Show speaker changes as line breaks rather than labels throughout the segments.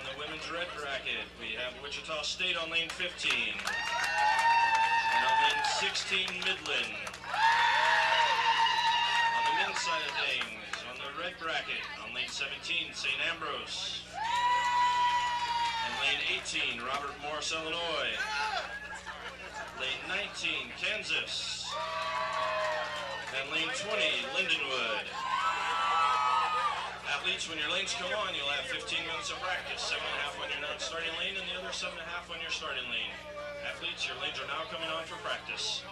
on the women's red bracket, we have Wichita State on lane 15. And on lane 16, Midland. On the men's side of things, on the red bracket, on lane 17, St. Ambrose. And lane 18, Robert Morris, Illinois. Lane 19, Kansas. And lane 20, Lindenwood. Athletes, when your lanes come on, you'll have 15 minutes of practice. 7.5 when you're not starting lane, and the other 7.5 when you're starting lane. Athletes, your lanes are now coming on for practice.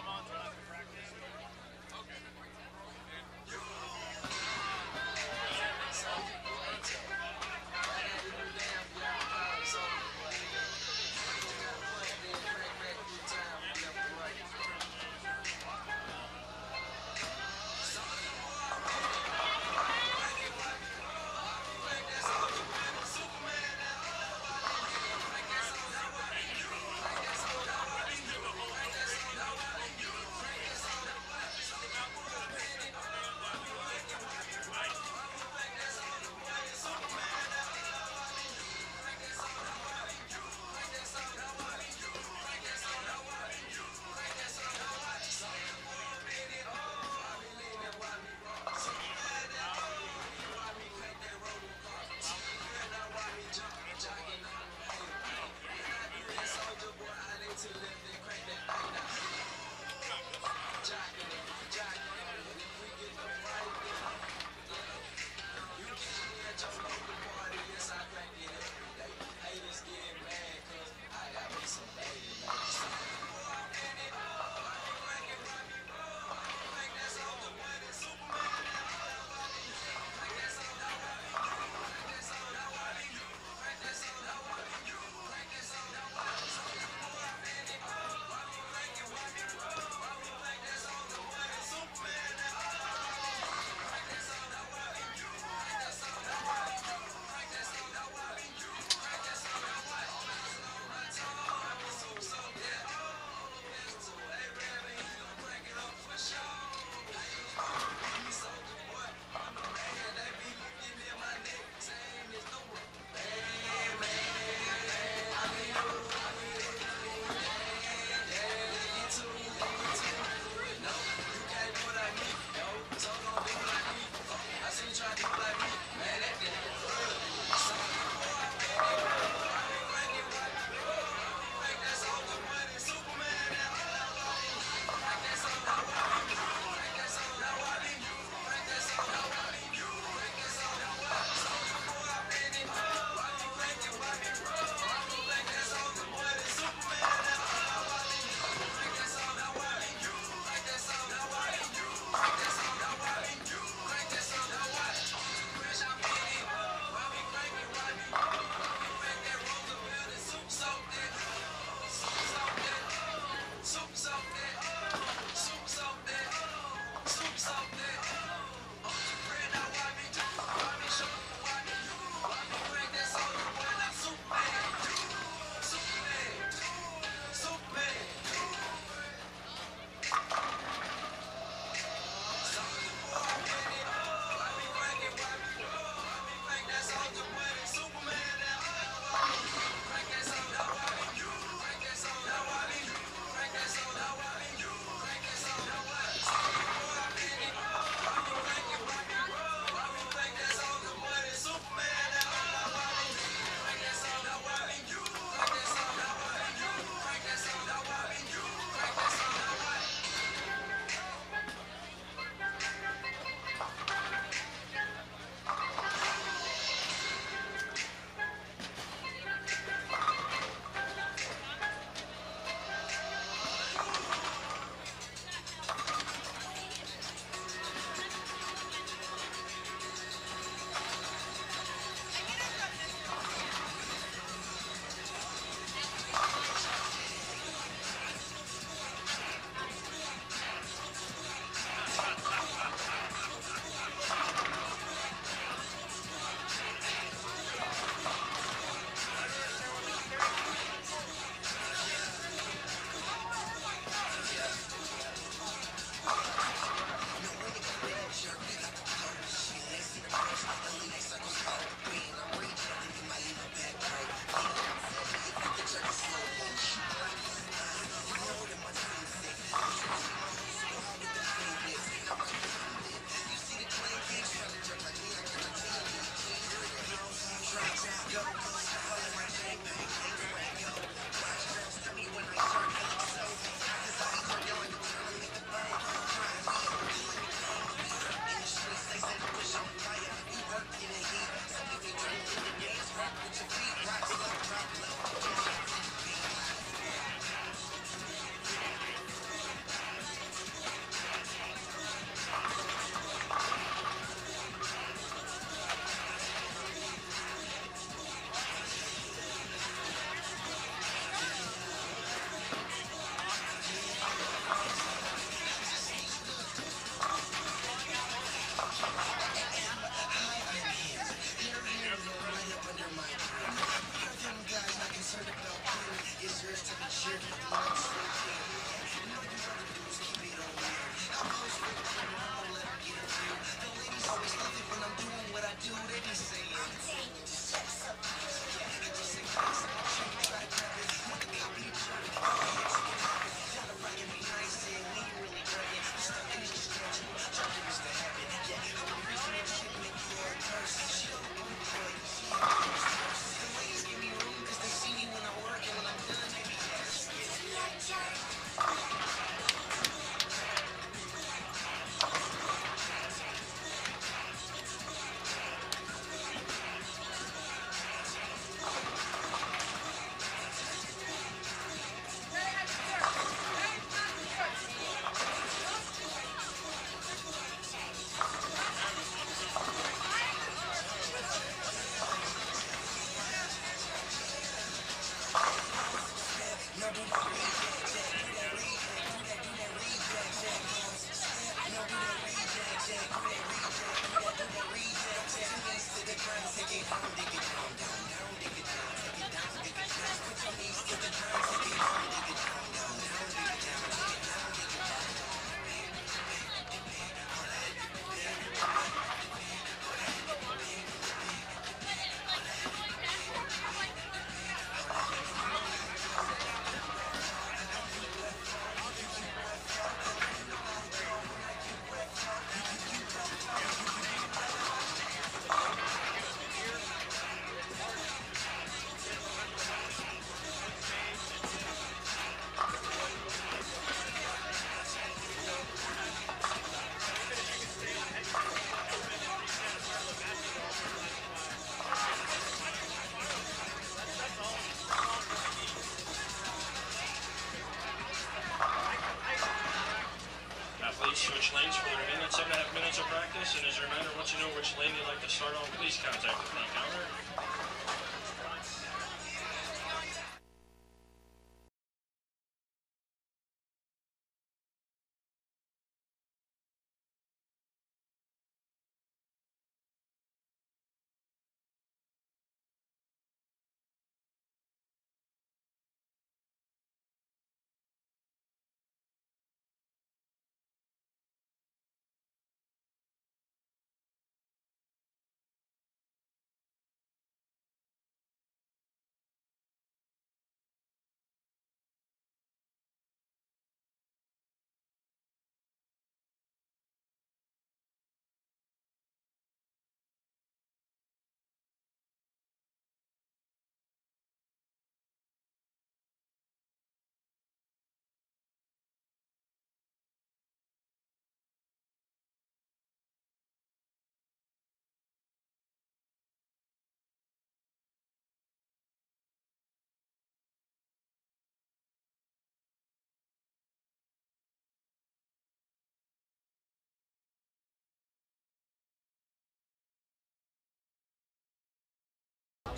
Athletes switch lanes for the remaining 7.5 minutes of practice, and as a reminder, once you know which lane you'd like to start on, please contact the front counter.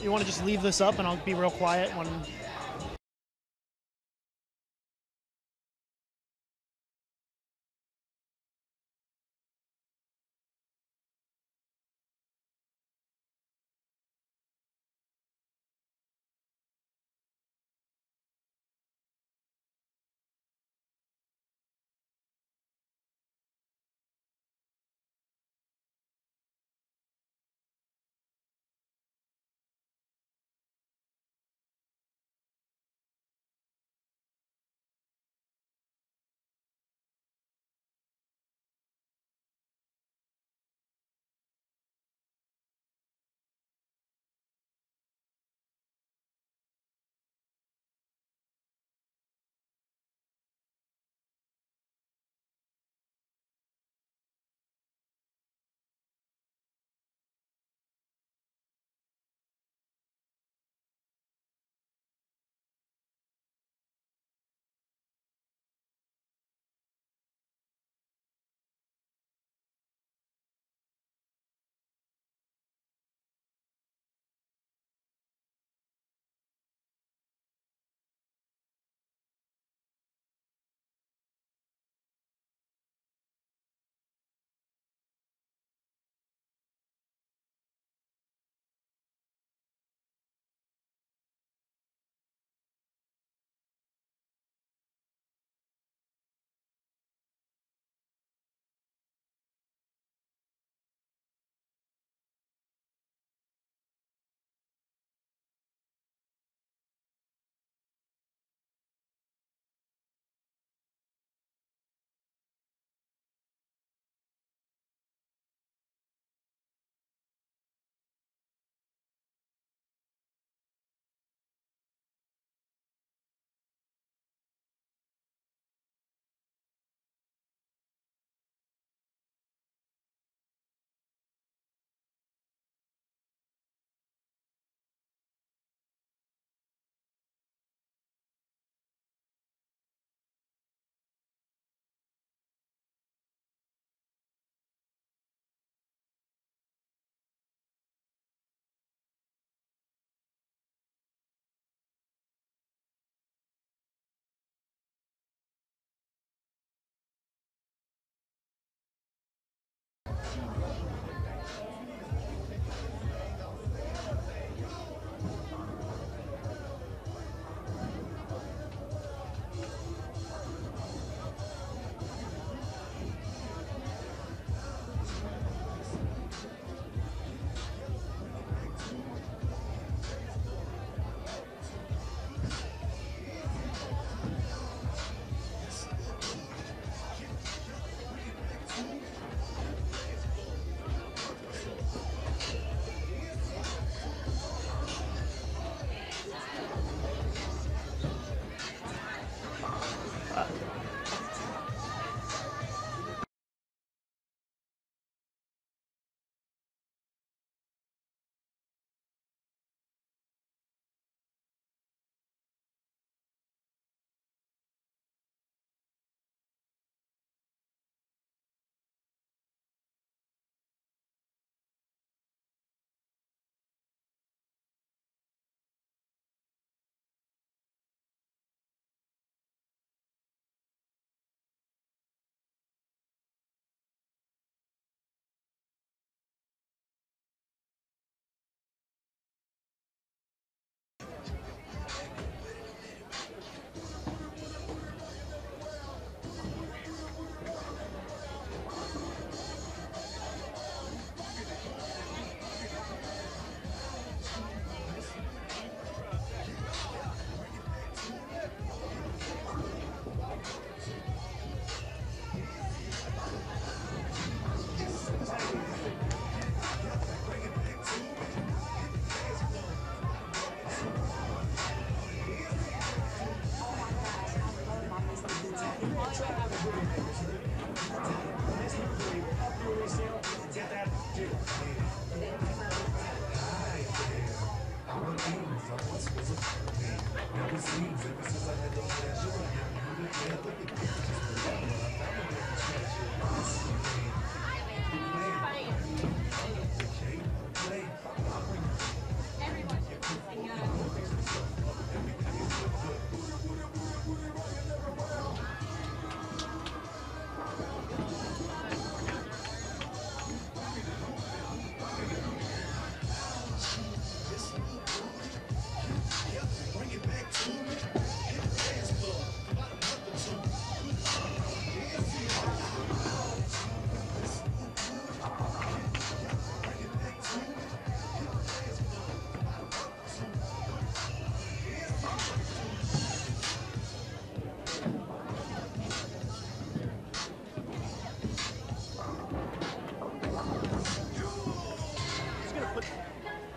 You want to just leave this up and I'll be real quiet when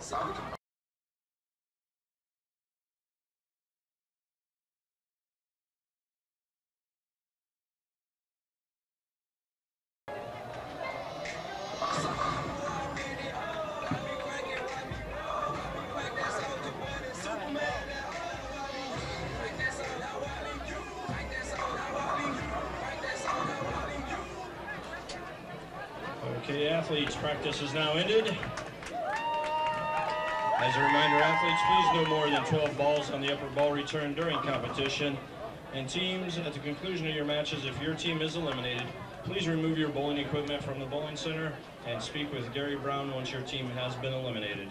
Okay, athletes, practice is now ended. As a reminder, athletes, please no more than 12 balls on the upper ball return during competition. And teams, at the conclusion of your matches, if your team is eliminated, please remove your bowling equipment from the bowling center and speak with Gary Brown once your team has been eliminated.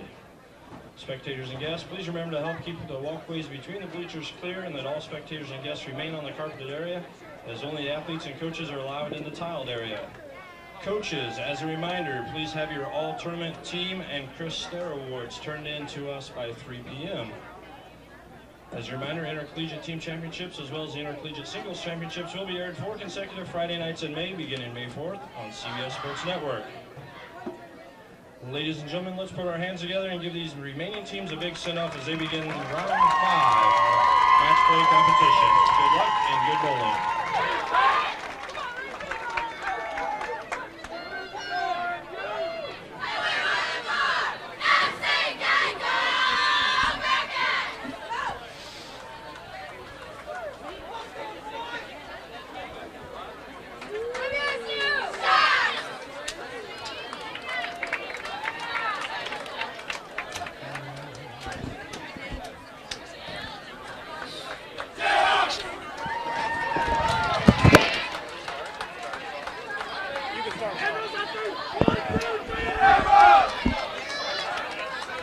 Spectators and guests, please remember to help keep the walkways between the bleachers clear and that all spectators and guests remain on the carpeted area, as only athletes and coaches are allowed in the tiled area. Coaches, as a reminder, please have your all-tournament team and Chris Starr awards turned in to us by 3 p.m. As a reminder, Intercollegiate Team Championships as well as the Intercollegiate Singles Championships will be aired 4 consecutive Friday nights in May, beginning May 4th on CBS Sports Network. Ladies and gentlemen, let's put our hands together and give these remaining teams a big send-off as they begin round 5 match play competition. Good luck and good bowling.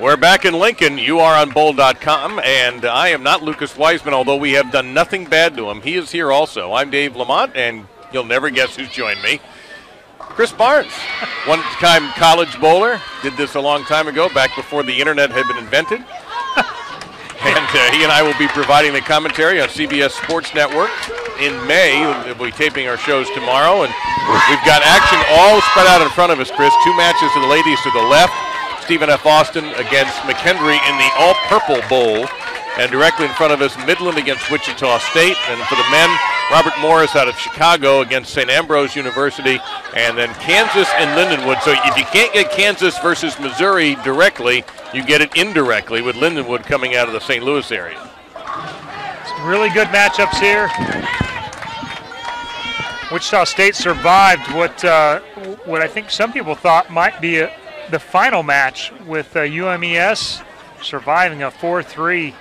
We're back in Lincoln. You are on bowl.com, and I am not Lucas Wiseman, although we have done nothing bad to him. He is here also. I'm Dave Lamont, and you'll never guess who's joined me. Chris Barnes, one-time college bowler, did this a long time ago, back before the internet had been invented. And he and I will be providing the commentary on CBS Sports Network in May. We'll be taping our shows tomorrow, and we've got action all spread out in front of us, Chris. 2 matches to the ladies to the left. Stephen F. Austin against McHenry in the All-Purple Bowl. And directly in front of us, Midland against Wichita State. And for the men, Robert Morris out of Chicago against St. Ambrose University. And then Kansas and Lindenwood. So if you can't get Kansas versus Missouri directly, you get it indirectly with Lindenwood coming out of the St. Louis area.
Some really good matchups here. Wichita State survived what I think some people thought might be the final match with UMES surviving a 4-3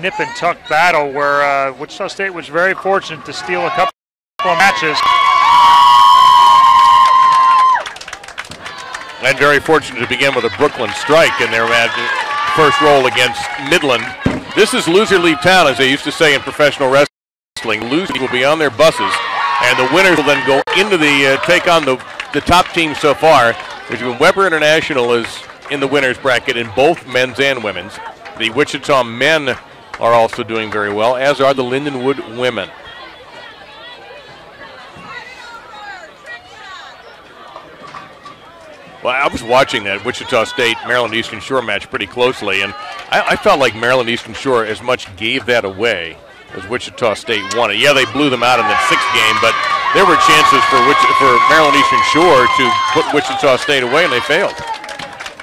nip and tuck battle where Wichita State was very fortunate to steal a couple of matches.
And very fortunate to begin with a Brooklyn strike in their first roll against Midland. This is loser leave town, as they used to say in professional wrestling. Losers will be on their buses, and the winners will then go into the take on the top team so far. Weber International is in the winners bracket in both men's and women's. The Wichita men are also doing very well, as are the Lindenwood women. Well, I was watching that Wichita State Maryland Eastern Shore match pretty closely, and I felt like Maryland Eastern Shore as much gave that away as Wichita State won it. Yeah, they blew them out in that 6th game, but there were chances for Maryland Eastern Shore to put Wichita State away, and they failed.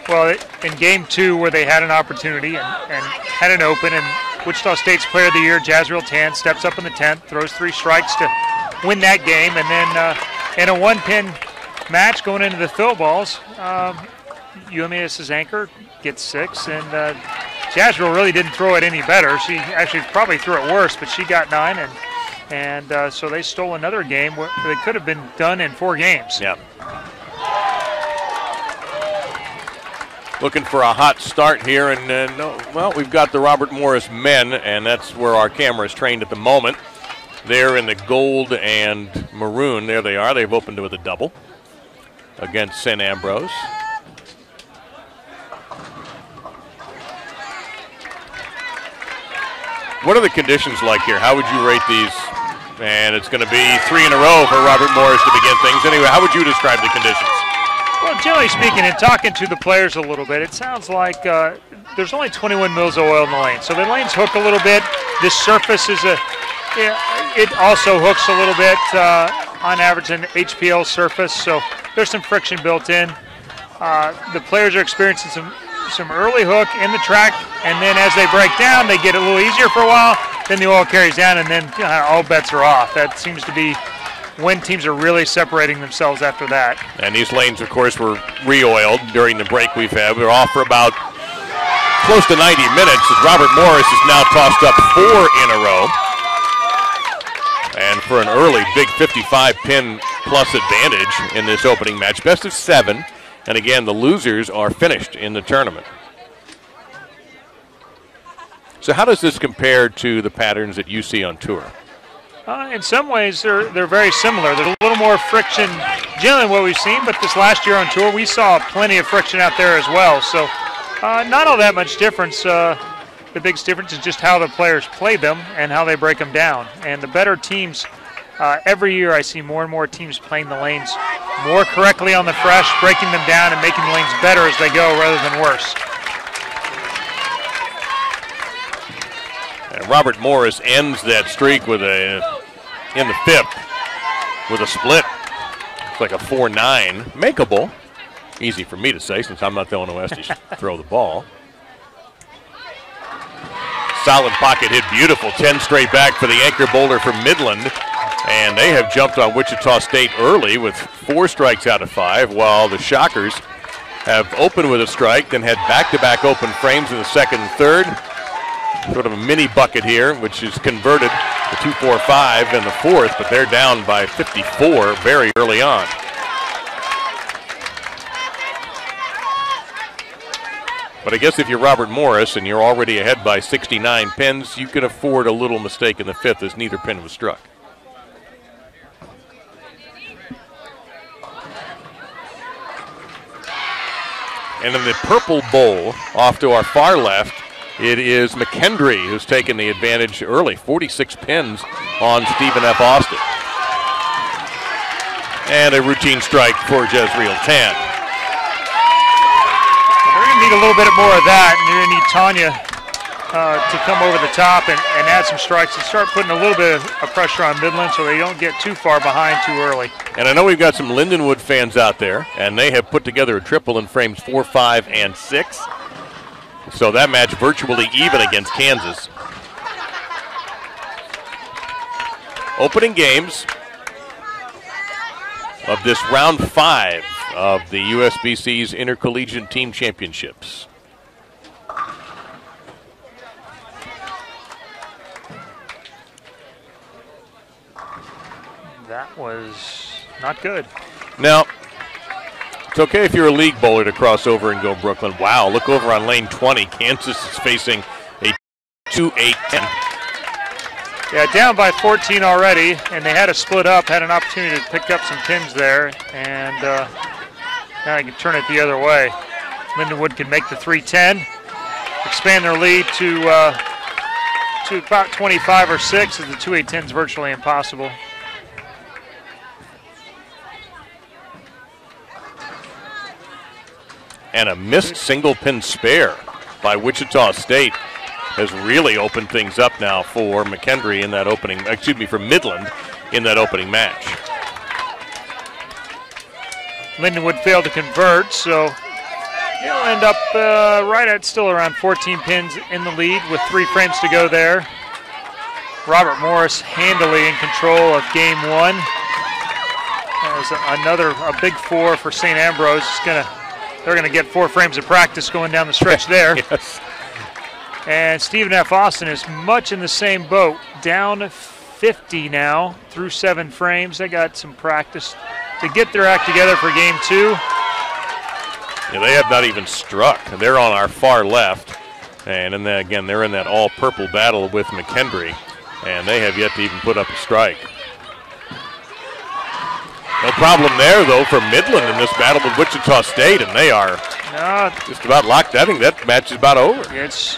Well, in game 2, where they had an opportunity and had an open, and Wichita State's Player of the Year, Jazriel Tan, steps up in the 10th, throws 3 strikes to win that game, and then in a 1-pin match going into the fill balls, UMES's anchor gets 6, and Jazriel really didn't throw it any better. She actually probably threw it worse, but she got 9, and so they stole another game where they could have been done in 4 games.
Yeah. Looking for a hot start here, and well, we've got the Robert Morris men, and that's where our camera is trained at the moment. They're in the gold and maroon. There they are. They've opened with a double against St. Ambrose. What are the conditions like here? How would you rate these? And it's going to be 3 in a row for Robert Morris to begin things. Anyway, how would you describe the conditions?
Well, Well, generally speaking, and talking to the players a little bit, it sounds like there's only 21 mils of oil in the lane. So the lanes hook a little bit. This surface is it also hooks a little bit on average an HPL surface. So there's some friction built in. The players are experiencing some early hook in the track, and then as they break down, they get a little easier for a while. Then the oil carries down, and then all bets are off. That seems to be when teams are really separating themselves after that. And
these lanes, of course, were re-oiled during the break we've had. We're off for about close to 90 minutes as Robert Morris has now tossed up 4 in a row. And for an early big 55-pin plus advantage in this opening match, best of 7. And again, the losers are finished in the tournament. So how does this compare to the patterns that you see on tour?
In some ways, they're very similar. There's a little more friction generally what we've seen, but this last year on tour, we saw plenty of friction out there as well. So not all that much difference. The biggest difference is just how the players play them and how they break them down. And the better teams, every year I see more and more teams playing the lanes more correctly on the fresh, breaking them down and making the lanes better as they go rather than worse.
And Robert Morris ends that streak with in the 5th with a split. It's like a 4-9, makeable. Easy for me to say since I'm not the one who has to throw the ball. Solid pocket hit, beautiful. 10 straight back for the anchor bowler from Midland. And they have jumped on Wichita State early with 4 strikes out of 5, while the Shockers have opened with a strike, then had back-to-back open frames in the 2nd and 3rd. Sort of a mini bucket here, which is converted to 2-4-5 in the 4th, but they're down by 54 very early on. But I guess if you're Robert Morris and you're already ahead by 69 pins, you can afford a little mistake in the 5th as neither pin was struck. And in the purple bowl, off to our far left, it is McKendry who's taken the advantage early, 46 pins on Stephen F. Austin. And a routine strike for Jezreel Tan.
They're going to need a little bit more of that, and you're going to need Tanya to come over the top and add some strikes and start putting a little bit of pressure on Midland so they don't get too far behind too early.
And I know we've got some Lindenwood fans out there, and they have put together a triple in frames 4, 5, and 6. So that match virtually even against Kansas. Opening games of this round 5 of the USBC's Intercollegiate Team Championships.
That was not good.
Now, it's okay if you're a league bowler to cross over and go Brooklyn. Wow, look over on lane 20. Kansas is facing a 2-8-10.
Yeah, down by 14 already, and they had to split up, had an opportunity to pick up some pins there, and now they can turn it the other way. Lindenwood can make the 3-10, expand their lead to about 25 or 6, as the 2-8-10 is virtually impossible.
And a missed single pin spare by Wichita State has really opened things up now for McKendry in that opening, for Midland in that opening match.
Lindenwood failed to convert, so he'll end up right at still around 14 pins in the lead with 3 frames to go there. Robert Morris handily in control of game 1. There's a big 4 for St. Ambrose. They're going to get 4 frames of practice going down the stretch there.
Yes.
And Stephen F. Austin is much in the same boat. Down 50 now through 7 frames. They got some practice to get their act together for game 2.
Yeah, they have not even struck. They're on our far left. And then again, they're in that all-purple battle with McKendry. And they have yet to even put up a strike. No problem there, though, for Midland in this battle with Wichita State, and they are just about locked. I think that match is about over.
It's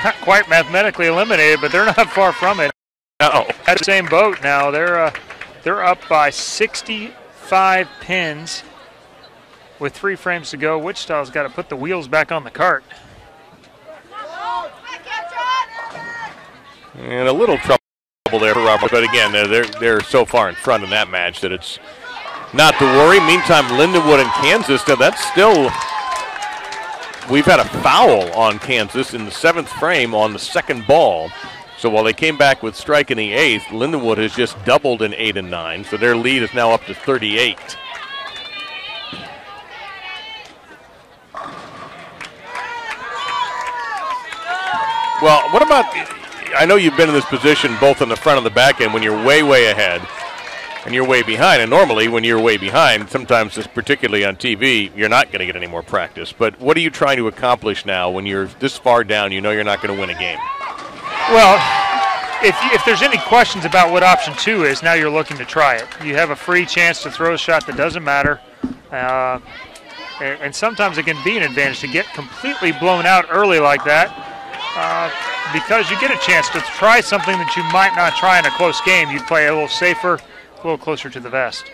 not quite mathematically eliminated, but they're not far from it.
No.
At the same boat now. They're up by 65 pins with 3 frames to go, Wichita's got to put the wheels back on the cart.
And a little trouble there for Robert, but again, they're so far in front in that match that it's not to worry. Meantime, Lindenwood and Kansas, now that's still, we've had a foul on Kansas in the 7th frame on the 2nd ball. So while they came back with strike in the 8th, Lindenwood has just doubled in 8 and 9, so their lead is now up to 38. Well, what about, I know you've been in this position both on the front and the back end when you're way, way ahead and you're way behind. And normally when you're way behind, sometimes, particularly on TV, you're not going to get any more practice. But what are you trying to accomplish now when you're this far down, you know you're not going to win a game?
Well, if there's any questions about what option 2 is, now you're looking to try it. You have a free chance to throw a shot that doesn't matter. And sometimes it can be an advantage to get completely blown out early like that. Because you get a chance to try something that you might not try in a close game. You play a little safer, a little closer to the vest.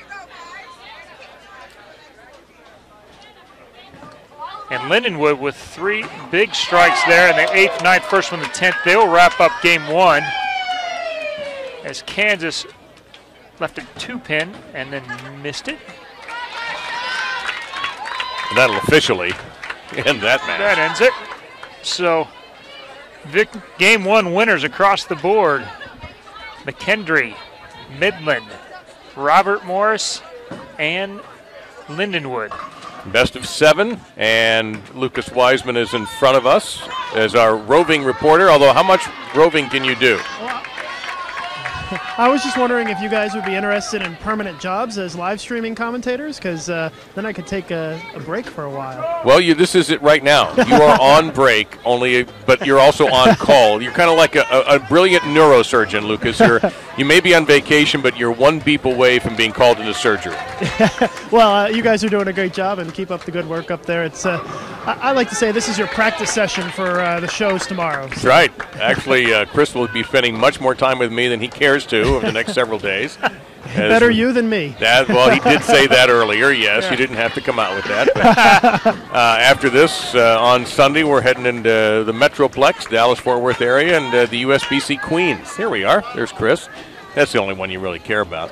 And Lindenwood with 3 big strikes there in the 8th, 9th, 1st one, the 10th. They'll wrap up game 1 as Kansas left a 2-pin and then missed it.
And that'll officially end that match.
That ends it. So game 1 winners across the board. McKendree, Midland, Robert Morris, and Lindenwood.
Best of 7, and Lucas Wiseman is in front of us as our roving reporter, although how much roving can you do?
Well, I was just wondering if you guys would be interested in permanent jobs as live streaming commentators, because then I could take a break for a while.
Well, this is it right now. You are on break, but you're also on call. You're kind of like a brilliant neurosurgeon, Lucas. You may be on vacation, but you're one beep away from being called into surgery.
Well, you guys are doing a great job, and keep up the good work up there. It's I like to say this is your practice session for the shows tomorrow.
That's right. Actually, Chris will be spending much more time with me than he cares to over the next several days.
Better you than me.
Well, he did say that earlier, yes. Yeah. You didn't have to come out with that. But, after this, on Sunday, we're heading into the Metroplex, Dallas-Fort Worth area, and the USBC Queens. Here we are. There's Chris. That's the only one you really care about,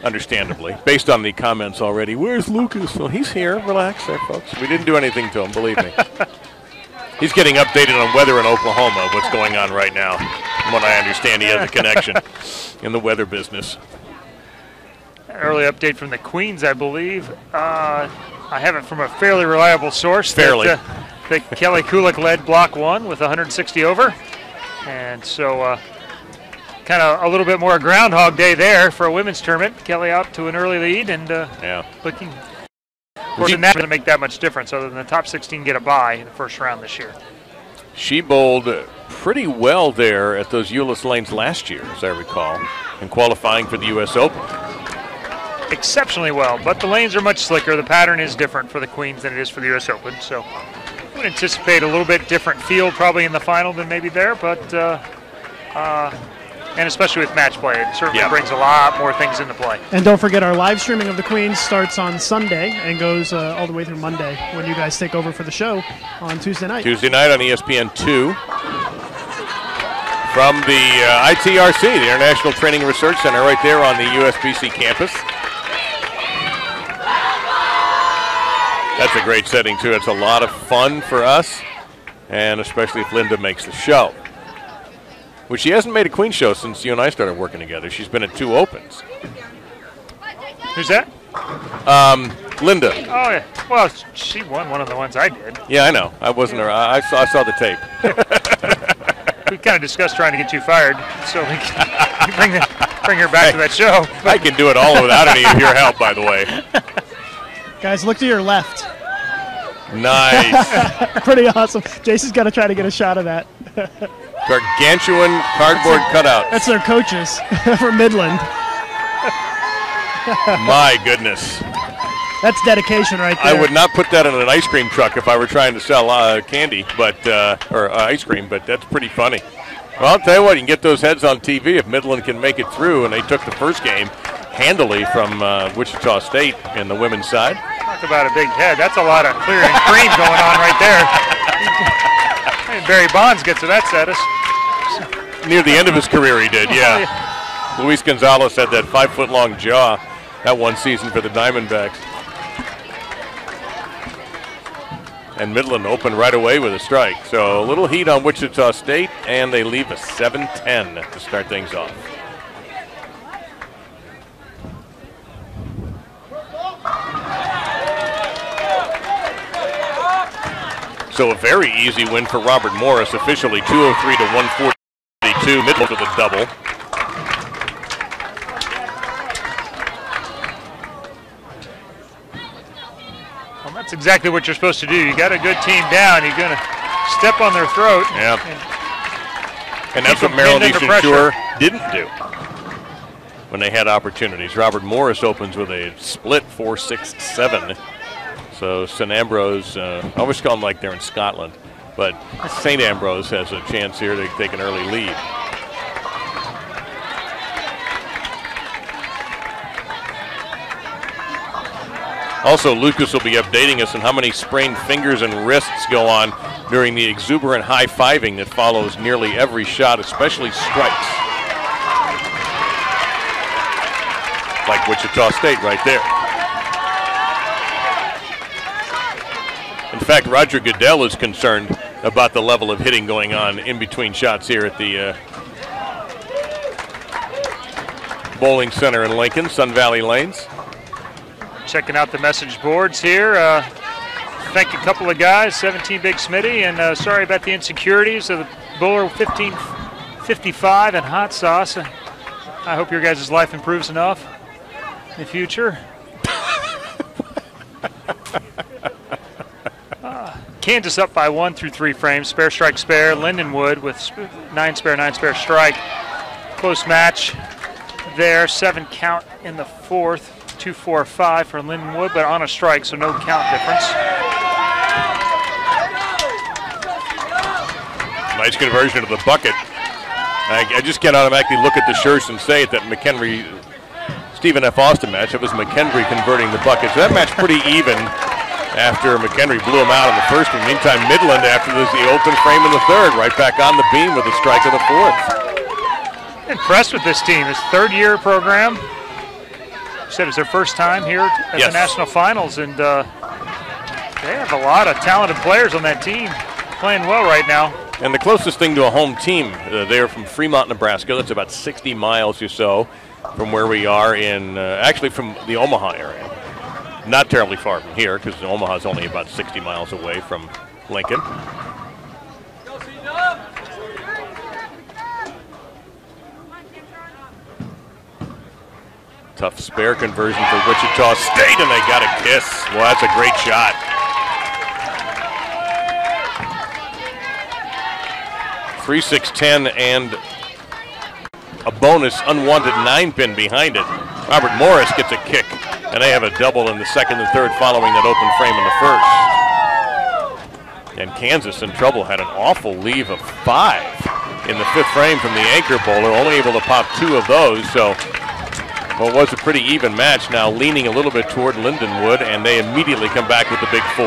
understandably, based on the comments already. Where's Lucas? Well, he's here. Relax there, folks. We didn't do anything to him, believe me. He's getting updated on weather in Oklahoma, what's going on right now. From what I understand, he has a connection in the weather business.
Early update from the Queens, I believe. I have it from a fairly reliable source.
Fairly.
That Kelly Kulik led block 1 with 160 over. And so kind of a little bit more Groundhog Day there for a women's tournament. Kelly out to an early lead and looking for the net doesn't make that much difference other than the top 16 get a bye in the first round this year.
She bowled pretty well there at those Euless lanes last year, as I recall, in qualifying for the U.S. Open.
Exceptionally well, but the lanes are much slicker. The pattern is different for the Queens than it is for the U.S. Open, so I would anticipate a little bit different field probably in the final than maybe there, but and especially with match play, it certainly brings a lot more things into play.
And don't forget, our live streaming of the Queens starts on Sunday and goes all the way through Monday when you guys take over for the show on Tuesday night.
Tuesday night on ESPN2 from the ITRC, the International Training Research Center, right there on the USBC campus. That's a great setting, too. It's a lot of fun for us, and especially if Linda makes the show. Which she hasn't made a Queen show since you and I started working together. She's been at 2 Opens.
Who's that?
Linda.
Oh, yeah. Well, she won one of the ones I did.
Yeah, I know. I wasn't her. I saw the tape.
We kind of discussed trying to get you fired, so we can bring her back to that show.
I can do it all without any of your help, by the way.
Guys, look to your left.
Nice.
Pretty awesome. Jason's got to try to get a shot of that.
Gargantuan cardboard cutout.
That's their coaches from Midland.
My goodness.
That's dedication right there.
I would not put that in an ice cream truck if I were trying to sell candy, or ice cream, but that's pretty funny. Well, I'll tell you what, you can get those heads on TV if Midland can make it through, and they took the first game handily from Wichita State in the women's side.
Talk about a big head. That's a lot of clear and cream going on right there. And Barry Bonds gets to that status.
Near the end of his career he did, yeah. Luis Gonzalez had that 5-foot-long jaw that one season for the Diamondbacks. And Midland opened right away with a strike. So a little heat on Wichita State, and they leave a 7-10 to start things off. So a very easy win for Robert Morris, officially 203 to 142, Midland with a double.
Well, that's exactly what you're supposed to do. You got a good team down, you're going to step on their throat.
Yeah. And that's what Maryland Eastern Shore didn't do when they had opportunities. Robert Morris opens with a split 4-6-7. So St. Ambrose, I always call them like they're in Scotland, but St. Ambrose has a chance here to take an early lead. Also, Lucas will be updating us on how many sprained fingers and wrists go on during the exuberant high-fiving that follows nearly every shot, especially strikes. Like Wichita State right there. In fact, Roger Goodell is concerned about the level of hitting going on in between shots here at the Bowling Center in Lincoln, Sun Valley Lanes.
Checking out the message boards here. Thank a couple of guys, 17 Big Smitty, and sorry about the insecurities of the bowler 1555 and hot sauce. I hope your guys' life improves enough in the future. Kansas up by 1 through 3 frames. Spare, strike, spare. Lindenwood with 9 spare strike. Close match there. 7 count in the 4th. 2-4-5 for Lindenwood, but on a strike, so no count difference.
Nice conversion to the bucket. I just can't automatically look at the shirts and say it, that McHenry, Stephen F. Austin match. It was McHenry converting the bucket. So that match pretty even after McHenry blew him out in the first one. Meantime, Midland, after the open frame in the third, right back on the beam with a strike in the 4th.
Impressed with this team. This third-year program. You said it's their first time here at the National Finals, and they have a lot of talented players on that team playing well right now.
And the closest thing to a home team, they're from Fremont, Nebraska. That's about 60 miles or so from where we are in, actually from the Omaha area. Not terribly far from here, because Omaha is only about 60 miles away from Lincoln. Tough spare conversion for Wichita State, and they got a kiss. Well, that's a great shot. 3-6-10 and a bonus unwanted 9-pin behind it. Robert Morris gets a kick, and they have a double in the 2nd and 3rd following that open frame in the 1st. And Kansas in trouble, had an awful leave of 5 in the 5th frame from the anchor bowler, only able to pop 2 of those. So, well, it was a pretty even match, now leaning a little bit toward Lindenwood, and they immediately come back with the big 4.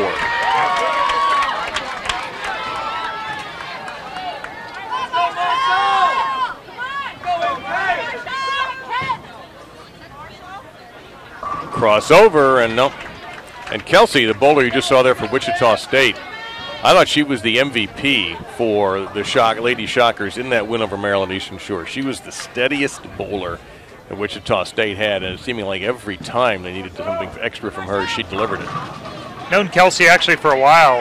Crossover, and no. And Kelsey, the bowler you just saw there for Wichita State, I thought she was the MVP for the Lady Shockers in that win over Maryland Eastern Shore. She was the steadiest bowler that Wichita State had, and it seemed like every time they needed something extra from her, she delivered it.
Known Kelsey actually for a while.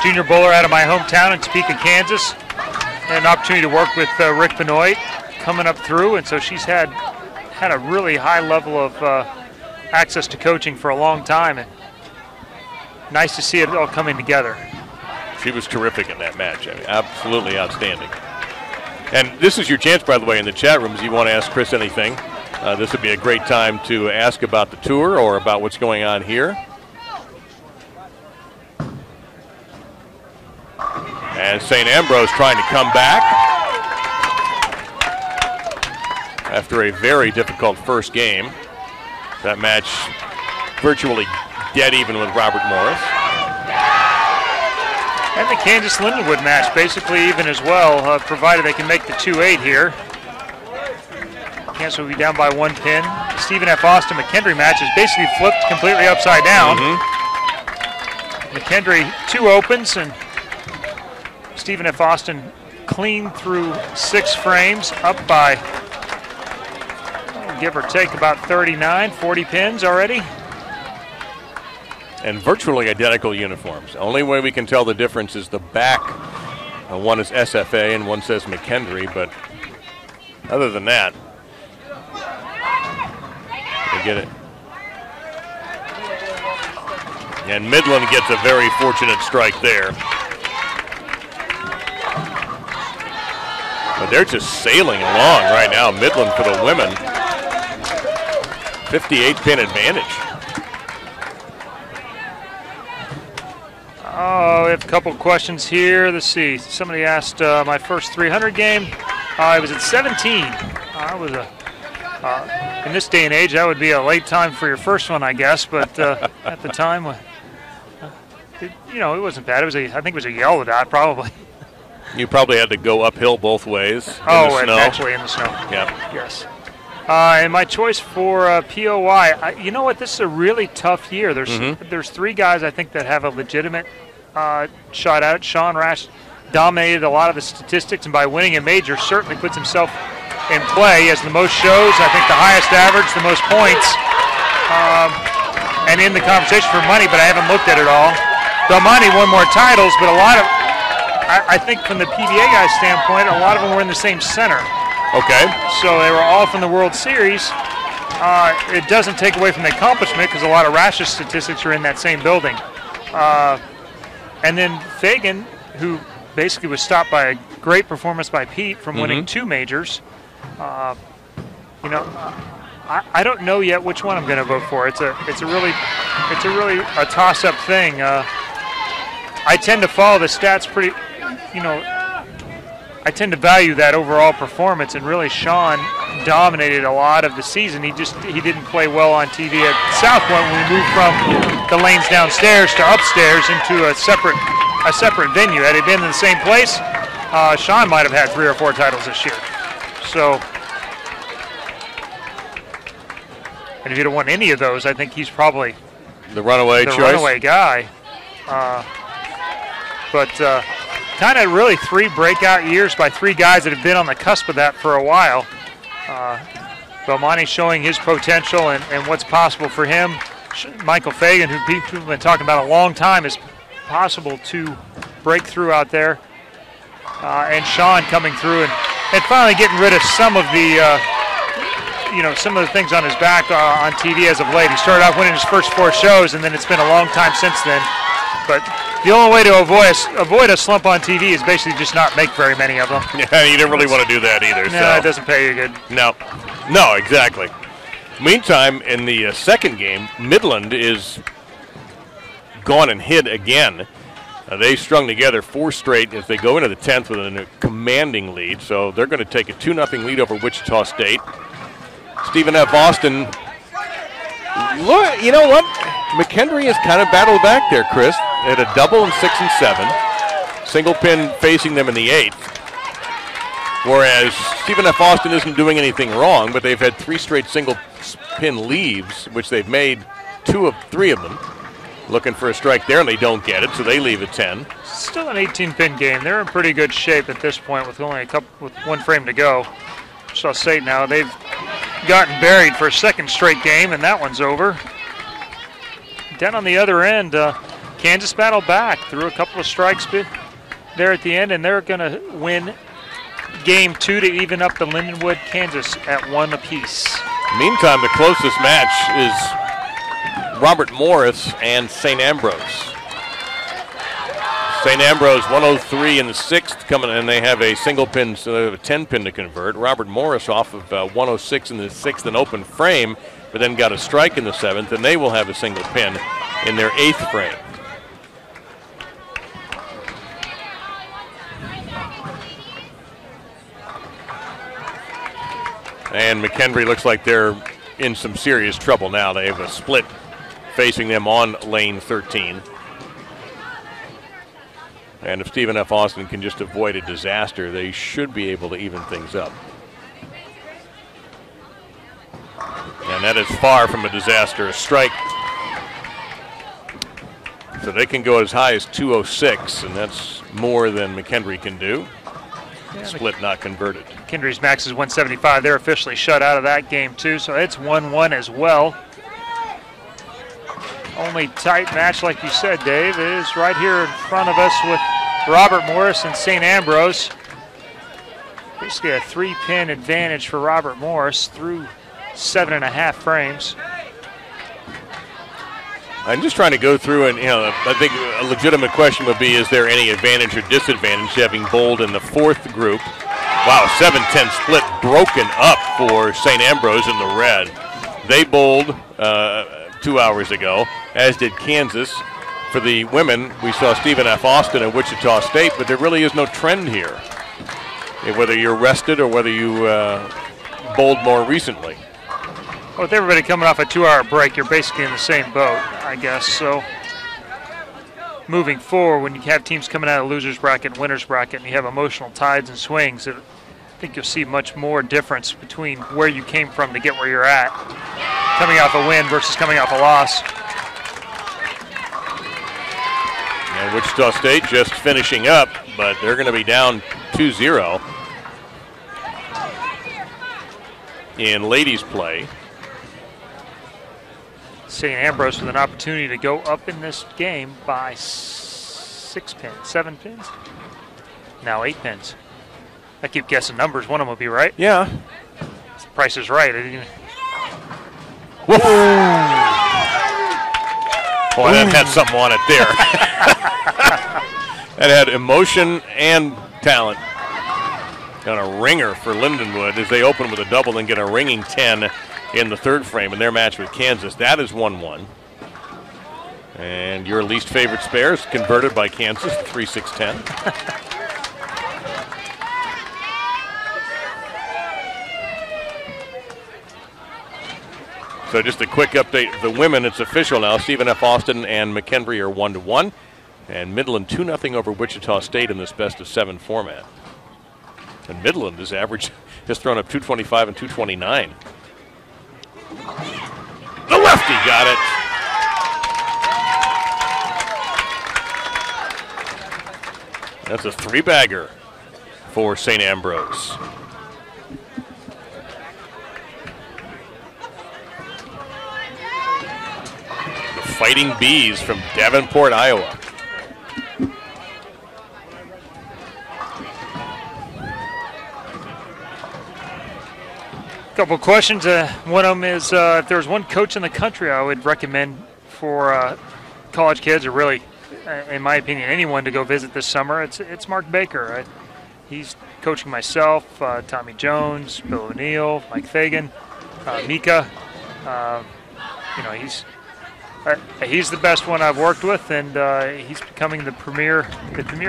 Junior bowler out of my hometown in Topeka, Kansas. Had an opportunity to work with Rick Benoit coming up through, and so she's had a really high level of access to coaching for a long time, and nice to see it all coming together.
She was terrific in that match. I mean, absolutely outstanding. And this is your chance, by the way, in the chat rooms. You want to ask Chris anything, this would be a great time to ask about the tour or about what's going on here. And St. Ambrose trying to come back after a very difficult first game. That match virtually dead even with Robert Morris.
And the Kansas-Lindenwood match basically even as well, provided they can make the 2-8 here. Kansas will be down by 1 pin. The Stephen F. Austin McKendree match is basically flipped completely upside down. McKendree 2 opens, and Stephen F. Austin clean through 6 frames, up by, give or take, about 39, 40 pins already.
And virtually identical uniforms. Only way we can tell the difference is the back. One is SFA and one says McKendree, but other than that, they get it. And Midland gets a very fortunate strike there. But they're just sailing along right now. Midland for the women. 58-pin advantage.
Oh, we have a couple questions here. Let's see. Somebody asked my first 300 game. I was at 17. I was in this day and age, that would be a late time for your first one, I guess. But at the time, it wasn't bad. I think it was a yellow dot, probably.
You probably had to go uphill both ways.
And actually in the snow.
Yeah.
Yes. And my choice for POI, you know what? This is a really tough year. There's 3 guys I think that have a legitimate shot at it. Sean Rash dominated a lot of the statistics, and by winning a major, certainly puts himself in play. He has the most shows, I think the highest average, the most points, and in the conversation for money, but I haven't looked at it all. Belmonte won more titles, but I think from the PBA guy's standpoint, a lot of them were in the same center.
Okay. So
they were all from the World Series. It doesn't take away from the accomplishment because a lot of Rash's statistics are in that same building. And then Fagan, who basically was stopped by a great performance by Pete from winning 2 majors. I don't know yet which one I'm going to vote for. It's a really a toss-up thing. I tend to follow the stats pretty. I tend to value that overall performance, and really Sean dominated a lot of the season. He didn't play well on TV at Southpoint when we moved from the lanes downstairs to upstairs into a separate venue. Had he been in the same place, Sean might have had 3 or 4 titles this year. So, and if you don't want any of those, I think he's probably
the runaway choice.
Runaway guy. But kind of really 3 breakout years by 3 guys that have been on the cusp of that for a while. Belmonte showing his potential and what's possible for him. Michael Fagan, who people have been talking about a long time, is possible to break through out there. And Sean coming through and finally getting rid of some of the things on his back on TV as of late. He started off winning his first 4 shows, and then it's been a long time since then. But the only way to avoid a slump on TV is basically just not make very many of them.
Yeah, you don't really want to do that either.
No, it doesn't pay you good.
No, exactly. Meantime, in the second game, Midland is gone and hit again. They strung together 4 straight as they go into the 10th with a commanding lead. So they're going to take a 2-0 lead over Wichita State. Stephen F. Austin. Look, you know what? McKendree has kind of battled back there, Chris. They had a double in 6 and 7. Single pin facing them in the 8th. Whereas Stephen F. Austin isn't doing anything wrong, but they've had 3 straight single pin leaves, which they've made 3 of them. Looking for a strike there, and they don't get it, so they leave at 10.
Still an 18-pin game. They're in pretty good shape at this point with only with 1 frame to go. So I'll say now they've gotten buried for a 2nd straight game, and that one's over. Down on the other end, Kansas battled back, threw a couple of strikes there at the end, and they're going to win game 2 to even up the Lindenwood, Kansas at 1 apiece.
Meantime, the closest match is Robert Morris and St. Ambrose. St. Ambrose 103 in the 6th coming, and they have a single pin, so they have a 10-pin to convert. Robert Morris off of 106 in the 6th, an open frame, but then got a strike in the 7th, and they will have a single pin in their 8th frame. And McKendree looks like they're in some serious trouble now. They have a split facing them on lane 13. And if Stephen F. Austin can just avoid a disaster, they should be able to even things up. And that is far from a disaster. A strike. So they can go as high as 206, and that's more than McHenry can do. Yeah, split not converted.
McHenry's max is 175. They're officially shut out of that game, too, so it's 1-1 as well. Only tight match, like you said, Dave, is right here in front of us with Robert Morris and St. Ambrose. Basically a 3-pin advantage for Robert Morris through 7.5 frames.
I'm just trying to go through, and I think a legitimate question would be, is there any advantage or disadvantage having bowled in the fourth group? Wow, 7-10 split broken up for St. Ambrose in the red. They bowled 2 hours ago, as did Kansas. For the women, we saw Stephen F. Austin and Wichita State, but there really is no trend here, whether you're rested or whether you bowled more recently.
Well, with everybody coming off a 2-hour break, you're basically in the same boat, I guess. So moving forward, when you have teams coming out of losers bracket and winners bracket, and you have emotional tides and swings, I think you'll see much more difference between where you came from to get where you're at, coming off a win versus coming off a loss.
And Wichita State just finishing up, but they're going to be down 2-0 in ladies play.
St. Ambrose with an opportunity to go up in this game by 7 pins. Now 8 pins. I keep guessing numbers. One of them will be right.
Yeah.
The Price is Right.
Whoa. Boy, that had something on it there. That had emotion and talent. Got a ringer for Lindenwood as they open with a double and get a ringing 10 in the third frame in their match with Kansas. That is 1-1. And your least favorite spares converted by Kansas, 3-6-10. So just a quick update. The women, it's official now. Stephen F. Austin and McHenry are 1-1. And Midland 2-0 over Wichita State in this best-of-7 format. And Midland has thrown up 225 and 229. The lefty got it. That's a 3-bagger for St. Ambrose. The Fighting Bees from Davenport, Iowa.
Couple questions. One of them is if there's one coach in the country I would recommend for college kids, or really, in my opinion, anyone to go visit this summer, it's Mark Baker. He's coaching myself, Tommy Jones, Bill O'Neill, Mike Fagan, Mika. He's the best one I've worked with, and he's becoming the premier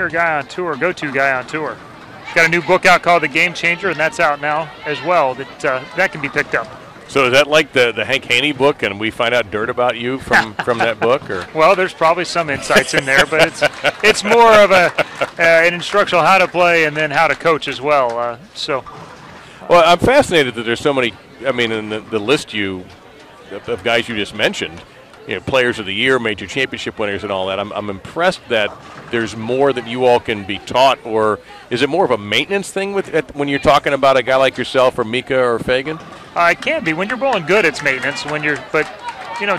guy on tour, go-to guy on tour. Got a new book out called The Game Changer, and that's out now as well. That can be picked up.
So is that like the Hank Haney book, and we find out dirt about you from that book? Or?
Well, there's probably some insights in there, but it's more of an instructional how to play and then how to coach as well.
Well, I'm fascinated that there's so many. I mean, in the list of guys you just mentioned, players of the year, major championship winners, and all that. I'm impressed that there's more that you all can be taught. Or is it more of a maintenance thing when you're talking about a guy like yourself or Mika or Fagan?
It can be. When you're bowling good, it's maintenance. But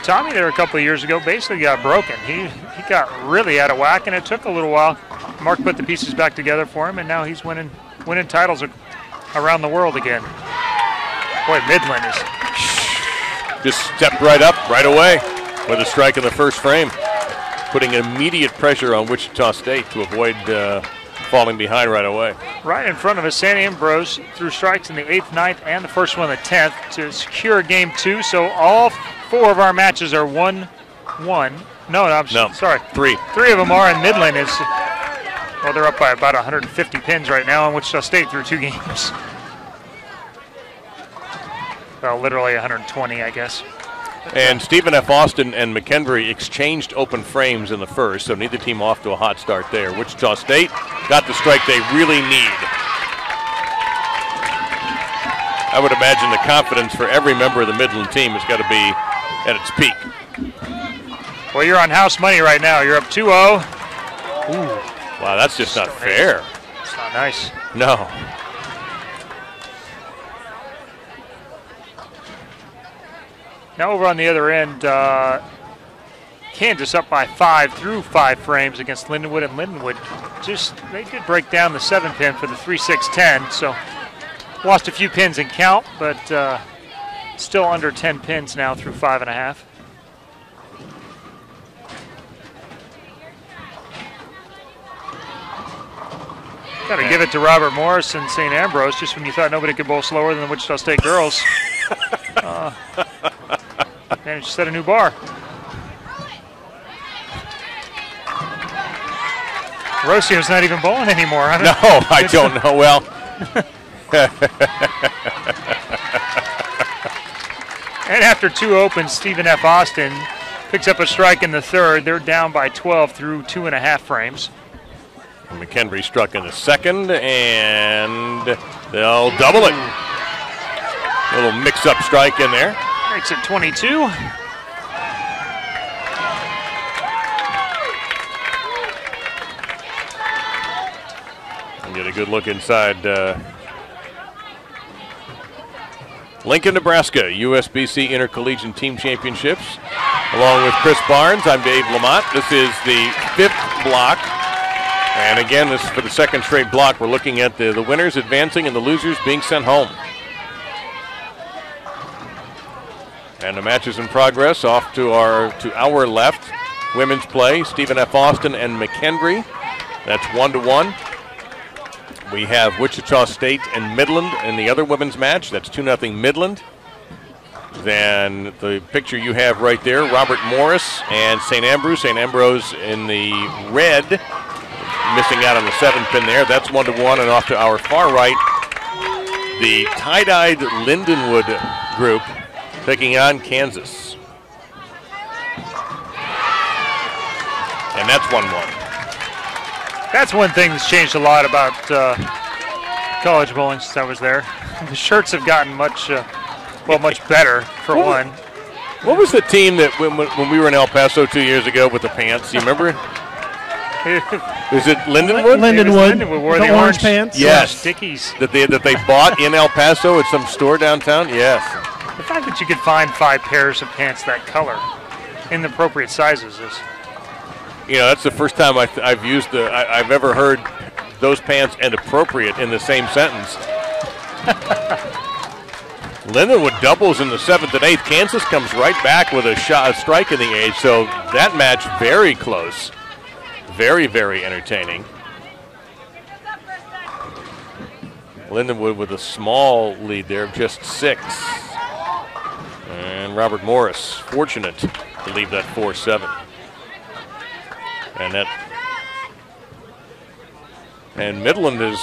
Tommy there a couple of years ago basically got broken. He got really out of whack, and it took a little while. Mark put the pieces back together for him, and now he's winning titles around the world again. Boy, Midland is
just stepped right up right away with a strike in the first frame, putting immediate pressure on Wichita State to avoid falling behind right away.
Right in front of us, St. Ambrose threw strikes in the 8th, 9th, and the first one in the 10th to secure game 2. So all 4 of our matches are 1-1. No, sorry.
3.
3 of them are, and Midland is, well, they're up by about 150 pins right now, and Wichita State through 2 games. Well, literally 120, I guess.
And Stephen F. Austin and McHenry exchanged open frames in the first, so neither team off to a hot start there. Wichita State got the strike they really need. I would imagine the confidence for every member of the Midland team has got to be at its peak.
Well, you're on house money right now. You're up 2-0. Ooh.
Wow, that's just not fair.
It's not nice.
No.
Now over on the other end, Kansas up by 5 through 5 frames against Lindenwood, and Lindenwood they did break down the 7-pin for the 3-6-10, so lost a few pins in count, but still under 10 pins now through 5.5. Got to give it to Robert Morris and St. Ambrose, just when you thought nobody could bowl slower than the Wichita State girls. Managed to set a new bar. Rocio's not even bowling anymore.
No, I don't know. Well,
and after 2 opens, Stephen F. Austin picks up a strike in the third. They're down by 12 through 2.5 frames.
McHenry struck in the second, and they'll double it. A little mix-up strike in there.
Makes it 22.
And get a good look inside Lincoln, Nebraska, USBC Intercollegiate Team Championships. Along with Chris Barnes, I'm Dave Lamont. This is the 5th block. And again, this is for the second straight block. We're looking at the winners advancing and the losers being sent home. And the match is in progress. Off to our left. Women's play, Stephen F. Austin and McHenry. That's 1-1. We have Wichita State and Midland in the other women's match. That's 2-0 Midland. Then the picture you have right there, Robert Morris and St. Ambrose. St. Ambrose in the red, missing out on the 7-pin there. That's 1-1, and off to our far right, the tie-dyed Lindenwood group taking on Kansas. And that's 1-1.
That's one thing that's changed a lot about college bowling since I was there. The shirts have gotten much better, for one.
What was the team that when we were in El Paso 2 years ago with the pants? Do you remember? Is it Lindenwood?
Lindenwood
wore
the orange pants.
Yes.
Dickies.
That they bought in El Paso at some store downtown? Yes.
The fact that you could find 5 pairs of pants that color in the appropriate sizes is...
You know, that's the first time I've used I've ever heard those pants and appropriate in the same sentence. Lindenwood doubles in the 7th and 8th. Kansas comes right back with a strike in the 8th. So that match very close. Very, very entertaining. Lindenwood with a small lead there of just 6. And Robert Morris fortunate to leave that 4-7. And Midland is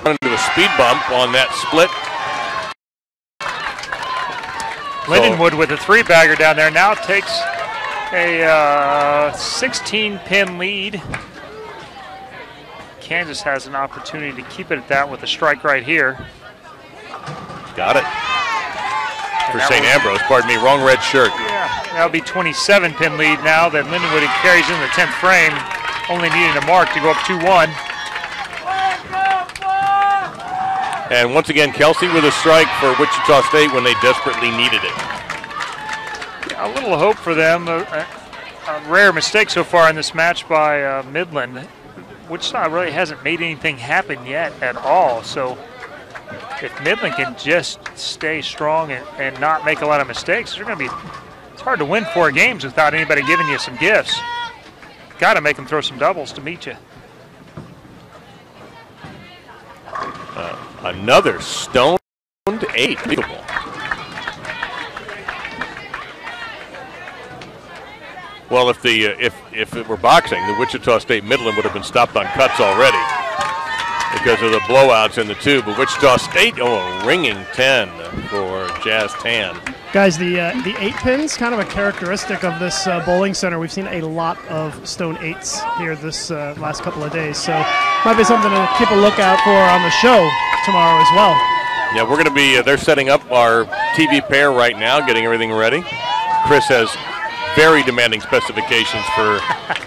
run into a speed bump on that split.
Lindenwood with a 3-bagger down there now takes a 16-pin lead. Kansas has an opportunity to keep it at that with a strike right here.
Got it. For St. Ambrose, pardon me, wrong red shirt.
Yeah, that'll be 27-pin lead now that Lindenwood carries in the 10th frame, only needing a mark to go up 2-1.
And once again, Kelsey with a strike for Wichita State when they desperately needed it.
Yeah, a little hope for them. A rare mistake so far in this match by Midland. Wichita really hasn't made anything happen yet at all, so if Midland can just stay strong and not make a lot of mistakes, it's hard to win 4 games without anybody giving you some gifts. Got to make them throw some doubles to meet you.
Another stoned 8. Beautiful. Well, if it were boxing, the Wichita State Midland would have been stopped on cuts already because of the blowouts in the 2. But Wichita State, a ringing 10 for Jazz Tan.
Guys, the 8-pin's kind of a characteristic of this bowling center. We've seen a lot of stone 8s here this last couple of days, so might be something to keep a lookout for on the show tomorrow as well.
Yeah, we're going to be, they're setting up our TV pair right now, getting everything ready. Chris has very demanding specifications for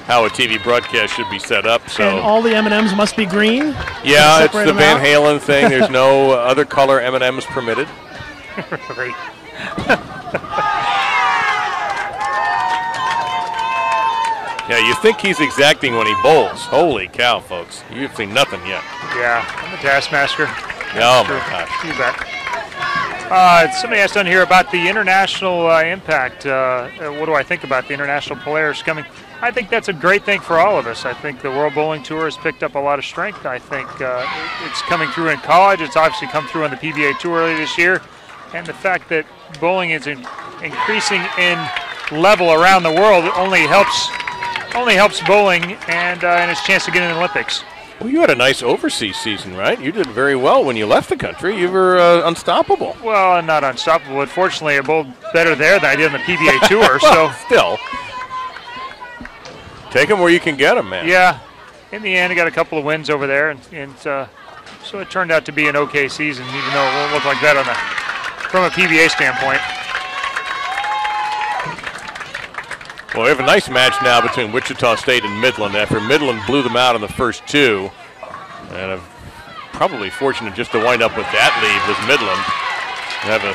how a TV broadcast should be set up. So.
And all the M&Ms must be green?
Yeah, it's the Van Halen thing. There's no other color M&Ms permitted.
Really?
Yeah, you think he's exacting when he bowls. Holy cow, folks. You've seen nothing yet.
Yeah, I'm a taskmaster.
Oh, my gosh.
You bet. Somebody asked on here about the international impact. What do I think about the international players coming? I think that's a great thing for all of us. I think the World Bowling Tour has picked up a lot of strength. I think it's coming through in college. It's obviously come through on the PBA Tour earlier this year. And the fact that bowling is increasing in level around the world only helps bowling and its chance to get in the Olympics.
Well, you had a nice overseas season, right? You did very well when you left the country. You were unstoppable.
Well, not unstoppable. Unfortunately, I bowled better there than I did on the PBA Tour.
Well, so still, take them where you can get them, man.
Yeah. In the end, I got a couple of wins over there, and so it turned out to be an okay season, even though it won't look like that from a PBA standpoint.
Well, we have a nice match now between Wichita State and Midland after Midland blew them out in the first two. And I'm probably fortunate just to wind up with that lead with Midland and having a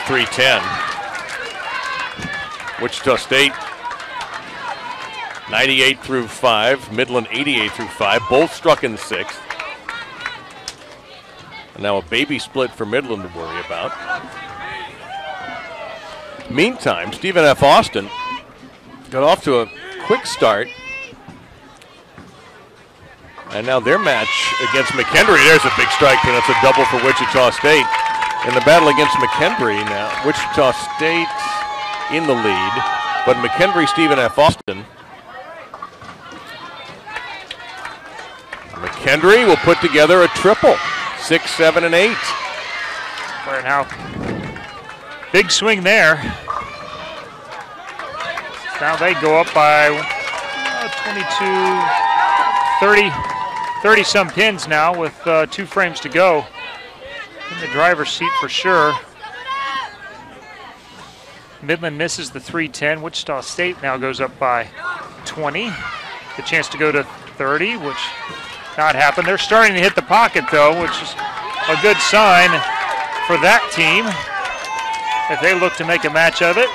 3-10. Wichita State 98 through 5, Midland 88 through 5, both struck in the sixth. And now a baby split for Midland to worry about. Meantime, Stephen F. Austin got off to a quick start. And now their match against McHenry, there's a big strike, and that's a double for Wichita State. In the battle against McHenry now, Wichita State in the lead, but McHenry, Stephen F. Austin. McHenry will put together a triple, 6, 7, and 8.
Right now, big swing there. Now they go up by 30 some pins now with 2 frames to go. In the driver's seat for sure. Midland misses the 3-10. Wichita State now goes up by 20. The chance to go to 30, which not happened. They're starting to hit the pocket though, which is a good sign for that team if they look to make a match of it.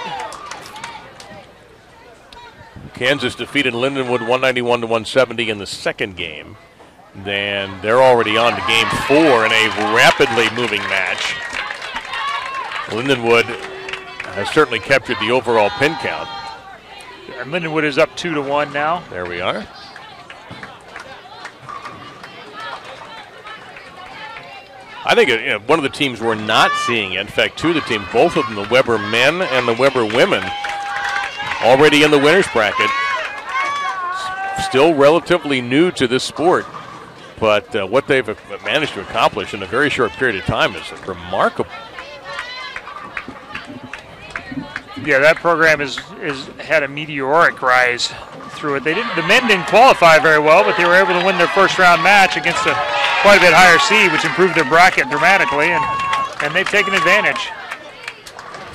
Kansas defeated Lindenwood 191-170 in the second game. Then they're already on to game 4 in a rapidly moving match. Lindenwood has certainly captured the overall pin count.
And Lindenwood is up 2-1 now.
There we are. I think one of the teams we're not seeing it. In fact, 2 of the teams, both of them, the Weber men and the Weber women, already in the winner's bracket. Still relatively new to this sport, but what they've managed to accomplish in a very short period of time is remarkable.
Yeah, that program has had a meteoric rise through it. The men didn't qualify very well, but they were able to win their first round match against a quite a bit higher seed, which improved their bracket dramatically, and they've taken advantage.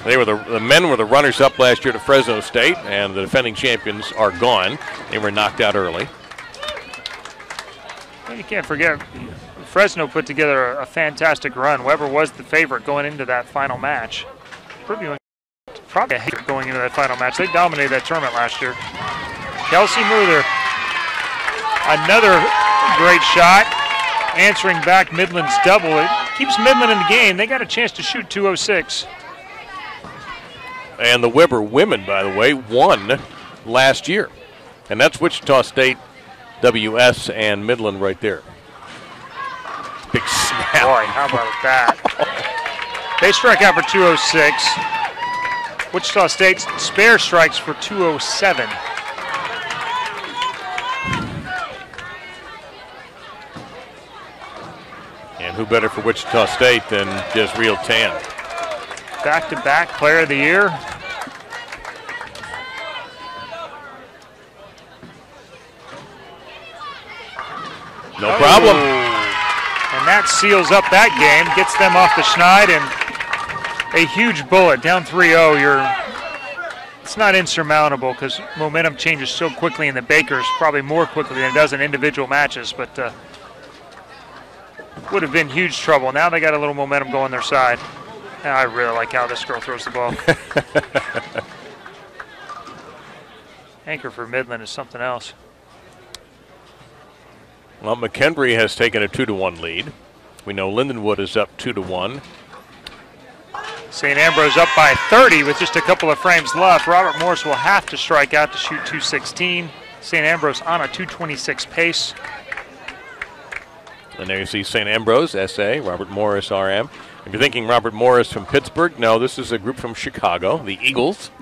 They were the men were the runners-up last year to Fresno State, and the defending champions are gone. They were knocked out early.
And you can't forget, Fresno put together a fantastic run. Weber was the favorite going into that final match. Probably a hater going into that final match. They dominated that tournament last year. Kelsey Muther, another great shot, answering back Midland's double. It keeps Midland in the game. They got a chance to shoot 206.
And the Weber women, by the way, won last year. And that's Wichita State, WS, and Midland right there. Big snap.
Boy, how about that? They strike out for 206. Wichita State spare strikes for 207.
And who better for Wichita State than Jezreel Tan?
back-to-back player of the year.
No problem.
And that seals up that game, gets them off the schneid, and a huge bullet, down 3-0. It's not insurmountable because momentum changes so quickly in the Bakers, probably more quickly than it does in individual matches, but would have been huge trouble. Now they got a little momentum going their side. I really like how this girl throws the ball. Anchor for Midland is something else.
Well, McKendree has taken a 2-1 lead. We know Lindenwood is up 2-1.
St. Ambrose up by 30 with just a couple of frames left. Robert Morris will have to strike out to shoot 216. St. Ambrose on a 226 pace.
And there you see St. Ambrose, SA, Robert Morris, RM. If you're thinking Robert Morris from Pittsburgh, no, this is a group from Chicago, the Eagles.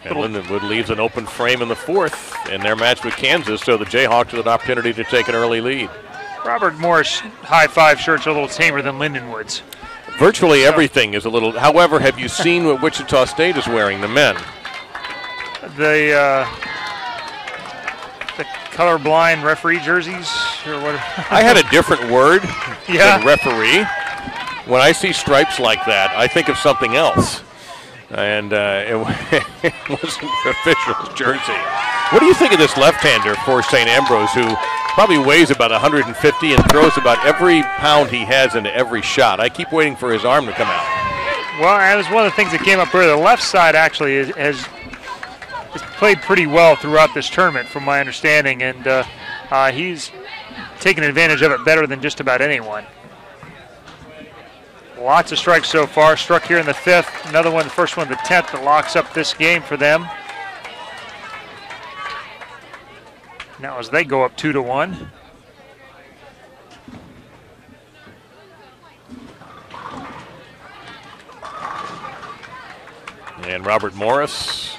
And Lindenwood leaves an open frame in the fourth in their match with Kansas, so the Jayhawks with an opportunity to take an early lead.
Robert Morris high-five shirts are a little tamer than Lindenwood's.
Virtually everything is a little. However, have you seen what Wichita State is wearing, the men?
The colorblind referee jerseys or what?
I had a different word
Yeah.
than referee. When I see stripes like that, I think of something else. And it wasn't the official's jersey. What do you think of this left-hander for St. Ambrose, who probably weighs about 150 and throws about every pound he has into every shot? I keep waiting for his arm to come out.
Well, that was one of the things that came up earlier. The left side actually has played pretty well throughout this tournament, from my understanding, and he's taken advantage of it better than just about anyone. Lots of strikes so far. Struck here in the fifth. Another one, the first one of the 10th, that locks up this game for them. Now as they go up 2-1.
And Robert Morris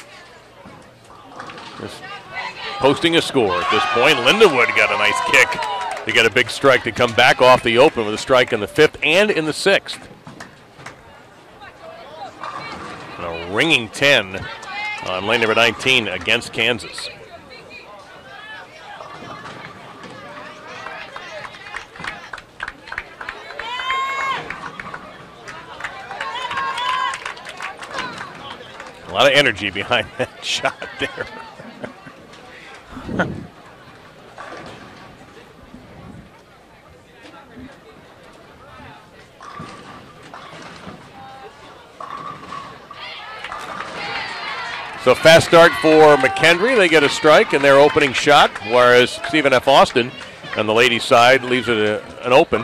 just posting a score at this point. Lindenwood got a nice kick to get a big strike to come back off the open with a strike in the fifth and in the sixth. And a ringing 10 on lane number 19 against Kansas. A lot of energy behind that shot there. So fast start for McKendree. They get a strike in their opening shot, whereas Stephen F. Austin on the ladies' side leaves it an open.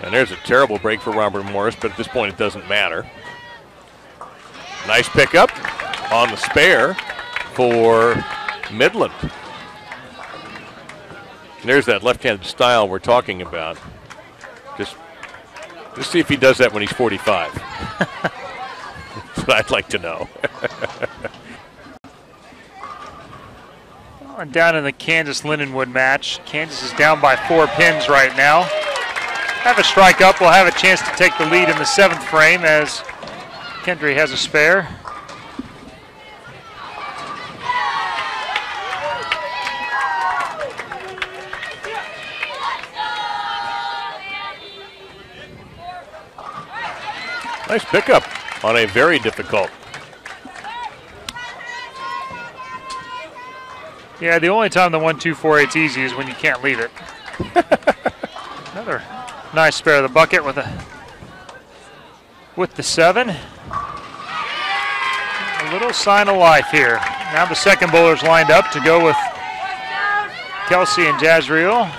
And there's a terrible break for Robert Morris, but at this point it doesn't matter. Nice pickup on the spare for Midland. And there's that left-handed style we're talking about. Just see if he does that when he's 45. That's what I'd like to know.
And down in the Kansas-Lindenwood match. Kansas is down by 4 pins right now. Have a strike up. We'll have a chance to take the lead in the 7th frame as Kendry has a spare.
Nice pickup on a very difficult.
Yeah, the only time the 1-2-4-8's easy is when you can't leave it. Another nice spare of the bucket with the 7. A little sign of life here. Now the second bowler's lined up to go with Kelsey and Jazreel.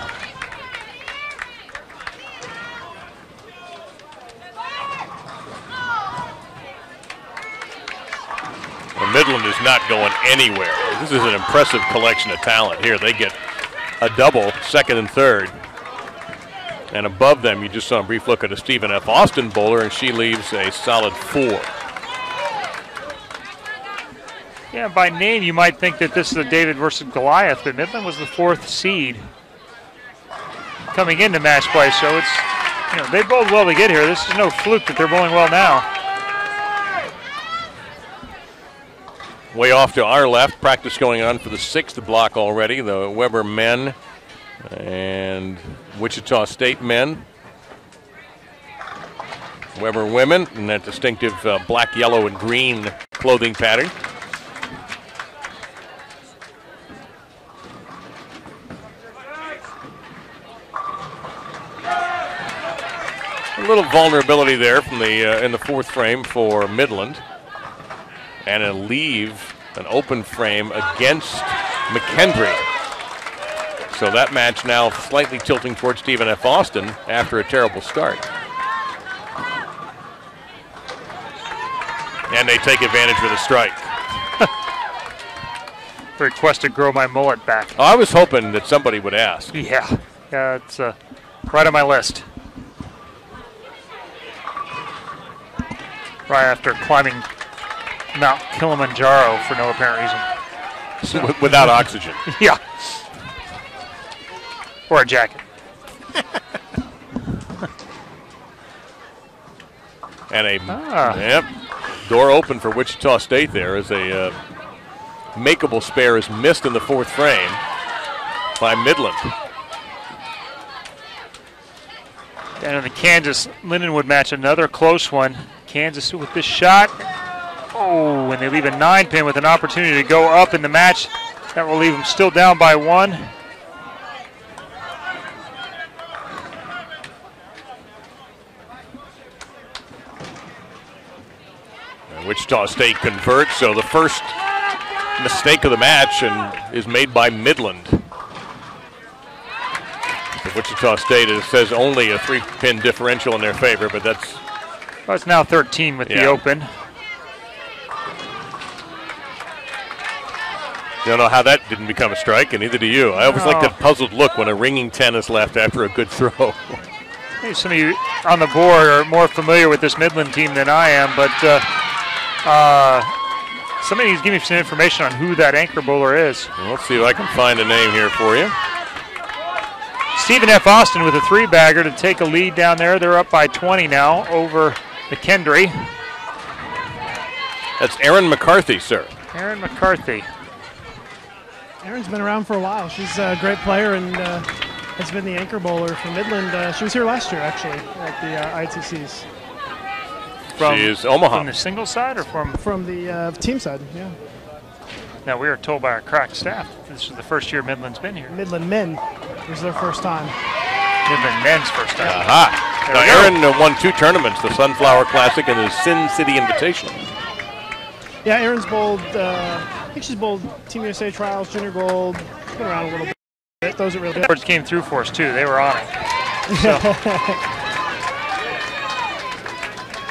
Midland is not going anywhere. This is an impressive collection of talent here. They get a double, second and third. And above them, you just saw a brief look at a Stephen F. Austin bowler, and she leaves a solid 4.
Yeah, by name, you might think that this is a David versus Goliath, but Midland was the 4th seed coming into match play, so it's They bowled well to get here. This is no fluke that they're bowling well now.
Way off to our left, practice going on for the 6th block already. The Weber men and Wichita State men. Weber women in that distinctive black, yellow, and green clothing pattern. A little vulnerability there from the in the 4th frame for Midland, and a leave, an open frame against McKendree. So that match now slightly tilting towards Stephen F. Austin after a terrible start. And they take advantage with a strike.
Request to grow my mullet back.
Oh, I was hoping that somebody would ask.
Yeah, it's right on my list. Right after climbing Mount Kilimanjaro for no apparent reason.
Without oxygen.
Yeah. Or a jacket.
And yep, door open for Wichita State there as a makeable spare is missed in the 4th frame by Midland.
And in the Kansas-Lindenwood match, another close one. Kansas with this shot. Oh, and they leave a 9-pin with an opportunity to go up in the match. That will leave them still down by 1.
And Wichita State converts, so the first mistake of the match is made by Midland. For Wichita State, it says only a 3-pin differential in their favor, but that's...
Well, it's now 13 with the open.
Don't know how that didn't become a strike, and neither do you. I always like that puzzled look when a ringing 10 is left after a good throw.
Maybe some of you on the board are more familiar with this Midland team than I am, but somebody needs to give me some information on who that anchor bowler is.
Well, let's see if I can find a name here for you.
Stephen F. Austin with a 3-bagger to take a lead down there. They're up by 20 now over McKendree.
That's Erin McCarthy, sir.
Erin McCarthy.
Erin's been around for a while. She's a great player and has been the anchor bowler for Midland. She was here last year, actually, at the ITCs.
She is Omaha.
From the single side or
from the team side, yeah.
Now, we are told by our crack staff this is the first year Midland's been here.
Midland men. It was their first time.
Midland men's first time.
Aha. Now, Erin won 2 tournaments, the Sunflower Classic and the Sin City Invitational.
Yeah, Erin's bowled, I think she's bowled Team USA Trials, Junior Gold. She's been around a little bit. Those are real good.
Boards came through for us, too. They were on it. So.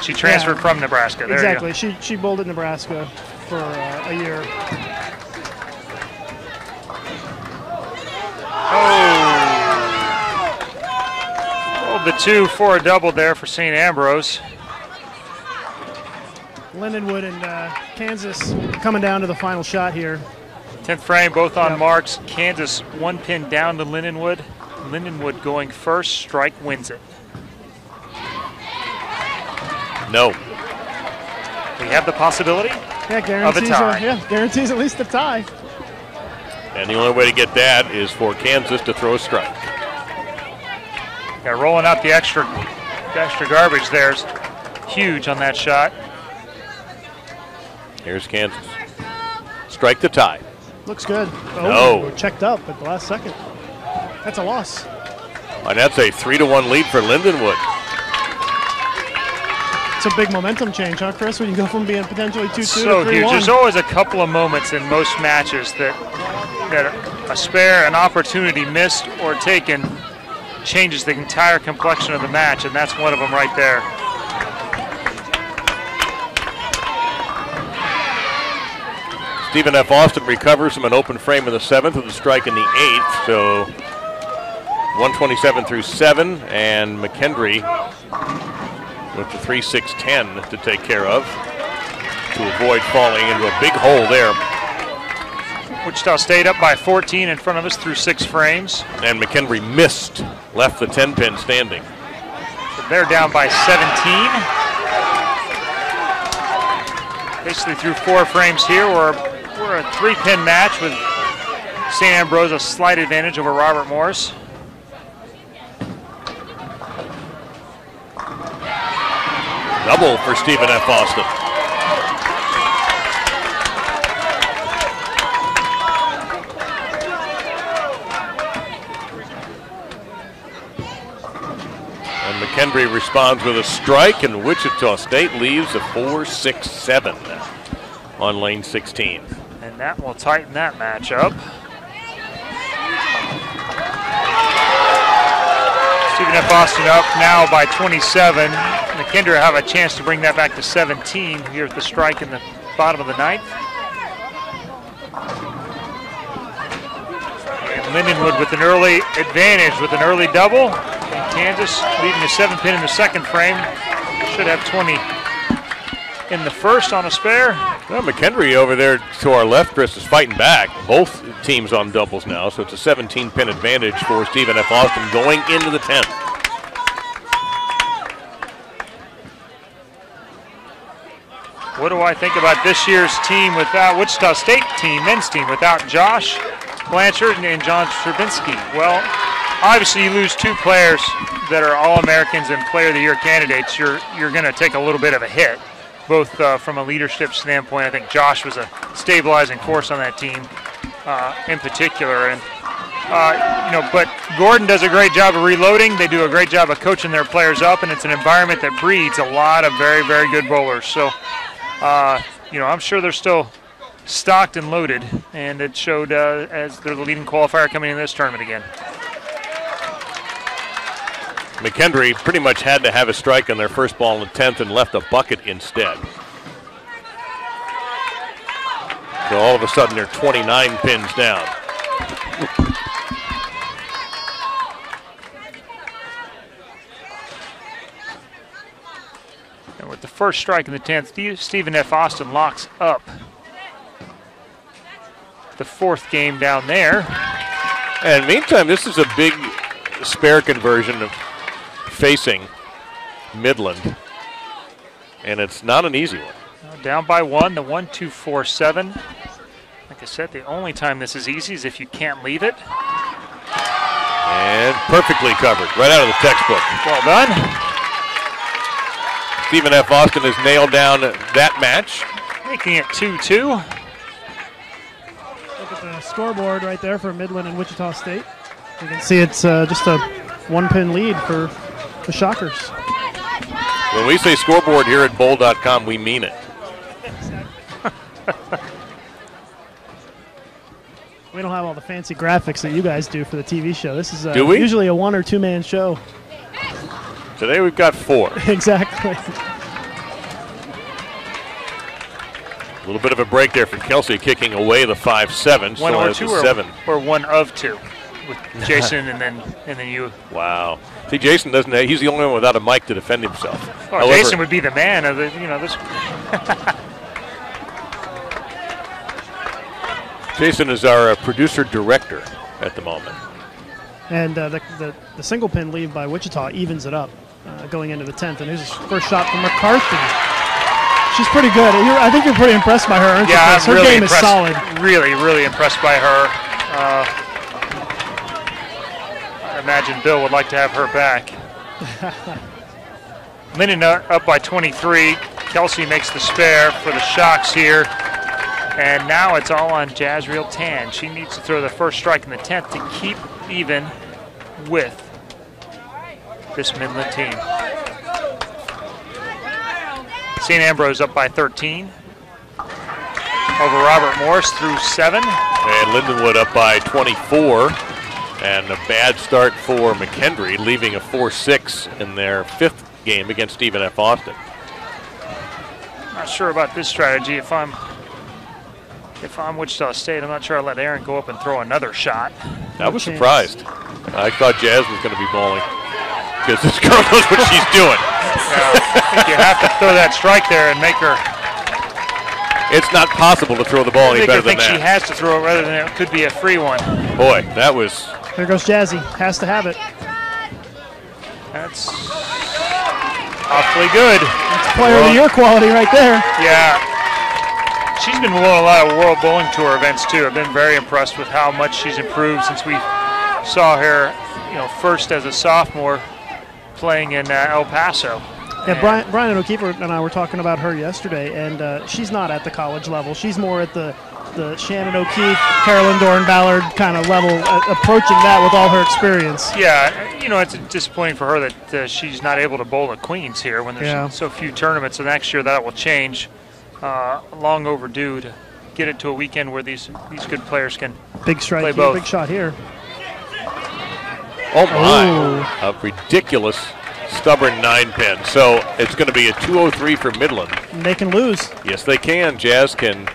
She transferred from Nebraska. There
exactly.
You go.
She bowled at Nebraska for a year.
Rolled the 2 for a double there for St. Ambrose.
Lindenwood and Kansas coming down to the final shot here.
10th frame, both on marks. Kansas 1 pin down to Lindenwood. Lindenwood going first. Strike wins it.
No.
We have the possibility of a tie.
Guarantees at least a tie.
And the only way to get that is for Kansas to throw a strike.
Yeah, rolling out the extra garbage there's huge on that shot.
Here's Kansas. Strike the tie.
Looks good.
No.
Checked up at the last second. That's a loss.
And that's a 3-1 lead for Lindenwood.
It's a big momentum change, huh, Chris? When you go from being potentially 2-2
so
to 3-1.
huge. There's always a couple of moments in most matches that a spare, an opportunity missed or taken changes the entire complexion of the match, and that's one of them right there.
Stephen F. Austin recovers from an open frame in the 7th with a strike in the 8th, so 127 through 7, and McKendree with the 3-6-10 to take care of to avoid falling into a big hole there.
Wichita State up by 14 in front of us through 6 frames.
And McKendree missed, left the 10-pin standing.
they're down by 17. Basically through 4 frames here, we're a 3-pin match with St. Ambrose a slight advantage over Robert Morris.
Double for Stephen F. Austin. And McKendry responds with a strike, and Wichita State leaves a 4-6-7 on lane 16.
And that will tighten that match up. Stephen F. Austin up now by 27. McKendry have a chance to bring that back to 17 here at the strike in the bottom of the ninth. And Lindenwood with an early advantage with an early double. And Kansas leading a 7-pin in the second frame. Should have 20 in the first on a spare.
Well, McKendry over there to our left, Chris, is fighting back. Both teams on doubles now, so it's a 17-pin advantage for Stephen F. Austin going into the 10th.
What do I think about this year's team without Wichita State team, men's team, without Josh Blanchard and John Stravinsky? Well, obviously you lose 2 players that are All-Americans and Player of the Year candidates. You're going to take a little bit of a hit, both from a leadership standpoint. I think Josh was a stabilizing force on that team in particular. And but Gordon does a great job of reloading. They do a great job of coaching their players up, and it's an environment that breeds a lot of very, very good bowlers. So, I'm sure they're still stocked and loaded, and it showed as they're the leading qualifier coming in this tournament again.
McKendry pretty much had to have a strike on their first ball in the 10th and left a bucket instead. So all of a sudden they're 29 pins down.
And with the first strike in the 10th, Stephen F. Austin locks up the 4th game down there.
And meantime, this is a big spare conversion of facing Midland, and it's not an easy one.
Down by 1, the 1-2-4-7. Like I said, the only time this is easy is if you can't leave it.
And perfectly covered, right out of the textbook.
Well done.
Stephen F. Austin has nailed down that match.
Making it 2-2.
Look at the scoreboard right there for Midland and Wichita State. You can see it's just a 1-pin lead for the Shockers.
When we say scoreboard here at bowl.com, we mean it.
We don't have all the fancy graphics that you guys do for the TV show. This is
usually
a 1- or 2-man show.
Today we've got 4.
Exactly.
A little bit of a break there for Kelsey, kicking away the 5-7.
1 or 2
7.
Or 1 of 2 with Jason and then you.
Wow. See, Jason doesn't. He's the only one without a mic to defend himself.
Oh,
However,
Jason would be the man of the. This.
Jason is our producer director at the moment.
And the single pin lead by Wichita evens it up going into the 10th. And here's his first shot from McCarthy. She's pretty good. I think you're pretty impressed by her, aren't you?
Yeah, I'm
her
really
game
impressed.
Is solid.
Really, really impressed by her. I imagine Bill would like to have her back. Linden up by 23. Kelsey makes the spare for the Shocks here. And now it's all on Jazreel Tan. She needs to throw the first strike in the 10th to keep even with this Midland team. St. Ambrose up by 13. Over Robert Morris through 7.
And Lindenwood up by 24. And a bad start for McKendry, leaving a 4-6 in their 5th game against Stephen F. Austin.
Not sure about this strategy. If I'm Wichita State, I'm not sure I'll let Aaron go up and throw another shot.
I was surprised. I thought Jazz was going to be bowling because this girl knows what she's doing.
Yeah, I think you have to throw that strike there and make her.
It's not possible to throw the ball any better than that.
I think she has to throw it rather than it could be a free one.
Boy, that was.
There goes Jazzy. Has to have it.
That's Awfully good.
That's player of the year quality right there.
Yeah. She's been winning a lot of World Bowling Tour events too. I've been very impressed with how much she's improved since we saw her, first as a sophomore playing in El Paso.
Yeah, Brian O'Keefe and I were talking about her yesterday, and she's not at the college level. She's more at the Shannon O'Keefe, Carolyn Doran-Ballard kind of level, approaching that with all her experience.
Yeah, it's disappointing for her that she's not able to bowl at Queens here when there's so few tournaments. So next year that will change. Long overdue to get it to a weekend where these good players can
big strike
play
here,
both.
Big shot here.
Oh my! A ridiculous, stubborn 9-pin. So it's going to be a 203 for Midland.
And they can lose.
Yes, they can. Jazz can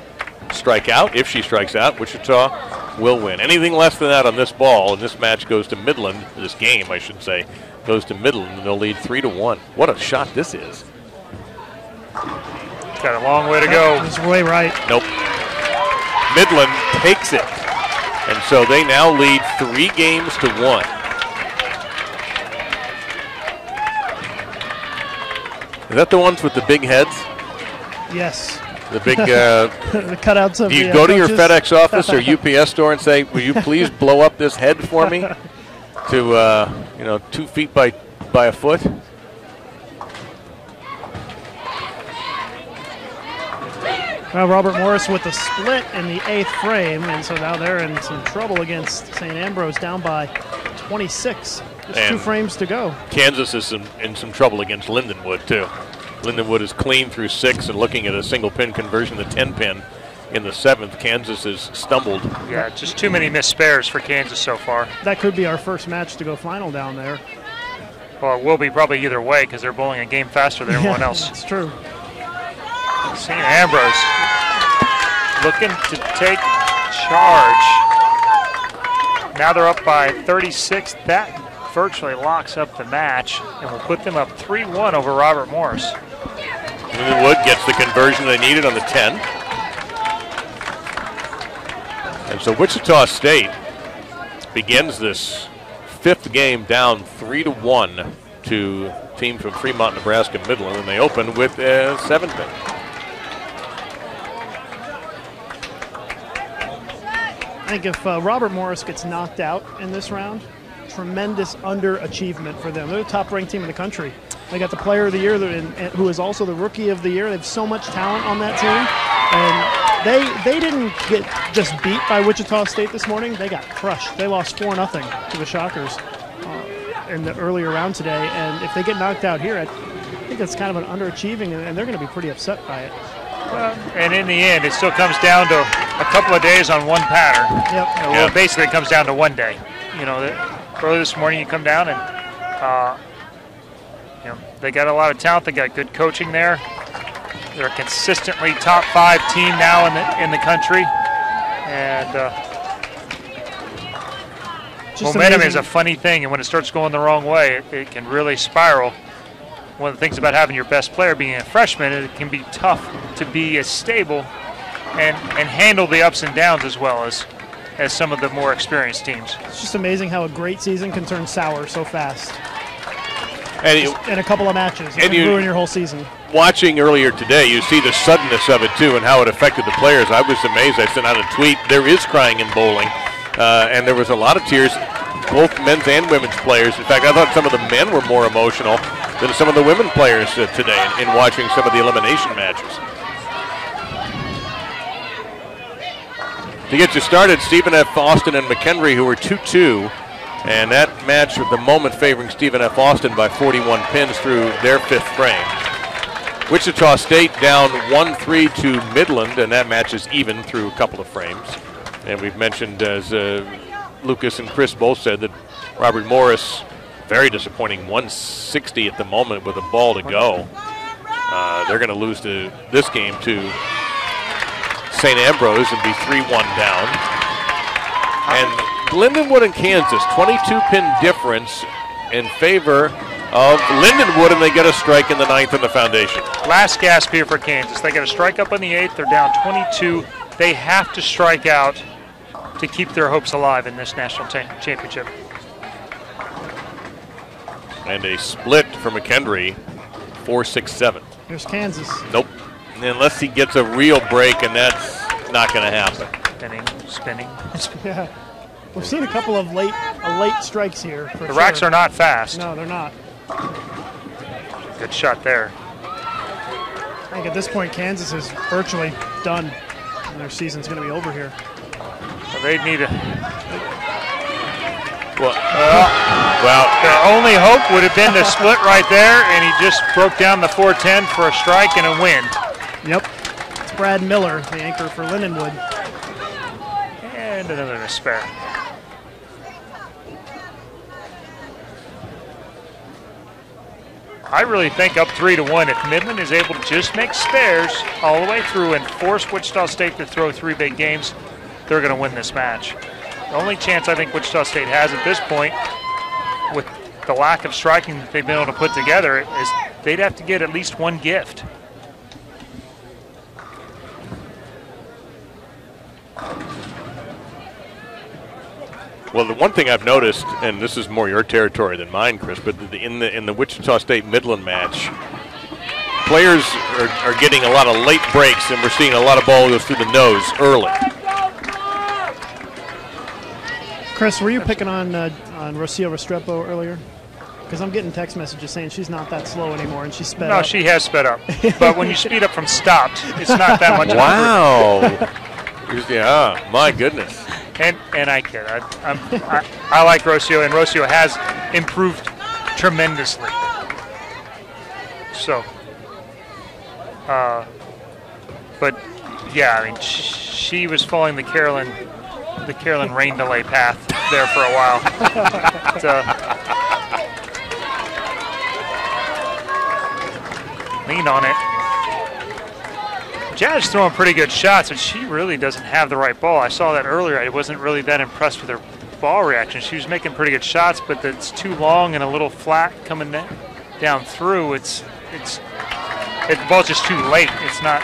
strike out. If she strikes out, Wichita will win. Anything less than that on this ball, and this match goes to Midland, this game, I should say, goes to Midland, and they'll lead 3-1. What a shot this is.
Got a long way to go.
It's way right.
Nope. Midland takes it, and so they now lead 3-1. Is that the ones with the big heads?
Yes.
The big
the cutouts of
do you
the
go to your
coaches?
FedEx office or UPS store and say, will you please blow up this head for me to 2 feet by a foot?
Robert Morris with the split in the 8th frame, and so now they're in some trouble against St. Ambrose, down by 26. Just 2 frames to go.
Kansas is in some trouble against Lindenwood, too. Lindenwood is clean through 6 and looking at a single pin conversion, the 10-pin in the 7th. Kansas has stumbled.
Yeah, just too many missed spares for Kansas so far.
That could be our first match to go final down there.
Well, it will be probably either way because they're bowling a game faster than everyone else.
That's true.
St. Ambrose looking to take charge. Now they're up by 36. That virtually locks up the match and will put them up 3-1 over Robert Morris.
Lindenwood gets the conversion they needed on the 10. And so Wichita State begins this 5th game down 3-1 to a team from Fremont, Nebraska, Midland, and they open with a 7-pin.
I think if Robert Morris gets knocked out in this round, tremendous underachievement for them. They're the top-ranked team in the country. They got the player of the year, who is also the rookie of the year. They have so much talent on that team. And they didn't get just beat by Wichita State this morning. They got crushed. They lost 4-0 to the Shockers in the earlier round today. And if they get knocked out here, I think that's kind of an underachieving, and they're going to be pretty upset by it.
And in the end, it still comes down to a couple of days on one pattern.
Yep.
Well, basically, it comes down to one day. Early this morning, you come down and they got a lot of talent. They got good coaching there. They're a consistently top 5 team now in the country, and momentum is a funny thing. And when it starts going the wrong way, it can really spiral. One of the things about having your best player being a freshman, it can be tough to be as stable and handle the ups and downs as well as some of the more experienced teams.
It's just amazing how a great season can turn sour so fast.
And
in a couple of matches, it can ruin your whole season.
Watching earlier today, you see the suddenness of it too and how it affected the players. I was amazed. I sent out a tweet. There is crying in bowling, and there was a lot of tears, both men's and women's players. In fact, I thought some of the men were more emotional than some of the women players today in watching some of the elimination matches. To get you started, Stephen F. Austin and McHenry, who were 2-2, and that match at the moment favoring Stephen F. Austin by 41 pins through their 5th frame. Wichita State down 1-3 to Midland, and that match is even through a couple of frames. And we've mentioned, as Lucas and Chris both said, that Robert Morris, very disappointing, 160 at the moment with a ball to go. They're going to lose this game to St. Ambrose and be 3-1 down. And Lindenwood and Kansas, 22-pin difference in favor of Lindenwood, and they get a strike in the 9th in the foundation.
Last gasp here for Kansas. They got a strike up in the 8th. They're down 22. They have to strike out to keep their hopes alive in this national championship.
And a split for McHenry. 4-6-7.
Here's Kansas.
Nope. Unless he gets a real break, and that's not going to happen.
Spinning.
Yeah. We've seen a couple of late strikes here.
The racks are not fast.
No, they're not.
Good shot there.
I think at this point, Kansas is virtually done, and their season's going to be over here.
So they need a.
Well,
their only hope would have been to split right there, and he just broke down the 410 for a strike and a win.
Yep. It's Brad Miller, the anchor for Lindenwood.
And another to spare. I really think up 3-1, if Midland is able to just make spares all the way through and force Wichita State to throw 3 big games, they're going to win this match. The only chance I think Wichita State has at this point, with the lack of striking that they've been able to put together, is they'd have to get at least one gift.
Well, the one thing I've noticed, and this is more your territory than mine, Chris, but in the Wichita State Midland match, players are getting a lot of late breaks, and we're seeing a lot of ball go through the nose early.
Chris, were you picking on Rocio Restrepo earlier? Because I'm getting text messages saying she's not that slow anymore, and she sped up.
No, she has sped up. But when you speed up from stopped, it's not that much.
Wow. Yeah, my goodness.
And I kid. I like Rocio, and Rocio has improved tremendously. So, but yeah, I mean, she was following the Carolyn rain delay path there for a while. Lean on it. Jazz throwing pretty good shots, but she really doesn't have the right ball. I saw that earlier. I wasn't really that impressed with her ball reaction. She was making pretty good shots, but it's too long and a little flat coming down through. The ball's just too late. It's not.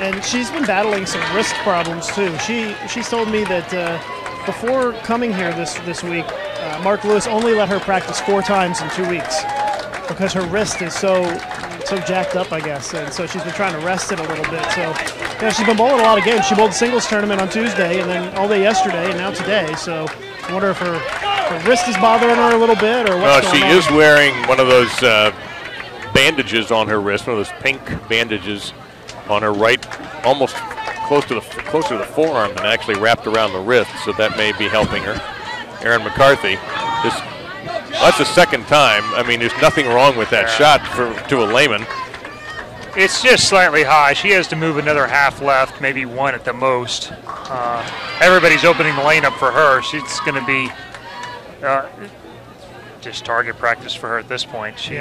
And she's been battling some wrist problems too. She's told me that before coming here this week, Mark Lewis only let her practice 4 times in 2 weeks because her wrist is so jacked up, I guess, and so she's been trying to rest it a little bit. So, yeah, she's been bowling a lot of games. She bowled the singles tournament on Tuesday, and then all day yesterday, and now today. So, I wonder if her wrist is bothering her a little bit, or what's going on.
She is wearing one of those bandages on her wrist, one of those pink bandages on her right, almost closer to the forearm than actually wrapped around the wrist. So that may be helping her. Erin McCarthy. That's the second time. I mean, there's nothing wrong with that shot to a layman.
It's just slightly high. She has to move another half left, maybe 1 at the most. Everybody's opening the lane up for her. She's going to be just target practice for her at this point.
She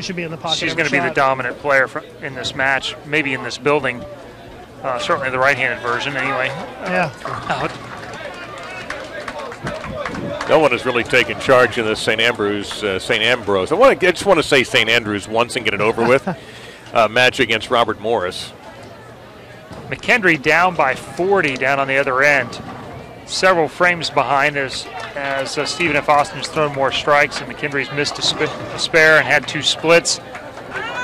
should be in the pocket.
She's going to be the dominant player in this match, maybe in this building. Certainly the right-handed version, anyway.
Yeah.
No one has really taken charge in this St. Ambrose. I just want to say St. Andrews once and get it over with. Match against Robert Morris.
McKendree down by 40 down on the other end. Several frames behind as Stephen F. Austin's thrown more strikes, and McKendree's missed a spare and had 2 splits.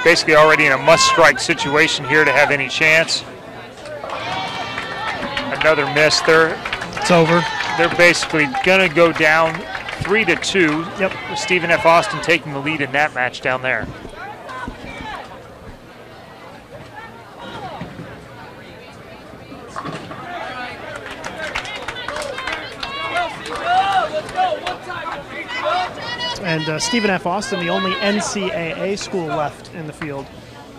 Basically already in a must-strike situation here to have any chance. Another miss there.
It's over.
They're basically going to go down 3-2.
Yep.
With Stephen F. Austin taking the lead in that match down there.
And Stephen F. Austin, the only NCAA school left in the field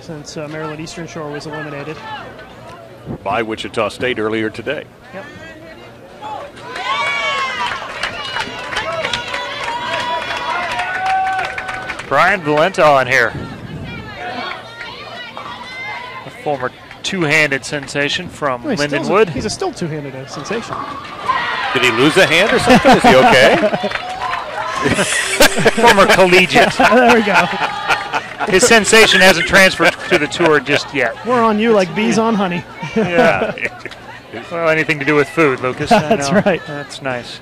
since Maryland Eastern Shore was eliminated.
By Wichita State earlier today.
Yep.
Brian Valenta on here. A former two-handed sensation from Lindenwood.
He's still two-handed sensation.
Did he lose a hand or something? Is he okay?
Former collegiate.
There we go.
His sensation hasn't transferred to the tour just yet.
We're on you like bees on honey.
Yeah. Well, anything to do with food, Lucas.
That's right.
That's nice.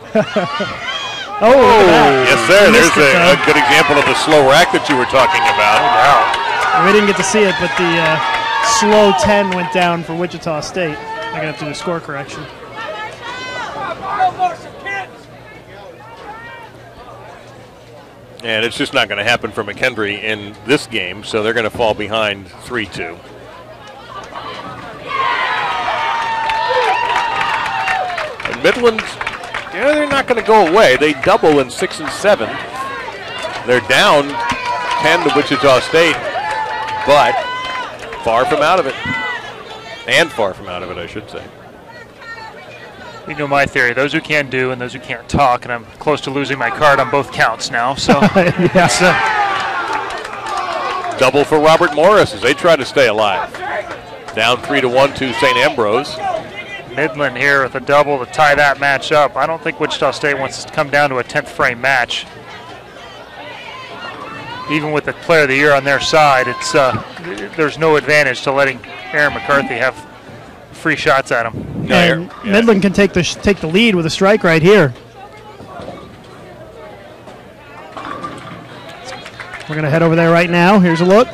Oh, look at that.
Yes, sir. There's a good example of the slow rack that you were talking about.
No doubt.
We didn't get to see it, but the slow 10 went down for Wichita State. They're going to have to do a score correction.
And it's just not going to happen for McHenry in this game, so they're going to fall behind 3-2. And Midland, they're not going to go away. They double in 6 and 7. They're down 10 to Wichita State, but far from out of it. And far from out of it, I should say.
You know my theory, those who can do and those who can't talk, and I'm close to losing my card on both counts now. So
yes.
Double for Robert Morris as they try to stay alive. Down 3-1 to St. Ambrose.
Midland here with a double to tie that match up. I don't think Wichita State wants to come down to a 10th frame match. Even with the player of the year on their side, it's there's no advantage to letting Aaron McCarthy have free shots at him.
And Midland can take the lead with a strike right here. We're going to head over there right now. Here's a look.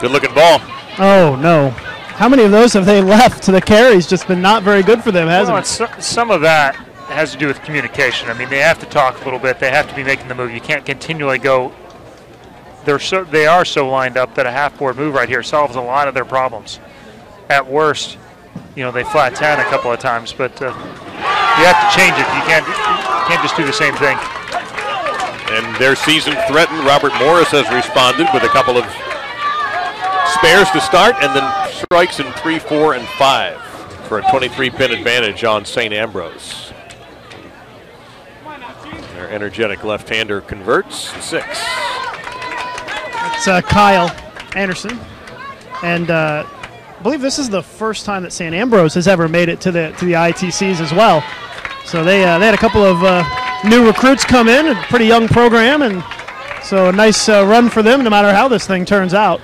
Good looking ball.
Oh, no. How many of those have they left? The carry's just been not very good for them, hasn't it?
Some of that has to do with communication. I mean, they have to talk a little bit. They have to be making the move. You can't continually go. They are so lined up that a half-board move right here solves a lot of their problems. At worst, they flat 10 a couple of times, but you have to change it. You can't just do the same thing.
And their season threatened. Robert Morris has responded with a couple of spares to start, and then strikes in 3, 4, and 5 for a 23-pin advantage on St. Ambrose. Their energetic left-hander converts 6.
It's Kyle Anderson, and I believe this is the first time that St. Ambrose has ever made it to the ITCs as well. So they had a couple of new recruits come in, a pretty young program, and so a nice run for them no matter how this thing turns out.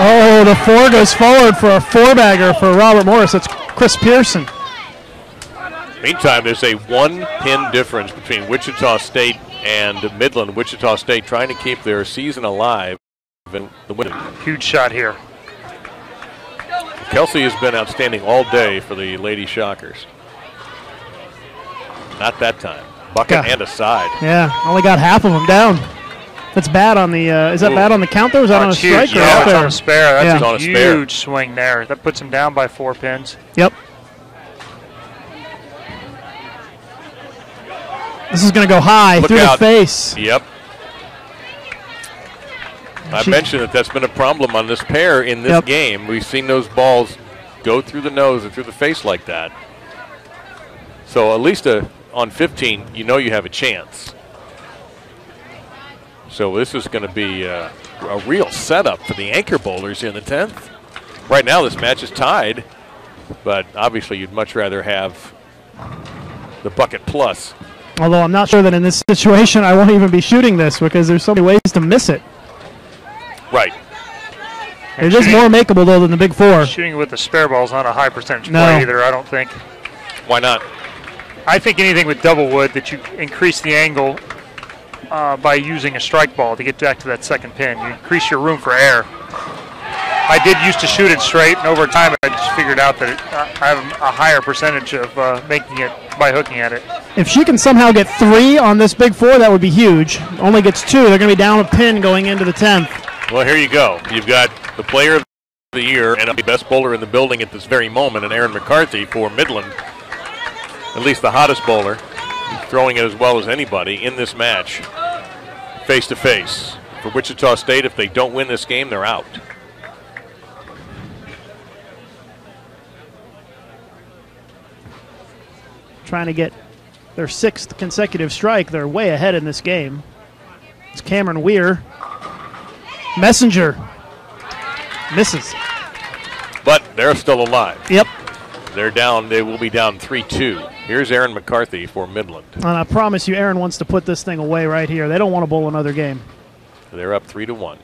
Oh, the 4 goes forward for a 4-bagger for Robert Morris. That's Chris Pearson.
Meantime, there's a 1-pin difference between Wichita State and Midland. Wichita State trying to keep their season alive. And the win.
Huge shot here.
Kelsey has been outstanding all day for the Lady Shockers. Not that time. Bucket and a side.
Yeah, only got half of them down. That's bad on the. Is that bad on the count there? Is that on a strike?
Huge. Yeah, it's on a spare. That's
a
huge swing there. That puts him down by 4 pins.
Yep. This is going to go high through the face.
Yep. I mentioned that's been a problem on this pair in this game. We've seen those balls go through the nose or through the face like that. So at least on 15, you have a chance. So this is going to be a real setup for the anchor bowlers here in the 10th. Right now this match is tied, but obviously you'd much rather have the bucket plus.
Although I'm not sure that in this situation I won't even be shooting this because there's so many ways to miss it.
Right.
They're just more makeable, though, than the big 4.
Shooting with the spare ball is not a high percentage play either, I don't think.
Why not?
I think anything with double wood that you increase the angle by using a strike ball to get back to that second pin. You increase your room for error. I did used to shoot it straight, and over time I just figured out that I have a higher percentage of making it by hooking at it.
If she can somehow get 3 on this big 4, that would be huge. Only gets 2. They're going to be down a pin going into the 10th.
Well, here you go. You've got the player of the year and the best bowler in the building at this very moment, and Aaron McCarthy for Midland. At least the hottest bowler, throwing it as well as anybody in this match, face-to-face. For Wichita State, if they don't win this game, they're out.
Trying to get their 6th consecutive strike. They're way ahead in this game. It's Cameron Weir. Messenger misses.
But they're still alive.
Yep.
They're down. They will be down 3-2. Here's Aaron McCarthy for Midland.
And I promise you, Aaron wants to put this thing away right here. They don't want to bowl another game.
They're up 3-1.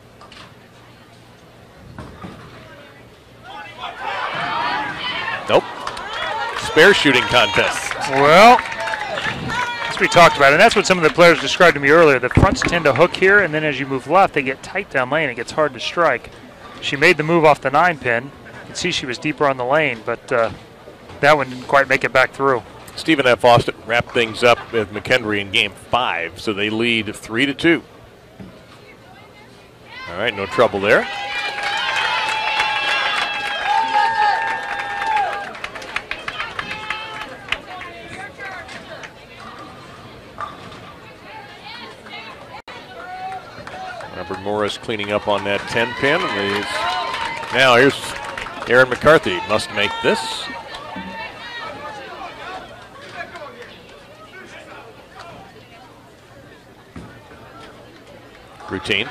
Nope. Spare shooting contest.
Well, As we talked about, and that's what some of the players described to me earlier. The fronts tend to hook here, and then as you move left, they get tight down lane. It gets hard to strike. She made the move off the 9-pin. You can see she was deeper on the lane, but that one didn't quite make it back through.
Stephen F. Austin wrapped things up with McHenry in game 5, so they lead 3-2. All right, no trouble there. Robert Morris cleaning up on that 10-pin. Now here's Aaron McCarthy. Must make this. Routine.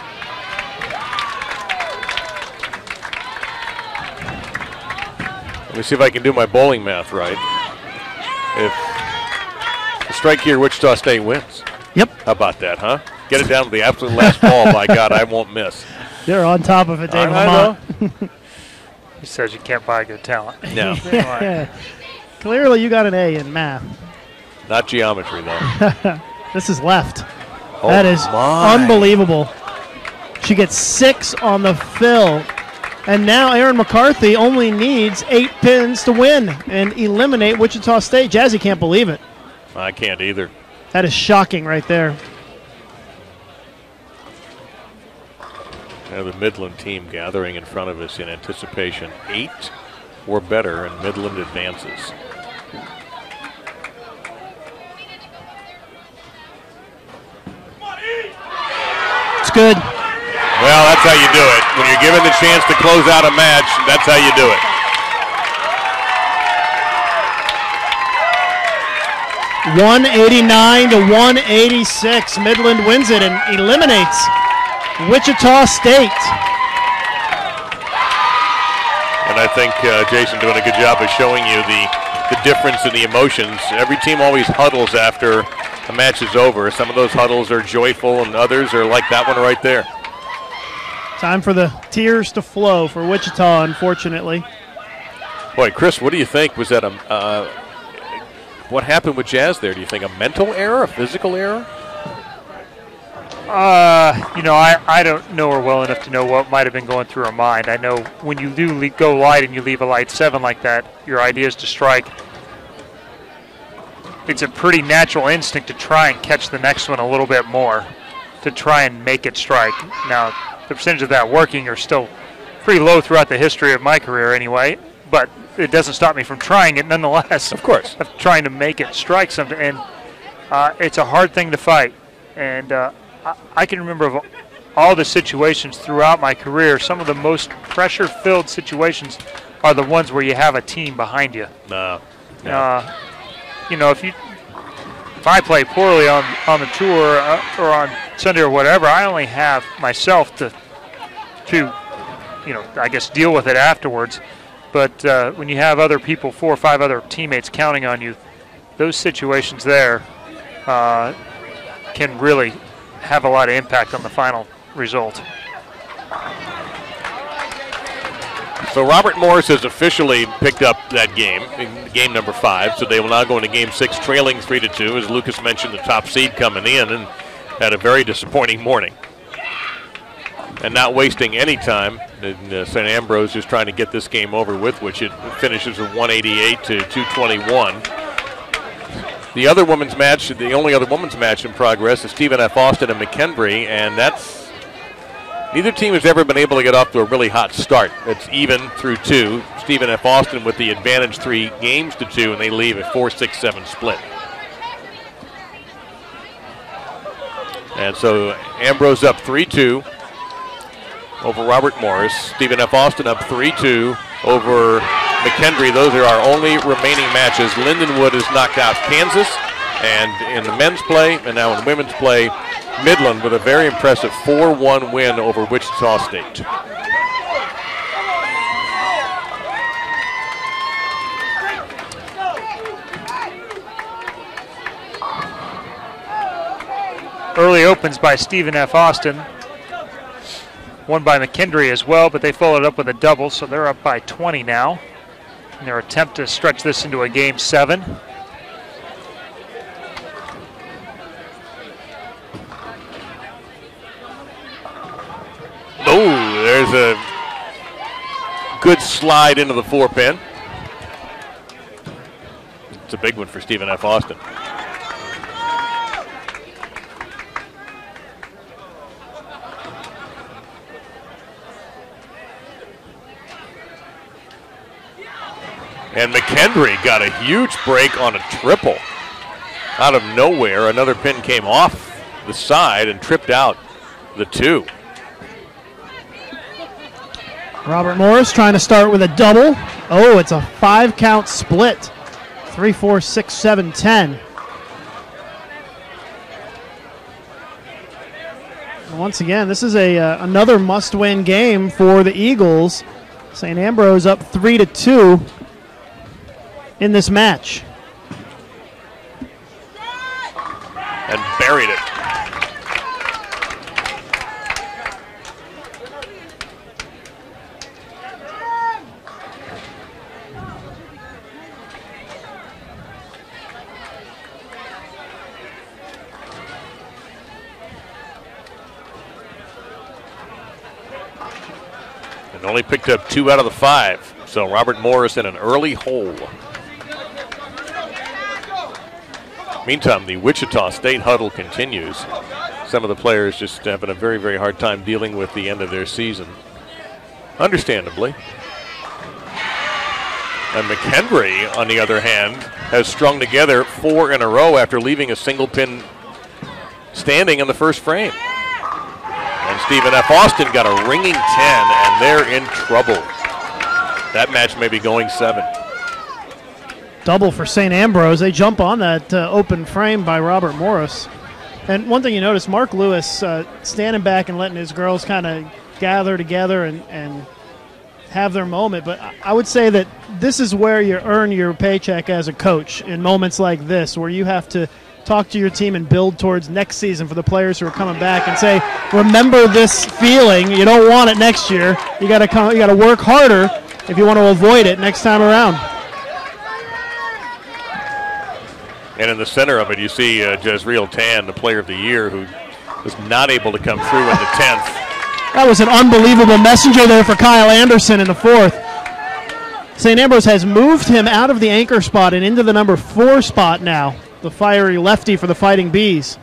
Let me see if I can do my bowling math right. If the strike here, Wichita State wins.
Yep.
How about that, huh? Get it down to the absolute last ball. By God, I won't miss.
You're on top of it, Dave Lamont.
He says you can't buy good talent.
No.
Yeah. Clearly, you got an A in math.
Not geometry, though.
This is left.
Oh,
that is unbelievable. She gets 6 on the fill. And now Aaron McCarthy only needs 8 pins to win and eliminate Wichita State. Jazzy can't believe it.
I can't either.
That is shocking right there.
Now the Midland team gathering in front of us in anticipation. 8 or better, and Midland advances.
It's good.
Well, that's how you do it. When you're given the chance to close out a match, that's how you do it.
189 to 186. Midland wins it and eliminates Wichita State.
And I think Jason doing a good job of showing you the difference in the emotions. Every team always huddles after a match is over. Some of those huddles are joyful and others are like that one right there.
Time for the tears to flow for Wichita, unfortunately.
Boy, Chris, what do you think? Was that what happened with Jazz there? Do you think a mental error, a physical error?
I don't know her well enough to know what might have been going through her mind. I know when you do go light and you leave a light 7 like that, your idea is to strike. It's a pretty natural instinct to try and catch the next one a little bit more, to try and make it strike. Now, the percentage of that working are still pretty low throughout the history of my career anyway, but it doesn't stop me from trying it nonetheless.
Of course.
Of trying to make it strike something, and it's a hard thing to fight. And I can remember of all the situations throughout my career, some of the most pressure-filled situations are the ones where you have a team behind you. If I play poorly on the tour or on Sunday or whatever, I only have myself to I guess deal with it afterwards. But when you have other people, 4 or 5 other teammates counting on you, those situations there can really have a lot of impact on the final result.
So Robert Morris has officially picked up that game, in game number 5. So they will now go into game 6 trailing 3-2. As Lucas mentioned, the top seed coming in and had a very disappointing morning. And not wasting any time, St. Ambrose is trying to get this game over with, which it finishes with 188 to 221. The other women's match, the only other women's match in progress is Stephen F. Austin and McHenry, and that's neither team has ever been able to get off to a really hot start. It's even through 2. Stephen F. Austin with the advantage 3 games to 2, and they leave a 4-6-7 split. And so Ambrose up 3-2 over Robert Morris. Stephen F. Austin up 3-2 over McHenry. Those are our only remaining matches. Lindenwood has knocked out Kansas, and in the men's play, and now in women's play, Midland with a very impressive 4-1 win over Wichita State.
Early opens by Stephen F. Austin. One by McHenry as well, but they followed up with a double, so they're up by 20 now in their attempt to stretch this into a game 7.
is a good slide into the 4-pin. It's a big one for Stephen F. Austin. And McHenry got a huge break on a triple. Out of nowhere, another pin came off the side and tripped out the 2.
Robert Morris trying to start with a double. Oh, it's a 5-count split. 3, 4, 6, 7, 10. Once again, this is another must-win game for the Eagles. St. Ambrose up 3-2 in this match.
And buried it. And only picked up 2 out of the 5. So Robert Morris in an early hole. Meantime, the Wichita State huddle continues. Some of the players just having a very, very hard time dealing with the end of their season. Understandably. And McHenry, on the other hand, has strung together 4 in a row after leaving a single pin standing in the first frame. And Stephen F. Austin got a ringing 10, and they're in trouble. That match may be going 7.
Double for St. Ambrose. They jump on that open frame by Robert Morris. And one thing you notice, Mark Lewis standing back and letting his girls kind of gather together and have their moment. But I would say that this is where you earn your paycheck as a coach, in moments like this, where you have to talk to your team and build towards next season for the players who are coming back and say, remember this feeling. You don't want it next year. You got to work harder if you want to avoid it next time around.
And in the center of it, you see Jezreel Tan, the player of the year, who was not able to come through in the 10th.
That was an unbelievable messenger there for Kyle Anderson in the 4th. St. Ambrose has moved him out of the anchor spot and into the number 4 spot now, the fiery lefty for the Fighting Bees.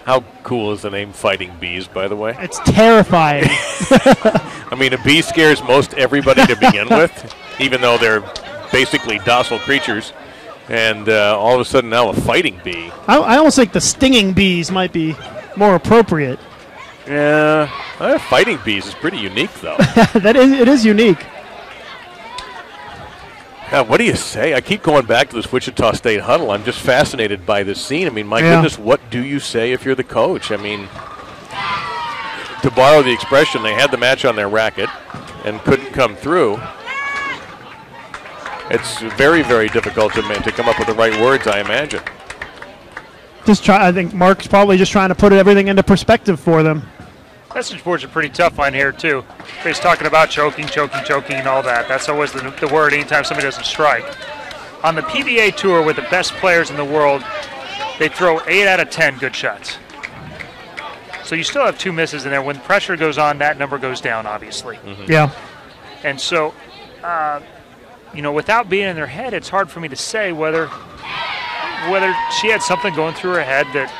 How cool is the name Fighting Bees, by the way?
It's terrifying.
I mean, a bee scares most everybody to begin with, even though they're basically docile creatures. And all of a sudden now a fighting bee.
I almost think the stinging bees might be more appropriate.
Yeah, fighting bees is pretty unique, though.
It is unique.
Yeah, what do you say? I keep going back to this Wichita State huddle. I'm just fascinated by this scene. I mean, my goodness, what do you say if you're the coach? I mean, to borrow the expression, they had the match on their racket and couldn't come through. It's very, very difficult to come up with the right words, I imagine.
I think Mark's probably just trying to put everything into perspective for them.
Message boards are pretty tough on here, too. Everybody's talking about choking, and all that. That's always the word anytime somebody doesn't strike. On the PBA Tour with the best players in the world, they throw 8 out of 10 good shots. So you still have 2 misses in there. When pressure goes on, that number goes down, obviously.
Mm-hmm. Yeah.
And so, without being in their head, it's hard for me to say whether she had something going through her head that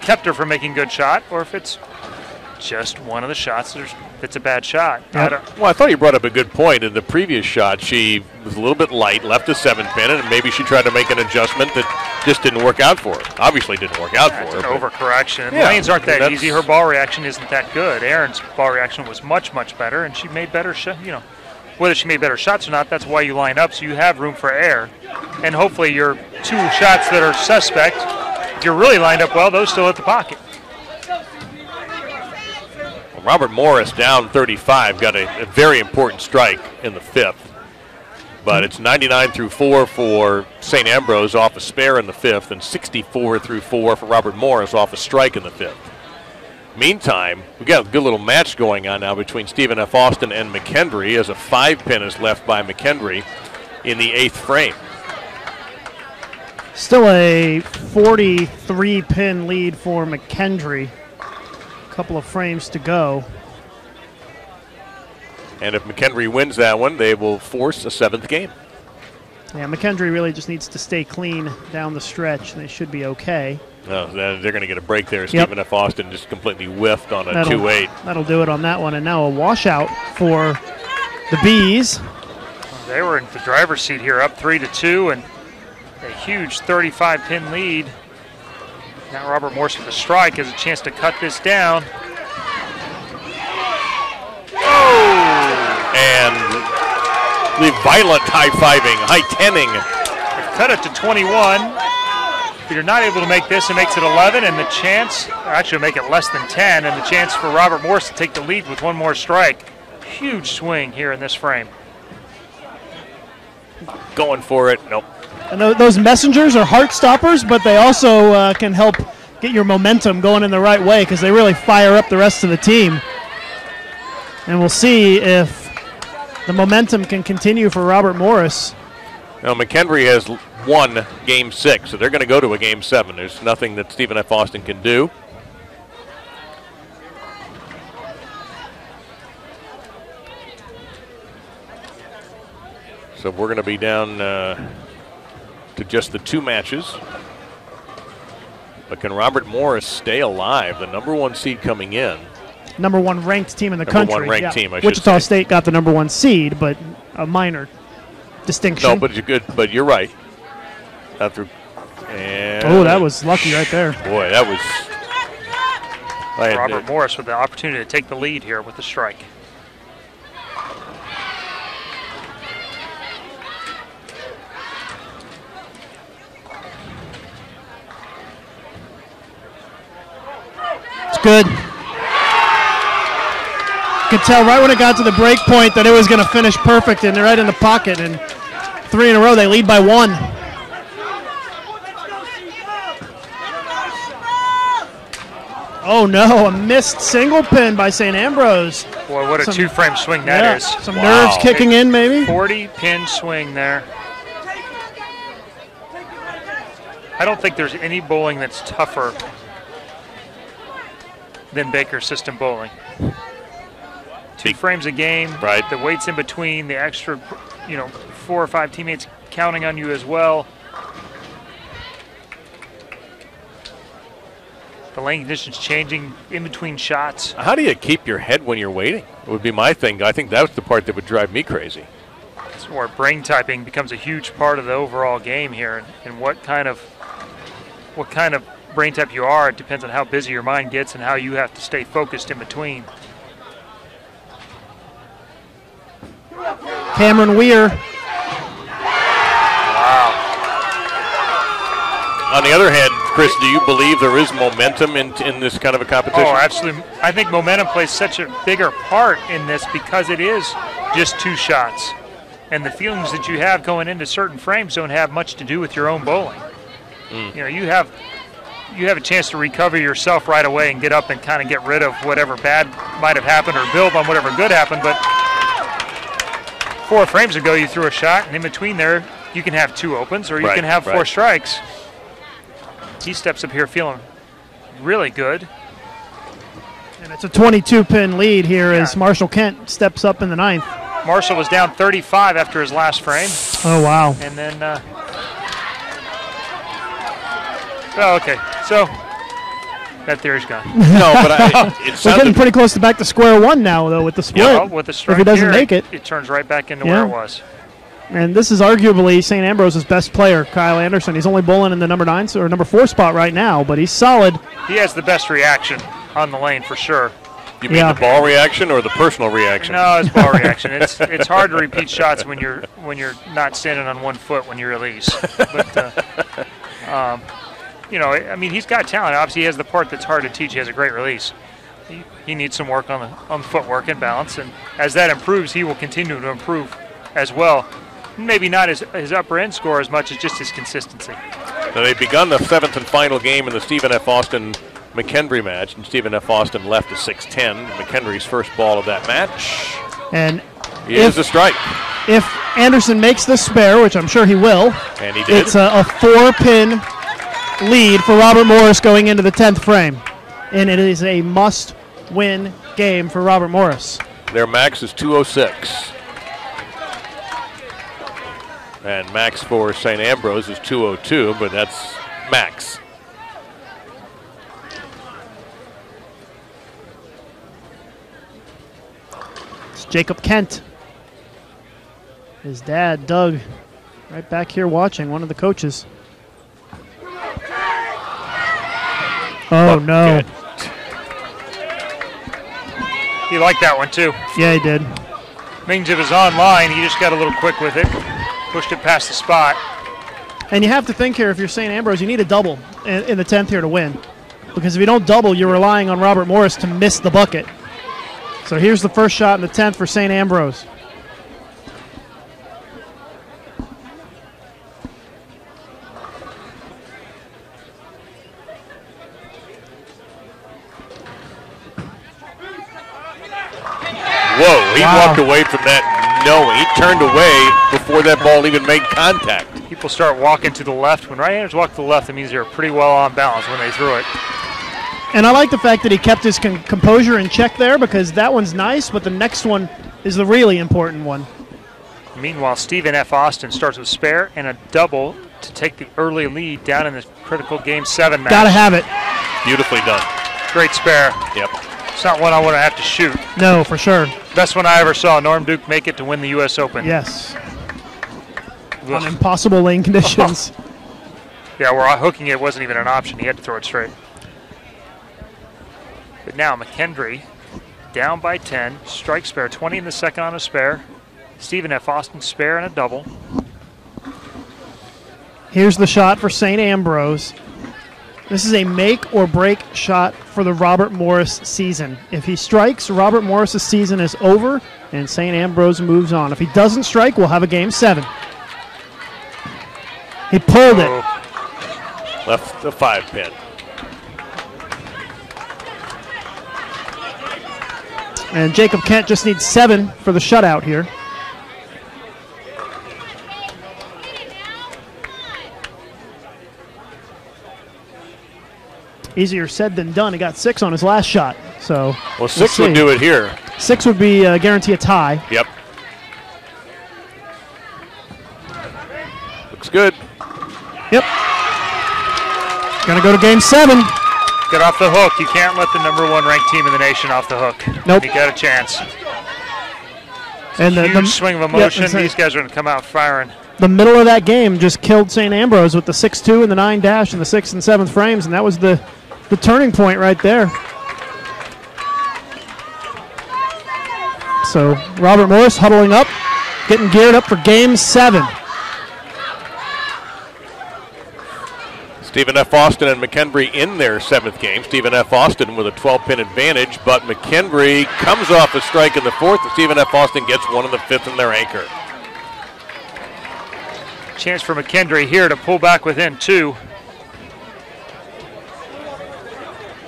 kept her from making a good shot, or if it's just one of the shots that's a bad shot.
Yep.
Well, I thought you brought up a good point. In the previous shot, she was a little bit light, left a 7-pin, and maybe she tried to make an adjustment that just didn't work out for her. Obviously didn't work out for her.
An overcorrection.
Yeah,
lanes aren't that easy. Her ball reaction isn't that good. Erin's ball reaction was much, much better, and she made better shots. Whether she made better shots or not, that's why you line up, so you have room for air. And hopefully your 2 shots that are suspect, if you're really lined up well, those still hit the pocket.
Robert Morris, down 35, got a very important strike in the 5th. But it's 99 through 4 for St. Ambrose off a spare in the 5th, and 64 through 4 for Robert Morris off a strike in the 5th. Meantime, we've got a good little match going on now between Stephen F. Austin and McHenry, as a 5-pin is left by McHenry in the 8th frame.
Still a 43-pin lead for McHenry. A couple of frames to go.
And if McHenry wins that one, they will force a 7th game.
Yeah, McHenry really just needs to stay clean down the stretch, and they should be okay.
Oh, they're going to get a break there. Stephen F. Austin just completely whiffed on a 2-8.
That'll do it on that one. And now a washout for the Bees.
They were in the driver's seat here, up 3-2, and a huge 35-pin lead. Now Robert Morse with a strike has a chance to cut this down. Oh!
And the violent high-fiving, high-tenning.
They've cut it to 21. If you're not able to make this, it makes it 11, and the chance, actually make it less than 10, and the chance for Robert Morse to take the lead with one more strike. Huge swing here in this frame.
Going for it, nope.
And those messengers are heart stoppers, but they also can help get your momentum going in the right way because they really fire up the rest of the team. And we'll see if the momentum can continue for Robert Morris.
Now, McHenry has won Game 6, so they're going to go to a Game 7. There's nothing that Stephen F. Austin can do. So we're going to be down to just the 2 matches. But can Robert Morris stay alive, the #1 seed coming in?
Number 1 ranked team in the country.
#1 ranked team, I should
Wichita
say.
State got the #1 seed, but a minor distinction.
No, but you're good. But you're right. After, and
oh, that was lucky right there.
Boy, that was.
Robert Morris with the opportunity to take the lead here with the strike.
It's good. You could tell right when it got to the break point that it was going to finish perfect, and they're right in the pocket. And 3 in a row, they lead by 1. Oh no, a missed single pin by St. Ambrose.
Boy, what a 2-frame swing that is.
Some nerves kicking in, maybe.
40-pin swing there. I don't think there's any bowling that's tougher than Baker system bowling. 2 frames a game,
right?
The weights in between, the extra, 4 or 5 teammates counting on you as well. The lane conditions changing in between shots.
How do you keep your head when you're waiting? It would be my thing. I think that's the part that would drive me crazy.
That's where brain typing becomes a huge part of the overall game here, and what kind of brain type you are. It depends on how busy your mind gets and how you have to stay focused in between.
Cameron Weir.
Wow.
On the other hand, Chris, do you believe there is momentum in this kind of a competition?
Oh, absolutely. I think momentum plays such a bigger part in this because it is just 2 shots. And the feelings that you have going into certain frames don't have much to do with your own bowling. You have a chance to recover yourself right away and get up and kind of get rid of whatever bad might have happened or build on whatever good happened. But 4 frames ago, you threw a shot, and in between there, you can have 2 opens or you can have 4 strikes. He steps up here feeling really good.
And it's a 22-pin lead here as Marshall Kent steps up in the 9th.
Marshall was down 35 after his last frame.
Oh, wow.
And then, okay, so that theory's gone.
No, but it
We're getting pretty close to back to square one now, though, with the split.
Yeah, well, with the strike
if he doesn't
here,
make it.
It turns right back into where it was.
And this is arguably St. Ambrose's best player, Kyle Anderson. He's only bowling in the number 9 or number 4 spot right now, but he's solid.
He has the best reaction on the lane for sure.
You mean the ball reaction or the personal reaction?
No, it's ball reaction. It's hard to repeat shots when you're not standing on 1 foot when you release. But I mean, he's got talent. Obviously, he has the part that's hard to teach. He has a great release. He needs some work on the footwork and balance, and as that improves, he will continue to improve as well. Maybe not his upper end score as much as just his consistency.
Now they've begun the 7th and final game in the Stephen F. Austin McHenry match, and Stephen F. Austin left to 6-10. McHenry's first ball of that match.
And
is a strike.
If Anderson makes the spare, which I'm sure he will,
and he did.
It's a 4-pin lead for Robert Morris going into the 10th frame. And it is a must-win game for Robert Morris.
Their max is 206. And max for St. Ambrose is 202, but that's max.
It's Jacob Kent. His dad, Doug, right back here watching, one of the coaches. Oh, no.
He liked that one, too.
Yeah, he did.
Means it was online. He just got a little quick with it. Pushed it past the spot.
And you have to think here, if you're St. Ambrose, you need a double in the 10th here to win. Because if you don't double, you're relying on Robert Morris to miss the bucket. So here's the first shot in the 10th for St. Ambrose.
Whoa, he walked away from that knowing. He turned away before that ball even made contact.
People start walking to the left. When right-handers walk to the left, it means they're pretty well on balance when they threw it.
And I like the fact that he kept his composure in check there, because that one's nice, but the next one is the really important one.
Meanwhile, Stephen F. Austin starts with spare and a double to take the early lead down in this critical Game 7 match.
Gotta have it.
Beautifully done.
Great spare.
Yep.
It's not one I want to have to shoot.
No, for sure.
Best one I ever saw. Norm Duke make it to win the U.S. Open.
Yes. On impossible lane conditions.
Yeah, where hooking it wasn't even an option. He had to throw it straight. But now McKendry down by 10. Strike spare. 20 in the second on a spare. Stephen F. Austin spare and a double.
Here's the shot for St. Ambrose. This is a make or break shot for the Robert Morris season. If he strikes, Robert Morris' season is over and St. Ambrose moves on. If he doesn't strike, we'll have a Game 7. He pulled it.
Left the 5-pin.
And Jacob Kent just needs 7 for the shutout here. Easier said than done. He got 6 on his last shot. So
well, 6 would do it here.
6 would be guarantee a tie.
Yep. Looks good.
Yep. Gonna go to Game 7.
Get off the hook. You can't let the #1 ranked team in the nation off the hook.
Nope.
You got a chance.
And
huge swing of emotion.
Yep,
these guys are going to come out firing.
The middle of that game just killed St. Ambrose with the 6-2 and the 9 dash in the 6th and 7th frames, and that was the turning point right there. So Robert Morris huddling up, getting geared up for Game 7.
Stephen F. Austin and McKendry in their 7th game. Stephen F. Austin with a 12-pin advantage, but McKendry comes off a strike in the 4th, and Stephen F. Austin gets one in the 5th in their anchor.
Chance for McKendry here to pull back within 2.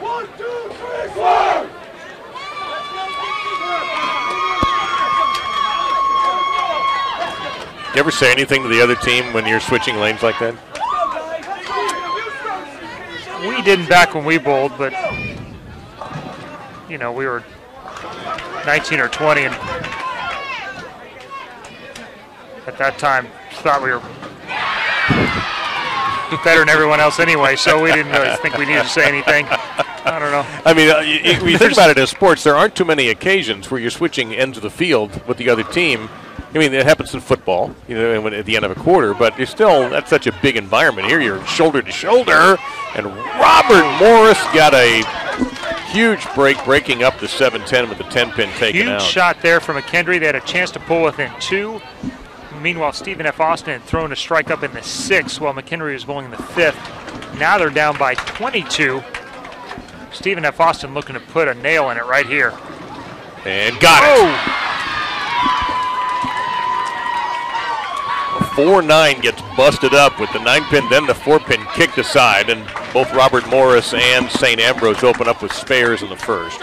1, 2, 3, 4.
You ever say anything to the other team when you're switching lanes like that?
We didn't back when we bowled, but you know, we were 19 or 20 and at that time thought we were better than everyone else anyway, so we didn't really think we needed to say anything. I don't know.
I mean, when you think about it in sports, there aren't too many occasions where you're switching ends of the field with the other team. I mean, it happens in football, you know, at the end of a quarter, but you're still, that's such a big environment here. You're shoulder to shoulder, and Robert Morris got a huge break, breaking up the 7-10 with the 10-pin taken out.
Huge shot there from McKendry. They had a chance to pull within 2. Meanwhile, Stephen F. Austin had thrown a strike up in the 6th while McKendry was bowling in the 5th. Now they're down by 22. Stephen F. Austin looking to put a nail in it right here.
And got it. 4-9 gets busted up with the 9-pin, then the 4-pin kicked aside, and both Robert Morris and St. Ambrose open up with spares in the 1st.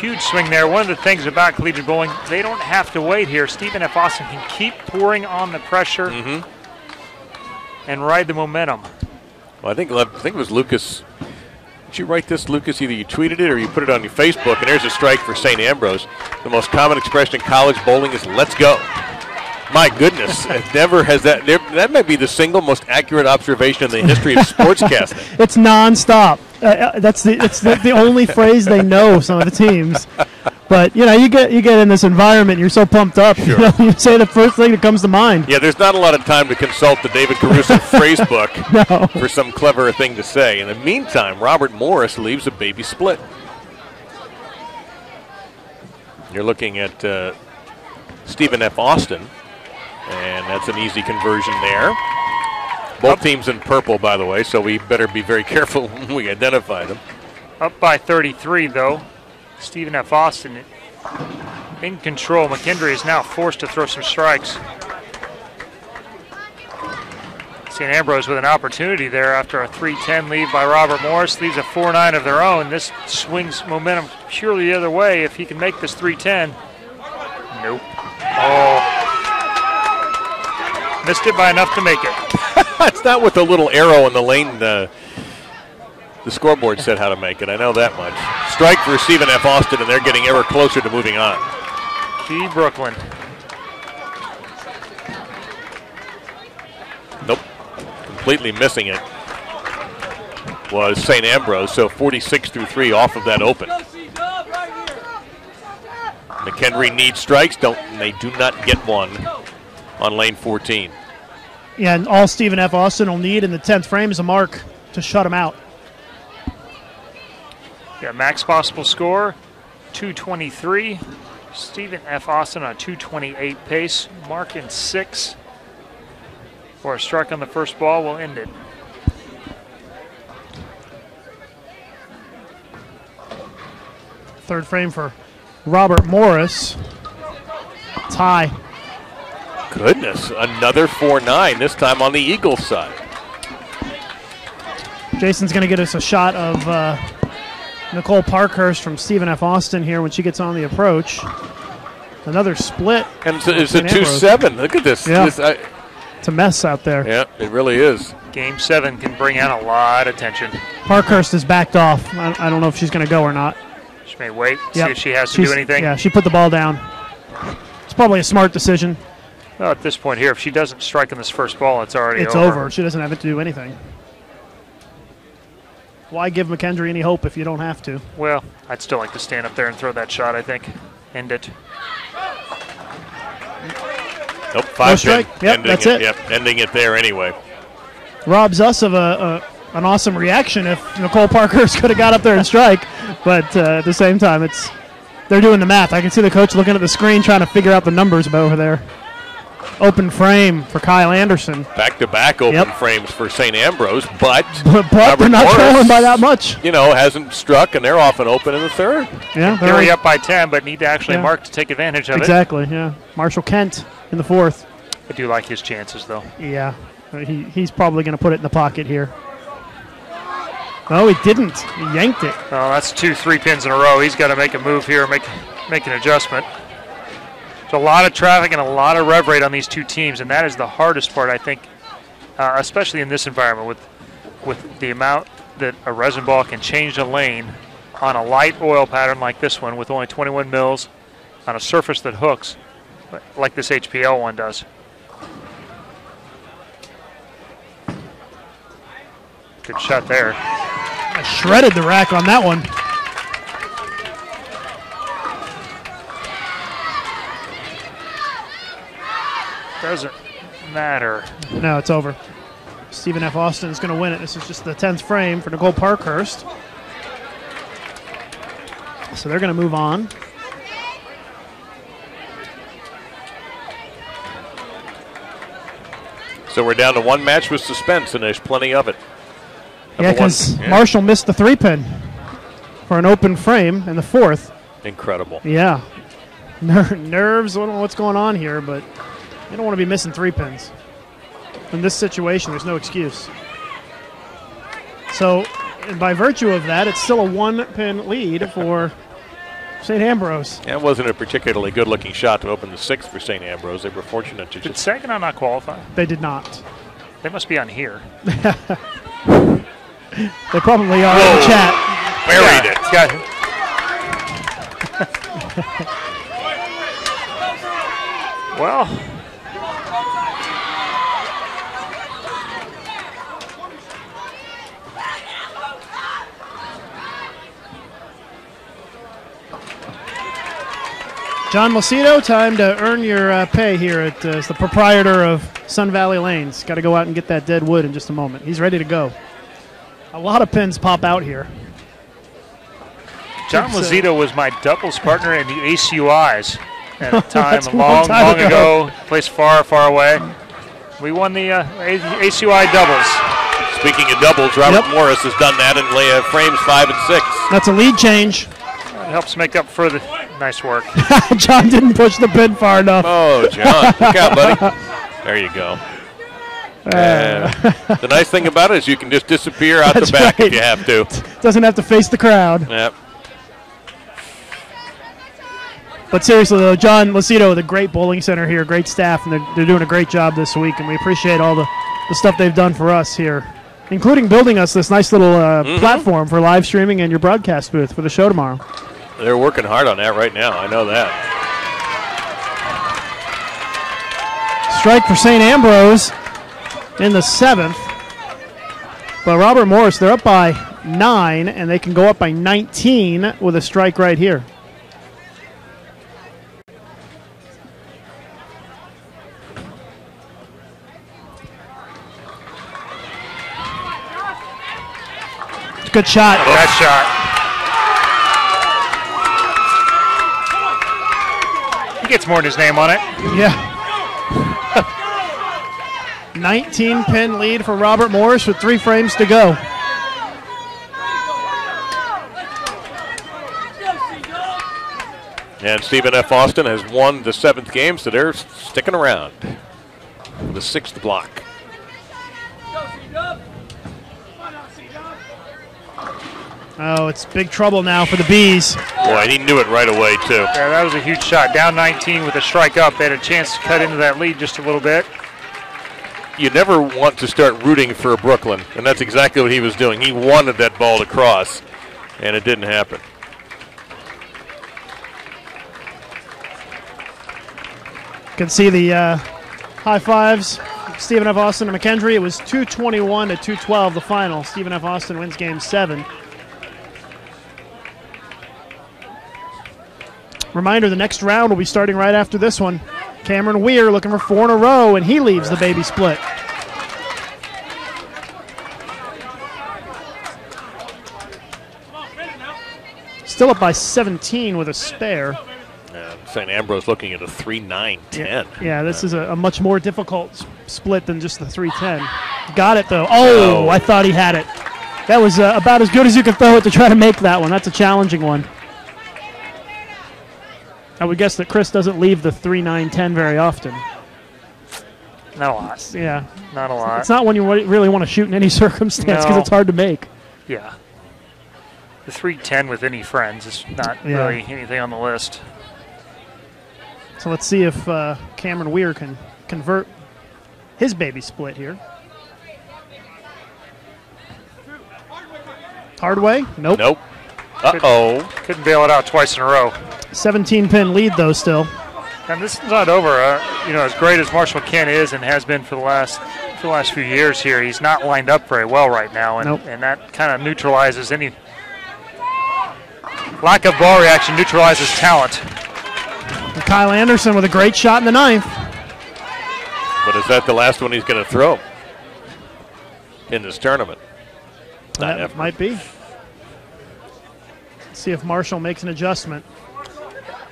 Huge swing there. One of the things about collegiate bowling, they don't have to wait here. Stephen F. Austin can keep pouring on the pressure and ride the momentum.
Well, I think it was Lucas Did you write this, Lucas? Either you tweeted it or you put it on your Facebook, and there's a strike for St. Ambrose. The most common expression in college bowling is "let's go." My goodness, it never has that. That might be the single most accurate observation in the history of sportscasting.
It's nonstop. It's the only phrase they know. Some of the teams, but you get in this environment, you're so pumped up.
Sure.
You say the first thing that comes to mind.
Yeah, there's not a lot of time to consult the David Caruso phrase book for some clever thing to say. In the meantime, Robert Morris leaves a baby split. You're looking at Stephen F. Austin. And that's an easy conversion there. Both teams in purple, by the way, so we better be very careful when we identify them.
Up by 33, though. Stephen F. Austin in control. McKendry is now forced to throw some strikes. St. Ambrose with an opportunity there after a 3-10 lead by Robert Morris. Leaves a 4-9 of their own. This swings momentum purely the other way if he can make this 3-10. Nope. Oh. Missed it by enough to make it.
It's not with the little arrow in the lane. The scoreboard said how to make it. I know that much. Strike for Stephen F. Austin, and they're getting ever closer to moving on.
Key Brooklyn.
Nope. Completely missing it was St. Ambrose, so 46-3 off of that open. McHenry needs strikes. They do not get one on lane 14.
Yeah, and all Stephen F. Austin will need in the 10th frame is a mark to shut him out.
Yeah, max possible score, 223. Stephen F. Austin on a 228 pace. Mark in 6. For a strike on the first ball will end it.
Third frame for Robert Morris. Tie.
Goodness, another 4-9, this time on the Eagles side.
Jason's going to get us a shot of Nicole Parkhurst from Stephen F. Austin here when she gets on the approach. Another split.
And it's a 2-7. Look at this.
Yeah. It's a mess out there.
Yeah, it really is.
Game 7 can bring out a lot of tension.
Parkhurst is backed off. I don't know if she's going to go or not.
She may wait, see if she has to do anything.
Yeah, she put the ball down. It's probably a smart decision.
Well, at this point here, if she doesn't strike on this first ball, it's already over.
It's over. She doesn't have to do anything. Why give McKendry any hope if you don't have to?
Well, I'd still like to stand up there and throw that shot, I think. End it.
Nope, 5
strike. Yep, that's it.
Yep, ending it there anyway.
Robs us of an awesome reaction if Nicole Parkhurst could have got up there and strike, but at the same time, they're doing the math. I can see the coach looking at the screen trying to figure out the numbers over there. Open frame for Kyle Anderson.
Back-to-back open frames for St. Ambrose, but
they're not trailing by that much.
Hasn't struck, and they're often open in the third.
Yeah,
they're up by 10, but need to actually mark to take advantage of it.
Exactly, yeah. Marshall Kent in the 4th.
I do like his chances, though.
Yeah, he's probably going to put it in the pocket here. No, he didn't. He yanked it.
Oh, that's 2 3-pins in a row. He's got to make a move here, make an adjustment. There's a lot of traffic and a lot of rev rate on these two teams, and that is the hardest part, I think, especially in this environment with the amount that a resin ball can change the lane on a light oil pattern like this one with only 21 mils on a surface that hooks like this HPL one does. Good shot there.
I shredded the rack on that one.
Doesn't matter.
No, it's over. Stephen F. Austin is going to win it. This is just the 10th frame for Nicole Parkhurst. So they're going to move on.
So we're down to one match with suspense, and there's plenty of it.
Yeah, because Marshall missed the 3-pin for an open frame in the 4th.
Incredible.
Yeah. Nerves, I don't know what's going on here, but you don't want to be missing 3-pins. In this situation, there's no excuse. So, and by virtue of that, it's still a 1-pin lead for St. Ambrose.
Yeah, it wasn't a particularly good-looking shot to open the 6th for St. Ambrose. They were fortunate to
Did Saginaw not qualify?
They did not.
They must be on here.
They probably are in the chat.
Buried it.
Well,
John Macedo, time to earn your pay here as the proprietor of Sun Valley Lanes. Got to go out and get that dead wood in just a moment. He's ready to go. A lot of pins pop out here.
John Macedo was my doubles partner in the ACUIs at a time,
That's
a long
time
ago. Place far, far away. We won the ACUI doubles.
Speaking of doubles, Robert Morris has done that in frames 5 and 6.
That's a lead change.
It helps make up for the nice work.
John didn't push the pin far enough.
Oh, John. Look out, buddy. There you go. The nice thing about it is you can just disappear out the back if you have to.
Doesn't have to face the crowd.
Yep.
But seriously, though, John Macedo with a great bowling center here, great staff, and they're doing a great job this week, and we appreciate all the stuff they've done for us here, including building us this nice little platform for live streaming and your broadcast booth for the show tomorrow.
They're working hard on that right now. I know that.
Strike for St. Ambrose in the 7th. But Robert Morris, they're up by 9, and they can go up by 19 with a strike right here. Good shot.
That shot. He gets more than his name on it.
Yeah. 19-pin lead for Robert Morris with 3 frames to go.
And Stephen F. Austin has won the 7th game, so they're sticking around. The 6th block.
Oh, it's big trouble now for the Bees.
Boy, he knew it right away, too.
Yeah, that was a huge shot. Down 19 with a strike up. They had a chance to cut into that lead just a little bit.
You never want to start rooting for Brooklyn, and that's exactly what he was doing. He wanted that ball to cross, and it didn't happen.
You can see the high fives. Stephen F. Austin and McKendry. It was 221 to 212 the final. Stephen F. Austin wins game 7. Reminder, the next round will be starting right after this one. Cameron Weir looking for 4 in a row, and he leaves the baby split. Still up by 17 with a spare.
St. Ambrose looking at a 3-9-10.
Yeah, this is a much more difficult split than just the 3-10. Got it, though. Oh, I thought he had it. That was about as good as you could throw it to try to make that one. That's a challenging one. I would guess that Chris doesn't leave the 3-9-10 very often.
Not a lot.
Yeah.
Not a lot.
It's not one you really want to shoot in any circumstance because it's hard to make.
Yeah. The 3-10 with any friends is not really anything on the list.
So let's see if Cameron Weir can convert his baby split here. Hardway? Nope.
Nope. Uh-oh.
Couldn't bail it out twice in a row.
17-pin lead, though, still.
And this is not over. As great as Marshall Kent is and has been for the last few years here, he's not lined up very well right now, and that kind of neutralizes any lack of ball reaction. Neutralizes talent.
And Kyle Anderson with a great shot in the 9th.
But is that the last one he's going to throw in this tournament?
That might be. Let's see if Marshall makes an adjustment.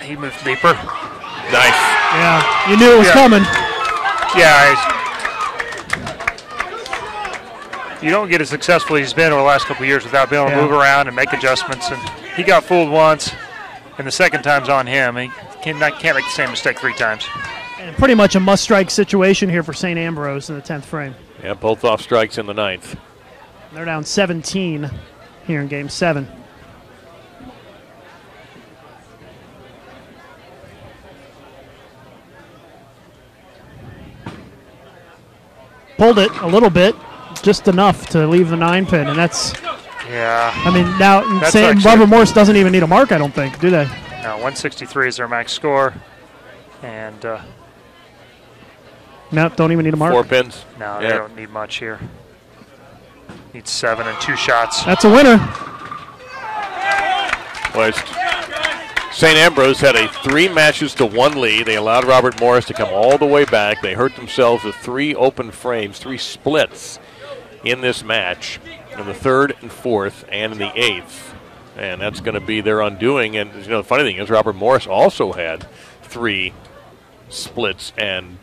He moved deeper.
Nice.
Yeah, you knew it was coming.
Yeah. You don't get as successful as he's been over the last couple of years without being able to move around and make adjustments. And he got fooled once, and the second time's on him. He can't make the same mistake 3 times.
And pretty much a must-strike situation here for St. Ambrose in the 10th frame.
Yeah, both off strikes in the 9th.
They're down 17 here in game 7. Pulled it a little bit. just enough to leave the 9-pin, and that's.
Yeah.
I mean, now Robert Morris doesn't even need a mark, I don't think, do they?
No, 163 is their max score, and.
Nope, don't even need a mark.
4 pins.
No, they don't need much here. Need 7 and 2 shots.
That's a winner.
West. St. Ambrose had a 3 matches to 1 lead. They allowed Robert Morris to come all the way back. They hurt themselves with 3 open frames, 3 splits in this match, in the 3rd and 4th and in the 8th. And that's going to be their undoing. And the funny thing is Robert Morris also had 3 splits and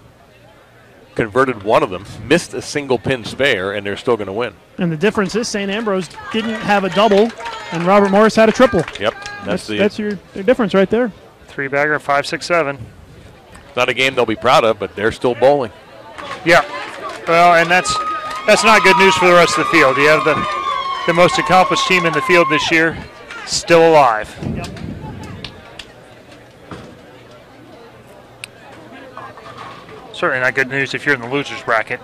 converted one of them, missed a single pin spare, and they're still going to win.
And the difference is St. Ambrose didn't have a double, and Robert Morris had a triple.
Yep.
That's your difference right there.
3-bagger, 5, 6, 7.
It's not a game they'll be proud of, but they're still bowling.
Yeah. Well, and that's not good news for the rest of the field. You have the most accomplished team in the field this year still alive.
Yep.
Certainly not good news if you're in the losers bracket,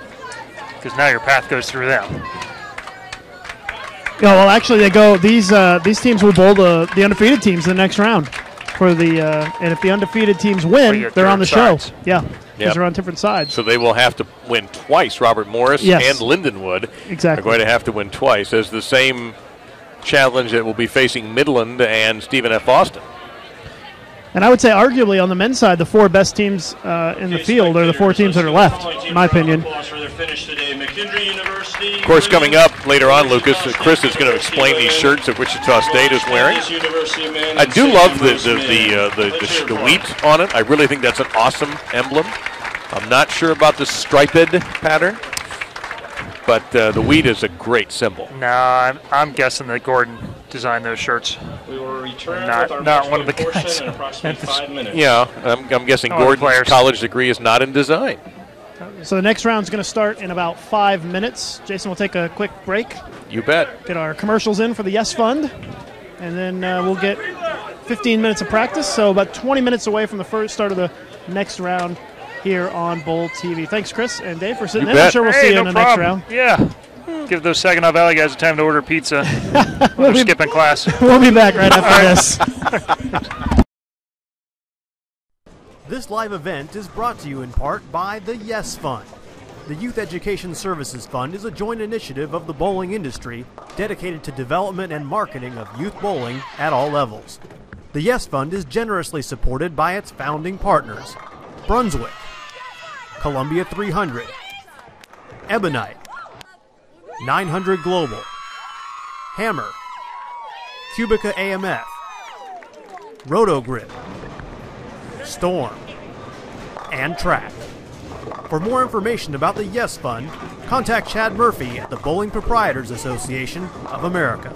because now your path goes through them.
Yeah, well, actually, they go. These teams will bowl the undefeated teams in the next round for the. And if the undefeated teams win, they're on the show. Yeah, because they're on different sides.
So they will have to win twice. Robert Morris and Lindenwood are going to have to win twice. As the same challenge that will be facing Midland and Stephen F. Austin.
And I would say, arguably, on the men's side, the 4 best teams in the field are the 4 teams that are left, in my opinion.
Of course, coming up later on, Lucas, Chris is going to explain these shirts that Wichita State is wearing. I do love the wheat on it. I really think that's an awesome emblem. I'm not sure about the striped pattern, but the wheat is a great symbol.
No, I'm guessing that Gordon designed those shirts.
We will return
not one of the guys.
In approximately 5 minutes.
Yeah, I'm guessing Gordon's college degree is not in design.
So the next round is going to start in about 5 minutes. Jason, we'll take a quick break.
You bet.
Get our commercials in for the Yes Fund, and then we'll get 15 minutes of practice. So about 20 minutes away from the first start of the next round here on Bowl TV. Thanks, Chris and Dave, for sitting in. I'm sure we'll see you in the next round.
Yeah. Give those Saginaw Valley guys a time to order pizza. We're skipping class.
We'll be back right after this.
This live event is brought to you in part by the Yes Fund. The Youth Education Services Fund is a joint initiative of the bowling industry dedicated to development and marketing of youth bowling at all levels. The Yes Fund is generously supported by its founding partners: Brunswick, Columbia 300, Ebonite, 900 Global, Hammer, Cubica AMF, Rotogrip, Storm, and Track. For more information about the Yes Fund, contact Chad Murphy at the Bowling Proprietors Association of America.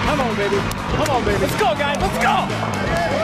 Come on, baby. Come on, baby. Let's go, guys. Let's go. Let's go.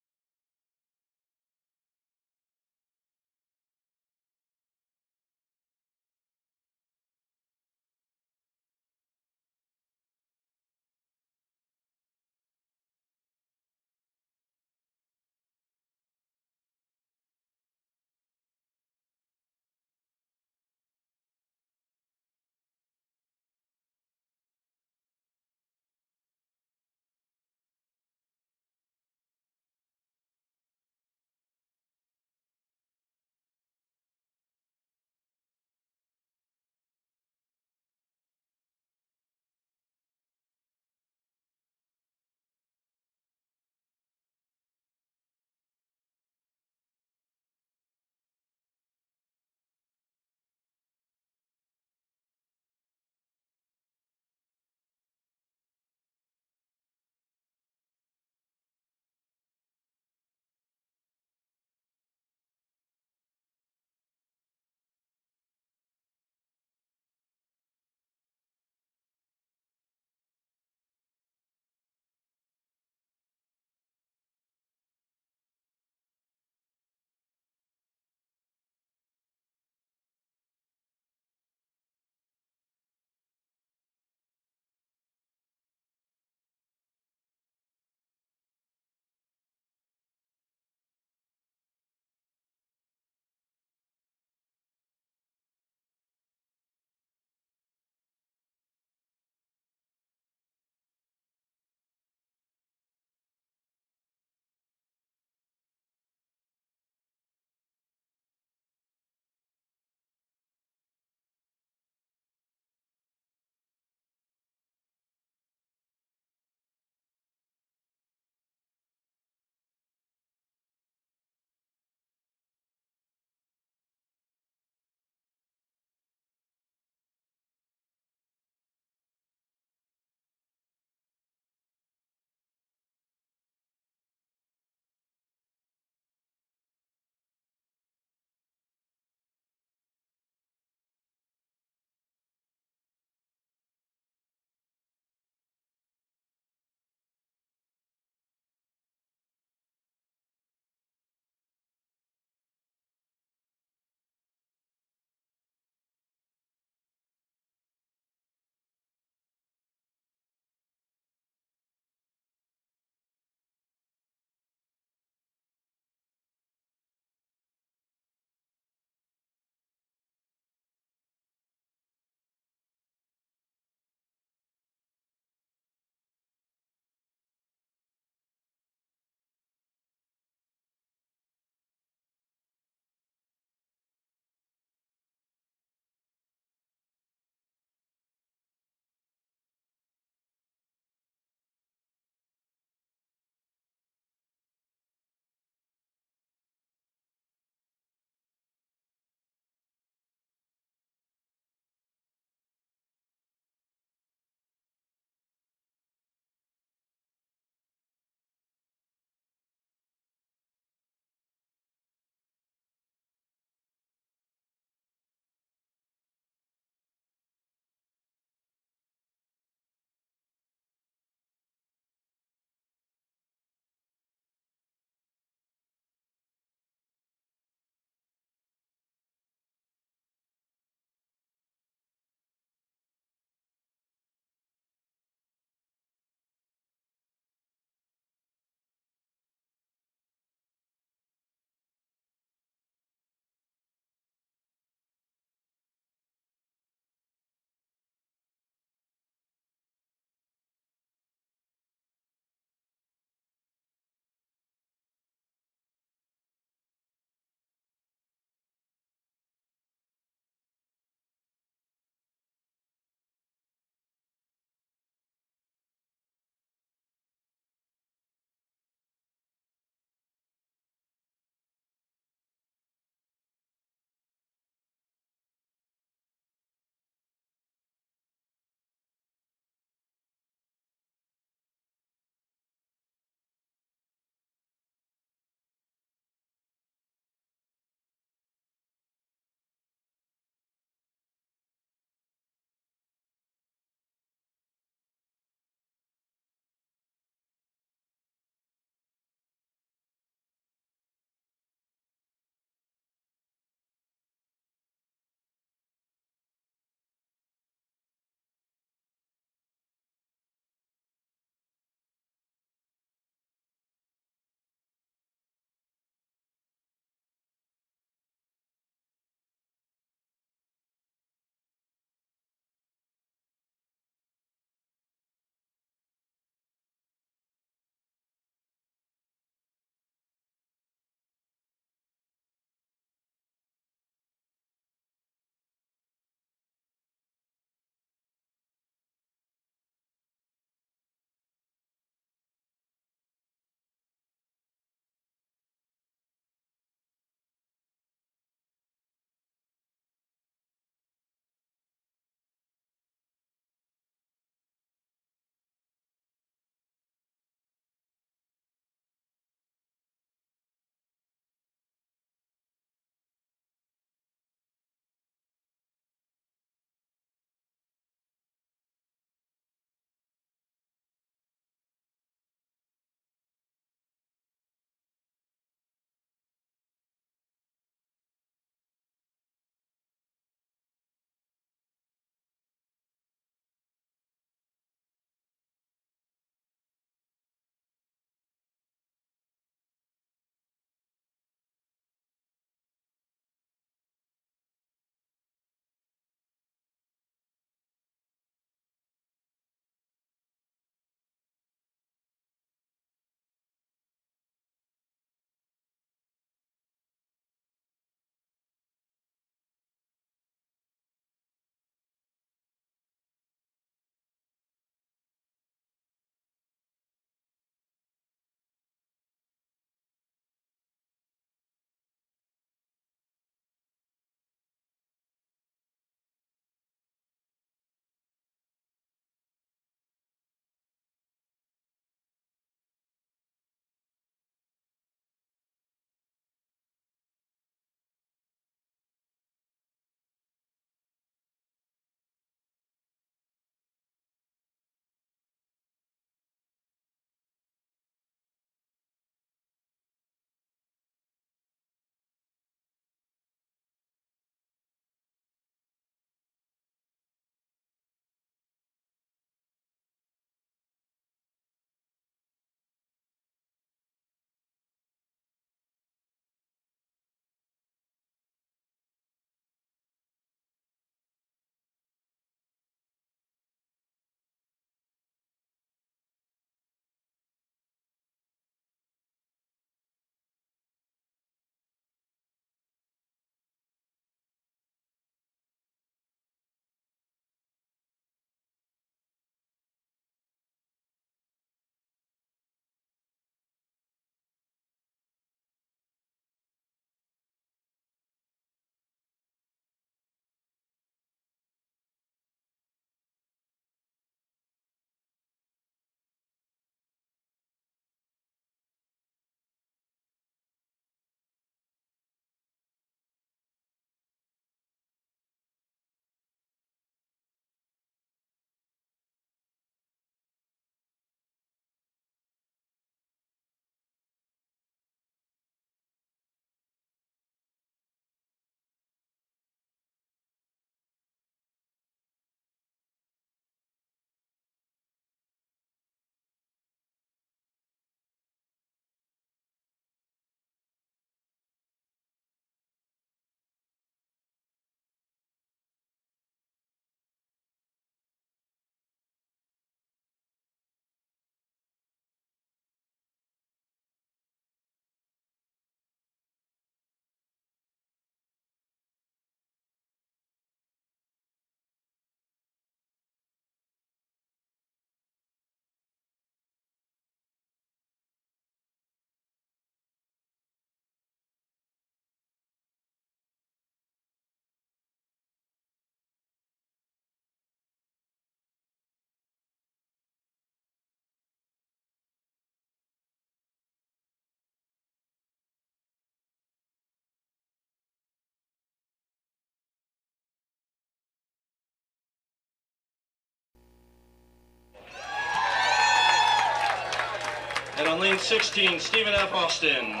And on lane 16, Stephen F. Austin.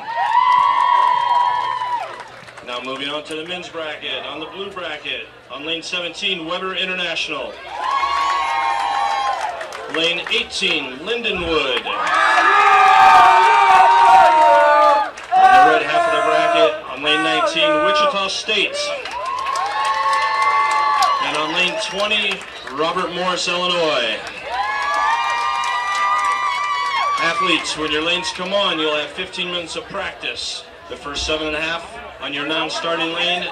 Now moving on to the men's bracket. On the blue bracket, on lane 17, Weber International. Lane 18, Lindenwood. On the red half of the bracket, on lane 19, Wichita State. And on lane 20, Robert Morris, Illinois. Athletes, when your lanes come on, you'll have 15 minutes of practice. The first 7.5 on your non-starting lane,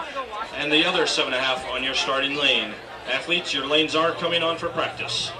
and the other 7.5 on your starting lane. Athletes, your lanes are coming on for practice.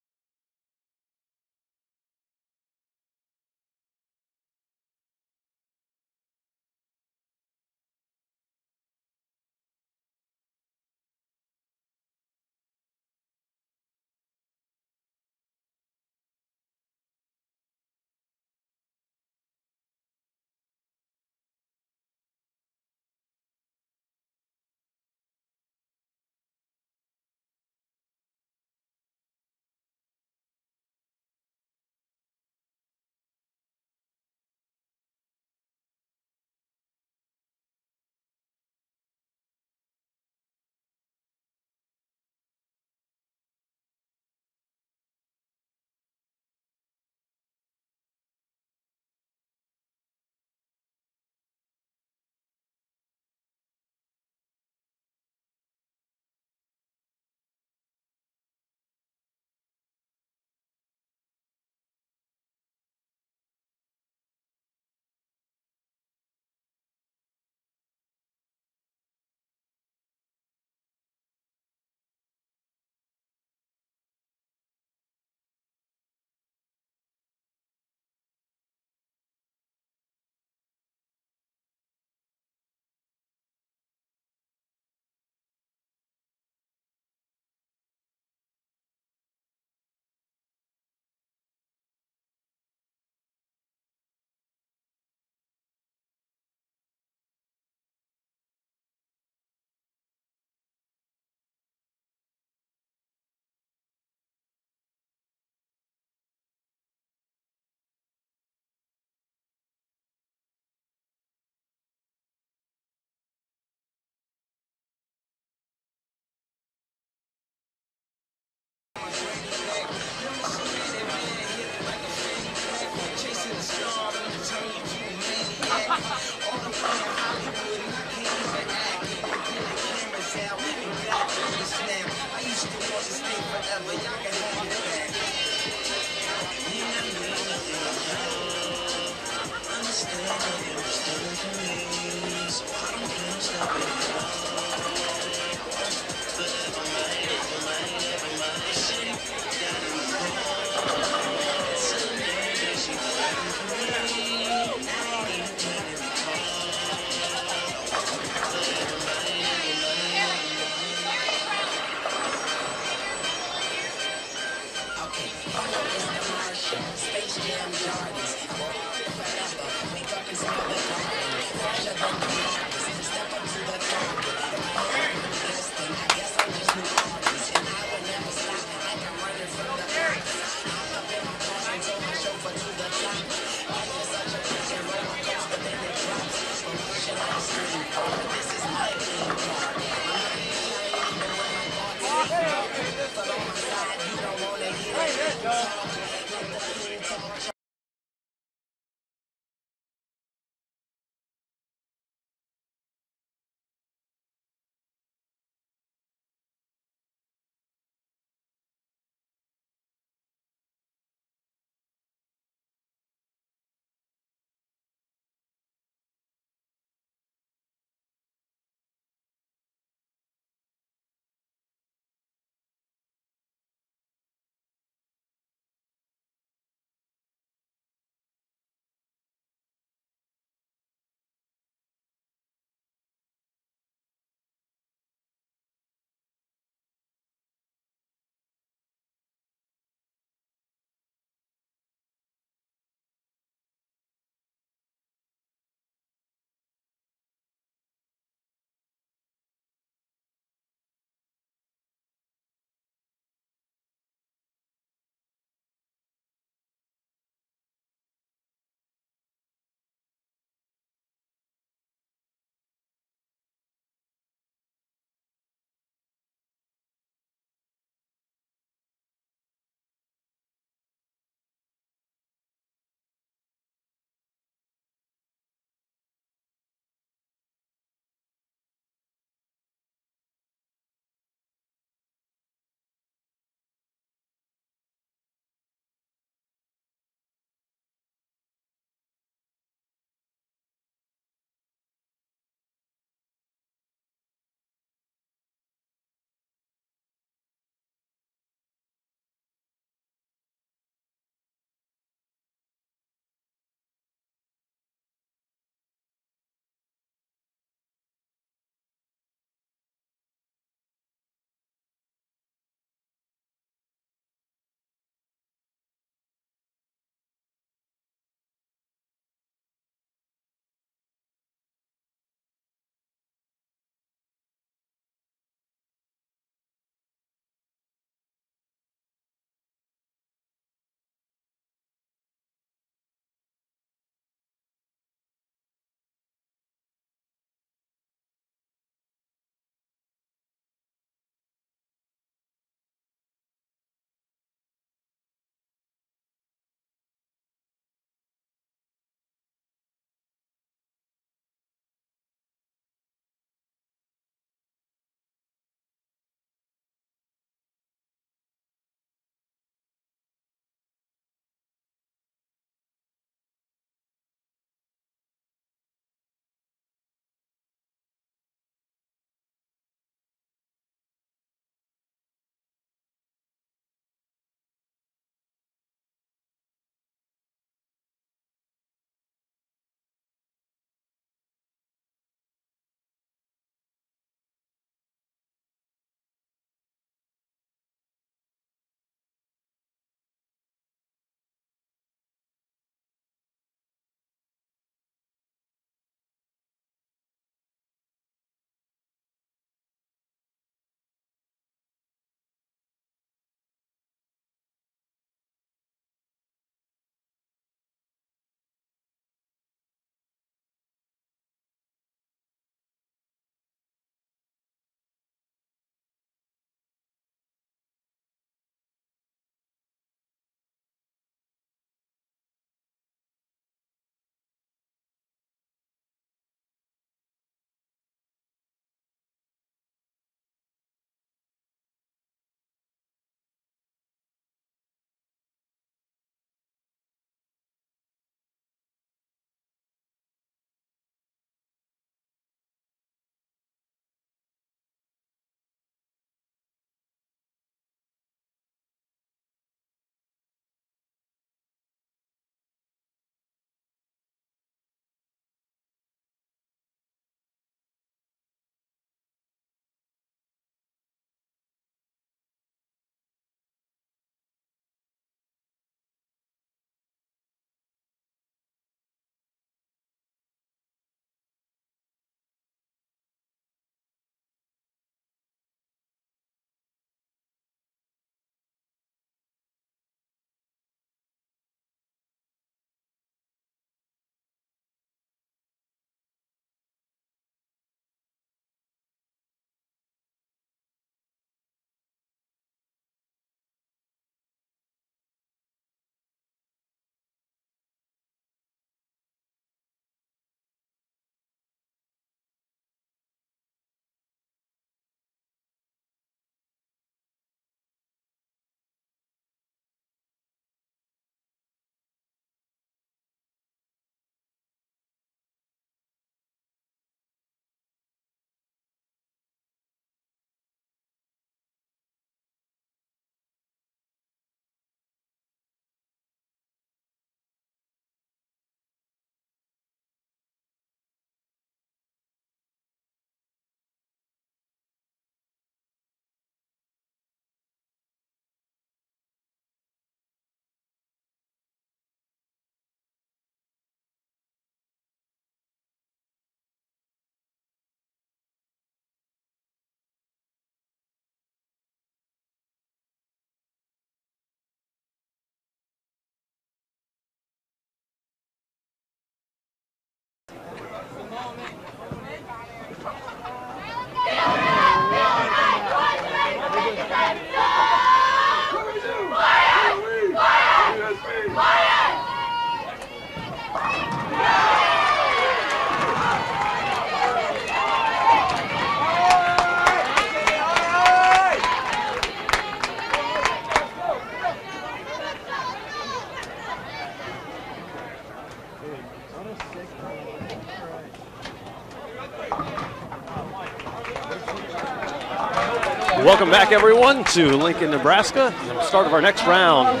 Welcome back, everyone, to Lincoln, Nebraska, and the start of our next round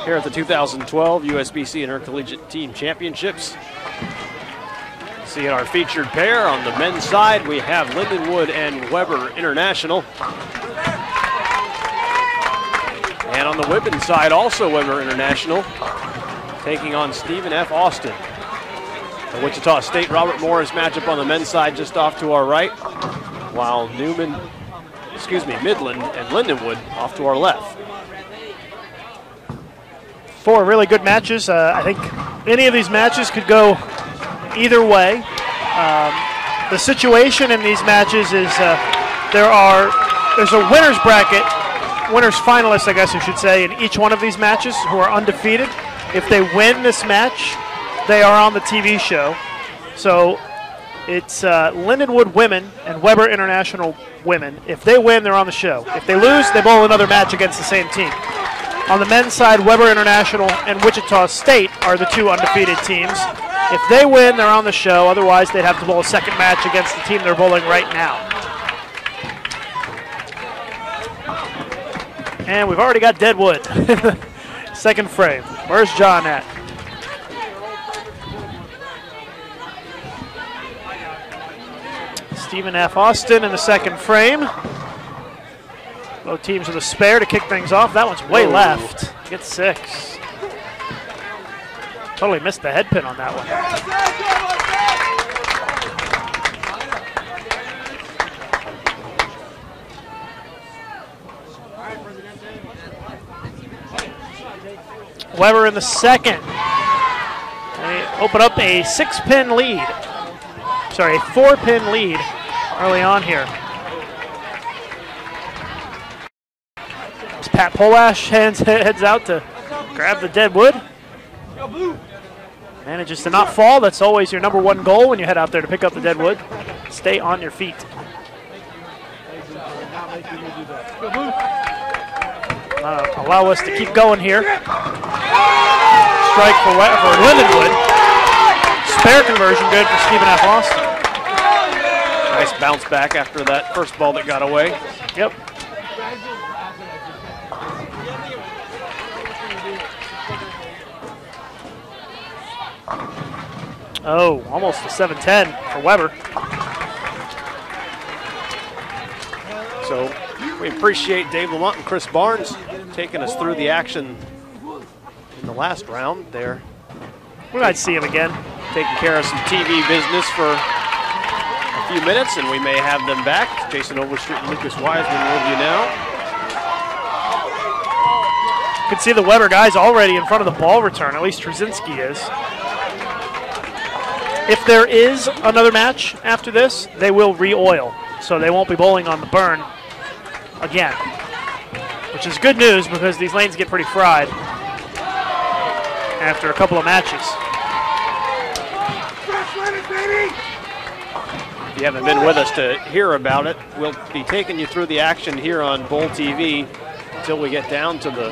here at the 2012 USBC Intercollegiate Team Championships. See our featured pair on the men's side, we have Lindenwood and Weber International. And on the women's side, also Weber International, taking on Stephen F. Austin. The Wichita State Robert Morris matchup on the men's side just off to our right, while Midland and Lindenwood off to our left.
4 really good matches. I think any of these matches could go either way. The situation in these matches is there's a winner's bracket, winner's finalists, I guess you should say, in each one of these matches who are undefeated. If they win this match, they are on the TV show. So it's Lindenwood women and Weber International women. If they win, they're on the show. If they lose, they bowl another match against the same team. On the men's side, Weber International and Wichita State are the 2 undefeated teams. If they win, they're on the show. Otherwise, they'd have to bowl a second match against the team they're bowling right now. And we've already got Deadwood. Second frame. Where's John at? Stephen F. Austin in the second frame. Both teams with a spare to kick things off. That one's way left. Gets 6. Totally missed the head pin on that one. Weber in the second. They open up a 6-pin lead. Sorry, a 4-pin lead early on here. As Pat Polash heads out to grab the Deadwood. Manages to not fall. That's always your #1 goal when you head out there to pick up the Deadwood. Stay on your feet. Allow us to keep going here. Strike for Lindenwood. Spare conversion good for Stephen F. Austin.
Nice bounce back after that first ball that got away.
Yep. Oh, almost a 7-10 for Weber.
So we appreciate Dave Lamont and Chris Barnes taking us through the action in the last round there.
We might see him again.
Taking care of some TV business for a few minutes, and we may have them back. Jason Overstreet and Lucas Wiseman with you now.
You can see the Weber guys already in front of the ball return, at least Trzynski is. If there is another match after this, they will re-oil, so they won't be bowling on the burn again, which is good news because these lanes get pretty fried after a couple of matches.
If you haven't been with us to hear about it, we'll be taking you through the action here on Bowl TV until we get down to the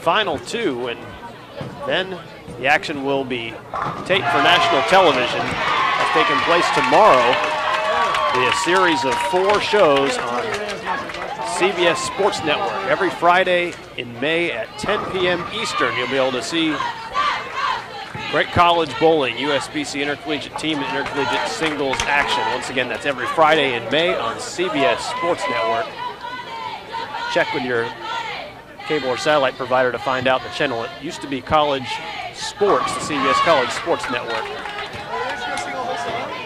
final 2, and then the action will be taped for national television. That's taking place tomorrow. Be a series of 4 shows on CBS Sports Network every Friday in May at 10 p.m. Eastern. You'll be able to see great college bowling, USBC Intercollegiate Team and Intercollegiate Singles action. Once again, that's every Friday in May on CBS Sports Network. Check with your cable or satellite provider to find out the channel. It used to be College Sports, the CBS College Sports Network.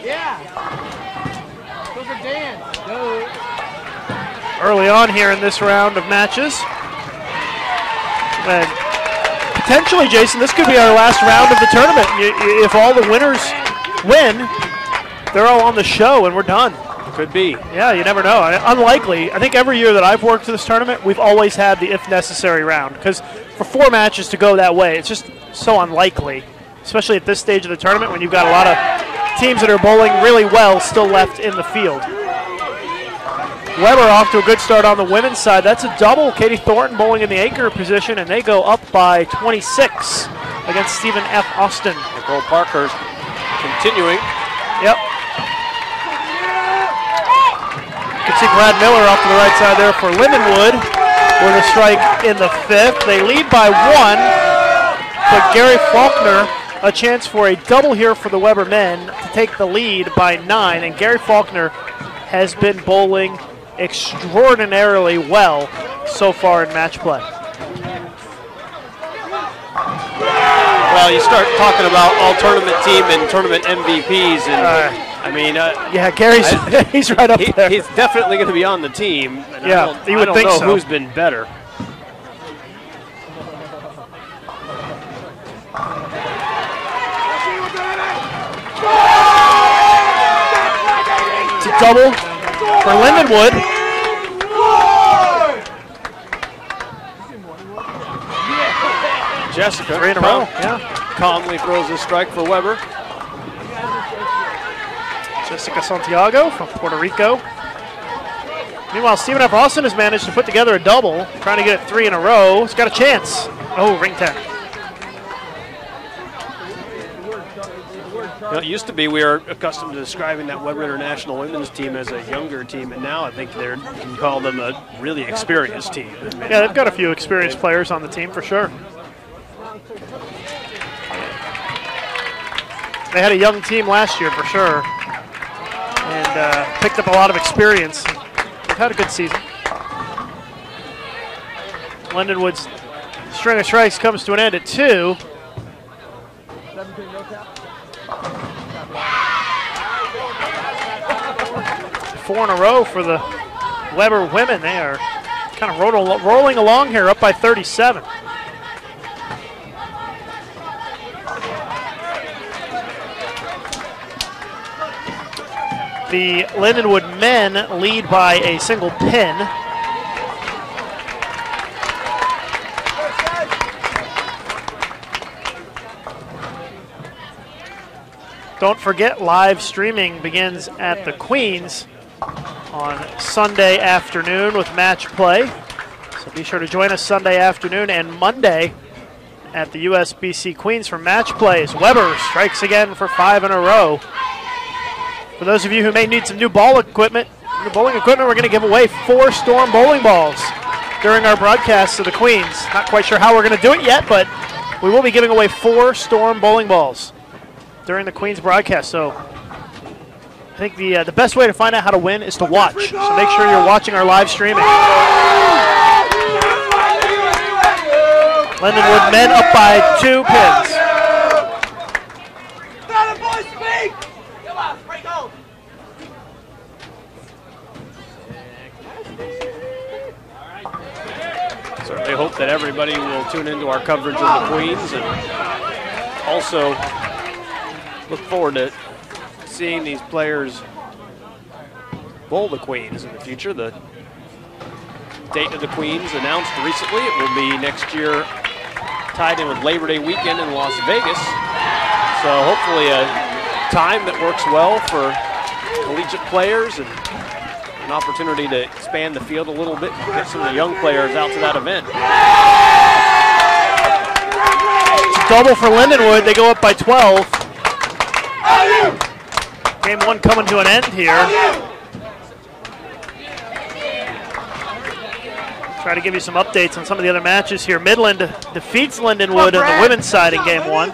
Yeah. Go for Dan. Go.
Early on here in this round of matches. And potentially, Jason, this could be our last round of the tournament. If all the winners win, they're all on the show and we're done.
Could be.
Yeah, you never know. Unlikely. I think every year that I've worked this tournament, we've always had the if necessary round. Because for 4 matches to go that way, it's just so unlikely, especially at this stage of the tournament when you've got a lot of teams that are bowling really well still left in the field. Weber off to a good start on the women's side. That's a double. Katie Thornton bowling in the anchor position, and they go up by 26 against Stephen F. Austin.
Nicole Parker's continuing.
Yep. You can can see Brad Miller off to the right side there for Lindenwood with a strike in the 5th. They lead by 1, but Gary Faulkner, a chance for a double here for the Weber men to take the lead by 9, and Gary Faulkner has been bowling extraordinarily well so far in match play.
Well, you start talking about all tournament team and tournament MVPs, and I mean,
yeah, Gary's he's right up there.
He's definitely going to be on the team. And
yeah,
I don't know who's been better.
It's a double for Lindenwood.
Jessica
3 in a row. Yeah.
Calmly throws a strike for Weber.
Jessica Santiago from Puerto Rico. Meanwhile, Stephen F. Austin has managed to put together a double, trying to get it 3 in a row. He's got a chance. Oh, ring 10.
You know, it used to be we were accustomed to describing that Weber International women's team as a younger team, and now I think you can call them a really experienced team.
Yeah, they've got a few experienced players on the team for sure. They had a young team last year for sure, and picked up a lot of experience. They've had a good season. Lindenwood's string of strikes comes to an end at 2. Four in a row for the Weber women. They are kind of rolling along here, up by 37. The Lindenwood men lead by a single pin. Don't forget, live streaming begins at the Queens on Sunday afternoon with match play. So be sure to join us Sunday afternoon and Monday at the USBC Queens for match plays. Weber strikes again for 5 in a row. For those of you who may need some new bowling equipment, we're going to give away 4 Storm bowling balls during our broadcast of the Queens. Not quite sure how we're going to do it yet, but we will be giving away 4 Storm bowling balls during the Queens broadcast. So I think the best way to find out how to win is to watch. So make sure you're watching our live streaming. Lindenwood men up by 2 pins.
Certainly hope that everybody will tune into our coverage of the Queens, and also look forward to seeing these players bowl the Queens in the future. The date of the Queens announced recently. It will be next year, tied in with Labor Day weekend in Las Vegas. So hopefully a time that works well for collegiate players and an opportunity to expand the field a little bit and get some of the young players out to that event.
Double for Lindenwood. They go up by 12. Game 1 coming to an end here. Try to give you some updates on some of the other matches here. Midland defeats Lindenwood on the women's side in Game 1.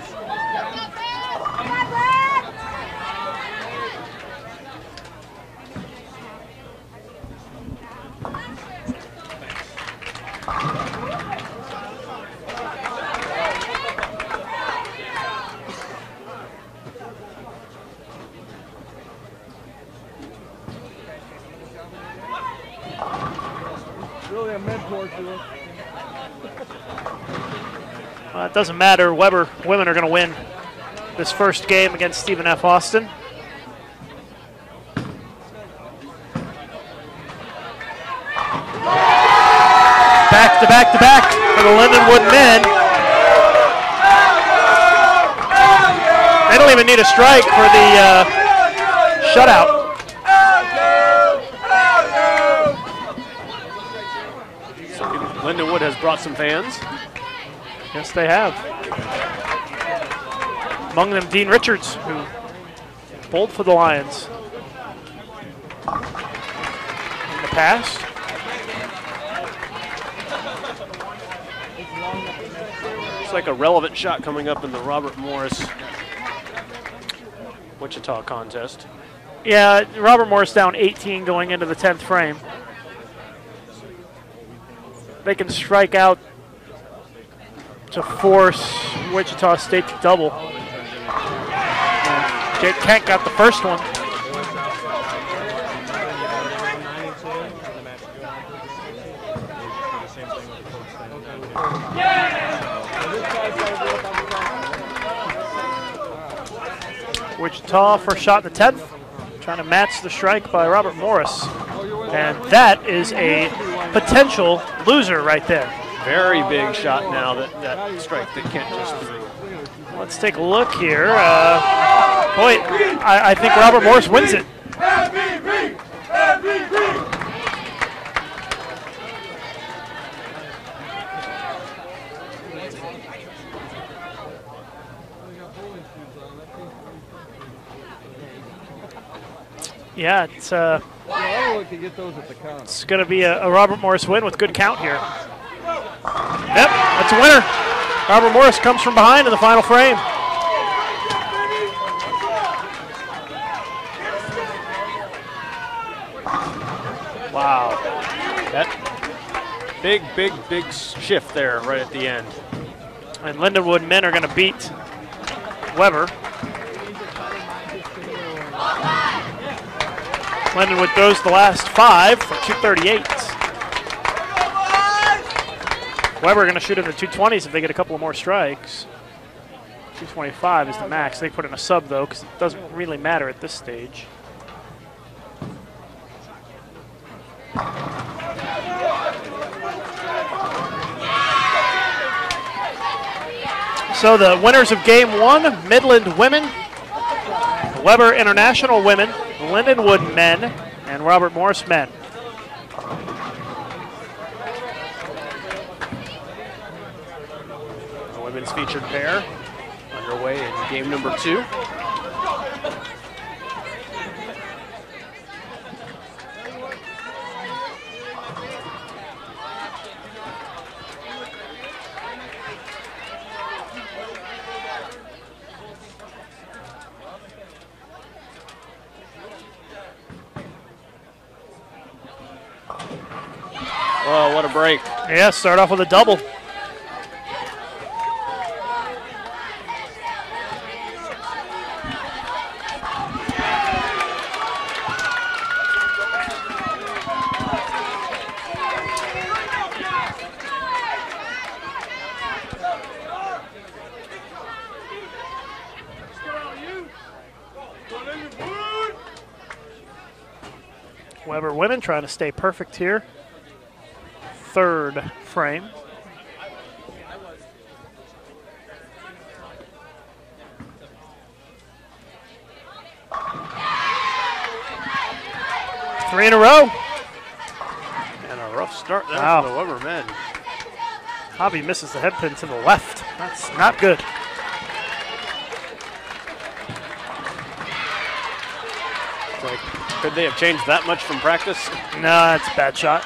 It doesn't matter. Weber women are going to win this first game against Stephen F. Austin. Back to back to back for the Lindenwood men. They don't even need a strike for the shutout.
So Lindenwood has brought some fans.
Yes, they have. Among them, Dean Richards, who bowled for the Lions. pass.
Looks like a relevant shot coming up in the Robert Morris Wichita contest.
Yeah, Robert Morris down 18 going into the 10th frame. They can strike out to force Wichita State to double. Jake Kent got the first one. Wichita first shot in the 10th, trying to match the strike by Robert Morris. And that is a potential loser right there.
Very big shot now, that strike that Kent just threw.
Let's take a look here. Boy, I think Robert Morris wins it. Yeah, it's going to be a Robert Morris win with good count here. Yep, that's a winner. Robert Morris comes from behind in the final frame.
Wow. That big shift there right at the end.
And Lindenwood men are going to beat Weber. Lindenwood throws the last 5 for 238. Weber going to shoot in the 220s if they get a couple of more strikes. 225 is the max. They put in a sub, though, because it doesn't really matter at this stage. So the winners of Game 1, Midland women, Weber International women, Lindenwood men, and Robert Morris men.
The women's featured pair underway in game number 2. Oh, what a break.
Yeah, start off with a double. Weber women trying to stay perfect here. Third frame. Three in a row.
And a rough start there
Wow.
for the Weber men.
Hobby misses the head pin to the left. That's not good.
It's like, could they have changed that much from practice?
No, that's a bad shot.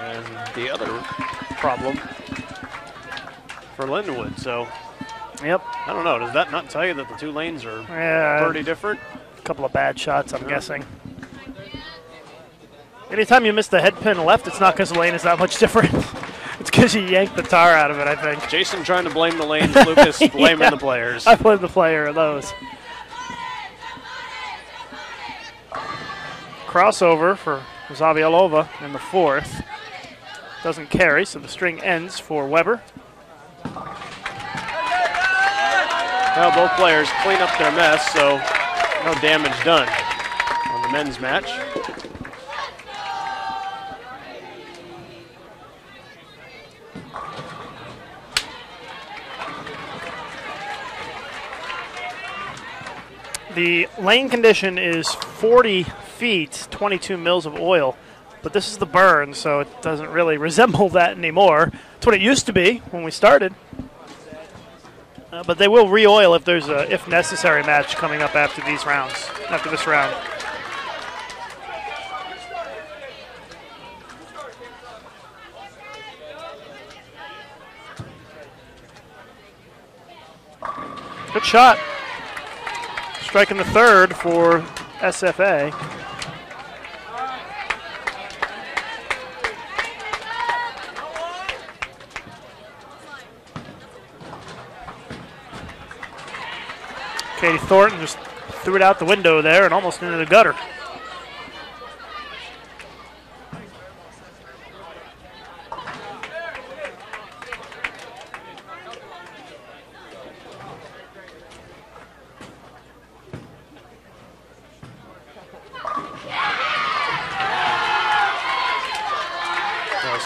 And the other problem for Lindenwood. So,
Yep.
I don't know. Does that not tell you that the two lanes are
Yeah.
pretty different?
A couple of bad shots, I'm guessing. Anytime you miss the head pin left, it's not because the lane is that much different. It's because you yanked the tar out of it, I think.
Jason trying to blame the lanes, Lucas blaming
Yeah.
the players.
I blame the player of those. Crossover for Zavialova in the 4th. Doesn't carry, so the string ends for Weber.
Well, both players clean up their mess, so no damage done on the men's match.
The lane condition is 40 feet, 22 mils of oil, but this is the burn, so it doesn't really resemble that anymore. It's what it used to be when we started. but they will re-oil if there's a if necessary match coming up after these rounds, after this round. Good shot. Striking the third for SFA. Katie Thornton just threw it out the window there and almost into the gutter.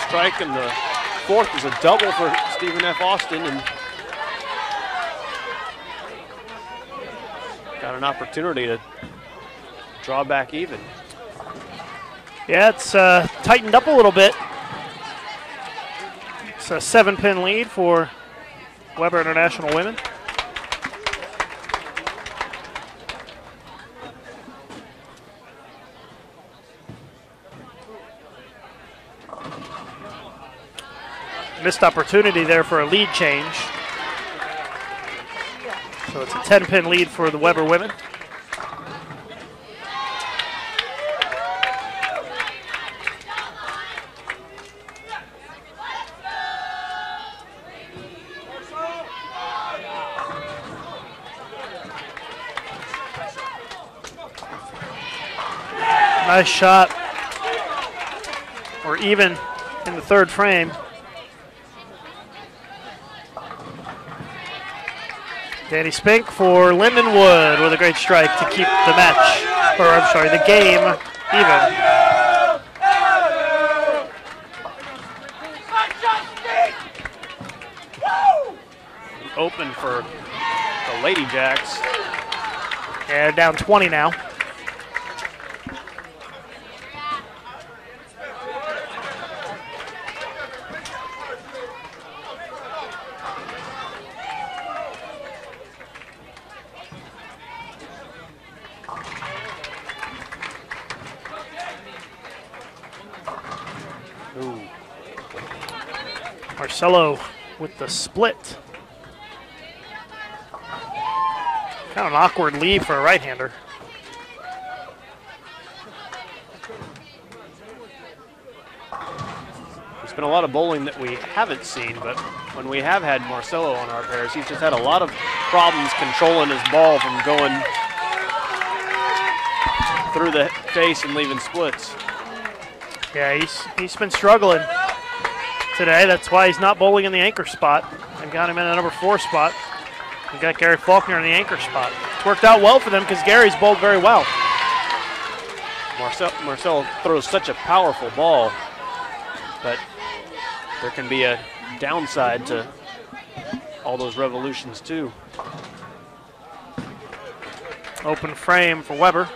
Strike, and the fourth is a double for Stephen F. Austin, and got an opportunity to draw back even.
Yeah, it's tightened up a little bit. It's a 7-pin lead for Weber International Women. Missed opportunity there for a lead change. So it's a 10-pin lead for the Weber women. Nice shot. We're even in the third frame. Danny Spink for Lindenwood with a great strike to keep the match, or I'm sorry, the game even.
Open for the Lady Jacks.
Yeah, down 20 now. Marcello with the split. Kind of an awkward lead for a right-hander.
There's been a lot of bowling that we haven't seen, but when we have had Marcello on our pairs, he's just had a lot of problems controlling his ball from going through the face and leaving splits.
Yeah, he's been struggling today. That's why he's not bowling in the anchor spot. I got him in the number 4 spot. We got Gary Faulkner in the anchor spot. It's worked out well for them because Gary's bowled very well.
Marcel throws such a powerful ball, but there can be a downside to all those revolutions too.
Open frame for Weber.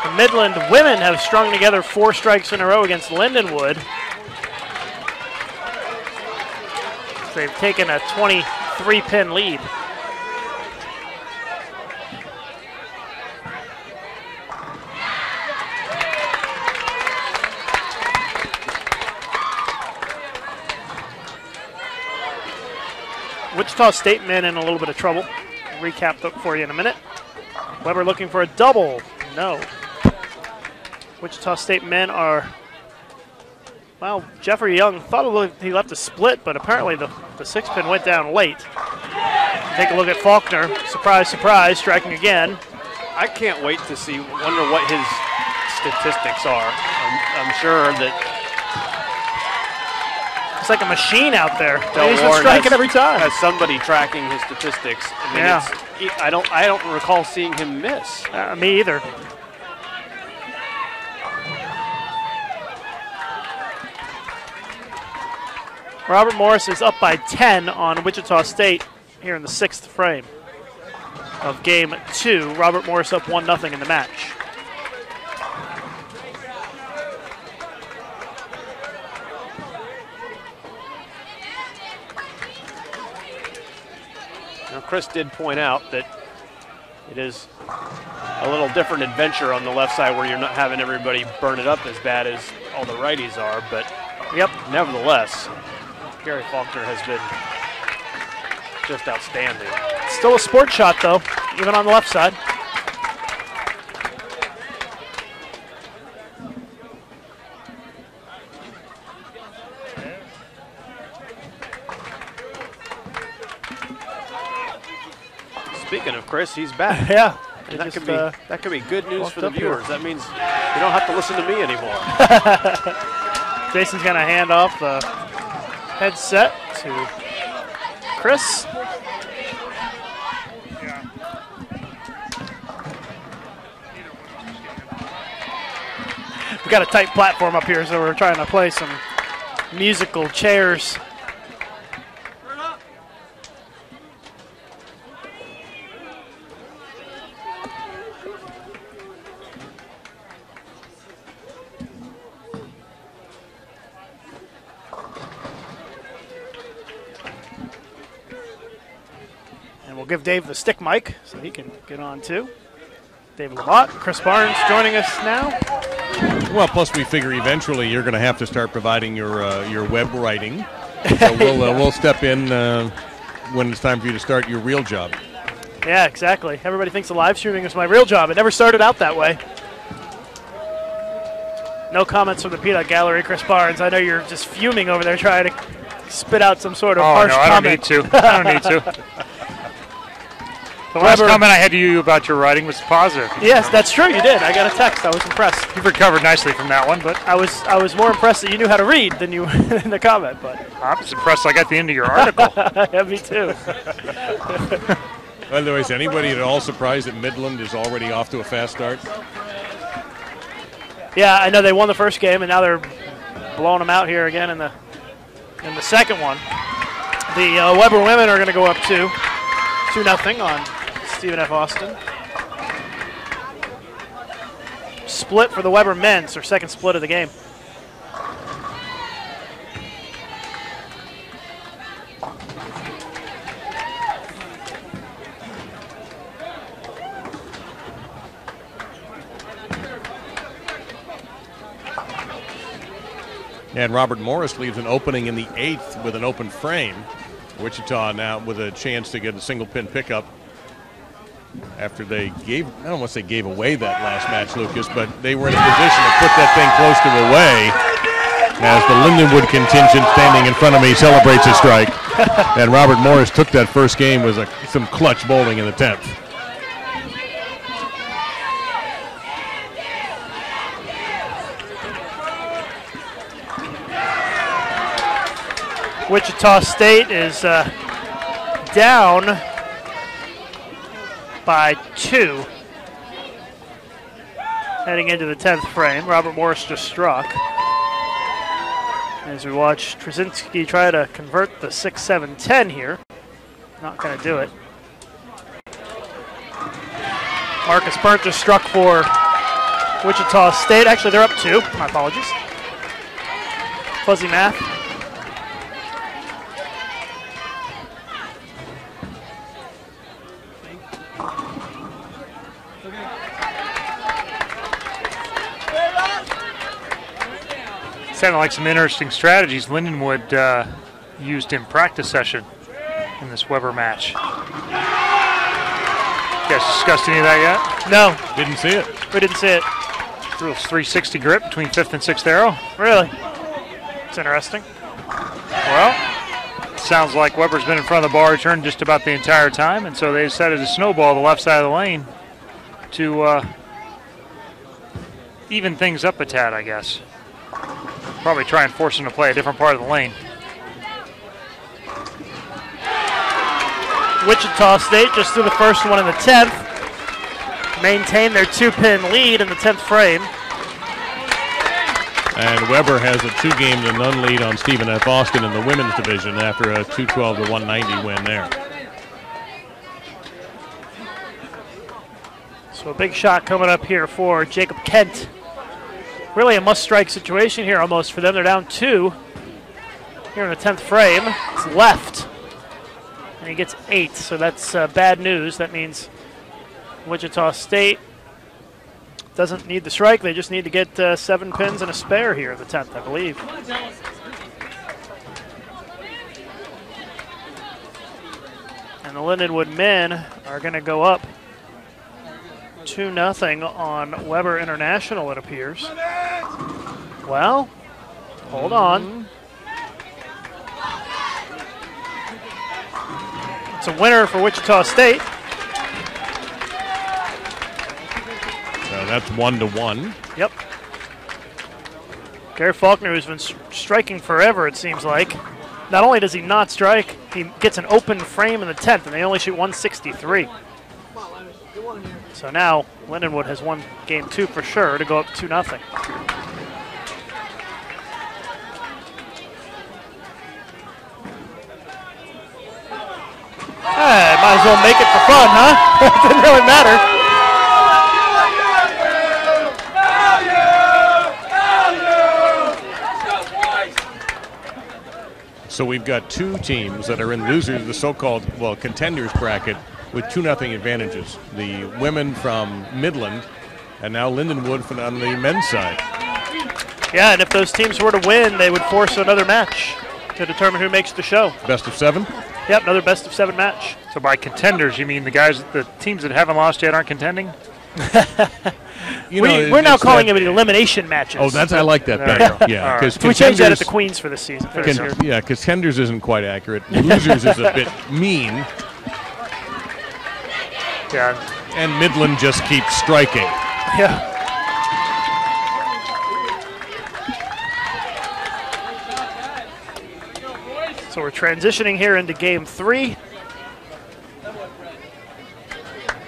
The Midland women have strung together 4 strikes in a row against Lindenwood. They've taken a 23-pin lead. Wichita State men in a little bit of trouble. Recap that for you in a minute. Weber looking for a double. No. Wichita State men are, well, Jeffrey Young thought he left a split, but apparently the 6-pin went down late. Take a look at Faulkner. Surprise, surprise, striking again.
I can't wait to wonder what his statistics are. I'm sure that
it's like a machine out there.
He's
been striking every time.
Has somebody tracking his statistics? I mean,
yeah.
I don't recall seeing him miss.
Me either. Robert Morris is up by 10 on Wichita State here in the 6th frame of game 2. Robert Morris up 1-0 in the match.
Now, Chris did point out that it is a little different adventure on the left side where you're not having everybody burn it up as bad as all the righties are, but nevertheless, Gary Faulkner has been just outstanding.
Still a sport shot, though, even on the left side.
Speaking of Chris, he's back.
Yeah.
And that could be good news for the viewers. That means you don't have to listen to me anymore.
Jason's going to hand off the headset to Chris. We've got a tight platform up here, so we're trying to play some musical chairs. We'll give Dave the stick mic so he can get on too. Dave Lamont, Chris Barnes joining us now.
Well, plus we figure eventually you're going to have to start providing your web writing. So we'll step in when it's time for you to start your real job.
Yeah, exactly. Everybody thinks the live streaming is my real job. It never started out that way. No comments from the Peanut Gallery, Chris Barnes. I know you're just fuming over there trying to spit out some sort of harsh comment.
I don't need to. I don't need to. The last comment I had to you about your writing was positive.
Yes, that's true. You did. I got a text. I was impressed.
You've recovered nicely from that one, but
I was more impressed that you knew how to read than you in the comment. But
I'm just impressed I got the end of your article.
Yeah, me too.
By the way, is anybody at all surprised that Midland is already off to a fast start?
Yeah, I know they won the first game, and now they're blowing them out here again in the second one. The Weber women are going to go up 2-0 on Stephen F. Austin. Split for the Weber men, it's their second split of the game.
And Robert Morris leaves an opening in the 8th with an open frame. Wichita now with a chance to get a single pin pickup after they gave, I don't want to say gave away that last match, Lucas, but they were in a position to put that thing close to away as the Lindenwood contingent standing in front of me celebrates a strike. And Robert Morris took that first game with some clutch bowling in the 10th.
Wichita State is down by 2 heading into the 10th frame. Robert Morris just struck. As we watch Trzynski try to convert the 6-7-10 here. Not going to do it. Marcus Burnt just struck for Wichita State. Actually, they're up 2. My apologies. Fuzzy math.
Sounded like some interesting strategies Lindenwood used in practice session in this Weber match. You guys discussed any of that yet?
No.
Didn't see it.
We didn't see it.
Real 360 grip between 5th and 6th arrow.
Really? It's interesting.
Well, it sounds like Weber's been in front of the bar return just about the entire time, and so they decided to snowball the left side of the lane to even things up a tad, I guess. Probably try and force him to play a different part of the lane.
Wichita State just threw the first one in the 10th. Maintain their 2-pin lead in the 10th frame.
And Weber has a 2-game-to-none lead on Stephen F. Austin in the women's division after a 212-190 win there.
So a big shot coming up here for Jacob Kent. Really a must-strike situation here almost for them. They're down 2 here in the 10th frame. It's left. and he gets 8, so that's bad news. That means Wichita State doesn't need the strike. They just need to get 7 pins and a spare here in the 10th, I believe. And the Lindenwood men are going to go up 2-0 on Weber International, it appears. Well, hold on. It's a winner for Wichita State.
So that's 1-1.
Yep. Gary Faulkner, who's been striking forever, it seems like. Not only does he not strike, he gets an open frame in the 10th, and they only shoot 163. So now Lindenwood has won game 2 for sure to go up 2-0. Hey, might as well make it for fun, huh? Didn't really matter.
So we've got 2 teams that are in losers, the so-called, contenders bracket with 2-0 advantages. The women from Midland and now Lindenwood on the men's side.
Yeah, and if those teams were to win, they would force another match to determine who makes the show.
Best of 7?
Yep, another best of 7 match.
So by contenders, you mean the teams that haven't lost yet aren't contending?
We're now calling them elimination matches.
Oh, I like that better. Yeah, because
we changed that at the Queens for this season.
Yeah, because contenders isn't quite accurate. Losers is a bit mean.
Yeah.
And Midland just keeps striking.
Yeah. So we're transitioning here into game 3.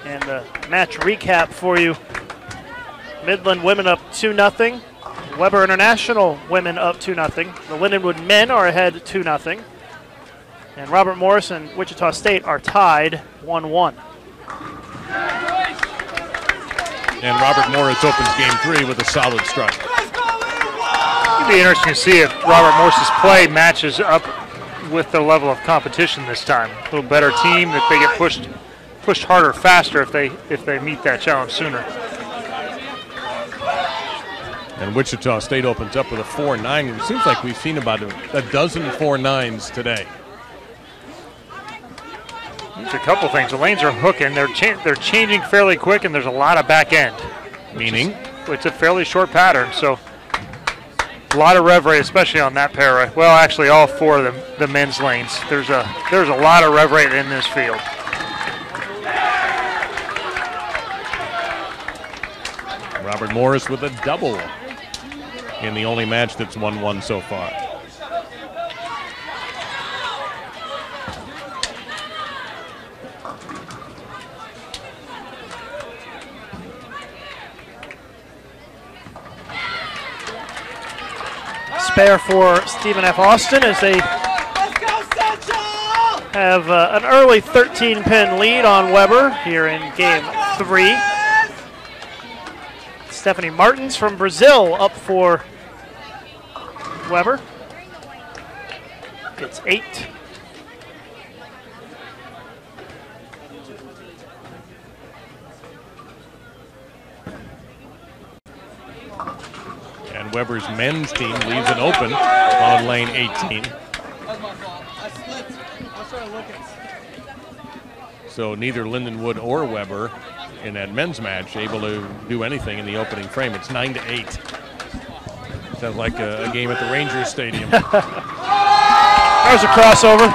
And a match recap for you. Midland women up 2-0. Weber International women up 2-0. The Lindenwood men are ahead 2-0. And Robert Morris and Wichita State are tied 1-1.
And Robert Morris opens game 3 with a solid strike.
It'd be interesting to see if Robert Morris's play matches up with the level of competition this time. A little better team, that they get pushed harder, faster if they meet that challenge sooner.
And Wichita State opens up with a 4-9. It seems like we've seen about a dozen 4-9s today.
There's a couple things. The lanes are hooking. They're changing fairly quick, and there's a lot of back end.
Meaning?
It's a fairly short pattern, so a lot of rev rate, especially on that pair. Well, actually, all 4 of the men's lanes. There's a lot of rev rate in this field.
Robert Morris with a double in the only match that's 1-1 so far.
Spare for Stephen F. Austin as they have an early 13-pin lead on Weber here in game 3. Stephanie Martins from Brazil up for Weber. Gets 8.
And Weber's men's team leaves it open on lane 18. So neither Lindenwood or Weber in that men's match able to do anything in the opening frame. It's 9-8. Sounds like a game at the Rangers Stadium.
There's a crossover.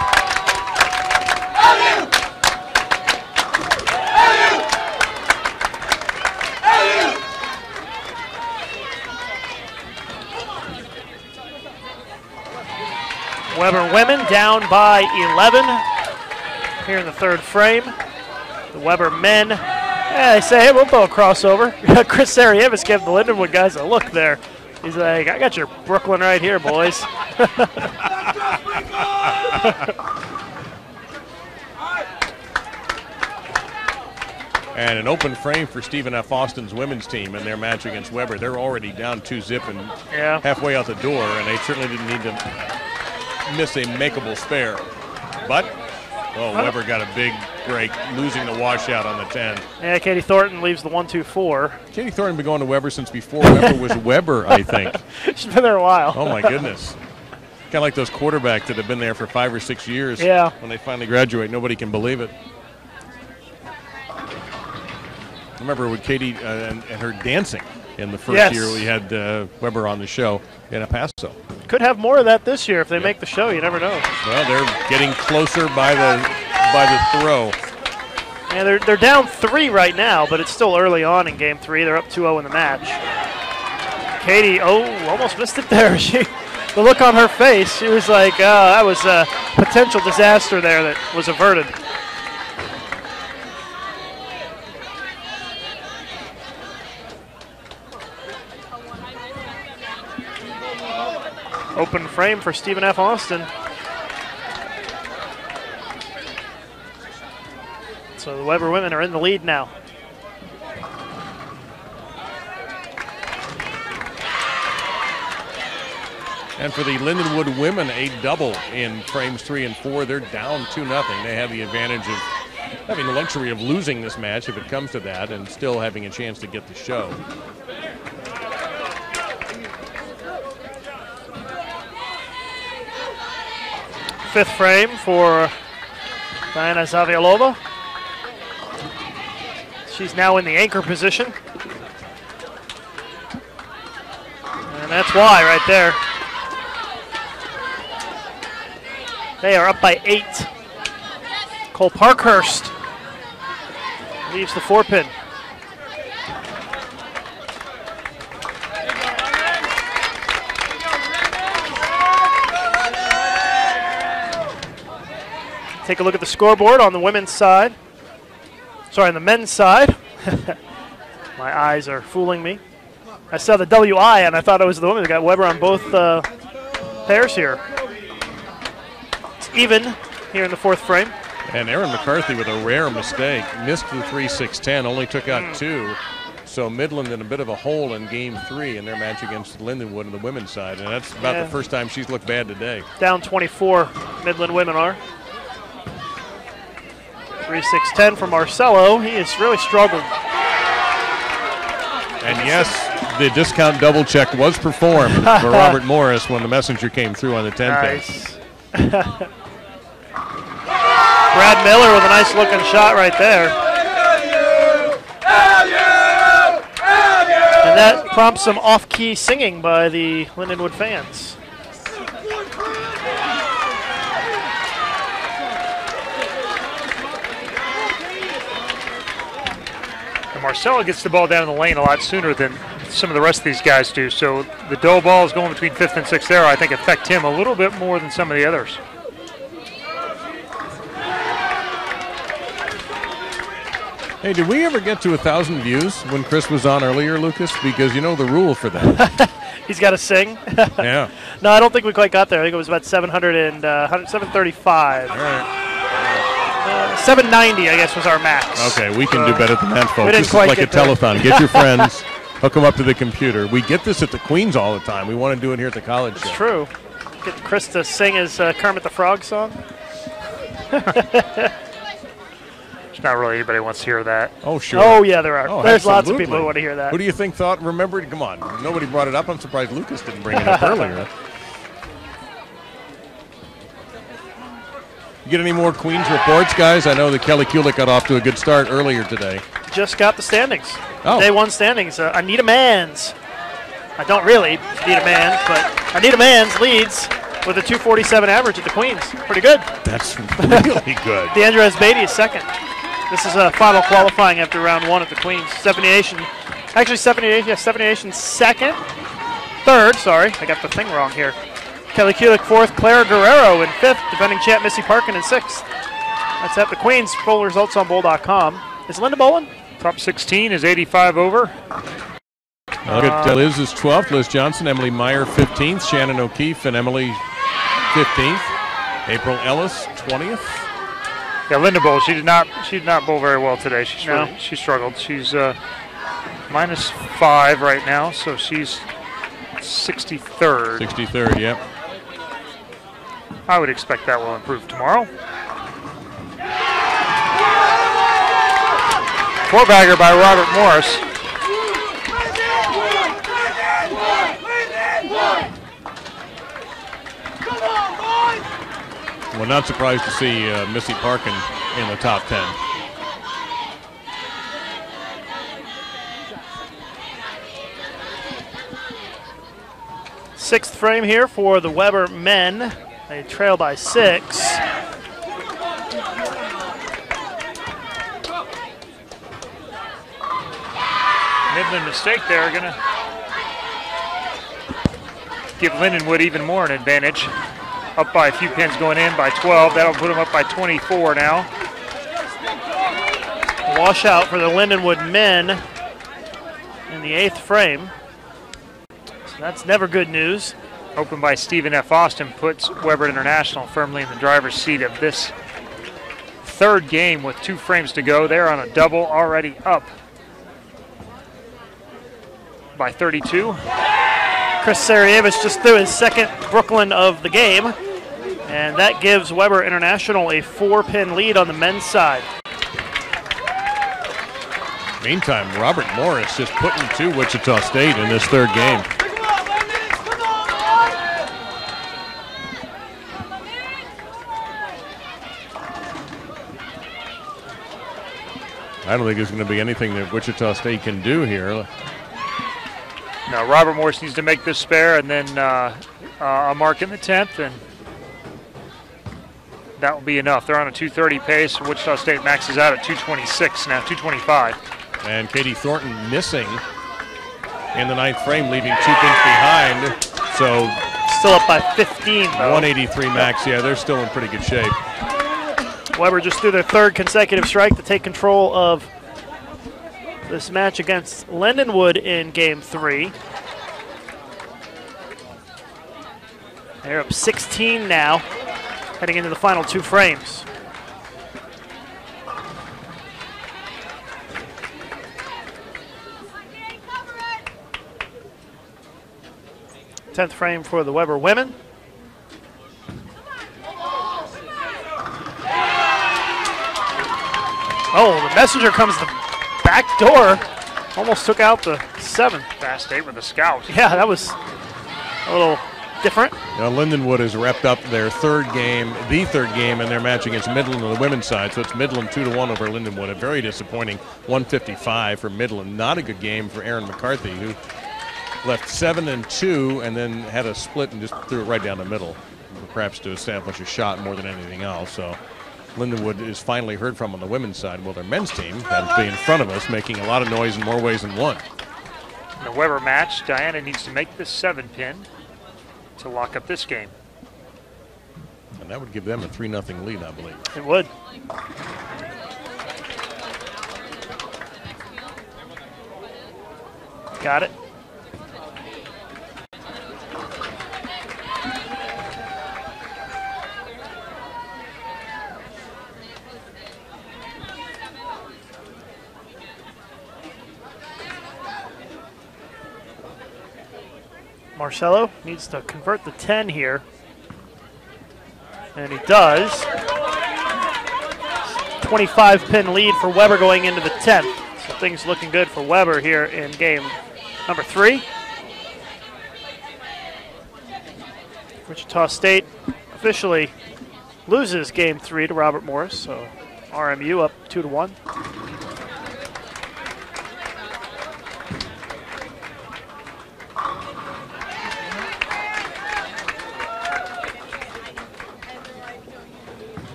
Weber women down by 11 here in the 3rd frame. The Weber men, they say, hey, we'll throw a crossover. Chris Sarievis gave the Lindenwood guys a look there. He's like, I got your Brooklyn right here, boys.
And an open frame for Stephen F. Austin's women's team in their match against Weber. They're already down 2-0 and halfway out the door, and they certainly didn't need to miss a makeable spare. But Oh, Weber got a big break, losing the washout on the 10.
Yeah, Katie Thornton leaves the 1-2-4.
Katie Thornton been going to Weber since before Weber was Weber, I think.
She's been there a while.
Oh, my goodness. Kind of like those quarterbacks that have been there for 5 or 6 years.
Yeah.
When they finally graduate, nobody can believe it. I remember with Katie and her dancing in the first year we had Weber on the show in El Paso.
Could have more of that this year if they make the show. You never know.
Well, they're getting closer by the throw.
Yeah, they're down 3 right now, but it's still early on in Game 3. They're up 2-0 in the match. Katie, almost missed it there. The look on her face, she was like, that was a potential disaster there that was averted. Open frame for Stephen F. Austin. So the Weber women are in the lead now.
And for the Lindenwood women, a double in frames 3 and 4. They're down 2-0. They have the advantage of having the luxury of losing this match if it comes to that and still having a chance to get the show.
Fifth frame for Diana Zavialova. She's now in the anchor position. And that's why right there. They are up by 8. Cole Parkhurst leaves the 4-pin. Take a look at the scoreboard on the women's side. Sorry, on the men's side. My eyes are fooling me. I saw the WI and I thought it was the women. They got Weber on both pairs here. It's even here in the 4th frame.
And Erin McCarthy with a rare mistake. Missed the 3-6-10, only took out 2. So Midland in a bit of a hole in Game 3 in their match against Lindenwood on the women's side. And that's about the first time she's looked bad today.
Down 24, Midland women are. 3-6-10 for Marcello. He has really struggled.
And yes, the discount double check was performed for Robert Morris when the messenger came through on the 10
nice. Brad Miller with a nice looking shot right there. And that prompts some off-key singing by the Lindenwood fans.
Marcella gets the ball down the lane a lot sooner than some of the rest of these guys do. So the dull balls going between 5th and 6th there, I think, affect him a little bit more than some of the others.
Hey, did we ever get to 1,000 views when Chris was on earlier, Lucas? Because you know the rule for that.
He's got to sing.
Yeah.
No, I don't think we quite got there. I think it was about 735.
All right.
790, I guess, was our max.
Okay, we can do better than that, folks.
We didn't
This is
quite
like a
get there.
telethon. Get your friends, hook them up to the computer. We get this at the Queens all the time. We want to do it here at the college
It's
show.
true. Get Chris to sing his Kermit the Frog song.
There's not really anybody who wants to hear that.
Oh, sure.
Oh, yeah, there are.
Oh,
There's lots of
absolutely.
people who want to hear that.
Who do you think thought, remembered? Come on. Nobody brought it up. I'm surprised Lucas didn't bring it up earlier. You get any more Queens reports, guys? I know that Kelly Kulik got off to a good start earlier today.
Just got the standings.
Oh.
Day 1 standings. Anita Manns. I don't really need a man, but Anita Manns leads with a 247 average at the Queens. Pretty good.
That's really good.
Deandra Esbady is second. This is a final qualifying after round 1 at the Queens. Stephanie Nation second. Third, sorry, I got the thing wrong here. Kelly Kulik 4th, Clara Guerrero in 5th, defending champ Missy Parkin in 6th. That's at the Queens. Full results on bowl.com. Is Linda bowling?
Top 16 is 85 over.
Look at Liz is 12th, Liz Johnson, Emily Meyer 15th, Shannon O'Keefe and Emily 15th, April Ellis 20th.
Yeah, Linda bowled. She did not bowl very well today. She struggled. She's -5 right now, so she's 63rd.
63rd, yep.
I would expect that will improve tomorrow. Four-bagger by Robert Morris.
Well, not surprised to see Missy Parkin in the top 10.
Sixth frame here for the Weber men. They trail by 6.
Midland mistake there, gonna give Lindenwood even more an advantage. Up by a few pins going in by 12. That'll put them up by 24 now.
Washout for the Lindenwood men in the 8th frame. So that's never good news.
Open by Stephen F. Austin puts Weber International firmly in the driver's seat of this third game with 2 frames to go. They're on a double, already up by 32.
Chris Sarajevic just threw his second Brooklyn of the game, and that gives Weber International a 4-pin lead on the men's side.
Meantime, Robert Morris just putting to Wichita State in this third game. I don't think there's going to be anything that Wichita State can do here.
Now Robert Morris needs to make this spare and then a mark in the 10th, and that will be enough. They're on a 2:30 pace. Wichita State maxes out at 2:26 now, 2:25.
And Katie Thornton missing in the 9th frame, leaving 2 pins behind. So
still up by 15, though.
183 max. Yeah, they're still in pretty good shape.
Weber just threw their 3rd consecutive strike to take control of this match against Lindenwood in Game 3. They're up 16 now, heading into the final 2 frames. Tenth frame for the Weber women. Oh, the messenger comes the back door. Almost took out the 7th.
Fast 8 with a scout.
Yeah, that was a little different.
Now, Lindenwood has wrapped up their the third game in their match against Midland on the women's side. So it's Midland 2-1 over Lindenwood. A very disappointing 155 for Midland. Not a good game for Aaron McCarthy, who left 7-2 and then had a split and just threw it right down the middle, perhaps to establish a shot more than anything else. So Lindenwood is finally heard from on the women's side. Well, their men's team happens to be in front of us, making a lot of noise in more ways than one.
In the Weber match, Diana needs to make this 7-pin to lock up this game.
And that would give them a 3-0 lead, I believe.
It would. Got it. Marcelo needs to convert the 10 here, and he does. 25-pin lead for Weber going into the 10th. So things looking good for Weber here in game number 3. Wichita State officially loses game 3 to Robert Morris, so RMU up 2-1.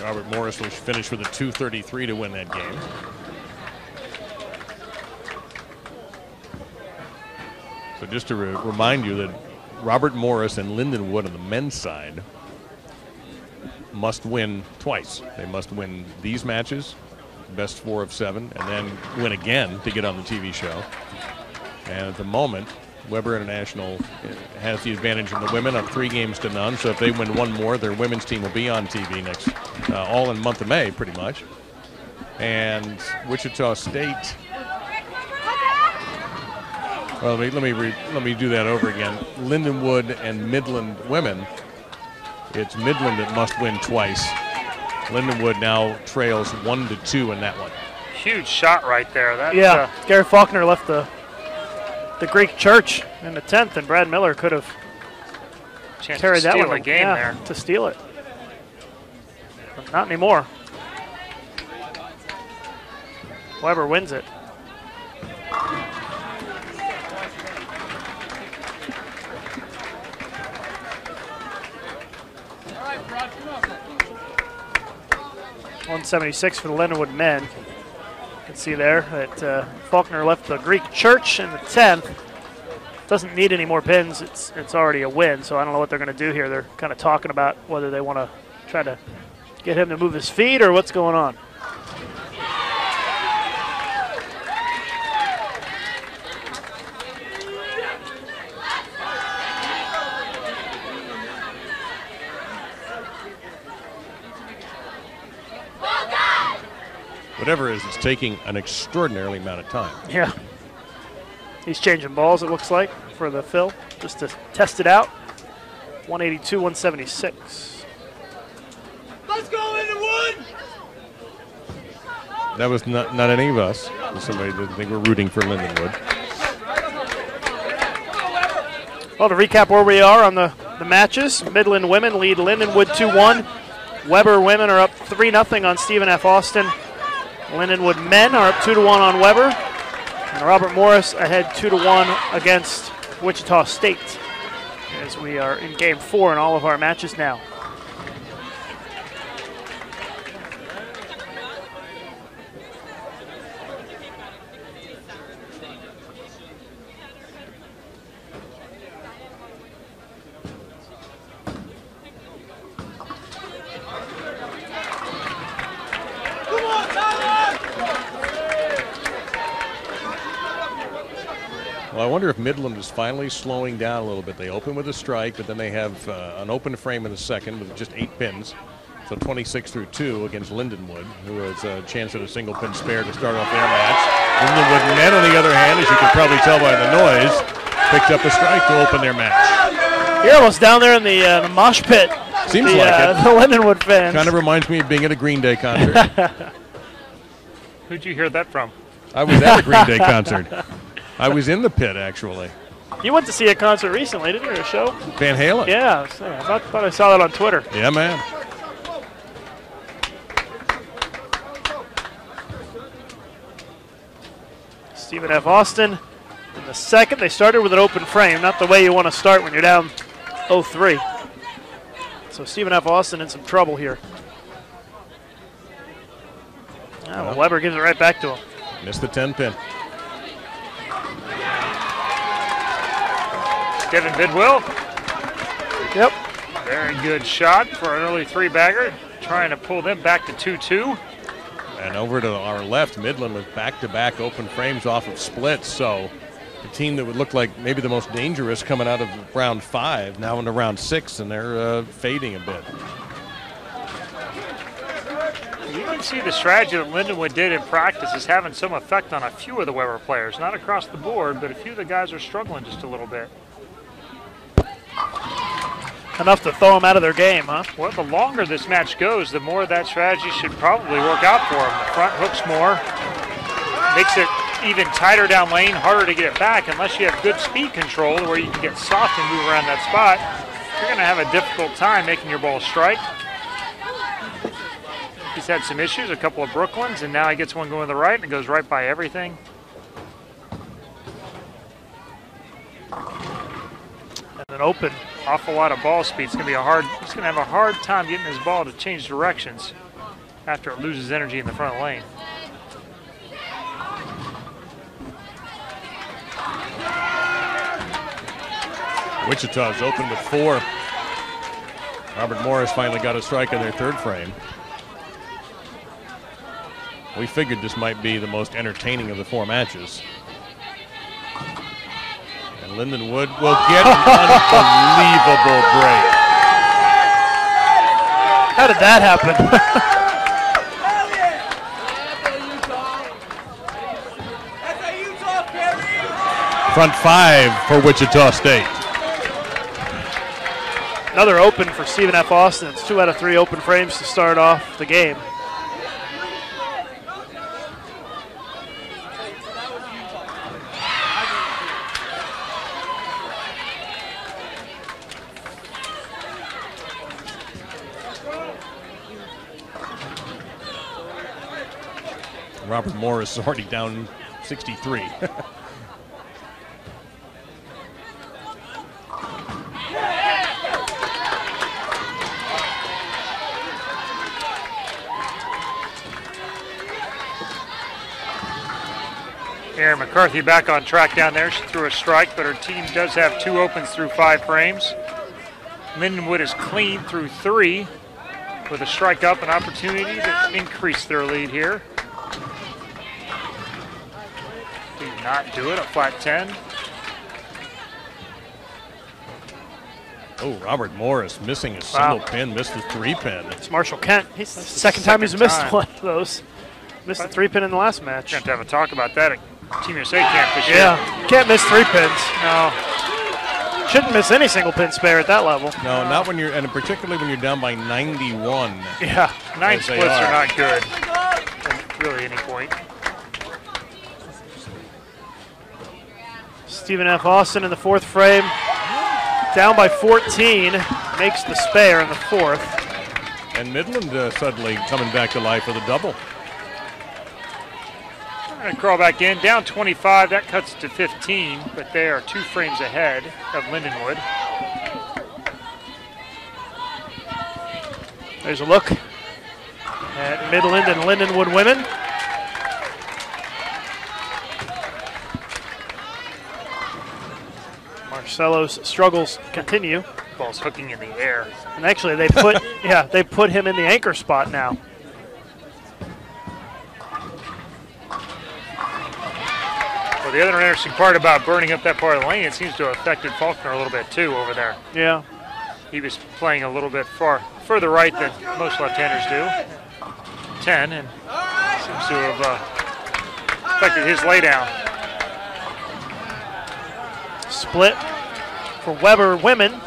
Robert Morris will finish with a 233 to win that game. So just to remind you that Robert Morris and Lindenwood on the men's side must win twice. They must win these matches, best 4 of 7, and then win again to get on the TV show. And at the moment, Weber International has the advantage in the women, up 3-0. So if they win one more, their women's team will be on TV next, all in the month of May, pretty much. And Wichita State. Well, let me do that over again. Lindenwood and Midland women. It's Midland that must win twice, Lindenwood now trails 1-2 in that one.
Huge shot right there. That's,
yeah, Gary Faulkner left the Greek church in the 10th, and Brad Miller could have carried that one
the game there
to steal it. But not anymore. Weber wins it. .176 for the Lindenwood men. You can see there that Faulkner left the Greek church in the 10th. Doesn't need any more pins. It's already a win, so I don't know what they're going to do here. They're kind of talking about whether they want to try to get him to move his feet or what's going on.
Whatever it is, it's taking an extraordinary amount of time.
Yeah. He's changing balls, it looks like, for the fill, just to test it out. 182, 176.
Let's go, Lindenwood!
That was not any of us. Somebody didn't think we're rooting for Lindenwood.
Well, to recap where we are on the matches, Midland women lead Lindenwood 2-1. Weber women are up 3-0 on Stephen F. Austin. Lindenwood men are up 2-1 on Weber. And Robert Morris ahead 2-1 against Wichita State, as we are in game 4 in all of our matches now.
Well, I wonder if Midland is finally slowing down a little bit. They open with a strike, but then they have an open frame in the second with just 8 pins. So 26-2 against Lindenwood, who has a chance at a single pin spare to start off their match. Lindenwood men, on the other hand, as you can probably tell by the noise, picked up a strike to open their match.
You're almost down there in the mosh pit.
Seems like it.
The Lindenwood fans.
Kind of reminds me of being at a Green Day concert.
Who'd you hear that from?
I was at a Green Day concert. I was in the pit, actually.
You went to see a concert recently, didn't you? A show?
Van Halen.
Yeah, I thought I saw that on Twitter.
Yeah, man.
Stephen F. Austin in the second. They started with an open frame, not the way you want to start when you're down 0-3. So Stephen F. Austin in some trouble here. Well, Weber gives it right back to him.
Missed the 10 pin.
Kevin Bidwell.
Yep.
Very good shot for an early 3-bagger, trying to pull them back to 2-2.
And over to our left, Midland with back-to-back open frames off of splits. So the team that would look like maybe the most dangerous coming out of round 5, now into round 6, and they're fading a bit.
You can see the strategy that Lindenwood did in practice is having some effect on a few of the Weber players. Not across the board, but a few of the guys are struggling just a little bit.
Enough to throw them out of their game, huh?
Well, the longer this match goes, the more that strategy should probably work out for them. The front hooks more, makes it even tighter down lane, harder to get it back unless you have good speed control where you can get soft and move around that spot. You're going to have a difficult time making your ball strike. He's had some issues, a couple of Brooklyns, and now he gets one going to the right and it goes right by everything.
And an open.
Awful lot of ball speed. It's going to be he's going to have a hard time getting his ball to change directions after it loses energy in the front lane.
Wichita's open with 4. Robert Morris finally got a strike on their 3rd frame. We figured this might be the most entertaining of the 4 matches. And Lindenwood will get an unbelievable break.
How did that happen?
Front 5 for Wichita State.
Another open for Stephen F. Austin. It's 2 out of 3 open frames to start off the game.
Robert Morris is already down 63.
Erin McCarthy back on track down there. She threw a strike, but her team does have 2 opens through 5 frames. Lindenwood is clean through 3 with a strike up, an opportunity to increase their lead here. Did not do it, a flat 10.
Oh, Robert Morris missing a single pin, missed the 3-pin.
It's Marshall Kent. He's the second time he's missed one of those. Missed the 3-pin in the last match.
We're going to have to talk about that at Team USA camp this year.
Yeah, can't miss 3 pins. No. Shouldn't miss any single pin spare at that level.
No, not when you're, and particularly when you're down by 91.
Yeah.
9 splits are not good at really any point.
Stephen F. Austin in the 4th frame. Down by 14, makes the spare in the 4th.
And Midland suddenly coming back to life with a double.
Going to crawl back in, down 25, that cuts to 15, but they are 2 frames ahead of Lindenwood.
There's a look at Midland and Lindenwood women. Marcelo's struggles continue.
Ball's hooking in the air.
And actually they put they put him in the anchor spot now.
Well, the other interesting part about burning up that part of the lane, it seems to have affected Faulkner a little bit too over there.
Yeah.
He was playing a little bit further right than most left-handers do. 10, and seems to have affected his laydown.
Split for Weber women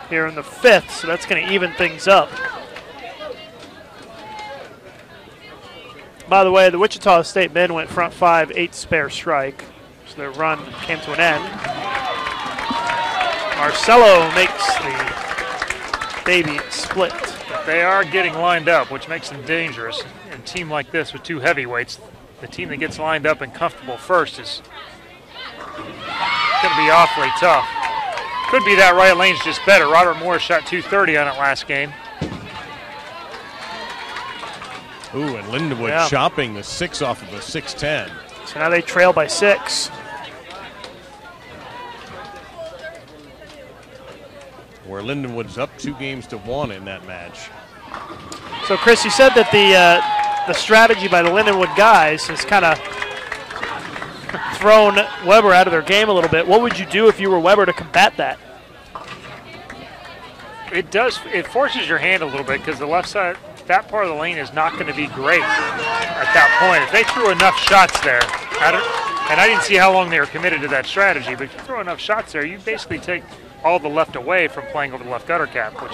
here in the 5th, so that's going to even things up. By the way, the Wichita State men went front 5, 8 spare strike, so their run came to an end. Marcelo makes the baby split.
But they are getting lined up, which makes them dangerous. In a team like this with 2 heavyweights, the team that gets lined up and comfortable first is going to be awfully tough. Could be that right lane's just better. Robert Morris shot 230 on it last game.
Ooh, and Lindenwood chopping the 6 off of a 6-10.
So now they trail by 6.
Where Lindenwood's up 2 games to 1 in that match.
So Chris, you said that the strategy by the Lindenwood guys has kind of thrown Weber out of their game a little bit. What would you do if you were Weber to combat that?
It forces your hand a little bit because the left side, that part of the lane is not going to be great at that point. If they threw enough shots there, and I didn't see how long they were committed to that strategy, but if you throw enough shots there, you basically take all the left away from playing over the left gutter cap, which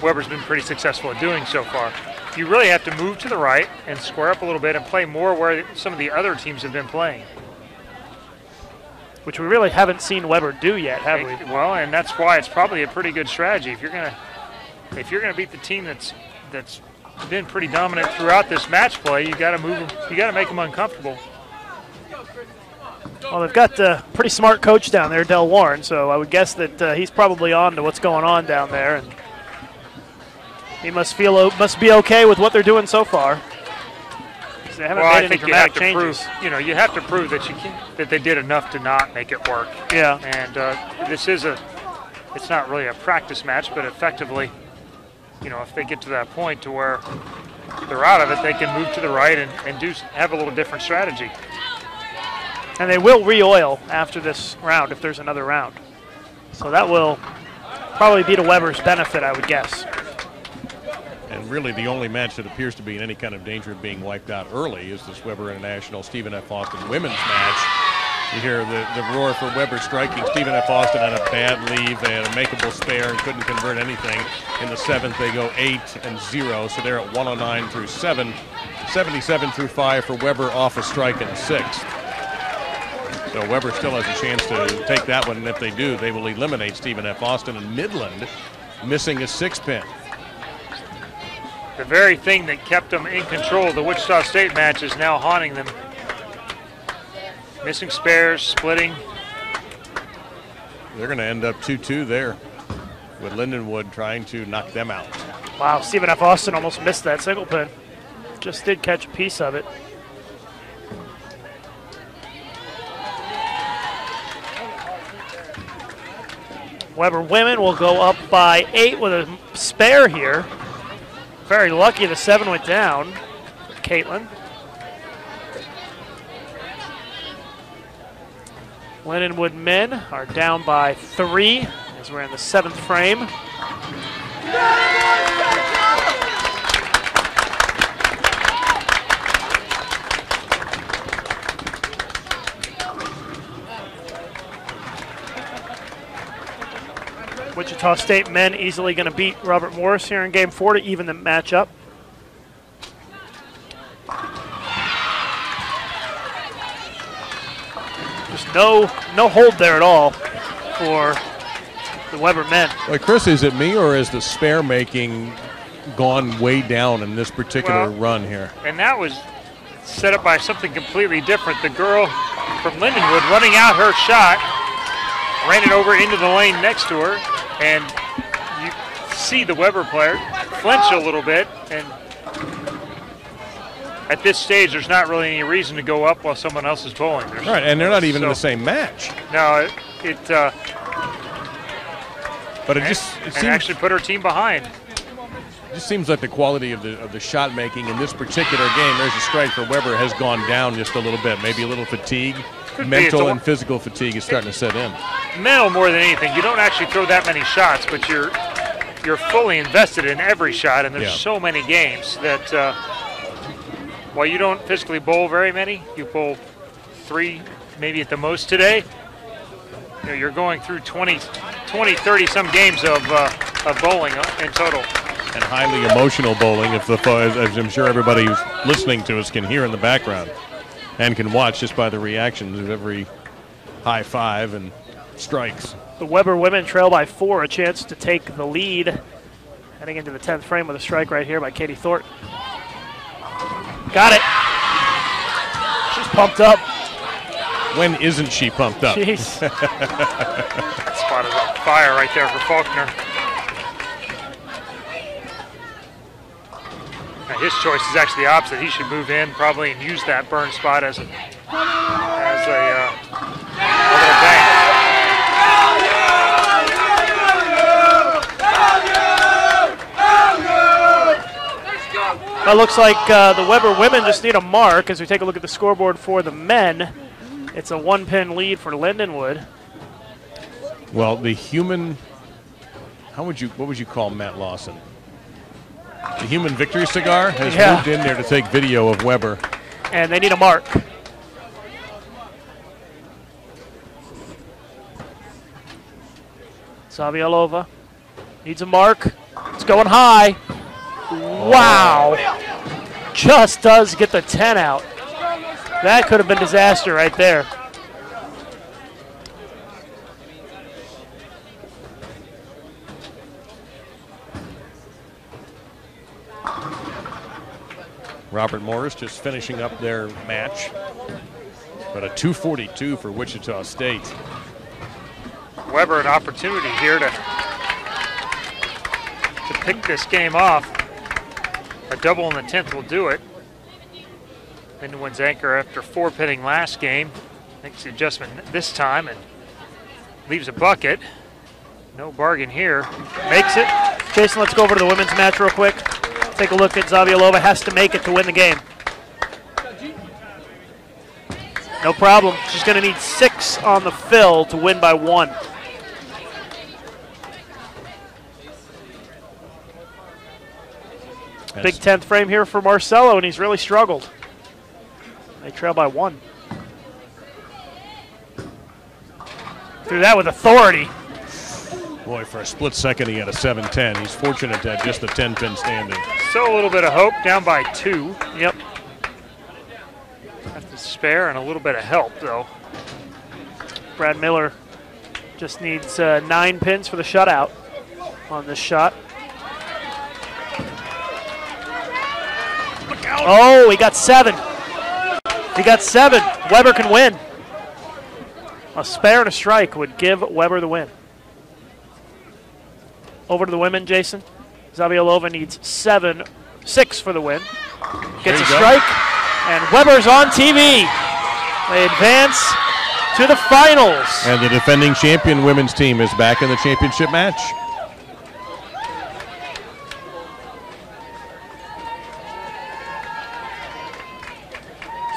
Weber's been pretty successful at doing so far. You really have to move to the right and square up a little bit and play more where some of the other teams have been playing.
Which we really haven't seen Weber do yet, have we?
Well, and that's why it's probably a pretty good strategy. If you're gonna beat the team that's been pretty dominant throughout this match play, you got to move them. You got to make them uncomfortable.
Well, they've got a pretty smart coach down there, Del Warren. So I would guess that he's probably on to what's going on down there, and he must be okay with what they're doing so far. They haven't made any dramatic changes.
You have to prove that that they did enough to not make it work.
Yeah.
And it's not really a practice match, but effectively, if they get to that point to where they're out of it, they can move to the right and have a little different strategy.
And they will re-oil after this round if there's another round. So that will probably be to Weber's benefit, I would guess.
And really the only match that appears to be in any kind of danger of being wiped out early is this Weber International Stephen F. Austin women's match. You hear the roar for Weber striking. Stephen F. Austin had a bad leave. They had a makeable spare and couldn't convert anything. In the 7th, they go 8-0, so they're at 109 through 7. 77 through 5 for Weber off a strike in the 6th. So Weber still has a chance to take that one, and if they do, they will eliminate Stephen F. Austin. And Midland missing a 6-pin.
The very thing that kept them in control of the Wichita State match is now haunting them. Missing spares, splitting.
They're going to end up 2-2 there with Lindenwood trying to knock them out.
Wow, Stephen F. Austin almost missed that single pin. Just did catch a piece of it. Weber women will go up by 8 with a spare here. Very lucky the 7 went down for Caitlin. Lindenwood men are down by 3 as we're in the 7th frame. Wichita State men easily going to beat Robert Morris here in Game 4 to even the matchup. Just no hold there at all for the Weber men.
Well, Chris, is it me or is the spare making gone way down in this particular run here?
And that was set up by something completely different. The girl from Lindenwood running out her shot, ran it over into the lane next to her, and you see the Weber player flinch a little bit, and at this stage there's not really any reason to go up while someone else is bowling.
Right, and they're not even in the same match.
No,
but it seems
actually put her team behind.
It just seems like the quality of the shot making in this particular game, there's a strike for Weber, has gone down just a little bit. Maybe a little fatigue. Mental and physical fatigue is starting to set in.
Mental more than anything. You don't actually throw that many shots, but you're fully invested in every shot, and there's so many games that while you don't physically bowl very many, you bowl 3 maybe at the most today. You know, you're going through 20, 30 some games of bowling in total.
And highly emotional bowling, as I'm sure everybody who's listening to us can hear in the background. And can watch just by the reactions of every high five and strikes.
The Weber women trail by 4, a chance to take the lead. Heading into the 10th frame with a strike right here by Katie Thornton. Got it. She's pumped up.
When isn't she pumped up?
Jeez.
Spot is on fire right there for Faulkner. Now his choice is actually the opposite. He should move in probably and use that burn spot as a little bank.
It looks like the Weber women just need a mark as we take a look at the scoreboard for the men. It's a 1-pin lead for Lindenwood.
Well, the human, what would you call Matt Lawson? The human victory cigar has moved in there to take video of Weber.
And they need a mark. Zavialova needs a mark. It's going high. Wow. Just does get the 10 out. That could have been disaster right there.
Robert Morris just finishing up their match. But a 242 for Wichita State.
Weber an opportunity here to pick this game off. A double in the 10th will do it. Lindenwood's anchor after 4-pitting last game makes the adjustment this time and leaves a bucket. No bargain here. Makes it.
Jason, let's go over to the women's match real quick. Take a look at Zavialova. Has to make it to win the game. No problem. She's going to need 6 on the fill to win by 1. Big 10th frame here for Marcelo, and he's really struggled. They trail by 1. Threw that with authority.
Boy, for a split second, he had a 7-10. He's fortunate to have just the 10-pin standing.
So a little bit of hope, down by 2.
Yep.
Have to spare and a little bit of help, though.
Brad Miller just needs 9 pins for the shutout on this shot. Oh, he got 7. He got 7. Weber can win. A spare and a strike would give Weber the win. Over to the women, Jason. Zabielova needs 6 for the win. Gets a strike, and Weber's on TV. They advance to the finals.
And the defending champion women's team is back in the championship match.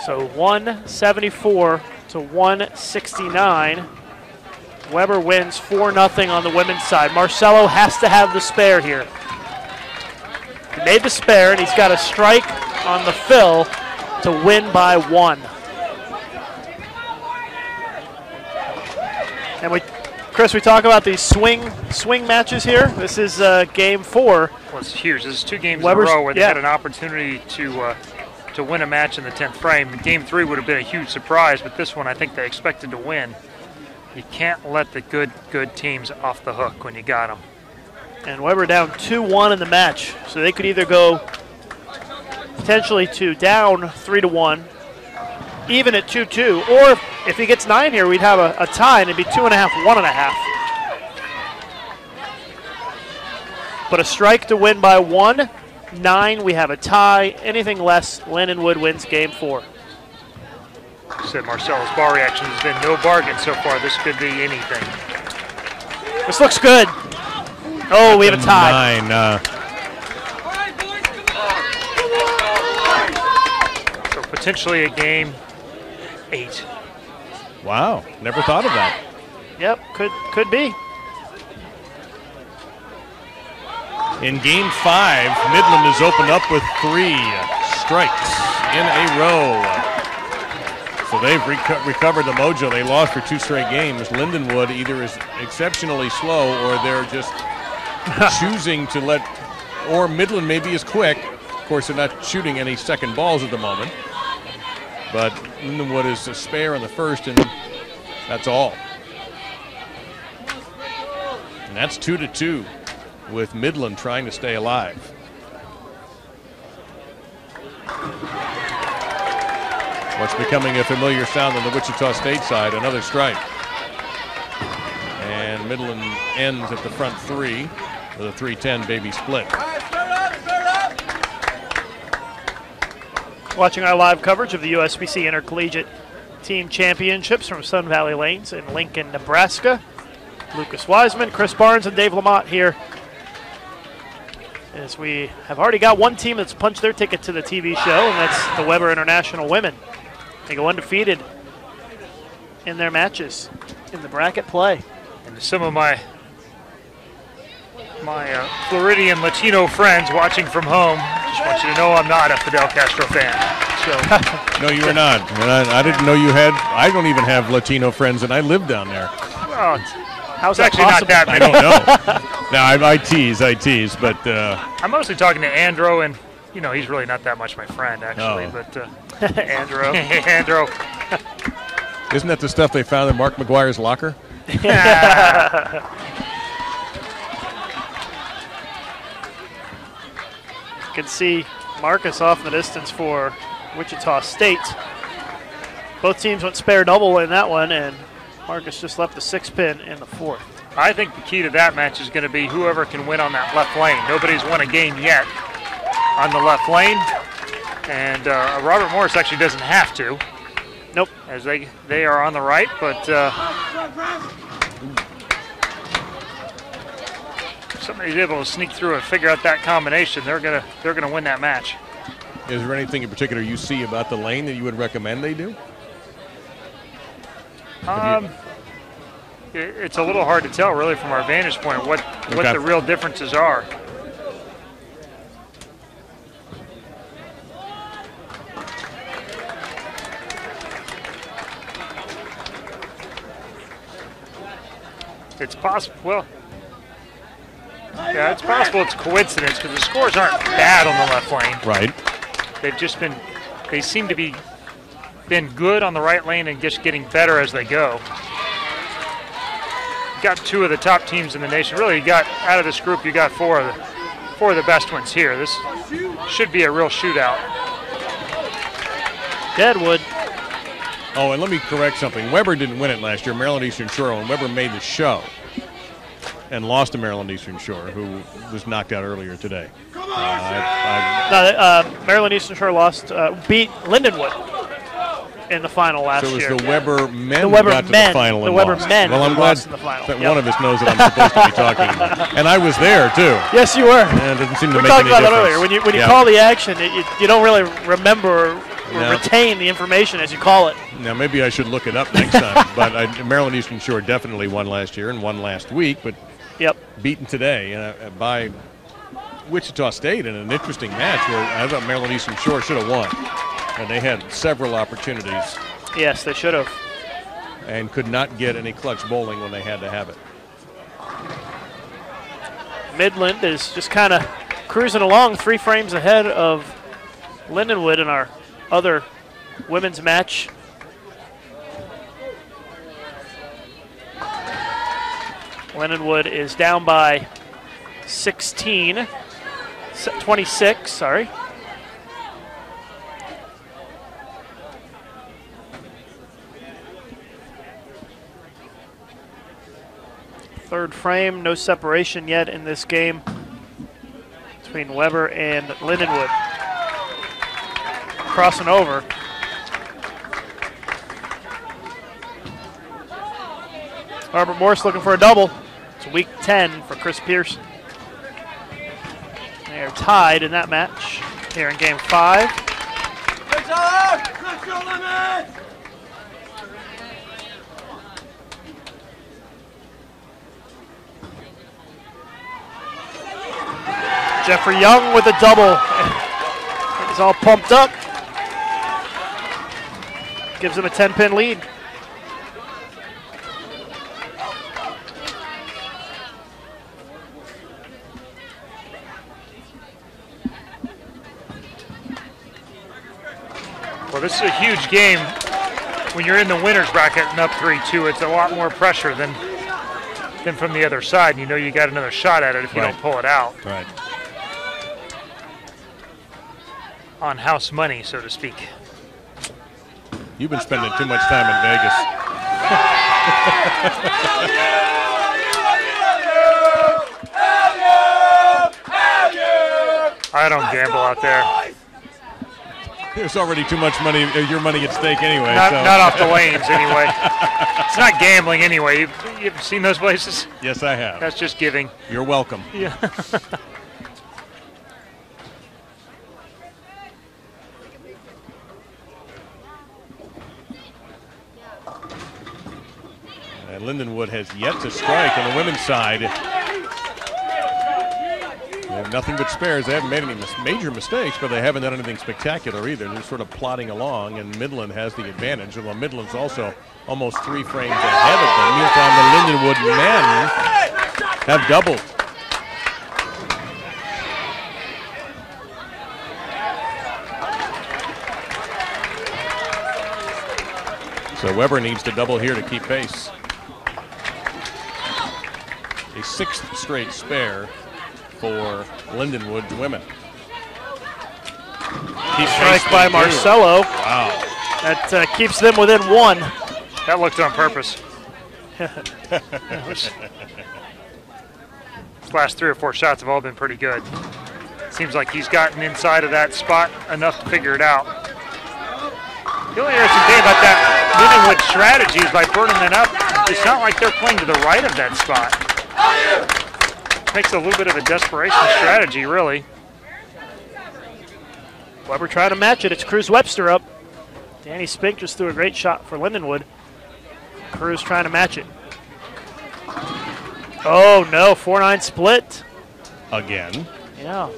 So 174 to 169. Weber wins 4-0 on the women's side. Marcelo has to have the spare here. He made the spare, and he's got a strike on the fill to win by 1. And Chris, we talk about these swing matches here. This is game 4.
Well, it's huge. This is 2 games
Weber's,
in a row where they had an opportunity to win a match in the 10th frame. Game 3 would have been a huge surprise, but this one I think they expected to win. You can't let the good teams off the hook when you got them.
And Weber down 2-1 in the match, so they could either go potentially to down 3-1, even at 2-2, or if he gets 9 here, we'd have a tie, and it'd be 2.5, 1.5. But a strike to win by 1, 9, we have a tie. Anything less, Lindenwood wins game 4.
Said Marcelo's ball reaction has been no bargain so far. This could be anything.
This looks good. Oh, we have a tie.
9.
So potentially a game 8.
Wow, never thought of that.
Yep, could be.
In game 5, Midland has opened up with 3 strikes in a row. So they've recovered the mojo. They lost for 2 straight games. Lindenwood either is exceptionally slow or they're just choosing to let, or Midland maybe is quick. Of course, they're not shooting any second balls at the moment. But Lindenwood is a spare in the first, and that's all. And that's 2-2 with Midland trying to stay alive. What's becoming a familiar sound on the Wichita State side, another strike. And Midland ends at the front 3 with a 3-10 baby split.
Watching our live coverage of the USBC Intercollegiate Team Championships from Sun Valley Lanes in Lincoln, Nebraska. Lucas Wiseman, Chris Barnes, and Dave Lamont here, as we have already got one team that's punched their ticket to the TV show, and that's the Weber International Women. They go undefeated in their matches in the bracket play.
And some of my Floridian Latino friends watching from home, just want you to know I'm not a Fidel Castro fan. So
No, you are not. And I didn't know you had. I don't even have Latino friends, and I live down there.
well,
How's
it's
that
actually
possible?
not that
I
many.
don't know. No, I tease, but
I'm mostly talking to Andro, and he's really not that much my friend actually.
Oh.
But
Andrew.
Andro,
isn't that the stuff they found in Mark McGuire's locker?
You can see Marcus off in the distance for Wichita State. Both teams went spare double in that one, and Marcus just left the 6-pin in the 4th.
I think the key to that match is going to be whoever can win on that left lane. Nobody's won a game yet on the left lane, and Robert Morris actually doesn't have to.
Nope.
As they are on the right, but if somebody's able to sneak through and figure out that combination, they're gonna win that match.
Is there anything in particular you see about the lane that you would recommend they do?
It's a little hard to tell, really, from our vantage point, what the real differences are. It's possible. Well, yeah, it's possible it's coincidence because the scores aren't bad on the left lane.
Right.
They've just been, they seem to be been good on the right lane and just getting better as they go. You got two of the top teams in the nation. Really, you got out of this group, you got four of the best ones here. This should be a real shootout.
Deadwood.
Oh, and let me correct something. Weber didn't win it last year. Maryland Eastern Shore, and Weber made the show and lost to Maryland Eastern Shore, who was knocked out earlier today.
Maryland Eastern Shore beat Lindenwood in the final last year.
So it was the Weber men who got to the final and
Weber
lost.
men
well, I'm
who
glad
lost in the final.
that one of us knows that I'm supposed to be talking about. And I was there, too.
Yes, you were.
And it didn't seem to
we
make
talked
any
about
difference.
that earlier. When you call the action, you don't really remember or
No.
retain the information as you call it.
Now, maybe I should look it up next time. But Maryland Eastern Shore definitely won last year and won last week, but beaten today by Wichita State in an interesting match where I thought Maryland Eastern Shore should have won. And they had several opportunities.
Yes, they should have.
And could not get any clutch bowling when they had to have it.
Midland is just kind of cruising along 3 frames ahead of Lindenwood in our other women's match. Lindenwood is down by 26, sorry. Third frame, no separation yet in this game between Weber and Lindenwood. Crossing over. Robert Morse looking for a double. It's week 10 for Chris Pearson. They are tied in that match here in game 5. Jeffrey Young with a double. He's all pumped up. Gives him a 10-pin lead.
Well, this is a huge game. When you're in the winner's bracket and up 3-2, it's a lot more pressure than from the other side. You know you got another shot at it if you don't pull it out.
Right.
On house money, so to speak.
You've been spending too much time in Vegas.
I don't gamble out there.
There's already too much money, your money at stake anyway.
Not off the lanes anyway. It's not gambling anyway. You've seen those places?
Yes, I have.
That's just giving.
You're welcome.
Yeah.
And Lindenwood has yet to strike on the women's side. They have nothing but spares. They haven't made any major mistakes, but they haven't done anything spectacular either. They're sort of plodding along, and Midland has the advantage. Although Midland's also almost 3 frames ahead of them. Meantime, the Lindenwood men have doubled. So Weber needs to double here to keep pace. A 6th straight spare for Lindenwood's women.
Strike by Marcello.
Wow.
That keeps them within 1.
That looked on purpose. His last 3 or 4 shots have all been pretty good. Seems like he's gotten inside of that spot enough to figure it out. The only interesting thing about that Lindenwood strategy is by burning it up, it's not like they're playing to the right of that spot. Makes a little bit of a desperation strategy, really.
Weber trying to match it. It's Cruz Webster up. Danny Spink just threw a great shot for Lindenwood. Cruz trying to match it. Oh, no. 4-9 split.
Again.
Yeah.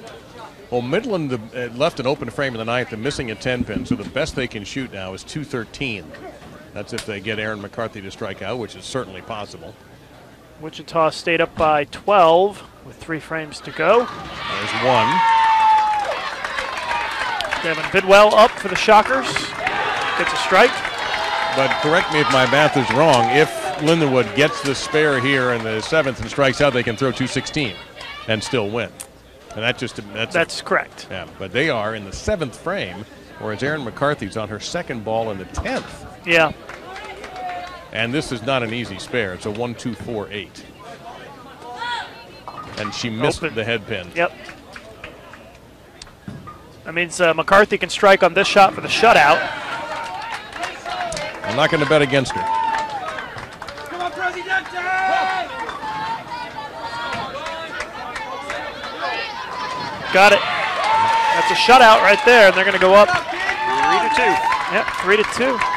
Well, Midland left an open frame in the 9th and missing a 10-pin, so the best they can shoot now is 213. That's if they get Aaron McCarthy to strike out, which is certainly possible.
Wichita State up by 12 with 3 frames to go.
There's one.
Devin Bidwell up for the Shockers. Gets a strike.
But correct me if my math is wrong. If Lindenwood gets the spare here in the 7th and strikes out, they can throw 216 and still win. And that's
correct.
Yeah, but they are in the 7th frame, whereas Erin McCarthy's on her 2nd ball in the 10th.
Yeah.
And this is not an easy spare. It's a 1-2-4-8. And she missed the head pin.
Yep. That means McCarthy can strike on this shot for the shutout.
I'm not going to bet against her.
Come on, Presidente!
Got it. That's a shutout right there, and they're going to go up 3-2. Yep, 3-2.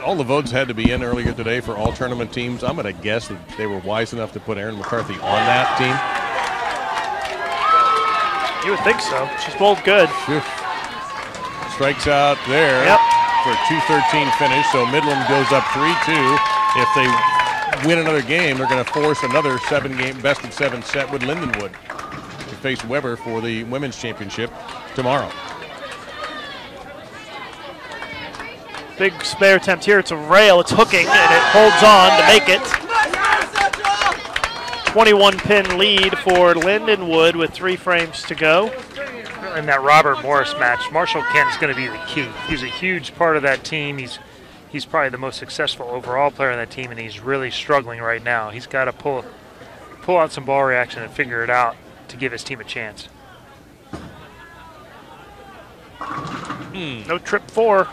All the votes had to be in earlier today for all tournament teams. I'm going to guess that they were wise enough to put Erin McCarthy on that team.
You would think so. She's bowled good.
Strikes out there for a 2-13 finish. So Midland goes up 3-2. If they win another game, they're going to force another 7-game best-of-7 set with Lindenwood to face Weber for the women's championship tomorrow.
Big spare attempt here. It's a rail. It's hooking, and it holds on to make it. 21-pin lead for Lindenwood with 3 frames to go.
In that Robert Morris match, Marshall Kent is going to be the key. He's a huge part of that team. He's probably the most successful overall player on that team, and he's really struggling right now. He's got to pull out some ball reaction and figure it out to give his team a chance.
No trip 4.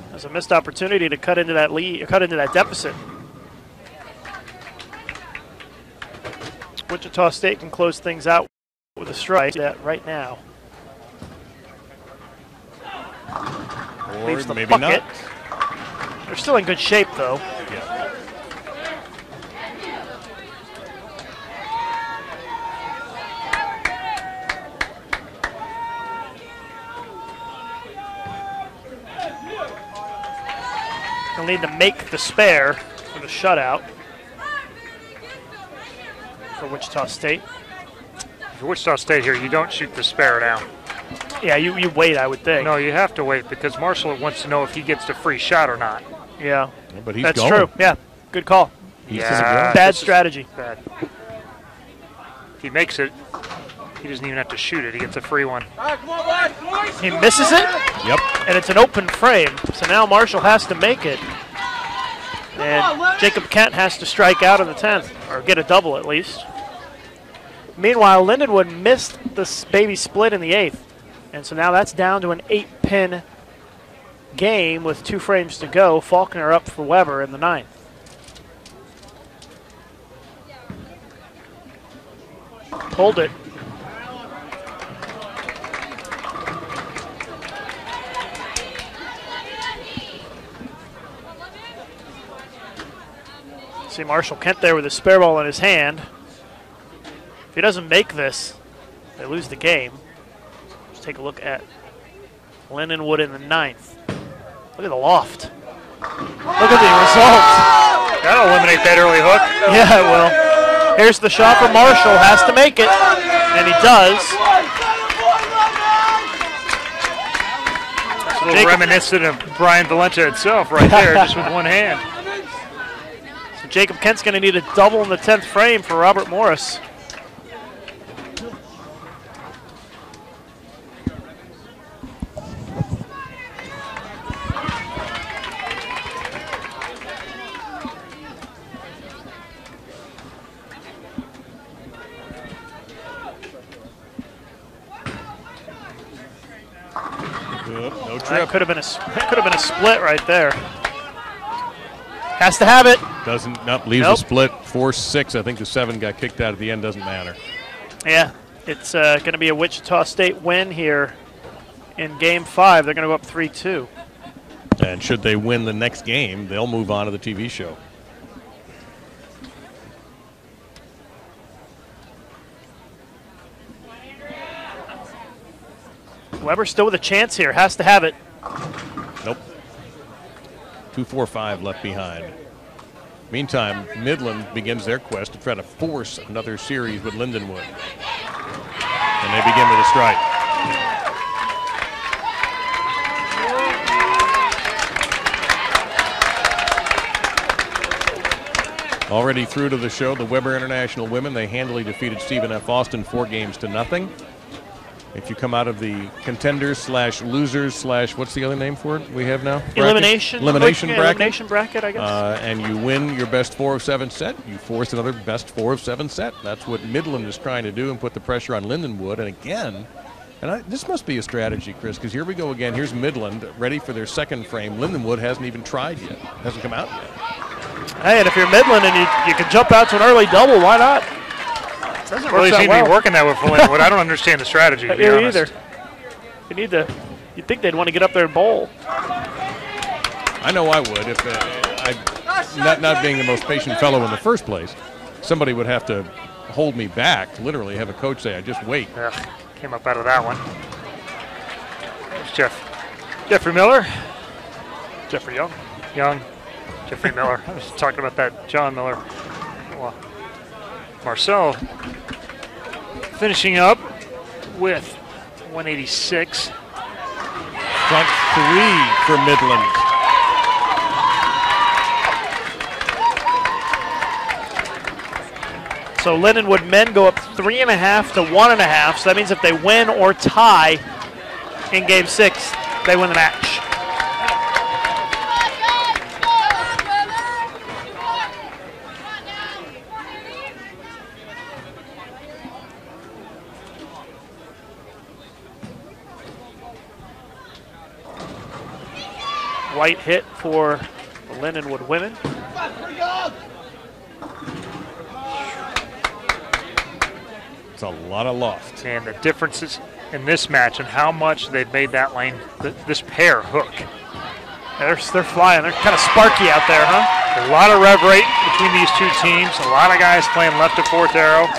There's a missed opportunity to cut into that lead, cut into that deficit. Wichita State can close things out with a strike right now.
Or
Leaves the
maybe
bucket.
not.
They're still in good shape, though.
Yeah.
They'll need to make the spare for the shutout for Wichita State.
For Wichita State here, you don't shoot the spare now.
Yeah, you wait, I would think.
No, you have to wait because Marshall wants to know if he gets the free shot or not.
Yeah,
but he's
that's
going.
true. Yeah, good call. Bad strategy.
Bad. If he makes it, he doesn't even have to shoot it. He gets a free one.
He misses it.
Yep.
And it's an open frame. So now Marshall has to make it. And Jacob Kent has to strike out in the 10th, or get a double at least. Meanwhile, Lindenwood missed the baby split in the 8th. And so now that's down to an 8-pin game with 2 frames to go. Faulkner up for Weber in the 9th. Hold it. See Marshall Kent there with a spare ball in his hand. If he doesn't make this, they lose the game. Let's take a look at Lindenwood in the 9th. Look at the loft. Look at the result.
That'll eliminate that early hook.
Yeah, it will. Here's the shot for Marshall. Has to make it. And he does.
It's a little reminiscent of Brian Valenta itself right there, just with one hand.
So Jacob Kent's going to need a double in the 10th frame for Robert Morris.
No trip.
That could have been a split right there. Has to have it.
Doesn't. Nope. Leaves a split. 4-6. I think the 7 got kicked out at the end. Doesn't matter.
Yeah, it's going to be a Wichita State win here in Game 5. They're going to go up 3-2.
And should they win the next game, they'll move on to the TV show.
Weber still with a chance here. Has to have it.
Nope. 2-4-5 left behind. Meantime, Midland begins their quest to try to force another series with Lindenwood. And they begin with a strike. Already through to the show, the Weber International women, they handily defeated Stephen F. Austin 4-0. If you come out of the contenders / losers / what's the other name for it we have now?
Elimination
bracket.
Elimination bracket, I guess.
And you win your best 4 of 7 set, you force another best 4 of 7 set. That's what Midland is trying to do and put the pressure on Lindenwood. And again, this must be a strategy, Chris, because here we go again. Here's Midland ready for their second frame. Lindenwood hasn't even tried yet, hasn't come out yet.
Hey, and if you're Midland and you can jump out to an early double, why not?
Doesn't really seem to be working that way for Lindenwood. I don't understand the strategy, to be honest.
Either. You'd think they'd want to get up there and bowl.
I know I would if not being the most patient fellow in the first place. Somebody would have to hold me back, literally have a coach say, just wait.
Came up out of that one. There's Jeffrey Miller.
Jeffrey Young.
Jeffrey Miller. I was talking about that John Miller. Well, Marcel finishing up with 186.
Front 3 for Midland.
So Lindenwood men go up 3.5 to 1.5. So that means if they win or tie in Game 6, they win the match. White hit for the Lindenwood women.
It's a lot of loft.
And the differences in this match and how much they've made that lane, this pair hook.
They're flying. They're kind of sparky out there, huh?
A lot of rev rate between these two teams. A lot of guys playing left to fourth arrow.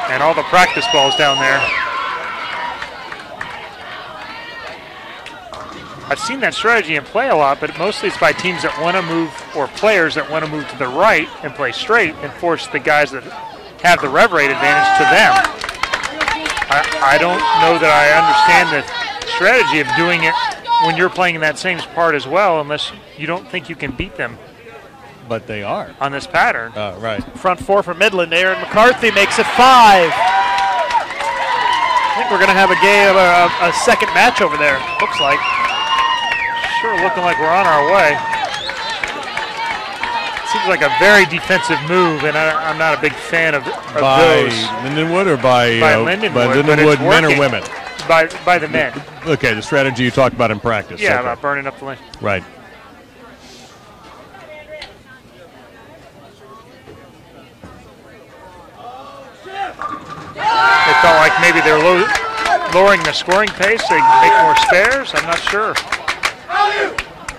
And all the practice balls down there. I've seen that strategy in play a lot, but mostly it's by teams that want to move, or players that want to move to the right and play straight and force the guys that have the rev rate advantage to them. I don't know that I understand the strategy of doing it when you're playing in that same part as well, unless you don't think you can beat them.
But they are.
On this pattern.
Right.
Front 4 for Midland. Aaron McCarthy makes it 5. I think we're going to have a second match over there, looks like.
Sure looking like we're on our way. Seems like a very defensive move, and I'm not a big fan of
by
those.
Lindenwood or by Lindenwood men or women?
By the men.
Okay, the strategy you talked about in practice.
Yeah,
okay.
about burning up the lane.
Right.
They felt like maybe they're lowering the scoring pace. They make more spares. I'm not sure.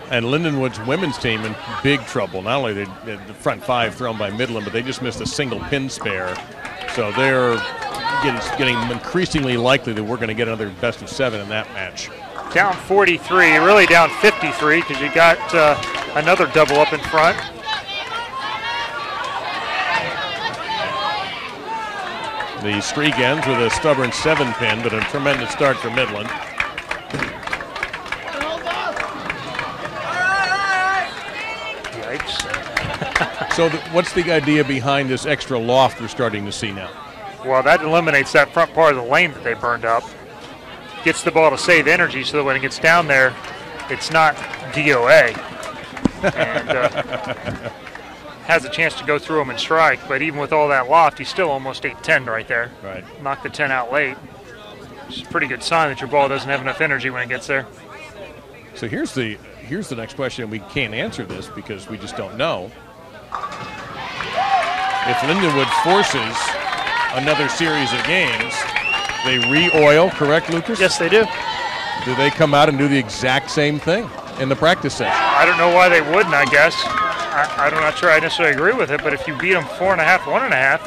And Lindenwood's women's team in big trouble. Not only the front 5 thrown by Midland, but they just missed a single pin spare. So they're getting increasingly likely that we're going to get another best of 7 in that match.
Down 43, really down 53 because you got another double up in front.
The streak ends with a stubborn 7 pin, but a tremendous start for Midland. So what's the idea behind this extra loft we're starting to see now?
Well, that eliminates that front part of the lane that they burned up. Gets the ball to save energy so that when it gets down there, it's not DOA. And has a chance to go through him and strike. But even with all that loft, he's still almost 8-10 right there.
Right.
Knocked the 10 out late. It's a pretty good sign that your ball doesn't have enough energy when it gets there.
So here's the next question. We can't answer this because we just don't know. If Lindenwood forces another series of games, they re-oil, correct, Lucas?
Yes, they do.
Do they come out and do the exact same thing? in the practice session.
I don't know why they wouldn't, I guess. I'm not sure I necessarily agree with it, but if you beat them 4.5, 1.5,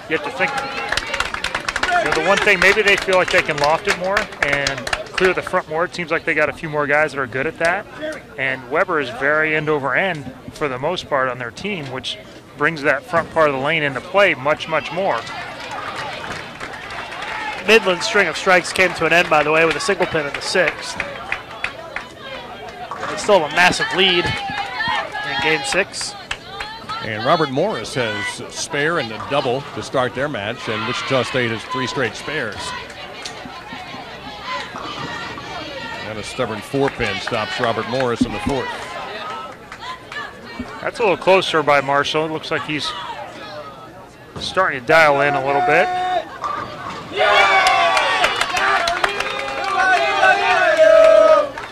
you have to think, the one thing, maybe they feel like they can loft it more and clear the front more. It seems like they got a few more guys that are good at that. And Weber is very end over end for the most part on their team, which brings that front part of the lane into play much, much more.
Midland's string of strikes came to an end, by the way, with a single pin in the 6th. They still have a massive lead in game 6.
And Robert Morris has a spare and a double to start their match, and Wichita State has 3 straight spares. And a stubborn 4-pin stops Robert Morris in the 4th.
That's a little closer by Marshall. It looks like he's starting to dial in a little bit.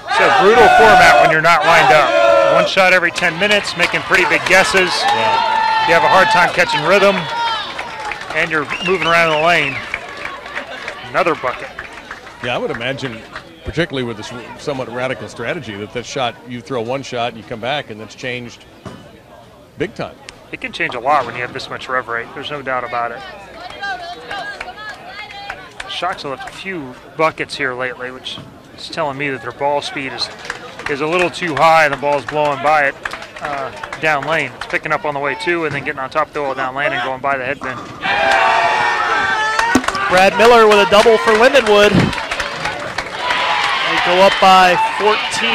It's a brutal format when you're not lined up. One shot every 10 minutes, making pretty big guesses. You have a hard time catching rhythm, and you're moving around in the lane. Another bucket.
Yeah, I would imagine, particularly with this somewhat radical strategy, that shot, you throw one shot, you come back, and that's changed big time.
It can change a lot when you have this much rev rate. There's no doubt about it. Shocks have left a few buckets here lately, which is telling me that their ball speed is a little too high and the ball's blowing by it down lane. It's picking up on the way too and then getting on top of the wall down lane and going by the head pin.
Brad Miller with a double for Lindenwood. They go up by 14.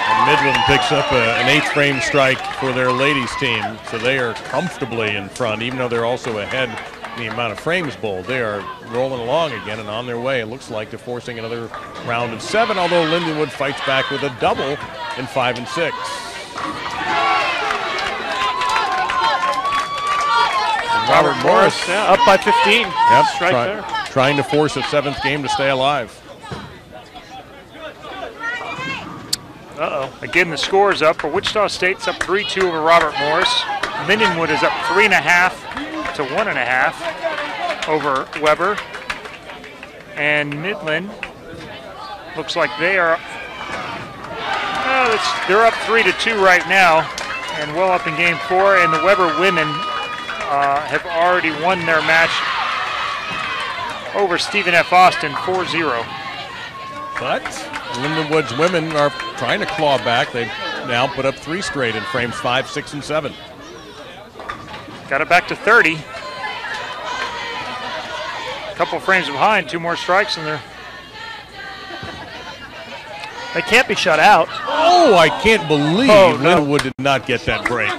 And Midland picks up an 8th frame strike for their ladies team, so they are comfortably in front, even though they're also ahead in the amount of frames bowled. They are rolling along again and on their way, it looks like, to forcing another round of 7, although Lindenwood fights back with a double in 5 and 6. And Robert Morris
up by 15.
Yep,
Strike there.
trying to force a 7th game to stay alive.
Again, the score is up. For Wichita State's up 3-2 over Robert Morris. Lindenwood is up 3.5 to 1.5 over Weber. And Midland looks like they are they're up 3-2 right now and well up in game 4. And the Weber women have already won their match over Stephen F. Austin 4-0.
But Lindenwood's women are trying to claw back. They've now put up 3 straight in frames 5, 6, and 7.
Got it back to 30. A couple frames behind, 2 more strikes, and
they can't be shut out.
Oh, I can't believe Lindenwood did not get that break.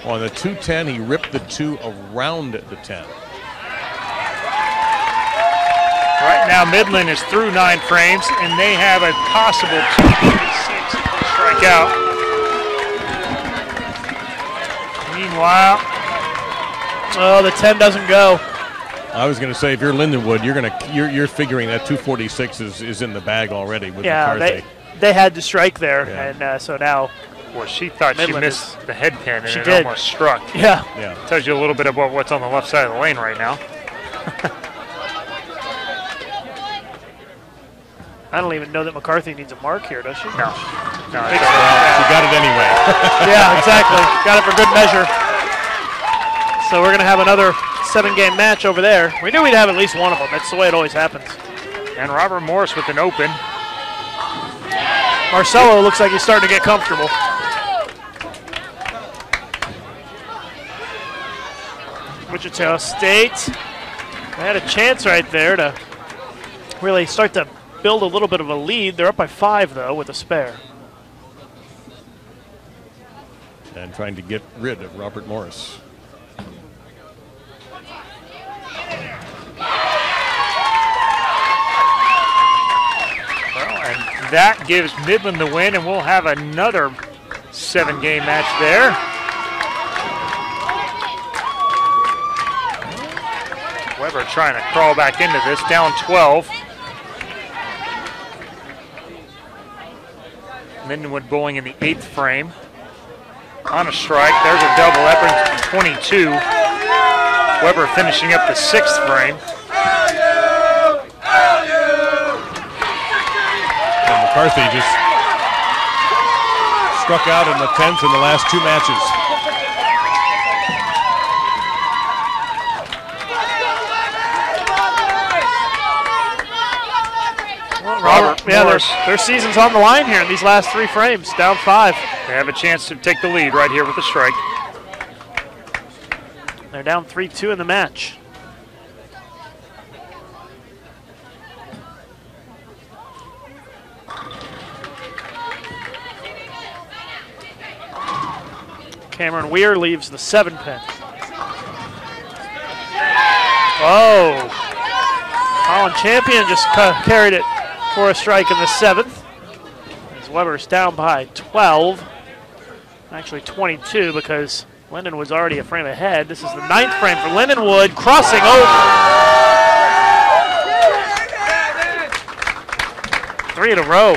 On the 2-10, he ripped the 2 around the 10.
Right now, Midland is through 9 frames, and they have a possible 246 strikeout. Meanwhile,
the 10 doesn't go.
I was going to say, if you're Lindenwood, you're figuring that 246 is in the bag already with McCarthy.
They had to strike there, and so now.
Well, she thought
Midland
she missed the head pin, and
she
it
did.
almost struck.
Yeah.
Tells you a little bit about what's on the left side of the lane right now.
I don't even know that McCarthy needs a mark here, does she?
No.
She got it anyway.
Yeah, exactly. Got it for good measure. So we're going to have another 7-game match over there. We knew we'd have at least one of them. That's the way it always happens.
And Robert Morris with an open.
Marcelo looks like he's starting to get comfortable. Wichita State had a chance right there to really start to build a little bit of a lead. They're up by 5, though, with a spare.
And trying to get rid of Robert Morris.
Well, and that gives Midland the win, and we'll have another 7-game match there. Weber trying to crawl back into this, down 12. Lindenwood bowling in the 8th frame. On a strike, there's a double, that brings it to 22. Weber finishing up the 6th frame.
McCarthy just struck out in the 10th in the last 2 matches.
Robert, their season's on the line here in these last 3 frames, down 5.
They have a chance to take the lead right here with the strike.
They're down 3-2 in the match. Cameron Weir leaves the 7-pin. Oh! Colin Champion just carried it for a strike in the 7th. As Weber's down by 12. Actually 22 because Lindenwood's already a frame ahead. This is the 9th frame for Lindenwood, crossing over. 3 in a row.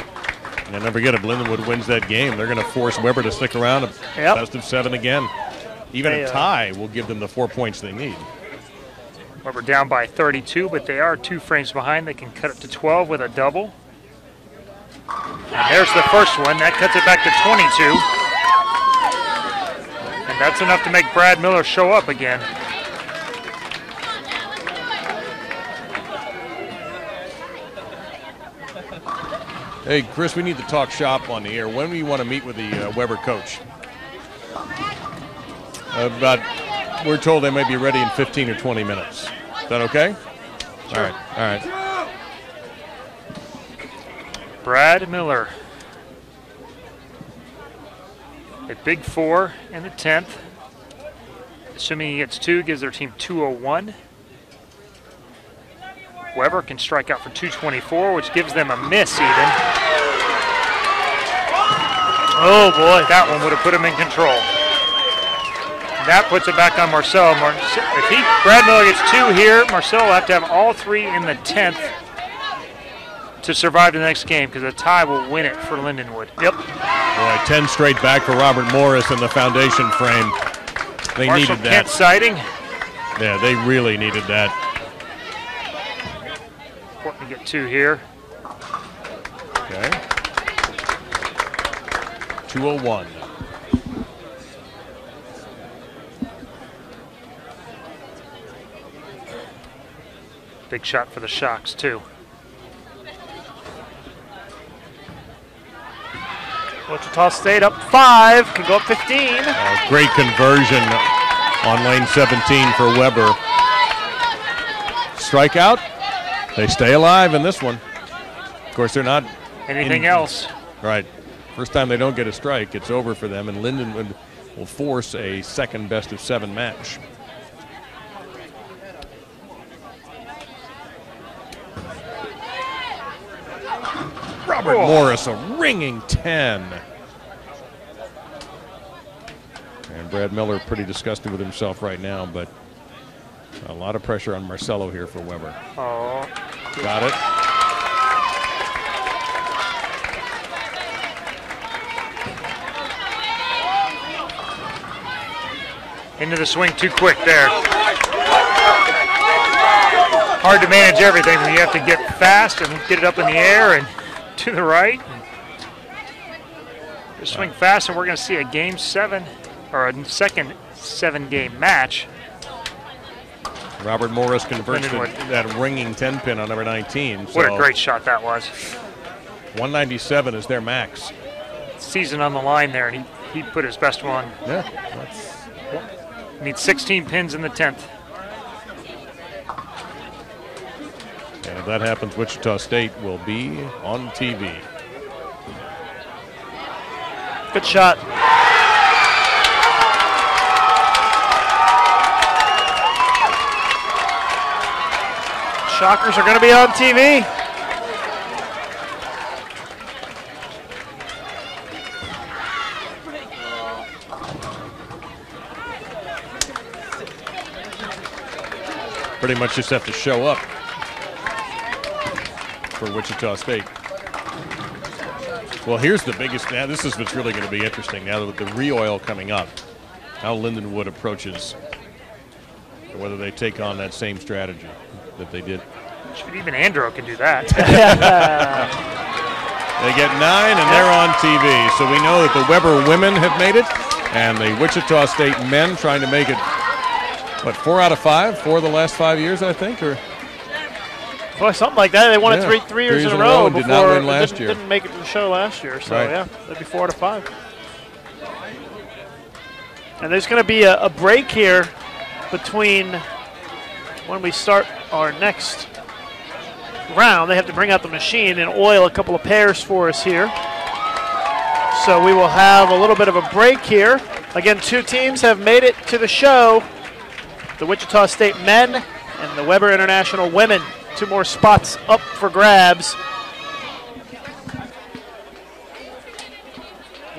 And don't forget, if Lindenwood wins that game, they're going to force Weber to stick around a best of 7 again. Even a tie will give them the 4 points they need.
Weber down by 32, but they are 2 frames behind. They can cut it to 12 with a double. And there's the first one. That cuts it back to 22. And that's enough to make Brad Miller show up again.
Hey, Chris, we need to talk shop on the air. When do you want to meet with the Weber coach? We're told they may be ready in 15 or 20 minutes. Is that okay? Sure. All right.
Brad Miller. A big 4 in the 10th. Assuming he gets 2, gives their team 201. Weber can strike out for 224, which gives them a miss even. Oh boy, that one would have put him in control. That puts it back on Marcel. If Brad Miller gets 2 here, Marcel will have to have all 3 in the 10th to survive the next game because a tie will win it for Lindenwood.
Yep.
Boy, 10 straight back for Robert Morris in the foundation frame. They
Marshall
needed that.
Kent sighting.
Yeah, they really needed that.
Important to get 2 here.
Okay. 201.
Big shot for the Shocks, too.
Wichita State up 5, can go up 15.
Great conversion on lane 17 for Weber. Strikeout. They stay alive in this one. Of course, they're not
anything else.
Right. First time they don't get a strike, it's over for them, and Lindenwood will force a second best of 7 match. Robert Morris, a ringing 10. And Brad Miller pretty disgusted with himself right now, but a lot of pressure on Marcelo here for Weber.
Oh.
Got it.
Into the swing too quick there. Hard to manage everything when you have to get fast and get it up in the air and to the right. Just swing fast, and we're going to see a game 7 or a second 7-game match.
Robert Morris converts that ringing 10 pin on number 19. So
what a great shot that was.
197 is their max.
Season on the line there, and he put his best one.
Yeah.
Needs 16 pins in the 10th.
And if that happens, Wichita State will be on TV.
Good shot. Shockers are going to be on TV.
Pretty much just have to show up for Wichita State. Well, here's the biggest. Now, this is what's really going to be interesting. Now with the re-oil coming up, how Lindenwood approaches, whether they take on that same strategy that they did.
Even Andro can do that.
They get 9, and they're on TV. So we know that the Weber women have made it, and the Wichita State men trying to make it, what, 4 out of 5? 4 of the last 5 years, I think? Or
Boy, something like that. They won it three years in a row.
And did not win last year.
Didn't make it to the show last year. So,
right.
Yeah, that'd be 4 out of 5. And there's going to be a break here between when we start our next round. They have to bring out the machine and oil a couple of pairs for us here. So we will have a little bit of a break here. Again, 2 teams have made it to the show. The Wichita State men and the Weber International women. 2 more spots up for grabs.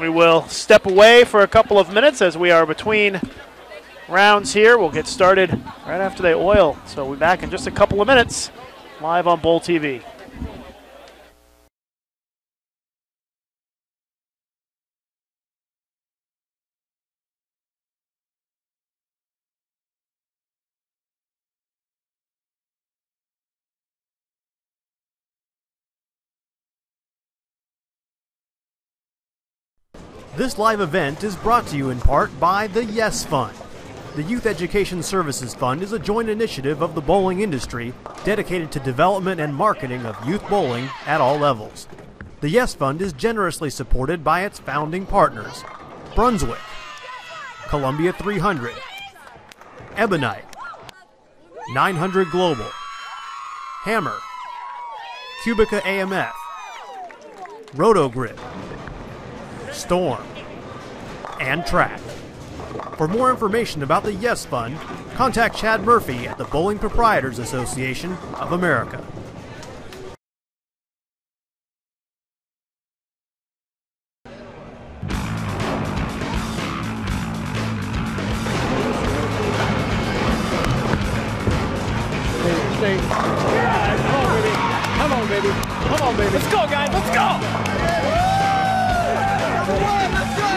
We will step away for a couple of minutes as we are between rounds here. We'll get started right after they oil. So we'll be back in just a couple of minutes live on Bowl TV.
This live event is brought to you in part by the Yes Fund. The Youth Education Services Fund is a joint initiative of the bowling industry dedicated to development and marketing of youth bowling at all levels. The Yes Fund is generously supported by its founding partners: Brunswick, Columbia 300, Ebonite, 900 Global, Hammer, Cubica AMF, Rotogrid, Storm, and Track. For more information about the Yes Fund, contact Chad Murphy at the Bowling Proprietors Association of America.
Come on, baby. Come on, baby. Let's go, guys. Let's go. Let's go.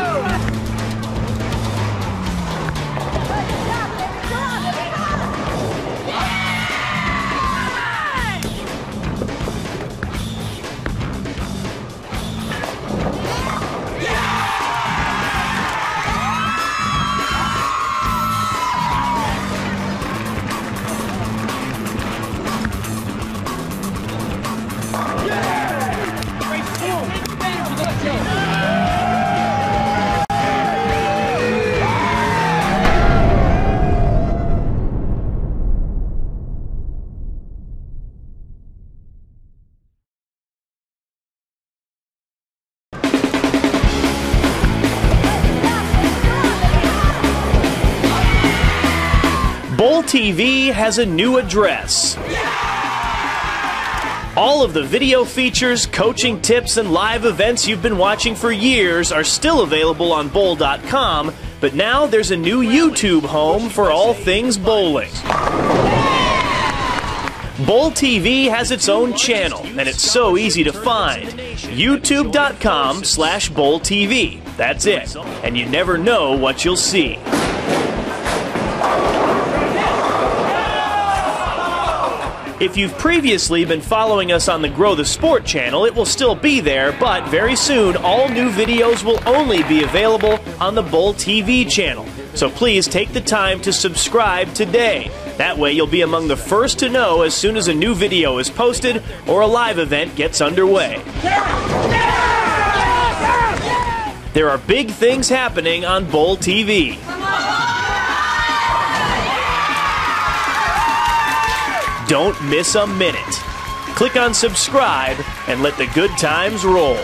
Bowl TV has a new address. All of the video features, coaching tips, and live events you've been watching for years are still available on bowl.com, but now there's a new YouTube home for all things bowling. Bowl TV has its own channel, and it's so easy to find. YouTube.com/BowlTV. That's it. And you never know what you'll see. If you've previously been following us on the Grow the Sport channel, it will still be there, but very soon all new videos will only be available on the Bowl TV channel. So please take the time to subscribe today. That way you'll be among the first to know as soon as a new video is posted or a live event gets underway. There are big things happening on Bowl TV. Don't miss a minute. Click on subscribe and let the good times roll.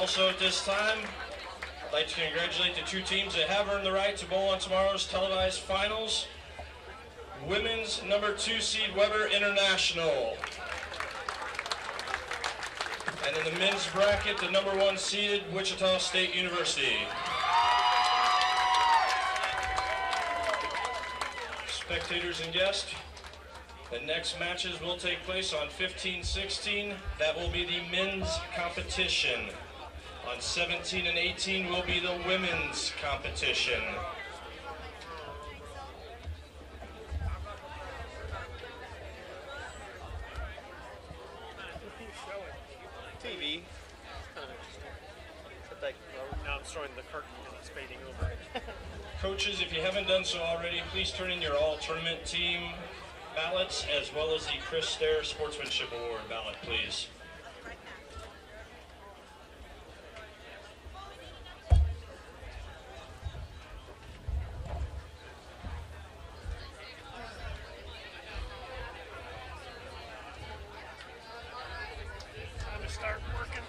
Also at this time, I'd like to congratulate the two teams that have earned the right to bowl on tomorrow's televised finals. Women's number 2 seed Weber International. And in the men's bracket, the number 1 seeded Wichita State University. Spectators and guests, the next matches will take place on 15-16. That will be the men's competition. On 17 and 18 will be the women's competition.
TV. Now I'm showing the curtain because it's fading over.
Coaches, if you haven't done so already, please turn in your all-tournament team ballots as well as the Chris Stair Sportsmanship Award ballot, please.
Time to start working.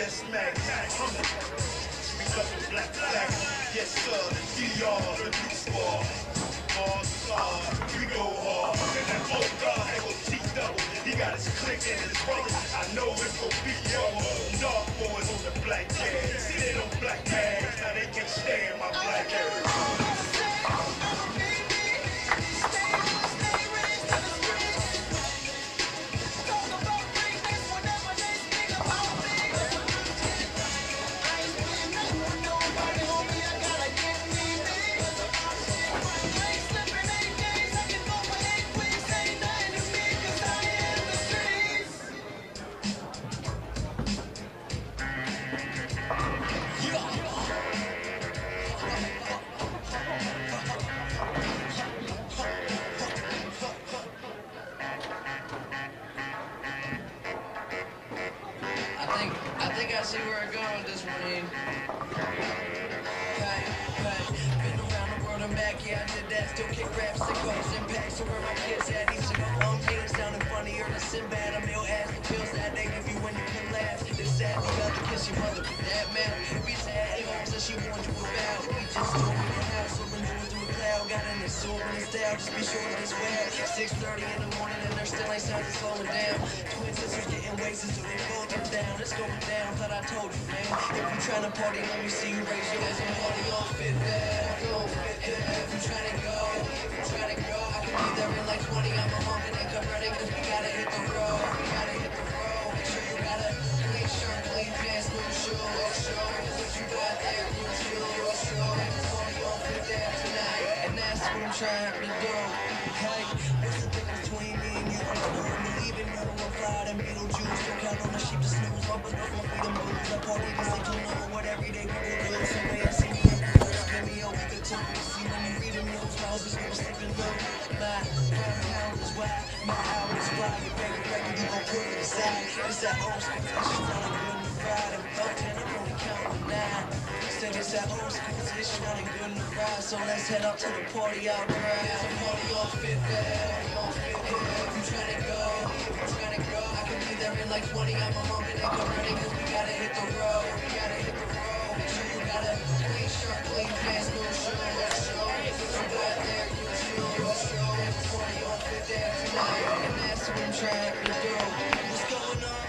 Yes, Max. Because of black. Yes, sir. The DR, the new squad. We go hard. And that old guy, that was T-double. He got his click and his brothers. I know it's gonna be your dark boys on the black tags. See, they don't black tags. Now they can't stand my black ass.
Just be sure this way. 6:30 in the morning and there still ain't signs of slowing down. Twin sisters getting wasted, so they both get down. It's going down, thought I told you, man. If you tryna party, let me see you raise your hands and party on fit there. If you tryna go, I can be there in like 20. I'm a honkin' and come ready, cause we gotta hit the road. Make sure you got a clean shirt, clean pants, new shoes. What you got there, new shoes. Party on fit there tonight, and that's what I'm trying to do. Hey, what's the difference between me and you? I don't believe in murder or fly and Beetlejuice. Don't count on the sheep to snooze. Open up my freedom boots. I party to say to know what everyday people do. Some way I see me in the books. Give me a week or two to see when you read them news. My husband's never sleeping low. My private house is wide. My hours fly. Your baby record, you gon' put it aside. It's that old school. It's not a good to ride. I'm up 10, I'm only counting 9. Said it's that old school. It's not a good to ride. So let's head up to the party out there. Some party on fit there. If you tryna go, I can be there in like 20. I'm a honkin' and come ready, cause we gotta hit the road. Make sure you got a clean shirt, clean pants, new shoes. What you got there, new shoes. Party on fit there tonight, and that's what I'm trying to do. What's going on?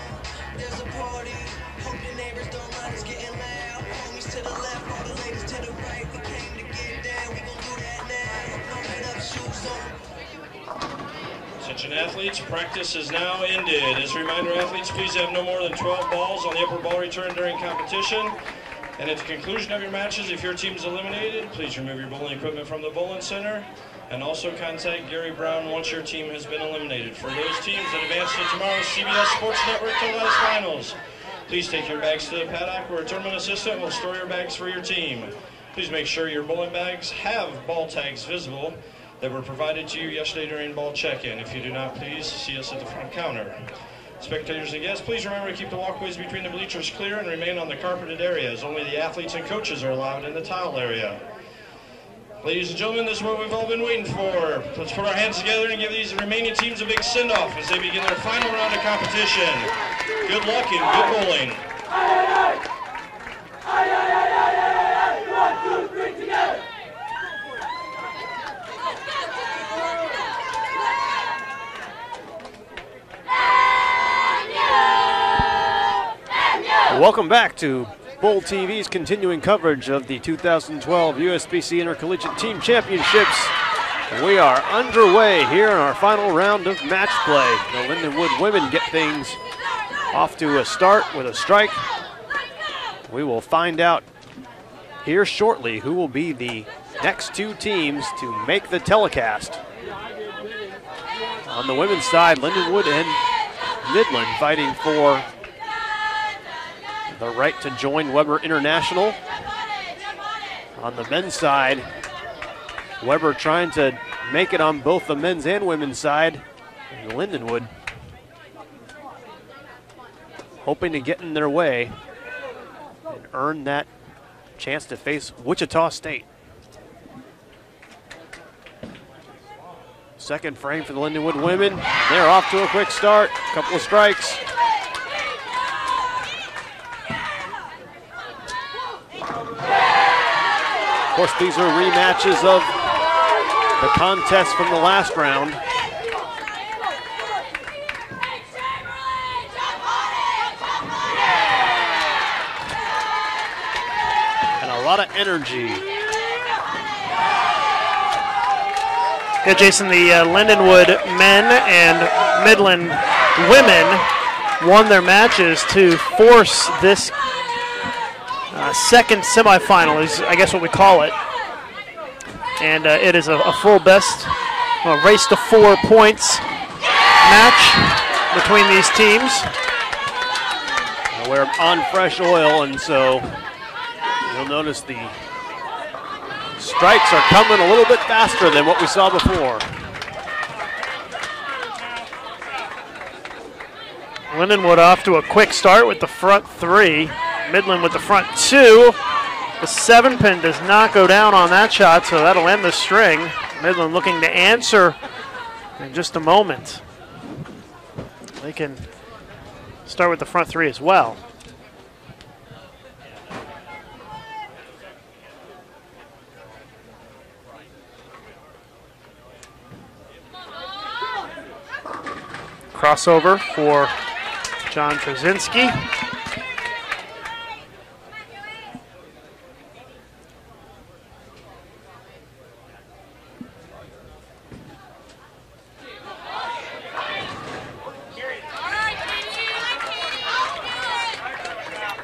There's a party. Hope your neighbors don't mind us getting loud. Homies to the left, all the ladies to the right. We came to get down, we gon' do that now. Pump up, shoes on.
Attention athletes, practice is now ended. As a reminder, athletes, please have no more than 12 balls on the upper ball return during competition. And at the conclusion of your matches, if your team is eliminated, please remove your bowling equipment from the bowling center. And also contact Gary Brown once your team has been eliminated. For those teams that advance to tomorrow's CBS Sports Network televised finals, please take your bags to the paddock where a tournament assistant will store your bags for your team. Please make sure your bowling bags have ball tags visible that were provided to you yesterday during ball check-in. If you do not, please see us at the front counter. Spectators and guests, please remember to keep the walkways between the bleachers clear and remain on the carpeted areas. Only the athletes and coaches are allowed in the tile area. Ladies and gentlemen, this is what we've all been waiting for. Let's put our hands together and give these remaining teams a big send-off as they begin their final round of competition. Good luck and good bowling.
1, 2, 3, together!
Welcome back to Bowl TV's continuing coverage of the 2012 USBC Intercollegiate Team Championships. We are underway here in our final round of match play. The Lindenwood women get things off to a start with a strike. We will find out here shortly who will be the next two teams to make the telecast. On the women's side, Lindenwood and Midland fighting for the right to join Weber International. On the men's side, Weber trying to make it on both the men's and women's side. And Lindenwood hoping to get in their way and earn that chance to face Wichita State. Second frame for the Lindenwood women. They're off to a quick start, couple of strikes. Of course, these are rematches of the contest from the last round. And a lot of energy.
Yeah, Jason, the Lindenwood men and Midland women won their matches to force this second semifinal, is I guess what we call it. And it is a full best race to 4 points match between these teams.
We're on fresh oil, and so you'll notice the strikes are coming a little bit faster than what we saw before.
Lindenwood off to a quick start with the front 3. Midland with the front 2. The 7-pin does not go down on that shot, so that'll end the string. Midland looking to answer in just a moment. They can start with the front 3 as well. Crossover for John Trzynski.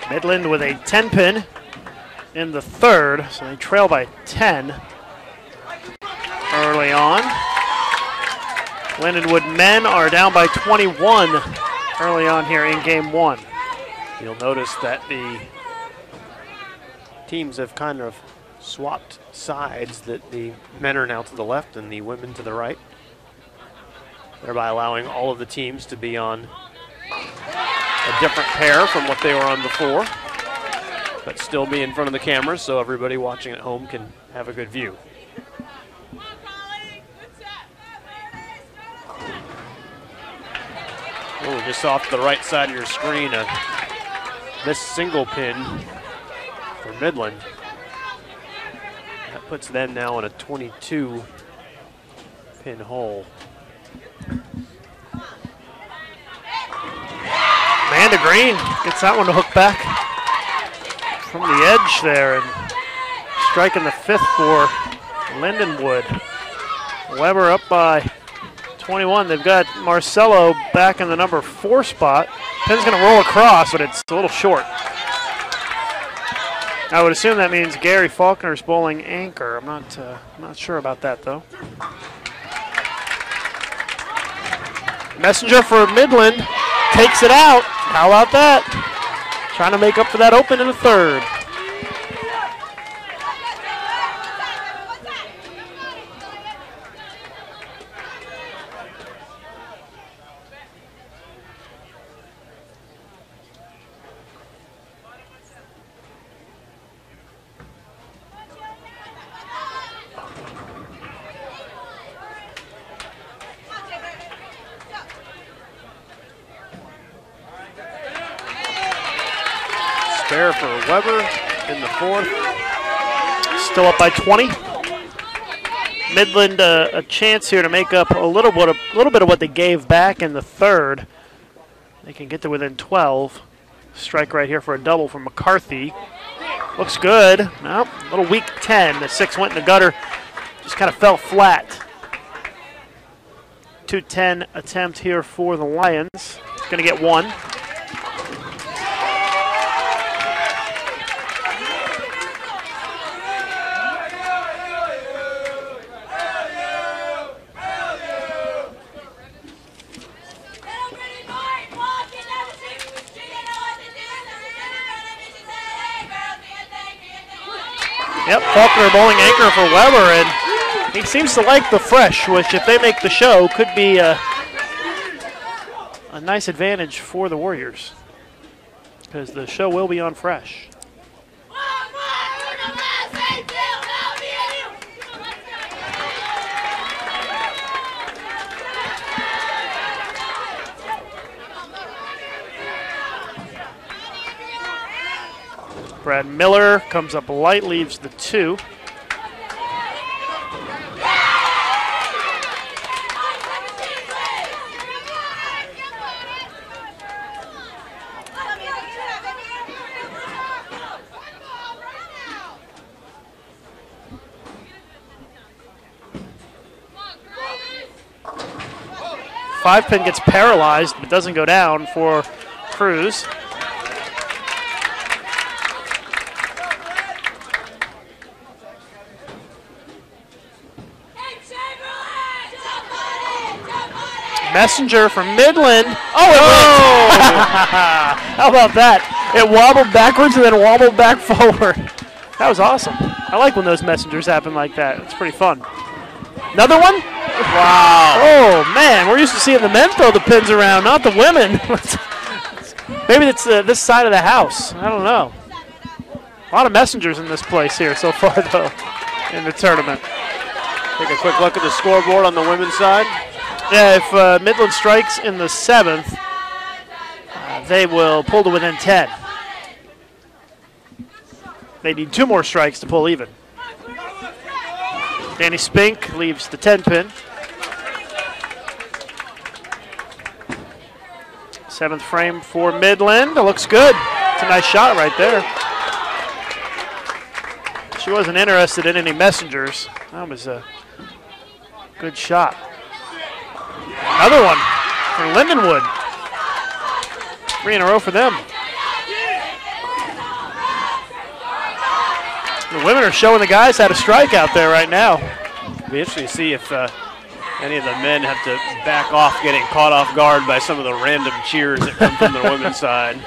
Midland with a 10-pin in the third, so they trail by 10 early on. Lindenwood men are down by 21 early on here in game 1.
You'll notice that the teams have kind of swapped sides, that the men are now to the left and the women to the right, thereby allowing all of the teams to be on a different pair from what they were on before, but still be in front of the cameras so everybody watching at home can have a good view. Oh, just off the right side of your screen, this single pin for Midland. That puts them now in a 22-pin hole.
Amanda Green gets that one to hook back from the edge there and striking the 5th for Lindenwood. Weber up by 21. They've got Marcello back in the number 4 spot. Pin's going to roll across, but it's a little short. I would assume that means Gary Faulkner's bowling anchor. I'm not sure about that, though. Messenger for Midland takes it out. How about that? Trying to make up for that open in the third.
Spare for Weber in the 4th.
Still up by 20. Midland a chance here to make up a little bit of what they gave back in the third. They can get to within 12. Strike right here for a double from McCarthy. Looks good. No, a little weak 10. The 6 went in the gutter. Just kind of fell flat. 2-10 attempt here for the Lions. Going to get 1. Yep, Faulkner bowling anchor for Weber, and he seems to like the fresh, which if they make the show could be a nice advantage for the Warriors, because the show will be on fresh. Brad Miller comes up light, leaves the 2. 5-pin gets paralyzed, but doesn't go down for Cruz. Messenger from Midland. Oh! How about that? It wobbled backwards and then wobbled back forward. That was awesome. I like when those messengers happen like that. It's pretty fun. Another one? Wow. Oh, man. We're used to seeing the men throw the pins around, not the women. Maybe it's this side of the house. I don't know. A lot of messengers in this place here so far, though, in the tournament.
Take a quick look at the scoreboard on the women's side.
Yeah, if Midland strikes in the 7th, they will pull to within 10. They need 2 more strikes to pull even. Danny Spink leaves the 10-pin. 7th frame for Midland. It looks good. It's a nice shot right there. She wasn't interested in any messengers. That was a good shot. Another one for Lindenwood. 3 in a row for them. The women are showing the guys how to strike out there right now.
It'll be interesting to see if any of the men have to back off getting caught off guard by some of the random cheers that come from the women's side.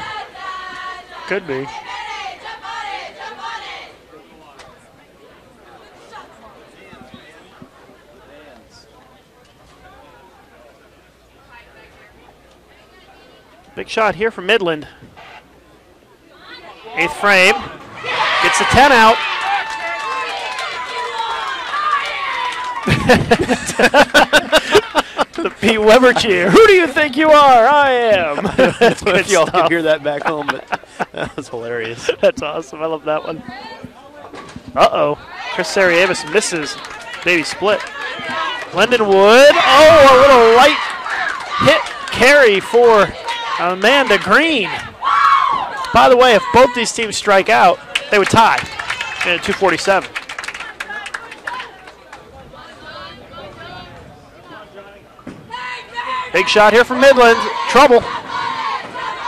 Could be. Big shot here from Midland. 8th frame. Gets the 10 out. The Pete Weber cheer. Who do you think you are? I am.
If y'all can hear that back home, but that was hilarious.
That's awesome. I love that one. Uh-oh. Chris Sarajevis misses. Baby split. Lindenwood. Oh, a little light hit carry for Amanda Green. By the way, if both these teams strike out, they would tie at 247. Big shot here from Midland. Trouble.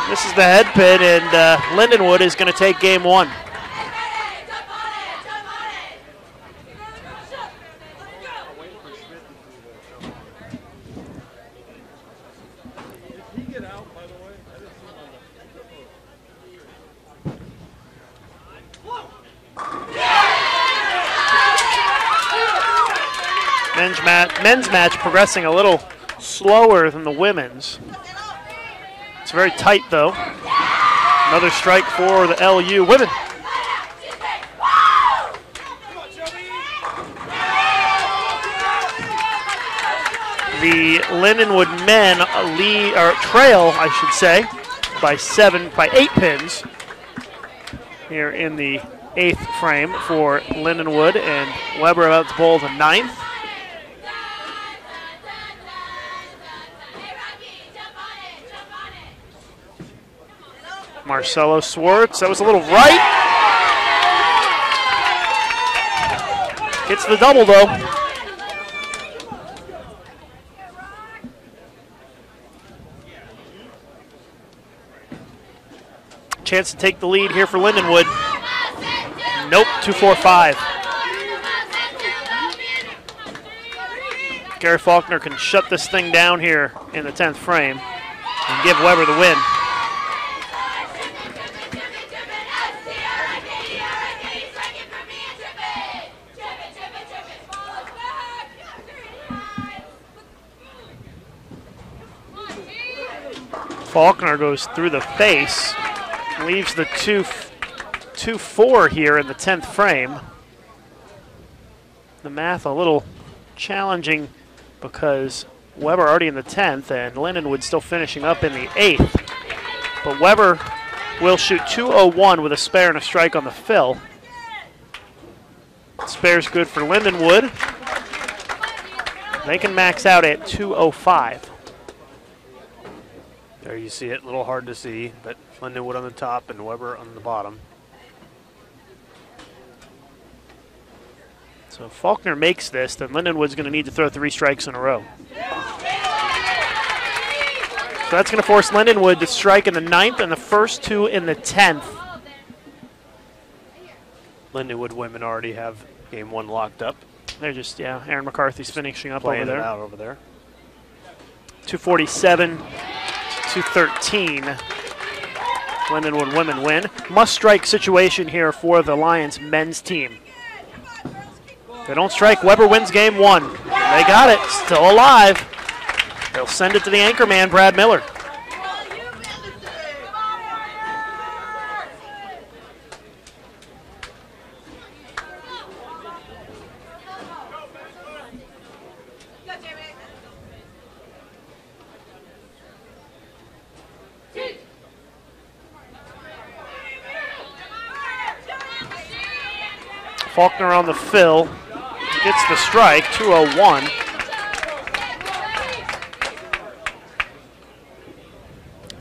This is the head pin, and Lindenwood is going to take game 1. Men's match progressing a little slower than the women's. It's very tight, though. Another strike for the LU women. The Lindenwood men trail, I should say, by 8 pins here in the 8th frame for Lindenwood, and Weber about to bowl the 9th. Marcelo Swartz, that was a little right. Gets the double, though. Chance to take the lead here for Lindenwood. Nope, 2-4-5. Gary Faulkner can shut this thing down here in the 10th frame and give Weber the win. Faulkner goes through the face, leaves the 2-4 here in the 10th frame. The math a little challenging because Weber already in the 10th and Lindenwood still finishing up in the 8th. But Weber will shoot 201 with a spare and a strike on the fill. Spare's good for Lindenwood. They can max out at 205.
There you see it, a little hard to see, but Lindenwood on the top and Weber on the bottom.
So if Faulkner makes this, then Lindenwood's going to need to throw 3 strikes in a row. So that's going to force Lindenwood to strike in the 9th and the first 2 in the 10th.
Lindenwood women already have game 1 locked up.
They're just, yeah, Aaron McCarthy's finishing up
Playing
over there.
it out over there.
247 to 213. Lindenwood women win. Must strike situation here for the Lions men's team. If they don't strike, Weber wins game 1. They got it, still alive. They'll send it to the anchor man, Brad Miller. Faulkner on the fill, gets the strike, 201.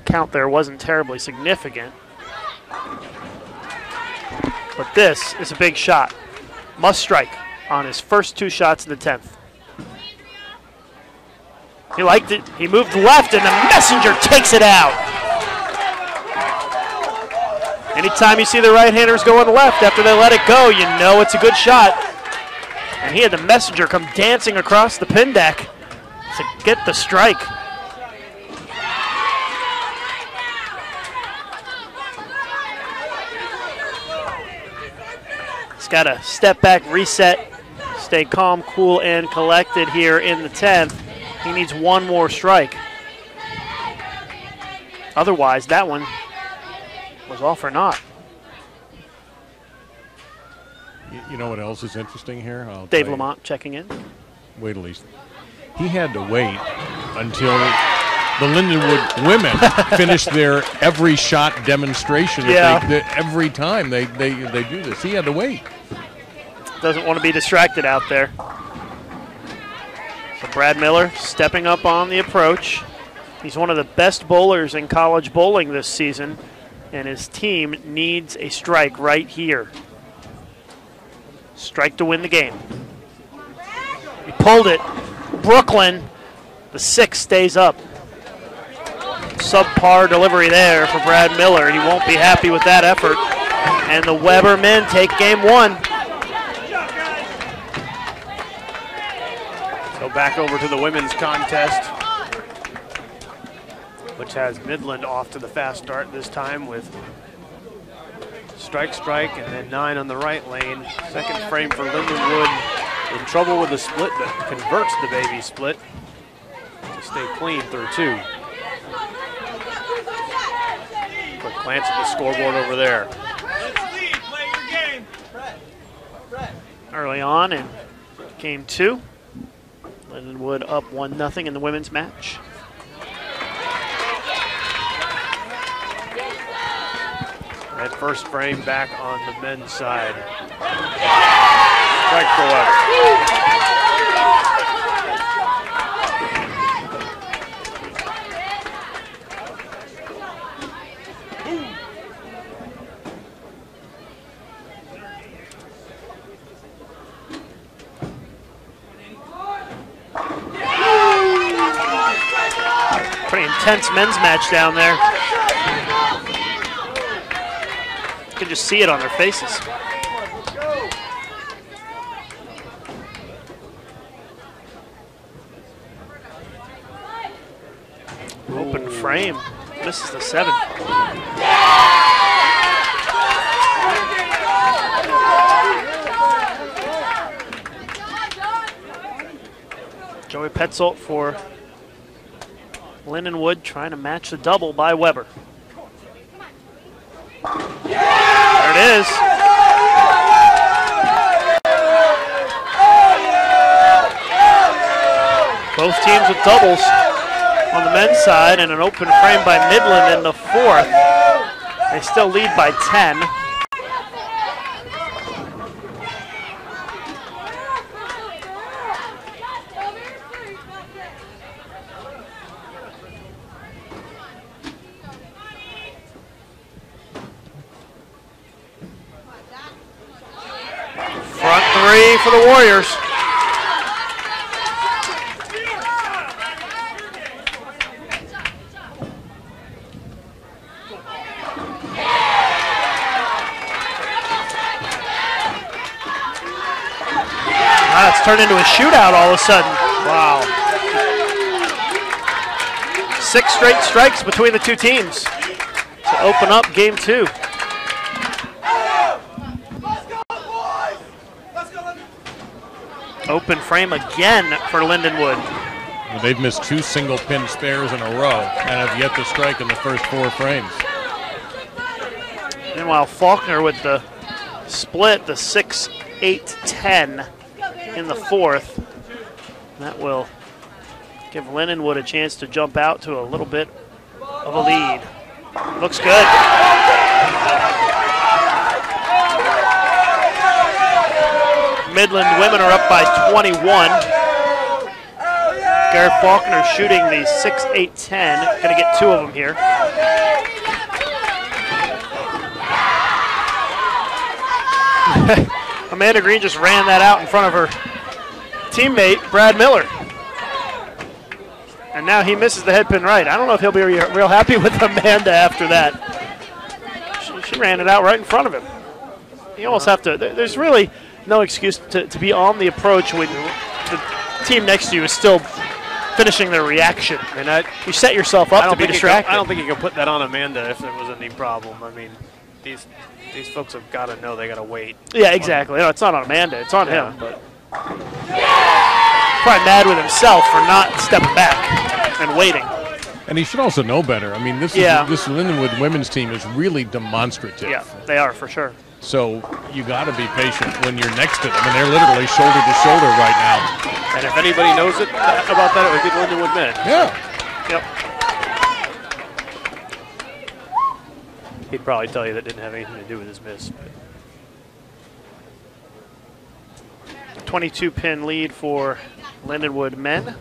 Count there wasn't terribly significant. But this is a big shot. Must strike on his first 2 shots of the 10th. He liked it, he moved left and the messenger takes it out. Anytime you see the right-handers going left after they let it go, you know it's a good shot. And he had the messenger come dancing across the pin deck to get the strike. He's got to step back, reset, stay calm, cool, and collected here in the 10th. He needs 1 more strike. Otherwise, that one was all for naught.
You know what else is interesting here?
Dave Lamont checking in.
Wait at least. He had to wait until the Lindenwood women finished their every shot demonstration.
Yeah.
Every time they do this. He had to wait.
Doesn't want to be distracted out there. So Brad Miller stepping up on the approach. He's one of the best bowlers in college bowling this season, and his team needs a strike right here. Strike to win the game. He pulled it. Brooklyn, the 6 stays up. Subpar delivery there for Brad Miller. He won't be happy with that effort. And the Weber men take game 1.
So back over to the women's contest, which has Midland off to the fast start this time with strike, strike, and then 9 on the right lane. Second frame for Lindenwood in trouble with the split, but converts the baby split to stay clean through 2. Quick glance at the scoreboard over there.
Early on in game 2, Lindenwood up 1-0 in the women's match.
That first frame back on the men's side. Strike for Weber.
Pretty intense men's match down there. You can just see it on their faces. Open frame, misses the 7. Joey Petzold for Lindenwood trying to match the double by Weber. There it is. Both teams with doubles on the men's side and an open frame by Midland in the 4th. They still lead by 10. Front 3 for the Warriors. turned into a shootout all of a sudden.
Wow.
6 straight strikes between the two teams to open up game 2. Open frame again for Lindenwood.
They've missed 2 single pin spares in a row and have yet to strike in the first 4 frames.
Meanwhile, Faulkner with the split, the 6-8-10 in the 4th. That will give Lindenwood a chance to jump out to a little bit of a lead. Looks good. Midland women are up by 21. Garrett Faulkner shooting the 6-8-10. Going to get 2 of them here. Amanda Green just ran that out in front of her teammate, Brad Miller. And now he misses the head pin right. I don't know if he'll be real happy with Amanda after that. She ran it out right in front of him. You almost have to, there's really no excuse to be on the approach when the team next to you is still finishing their reaction. And you set yourself up to be distracted.
I don't think you can put that on Amanda if there was any problem. I mean, these folks have got to know they got to wait.
Yeah, exactly. No, it's not on Amanda. It's on him. But probably mad with himself for not stepping back and waiting.
And he should also know better. I mean, this Lindenwood women's team is really demonstrative.
Yeah, they are for sure.
So you got to be patient when you're next to them, and they're literally shoulder to shoulder right now.
And if anybody knows about that, it would be Lindenwood men.
Yeah.
Yep. He'd probably tell you that didn't have anything to do with his miss.
22-pin lead for Lindenwood men.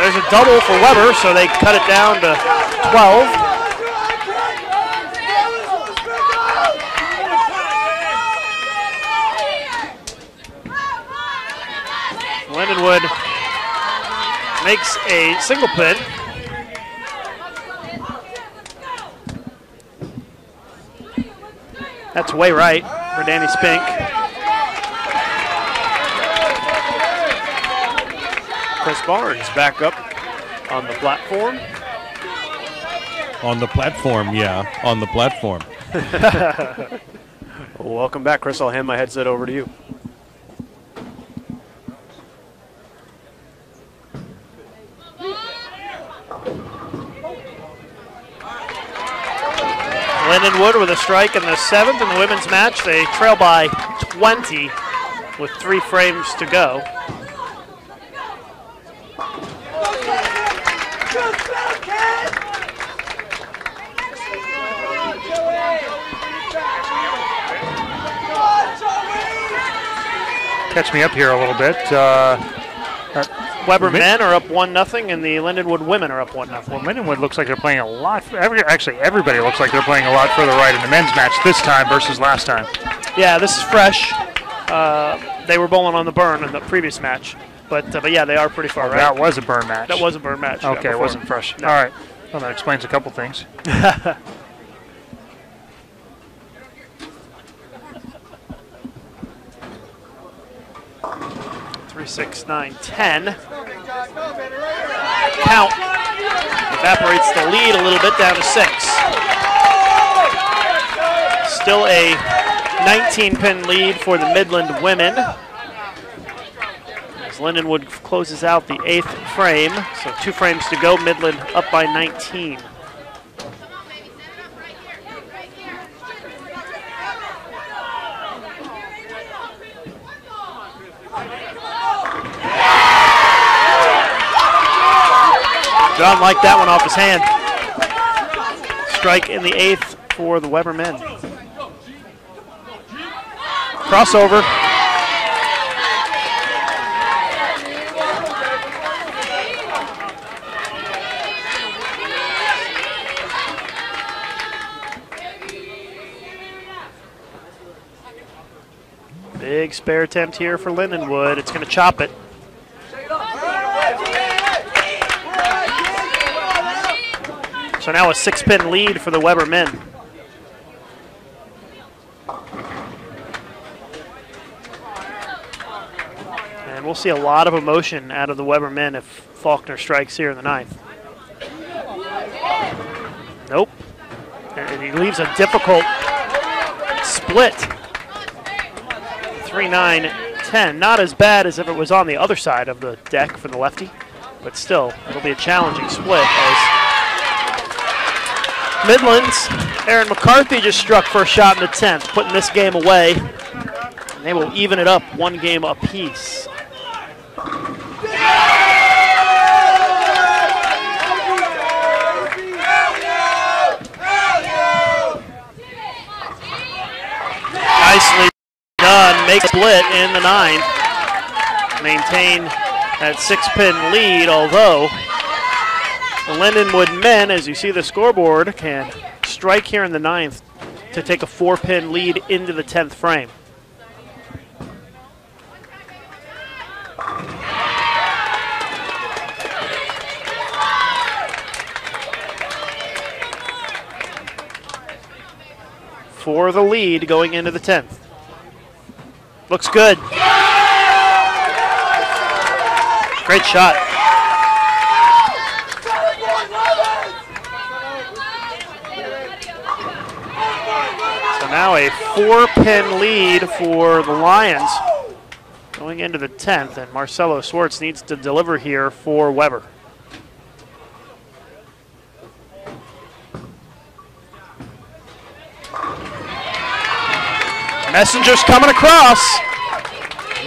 There's a double for Weber, so they cut it down to 12. Lindenwood makes a single pin. That's way right for Danny Spink.
Chris Barnes back up on the platform.
On the platform, yeah, on the platform.
Well, welcome back, Chris. I'll hand my headset over to you.
Lindenwood with a strike in the 7th in the women's match. They trail by 20 with 3 frames to go.
Catch me up here a little bit.
Weber men are up 1-0, and the Lindenwood women are up 1-0.
Well, Lindenwood looks like they're playing a lot. Actually, everybody looks like they're playing a lot further right in the men's match this time versus last time.
Yeah, this is fresh. They were bowling on the burn in the previous match. But yeah, they are pretty far right.
That was a burn match.
That was a burn match.
Okay, it wasn't fresh. No. All right. Well, that explains a couple things.
3, 6, 9, 10. Count evaporates the lead a little bit down to 6. Still a 19-pin lead for the Midland women. As Lindenwood closes out the 8th frame, so 2 frames to go. Midland up by 19. John liked that one off his hand. Strike in the 8th for the Weber men. Crossover. Big spare attempt here for Lindenwood. It's going to chop it. So now a 6-pin lead for the Weber men. And we'll see a lot of emotion out of the Weber men if Faulkner strikes here in the 9th. Nope. And he leaves a difficult split. 3-9-10. Not as bad as if it was on the other side of the deck for the lefty, but still, it'll be a challenging split as Midland's Aaron McCarthy just struck for a shot in the 10th, putting this game away. And they will even it up 1 game apiece. Nicely done. Make a split in the 9th. Maintain that 6-pin lead, although the Lindenwood men, as you see the scoreboard, can strike here in the 9th to take a 4-pin lead into the 10th frame. For the lead going into the 10th. Looks good. Great shot. So now a 4-pin lead for the Lions going into the 10th, and Marcelo Swartz needs to deliver here for Weber. Messenger's coming across.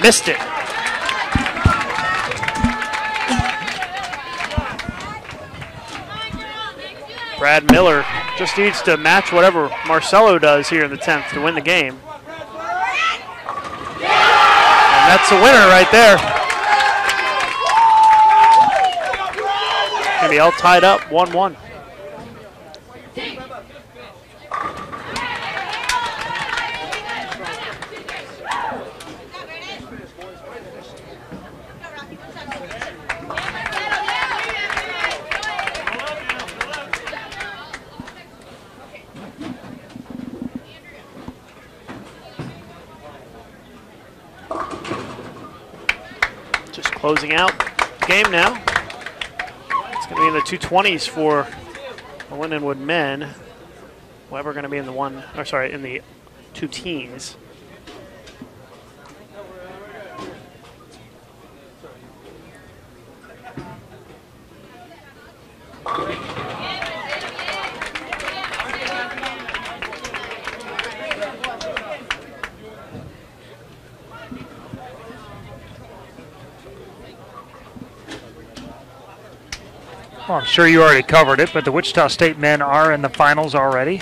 Missed it. Brad Miller just needs to match whatever Marcelo does here in the 10th to win the game. And that's a winner right there. Gonna be all tied up, 1-1. Closing out the game now. It's going to be in the 220s for the Lindenwood men. Weber going to be in the in the 2 teens.
Well, I'm sure you already covered it, but the Wichita State men are in the finals already.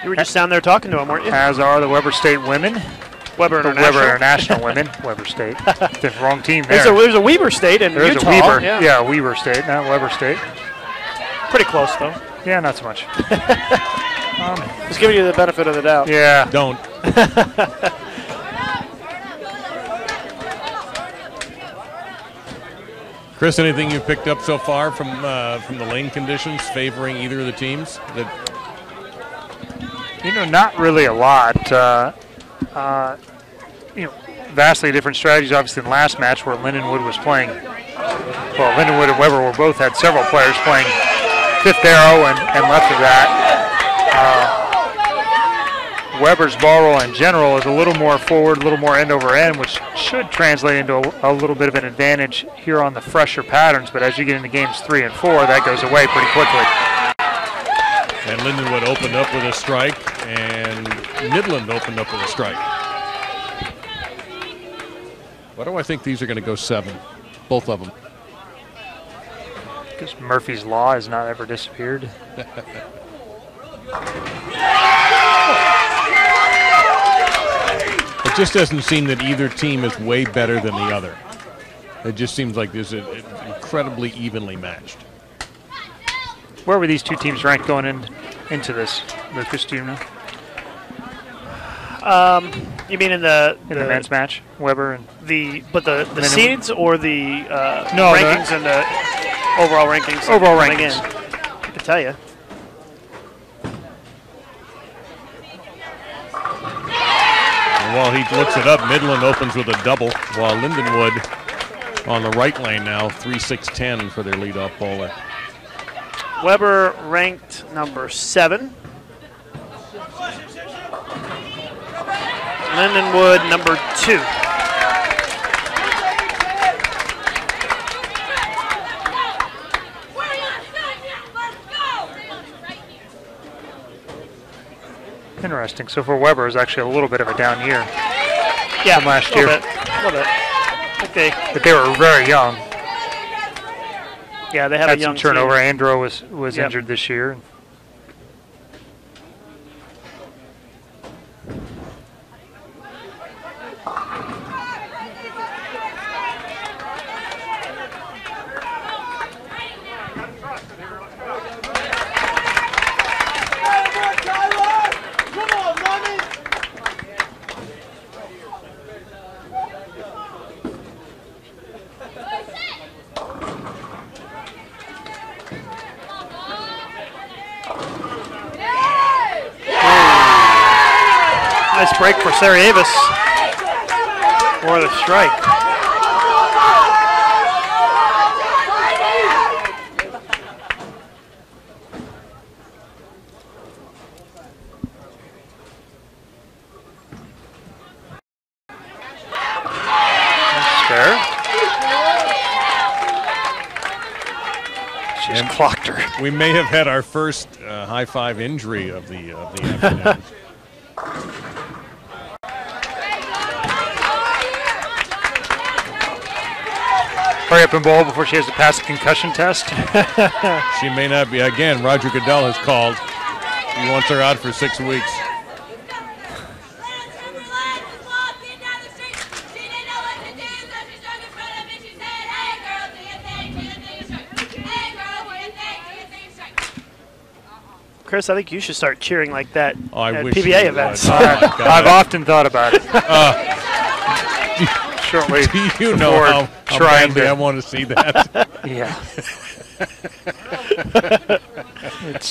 You were just down there talking to them, weren't you?
As are the Weber State women.
Weber International.
Weber International women. Weber State. The wrong team there.
There's a Weber State in
There's
Utah.
A Weber. Yeah, Weber State, not Weber State.
Pretty close, though.
Yeah, not so much.
Just giving you the benefit of the doubt.
Yeah.
Don't. Chris, anything you've picked up so far from the lane conditions favoring either of the teams?
Not really a lot. Vastly different strategies, obviously, than last match where Lindenwood was playing. Well, Lindenwood and Weber both had several players playing fifth arrow and left of that. Weber's ball roll in general is a little more forward, a little more end over end, which should translate into a little bit of an advantage here on the fresher patterns. But as you get into games 3 and 4, that goes away pretty quickly.
And Lindenwood opened up with a strike, and Midland opened up with a strike. Why do I think these are going to go 7? Both of them.
Because Murphy's Law has not ever disappeared.
It just doesn't seem that either team is way better than the other. It just seems like this is incredibly evenly matched.
Where were these two teams ranked going into this, Lucas? Do you know?
You mean in the
men's match, Weber and
the seeds or the rankings and the overall rankings?
Overall rankings.
I can tell you.
And while he looks it up, Midland opens with a double, while Lindenwood on the right lane now, 3-6-10 for their leadoff bowler.
Weber ranked number 7. Lindenwood number 2.
Interesting. So for Weber, it was actually a little bit of a down year.
Yeah,
from last year.
A little bit.
But they were very young.
Yeah, they have
had
a young
some turnover.
team.
Andro was injured this year.
Nice break for Sarajevis for the strike.
Fair. She's clocked her.
We may have had our first high-five injury of the afternoon.
Hurry up and bowl before she has to pass the concussion test.
She may not be. Again, Roger Goodell has called. He wants her out for 6 weeks.
Chris, I think you should start cheering like that
I
at
wish
PBA
you
events.
would. Oh, my God.
I've often thought about it. Shortly
Do you know
before
how
trying
badly
to-
I want to see that?
Yeah.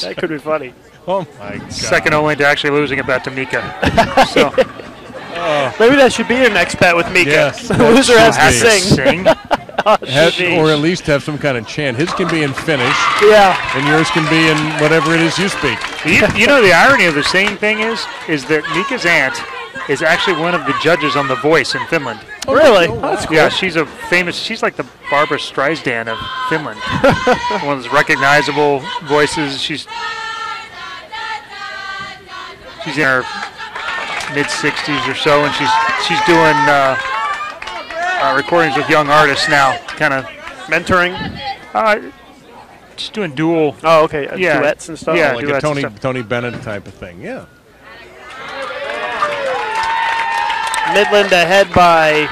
That could be funny.
Oh, my God.
Second only to actually losing a bet to Mika. So
Maybe that should be your next bet with Mika.
Yes,
The
that
loser has to
should
sing.
Or at least have some kind of chant. His can be in Finnish,
Yeah.
and yours can be in whatever it is you speak.
you know the irony of the singing thing is that Mika's aunt is actually one of the judges on The Voice in Finland.
Really? That's cool.
Yeah, she's a famous. She's like the Barbara Streisand of Finland. One of those recognizable voices. She's in her mid-60s or so, and she's doing recordings with young artists now, kind of
mentoring.
Just doing dual.
Oh, okay. Duets and stuff.
Yeah,
Like a
duets and stuff.
Tony Bennett type of thing. Yeah.
Midland ahead by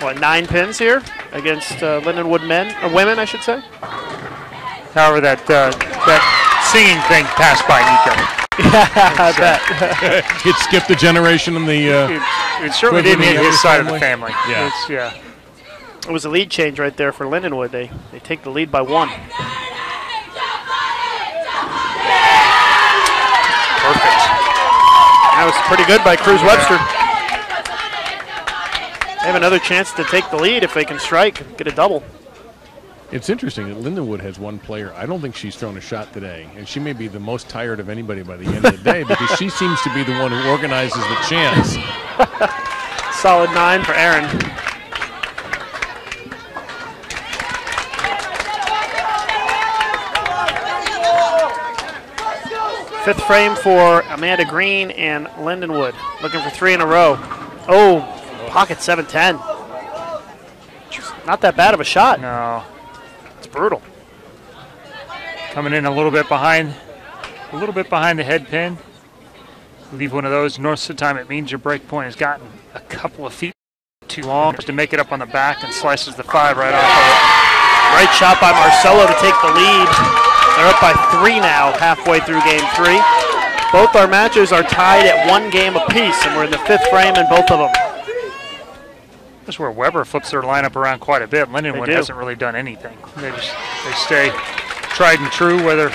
9 pins here against Lindenwood men or women, I should say.
However, that singing thing passed by Mika.
Yeah, I bet.
It skipped a generation in the.
It certainly didn't hit his side of the family.
Yeah.
Yeah.
It was a lead change right there for Lindenwood. They take the lead by 1.
Perfect.
That was pretty good by Cruz Webster. They have another chance to take the lead if they can strike and get a double.
It's interesting that Lindenwood has one player. I don't think she's thrown a shot today, and she may be the most tired of anybody by the end of the day because she seems to be the one who organizes the chants.
Solid 9 for Aaron. Fifth frame for Amanda Green and Lindenwood. Looking for 3 in a row. Oh, pocket 7-10. Not that bad of a shot.
No.
It's brutal.
Coming in a little bit behind the head pin. Leave one of those. Most of the time it means your break point has gotten a couple of feet too long to make it up on the back and slices the 5 right off of it.
Great shot by Marcelo to take the lead. They're up by 3 now, halfway through game 3. Both our matches are tied at 1 game apiece, and we're in the 5th frame in both of them.
That's where Weber flips their lineup around quite a bit. Lindenwood
do.
hasn't really done anything. They stay tried and true whether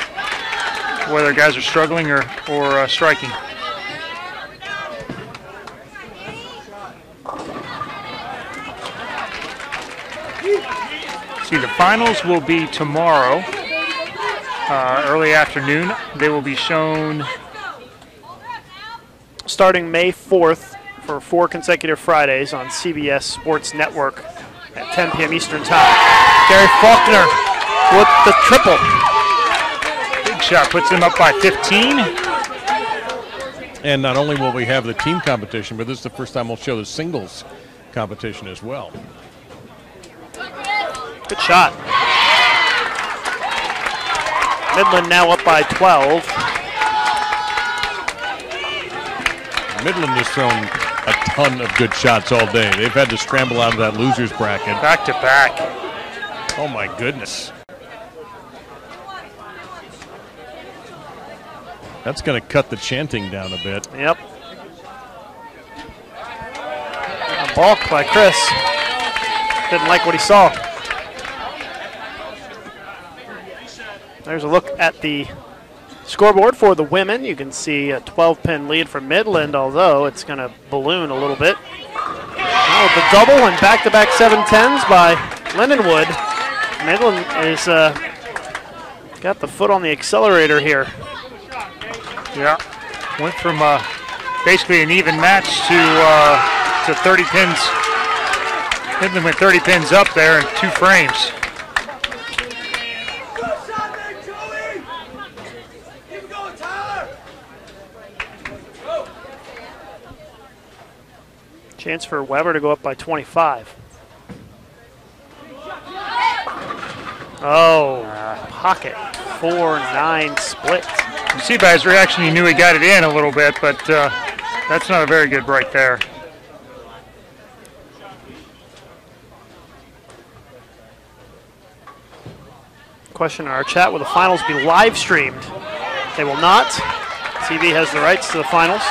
guys are struggling or striking. see, the finals will be tomorrow, early afternoon. They will be shown
starting May 4th for 4 consecutive Fridays on CBS Sports Network at 10 p.m. Eastern Time. Gary Faulkner with the triple.
Big shot puts him up by 15.
And not only will we have the team competition, but this is the first time we'll show the singles competition as well.
Good shot. Midland now up by 12.
Midland has thrown a ton of good shots all day. They've had to scramble out of that loser's bracket.
Back to back.
Oh my goodness. That's going to cut the chanting down a bit.
Yep. A balk by Chris. Didn't like what he saw. There's a look at the scoreboard for the women. You can see a 12-pin lead for Midland, although it's going to balloon a little bit. Oh, the double and back-to-back 7-10s by Lindenwood. Midland is got the foot on the accelerator here.
Yeah, went from basically an even match to 30 pins. Midland went 30 pins up there in 2 frames.
Chance for Weber to go up by 25. Oh, pocket. 4-9 split.
You see by his reaction, he knew he got it in a little bit, but that's not a very good break there.
Question in our chat, will the finals be live streamed? They will not. TV has the rights to the finals.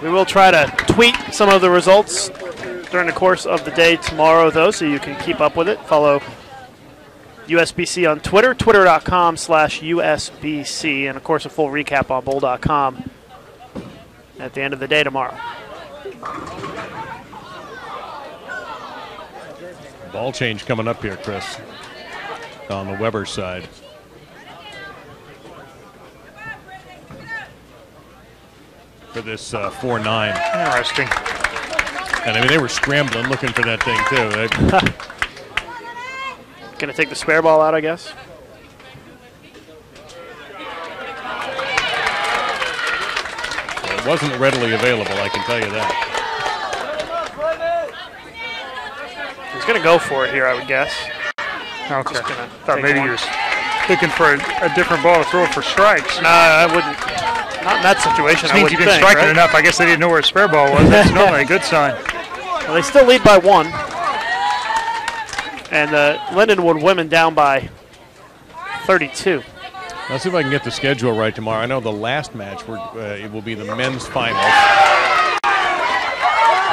We will try to tweet some of the results during the course of the day tomorrow, though, so you can keep up with it. Follow USBC on Twitter, twitter.com/USBC, and, of course, a full recap on bowl.com at the end of the day tomorrow.
Ball change coming up here, Chris, on the Weber side. For this 4-9.
Interesting.
And I mean, they were scrambling, looking for that thing, too.
Going to take the spare ball out, I guess.
It wasn't readily available, I can tell you that.
He's going to go for it here, I would guess.
Okay. Thought maybe he was looking for a different ball to throw for strikes.
No, I wouldn't. Not in that situation.
This means you've been striking enough. I guess they didn't know where a spare ball was. That's normally a good sign.
Well, they still lead by 1. And Lindenwood women down by 32.
Let's see if I can get the schedule right tomorrow. I know the last match, it will be the men's finals.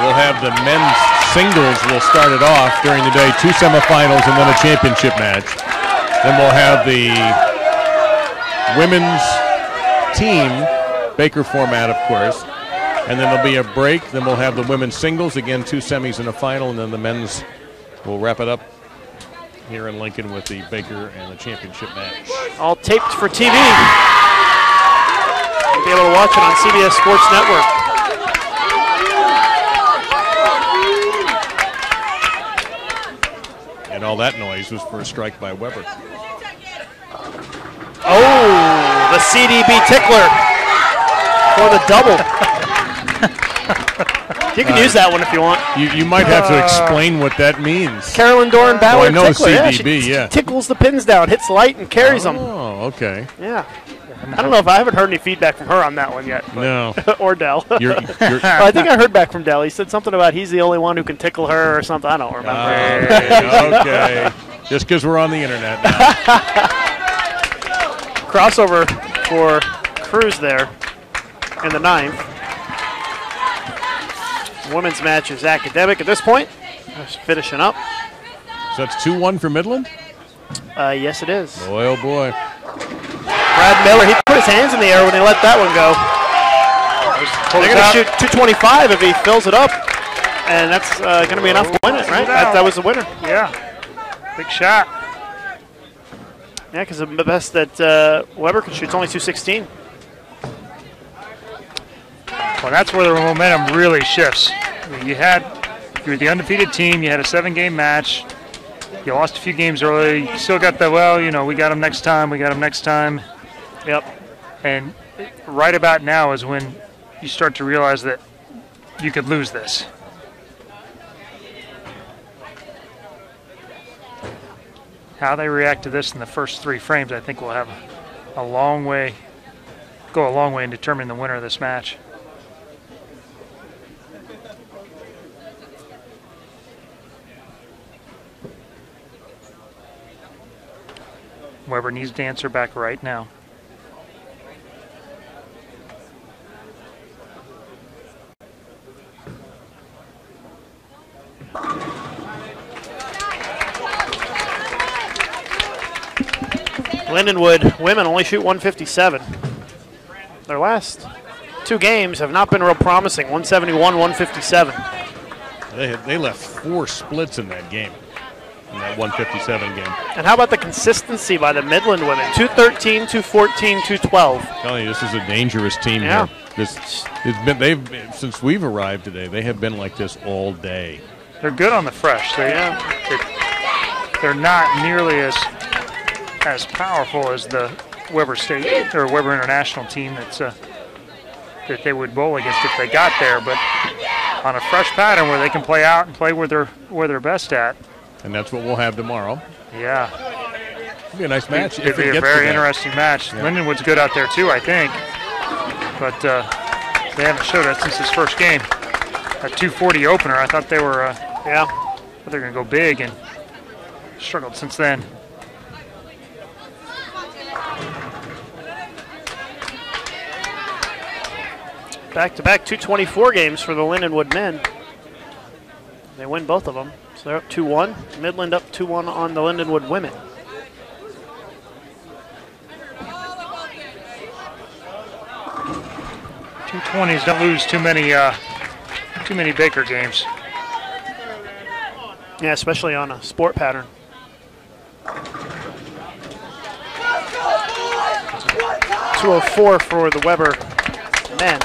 We'll have the men's singles will start it off during the day, 2 semifinals and then a championship match. Then we'll have the women's team, Baker format, of course. And then there'll be a break. Then we'll have the women's singles, again, 2 semis and a final. And then the men's will wrap it up here in Lincoln with the Baker and the championship match.
All taped for TV. You'll be able to watch it on CBS Sports Network.
And all that noise was for a strike by Weber.
Oh, the CDB tickler for the double. You can use that one if you want.
You might have to explain what that means.
Carolyn Doran Bauer
I know
tickler.
CDB,
She tickles the pins down, hits light, and carries them.
Oh, okay.
Yeah. I don't know if I haven't heard any feedback from her on that one yet.
No.
Or Dell.
You're
I think I heard back from Dell. He said something about he's the only one who can tickle her or something. I don't remember.
Okay. Just because we're on the internet now.
Crossover for Cruz there in the 9th. Women's match is academic at this point. Just finishing up.
So that's 2-1 for Midland?
Yes, it is.
Boy, oh boy.
Brad Miller, he put his hands in the air when he let that one go. They're going to shoot 225 if he fills it up. And that's going to be enough to win it, right? That was the winner.
Yeah. Big shot.
Yeah, because the best that Weber could shoot is only 216.
Well, that's where the momentum really shifts. You were the undefeated team. You had a 7-game match. You lost a few games early. You still got the, we got them next time. We got them next time.
Yep.
And right about now is when you start to realize that you could lose this. How they react to this in the first 3 frames, I think, will have go a long way in determining the winner of this match. Weber needs to answer back right now.
Lindenwood women only shoot 157. Their last 2 games have not been real promising, 171, 157.
They left 4 splits in that game, in that 157 game.
And how about the consistency by the Midland women? 213, 214, 212.
I'm telling you, this is a dangerous team
Yeah.
here. Since we've arrived today, they have been like this all day.
They're good on the fresh. They're not nearly as powerful as the Weber State or Weber International team that they would bowl against if they got there, but on a fresh pattern where they can play out and play where they're best at.
And that's what we'll have tomorrow.
Yeah.
It'll be a nice match.
It'd be a very interesting match. Yeah. Lindenwood's good out there too, I think, but they haven't showed us since his first game. A 240 opener. I thought they were they're going to go big and struggled since then.
Back-to-back 224 games for the Lindenwood men. They win both of them, so they're up 2-1. Midland up 2-1 on the Lindenwood women.
.220s don't lose too many Baker games.
Yeah, especially on a sport pattern. 204 for the Weber men.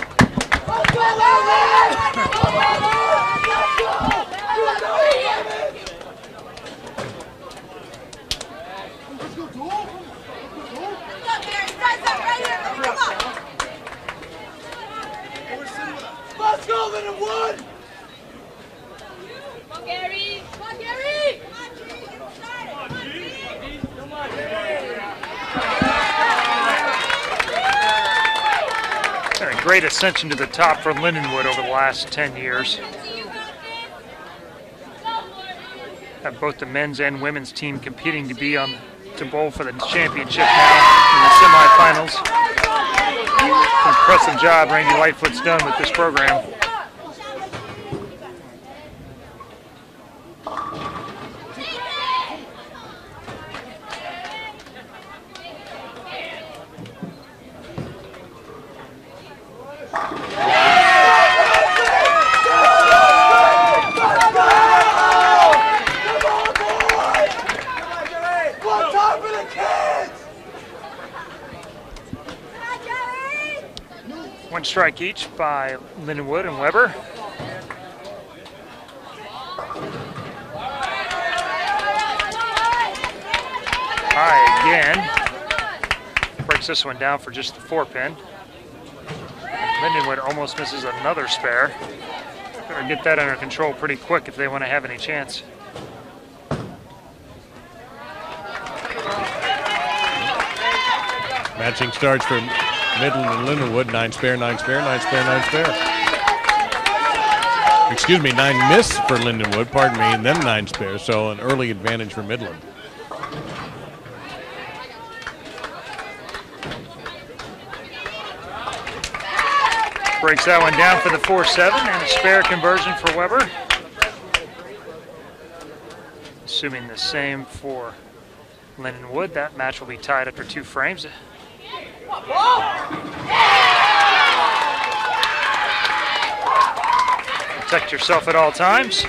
Let's go, Lindenwood! Come on, Gary! Come on, Gary! Come on,
A great ascension to the top for Lindenwood over the last 10 years. Have both the men's and women's team competing to bowl for the championship now in the semifinals. Impressive job Randy Lightfoot's done with this program. One strike each by Lindenwood and Weber. High again. Breaks this one down for just the 4-pin. Lindenwood almost misses another spare. Better get that under control pretty quick if they want to have any chance.
Matching starts for Midland and Lindenwood, 9 spare, 9 spare, 9 spare, 9 spare. Excuse me, 9 miss for Lindenwood, pardon me, and then 9 spares, so an early advantage for Midland.
Breaks that one down for the 4-7 and a spare conversion for Weber. Assuming the same for Lindenwood, that match will be tied after 2 frames. Protect yourself at all times.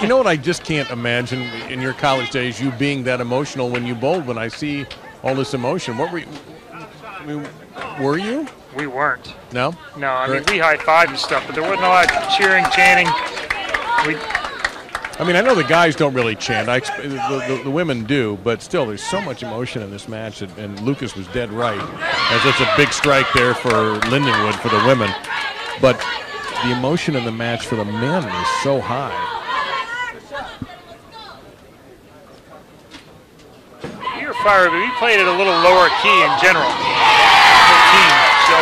You know what I just can't imagine in your college days, you being that emotional when you bowled, when I see all this emotion. What were you? I mean, were you?
We weren't.
No?
No, I mean, we high-fived and stuff, but there wasn't a lot of cheering, chanting.
I mean, I know the guys don't really chant. The women do, but still, there's so much emotion in this match, and Lucas was dead right, as it's a big strike there for Lindenwood for the women. But the emotion in the match for the men is so high.
We were fired, but we played at a little lower key in general. The team, so.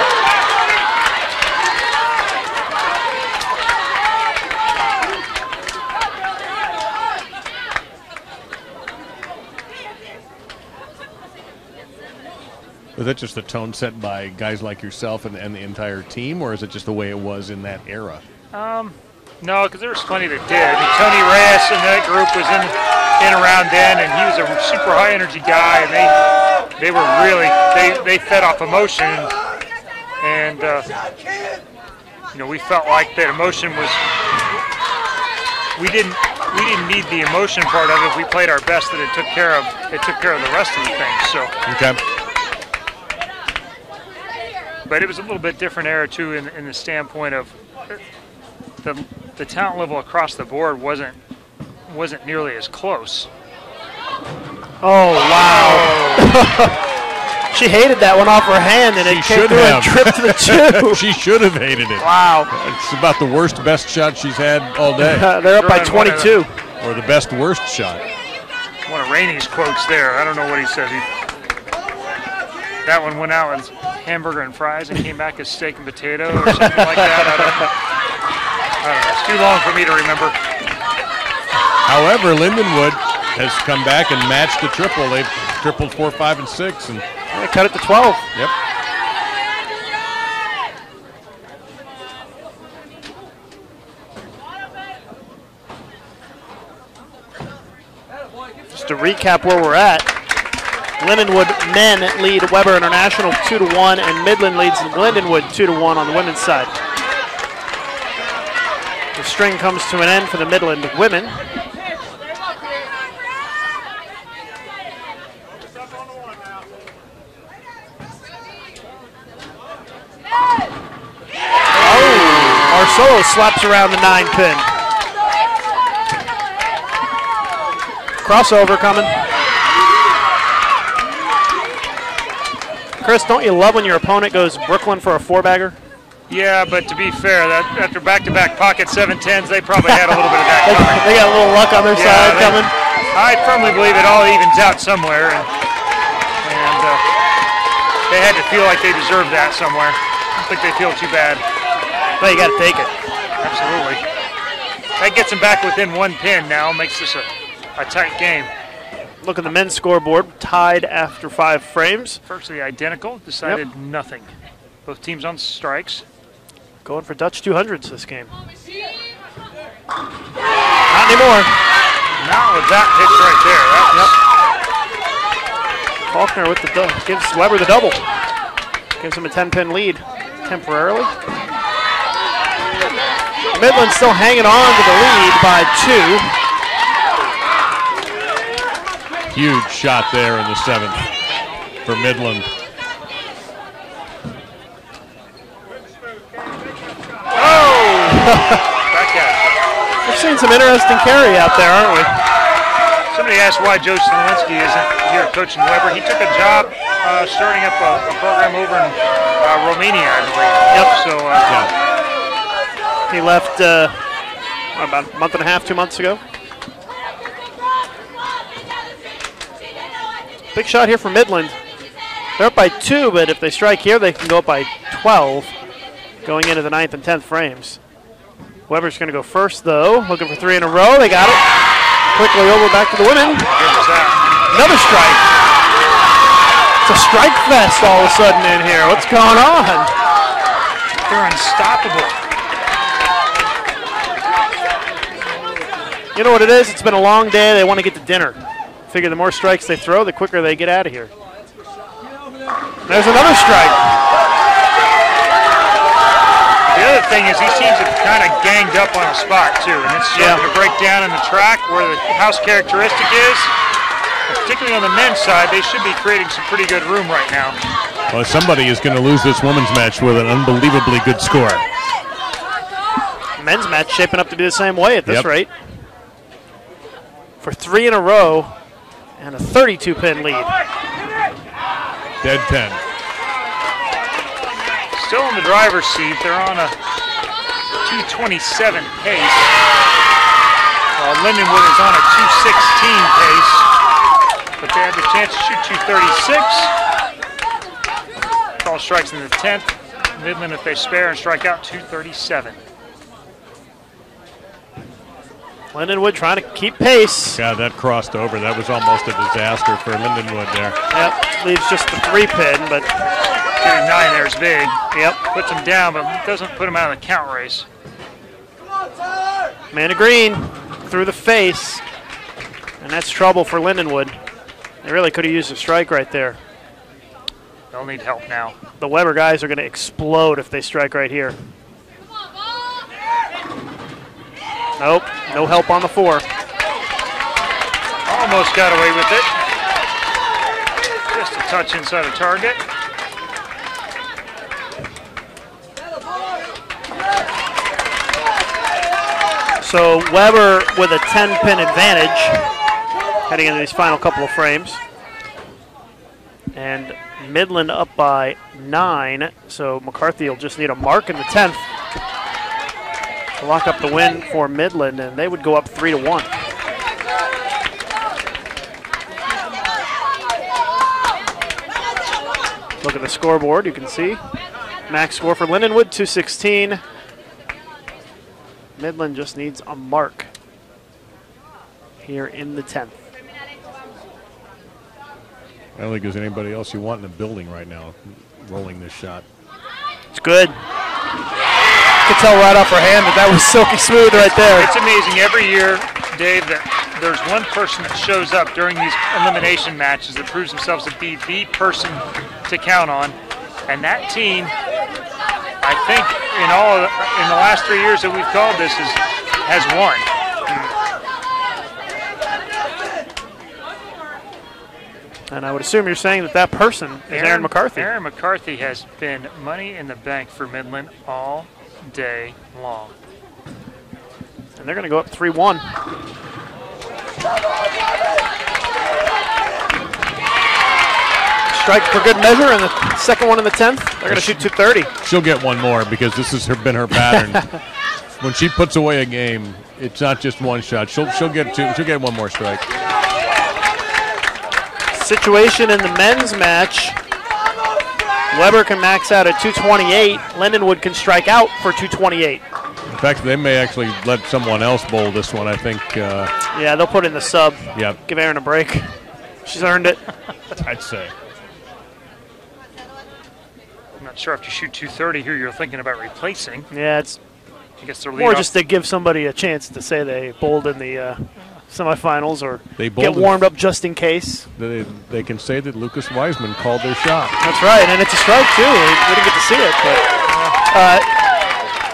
Was that just the tone set by guys like yourself and the entire team, or is it just the way it was in that era?
No, because there was plenty that did. I mean, Tony Reyes and that group was in around then, and he was a super high energy guy, and they were really they fed off emotion, and you know, we felt like that emotion was we didn't need the emotion part of it. If we played our best, that it took care of the rest of the things. So
okay.
But it was a little bit different era too, in the standpoint of the talent level across the board wasn't nearly as close.
Oh wow! She hated that one off her hand, and it came through and tripped to the two.
She should have hated it.
Wow!
It's about the best shot she's had all day.
They're up by 22.
Or the best worst shot.
One of Rainey's quotes there. I don't know what he says. That one went out as hamburger and fries and came back as steak and potato or something like that. I don't know. It's too long for me to remember.
However, Lindenwood has come back and matched the triple. They've tripled 4, 5, and 6, and
they cut it to 12. Yep. Just to recap where we're at. Lindenwood men lead Weber International 2-1, and Midland leads Lindenwood 2-1 on the women's side. The string comes to an end for the Midland women. Oh, Marcelo slaps around the 9-pin. Crossover coming. Chris, don't you love when your opponent goes Brooklyn for a 4-bagger?
Yeah, but to be fair, that after back-to-back pocket 7-10s, they probably had a little bit of that coming.
They got a little luck on their side coming.
I firmly believe it all evens out somewhere, and they had to feel like they deserved that somewhere. I don't think they feel too bad.
Well, you got to take it.
Absolutely. That gets them back within 1 pin now, makes this a tight game.
Look at the men's scoreboard, tied after 5 frames.
Virtually identical, decided nothing. Both teams on strikes.
Going for Dutch 200s this game. Not anymore.
Not with that pitch right there.
Faulkner with the gives Weber the double. Gives him a 10-pin lead temporarily. Midland still hanging on to the lead by 2.
Huge shot there in the 7th for Midland.
We've seen some interesting carry out there, aren't we?
Somebody asked why Joe Smolinski isn't here coaching Weber. He took a job starting up a program over in Romania, I believe.
Yep.
So
he left about a month and a half, 2 months ago. Big shot here for Midland. They're up by 2, but if they strike here, they can go up by 12 going into the 9th and 10th frames. Weber's going to go first, though. Looking for 3 in a row. They got it. Quickly over back to the women. Another strike. It's a strike fest all of a sudden in here. What's going on?
They're unstoppable.
You know what it is? It's been a long day. They want to get to dinner. Figure the more strikes they throw, the quicker they get out of here. There's another strike.
thing is these teams have kind of ganged up on a spot, too, and it's starting to break down in the track where the house characteristic is. Particularly on the men's side, they should be creating some pretty good room right now.
Well, somebody is going to lose this women's match with an unbelievably good score.
Men's match shaping up to be the same way at this rate. For 3 in a row and a 32-pin lead.
Dead 10.
Still in the driver's seat. They're on a 2:27 pace. While Lindenwood is on a 2:16 pace. But they have the chance to shoot 236. Call strikes in the 10th. Midland, if they spare and strike out, 237.
Lindenwood trying to keep pace.
Yeah, that crossed over. That was almost a disaster for Lindenwood there.
Yep, leaves just the 3-pin, but
getting 9 there is big.
Yep.
Puts him down, but doesn't put him out of the count race.
Man of green through the face, and that's trouble for Lindenwood. They really could have used a strike right there.
They'll need help now.
The Weber guys are going to explode if they strike right here. Nope, no help on the 4.
Almost got away with it. Just a touch inside the target.
So Weber with a 10-pin advantage heading into these final couple of frames. And Midland up by 9, so McCarthy will just need a mark in the 10th to lock up the win for Midland, and they would go up 3-1. Look at the scoreboard, you can see. Max score for Lindenwood, 216. Midland just needs a mark here in the 10th.
I don't think there's anybody else you want in the building right now rolling this shot.
It's good. You could tell right off her hand that was silky smooth right there.
It's amazing every year, Dave, that there's one person that shows up during these elimination matches that proves themselves to be the person to count on. And that team, I think in the last 3 years that we've called this, has won.
And I would assume you're saying that person is Aaron McCarthy.
Aaron McCarthy has been money in the bank for Midland all day long.
And they're going to go up 3-1. Strike for good measure, and the second one in the 10th, they're going to shoot 230.
She'll get one more because this has been her pattern. When she puts away a game, it's not just one shot. She'll get two. She'll get one more strike.
Situation in the men's match. Weber can max out at 228. Lindenwood can strike out for 228.
In fact, they may actually let someone else bowl this one, I think.
Yeah, they'll put in the sub.
Yep.
Give Aaron a break. She's earned it.
I'd say.
I'm not sure if you shoot 230 here, you're thinking about replacing.
Yeah, it's
I guess they're
more just to give somebody a chance to say they bowled in the semifinals or get warmed up just in case.
They can say that Lucas Wiseman called their shot.
That's right, and it's a strike too. We didn't get to see it, but